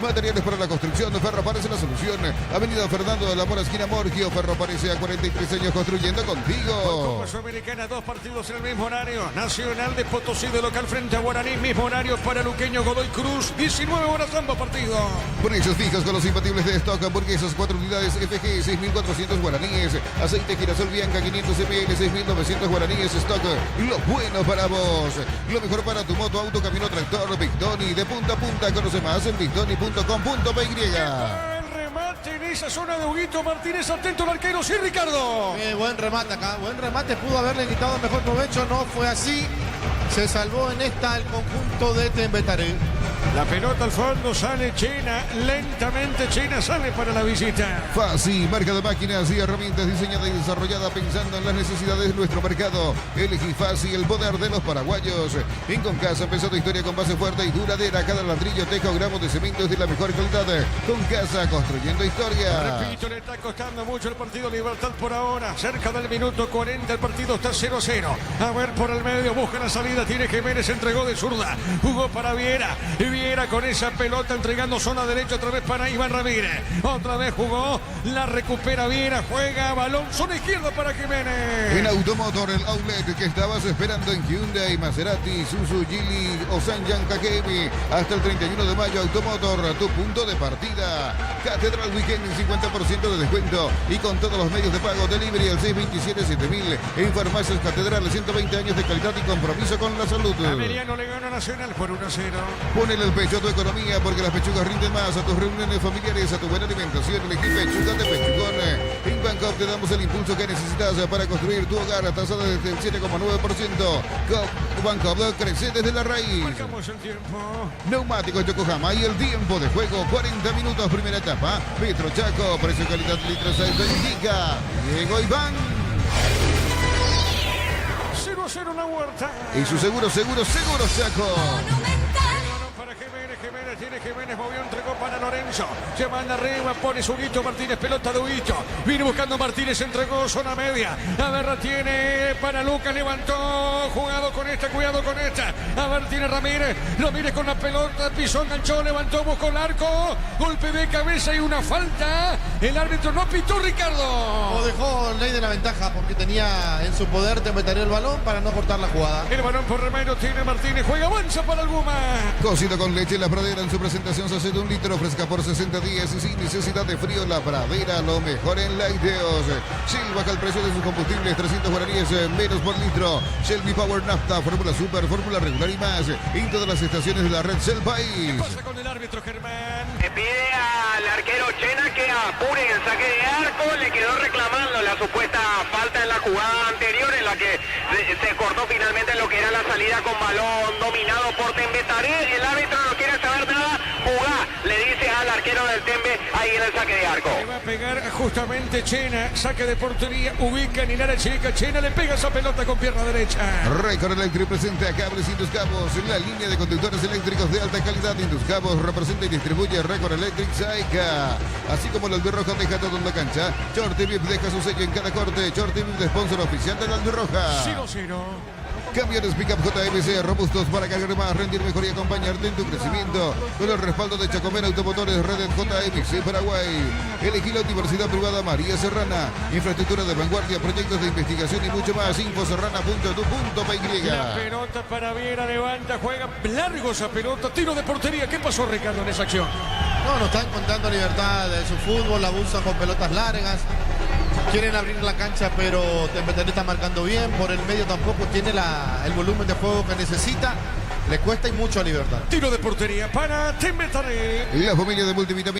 Materiales para la construcción. Ferro parece la solución. Avenida Fernando de la Mora, esquina Morgio. Ferro parece a 43 años construyendo contigo. Copa Sudamericana, 2 partidos en el mismo horario. Nacional de Potosí de local frente a Guaraní. Mismo horario para Luqueño Godoy Cruz. 19 horas ambos partidos. Precios fijos con los imbatibles de stock. Hamburguesas 4 unidades FG 6.400 guaraníes. Aceite girasol Bianca 500 ml 6.900 guaraníes. Stock. Lo bueno para vos. Lo mejor para tu moto, auto, camino, tractor. Bigdoni de punta a punta. Conoce más en bigdoni.com.py. En esa zona de Huguito Martínez, atento al arquero, sí, Ricardo. Buen remate acá, buen remate, pudo haberle quitado mejor provecho, no fue así. Se salvó en esta el conjunto de Tembetarí. La pelota al fondo, sale Chena, lentamente Chena sale para la visita. Fácil, marca de máquinas y herramientas diseñada y desarrollada pensando en las necesidades de nuestro mercado. Elegí Fácil, el poder de los paraguayos. En Concasa empezó tu historia con base fuerte y duradera. Cada ladrillo, teja o gramo de cemento es de la mejor calidad. Concasa, construyendo historia. Repito, le está costando mucho el partido Libertad por ahora. Cerca del minuto 40, el partido está 0-0. A ver por el medio, busca la salida. Tiene Jiménez, entregó de zurda. Jugó para Viera. Y Viera con esa pelota entregando zona derecha otra vez para Iván Ramírez. Otra vez jugó, la recupera Viera. Juega balón, zona izquierda para Jiménez. En Automotor, el outlet que estabas esperando en Hyundai, Maserati, Isuzu, Geely o Sanyan Kakemi. Hasta el 31 de mayo, Automotor, tu punto de partida. Catedral Weekend en 50% de descuento y con todos los medios de pago. Delivery al 627-7000. En Farmacias Catedral, 120 años de calidad y compromiso con la salud. Ameliano le gana Nacional por 1-0. Ponele el pecho a tu economía porque las pechugas rinden más. A tus reuniones familiares, a tu buena alimentación. Elegí pechugas de Pechugón. En Bancoop te damos el impulso que necesitas para construir tu hogar. Tasa desde el 7,9%. Bancoop crece desde la raíz. Marcamos el tiempo. Neumáticos Yokohama y el tiempo de juego, 40 minutos, primera etapa. Petro Chaco, precio calidad litros saldo indica. Diego Iván. 0-0 una Huerta. Y su seguro Chaco. Para Jiménez, tiene Jiménez, movió, entregó para Lorenzo. Se manda arriba, pone su Huguito Martínez, pelota de Huguito. Viene buscando Martínez, entregó zona media. A ver, tiene para Lucas, levantó, jugado con esta, cuidado con esta. A ver, tiene Ramírez con la pelota, pisó, enganchó, levantó, buscó el arco. Golpe de cabeza y una falta. El árbitro no pitó, Ricardo. O dejó ley de la ventaja porque tenía en su poder te metería el balón para no cortar la jugada. El balón por Remedio tiene Martínez, juega, avanza para el Guma. Cocido con leche La Pradera en su presentación se hace de 1 litro, fresca por 60 días y sin necesidad de frío. La Pradera, lo mejor en lácteos. Shell baja el precio de sus combustibles, 300 guaraníes menos por litro. Shell V-Power Nafta, fórmula super, fórmula regular y más. En todas las estaciones de la red Shell País. ¿Qué pasa con el árbitro, Germán? Le pide al arquero Chena que apure el saque de arco. Le quedó reclamando la supuesta falta en la jugada anterior en la que se cortó finalmente lo que era la salida con balón dominado por Tembetaré. El árbitro no quiere saber nada. Jugá, le dice al arquero del Tembe ahí en el saque de arco. Le va a pegar justamente Chena, saque de portería, ubica en Hinara Chica. Chena le pega esa pelota con pierna derecha. Record Electric presenta Cables Induscabos, la línea de conductores eléctricos de alta calidad. Induscabos representa y distribuye Record Electric Saica. Así como el albirroja deja todo en la cancha, Shorty Vip deja su sello en cada corte. Shorty Vip de sponsor oficial del albirroja. 0-0. Camiones Pickup JMC, robustos para cargar más, rendir mejor y acompañarte en tu crecimiento. Con el respaldo de Chacomén Automotores, Red JMC Paraguay. Elegí la Universidad Privada María Serrana. Infraestructura de vanguardia, proyectos de investigación y mucho más. Infoserrana.tu.py. La pelota para Viera, levanta, juega largo esa pelota, tiro de portería. ¿Qué pasó, Ricardo, en esa acción? No están contando libertad de su fútbol, abusan con pelotas largas. Quieren abrir la cancha, pero Tembetaré está marcando bien. Por el medio tampoco tiene el volumen de juego que necesita. Le cuesta y mucho a Libertad. Tiro de portería para Tembetaré. La familia de multivitaminas.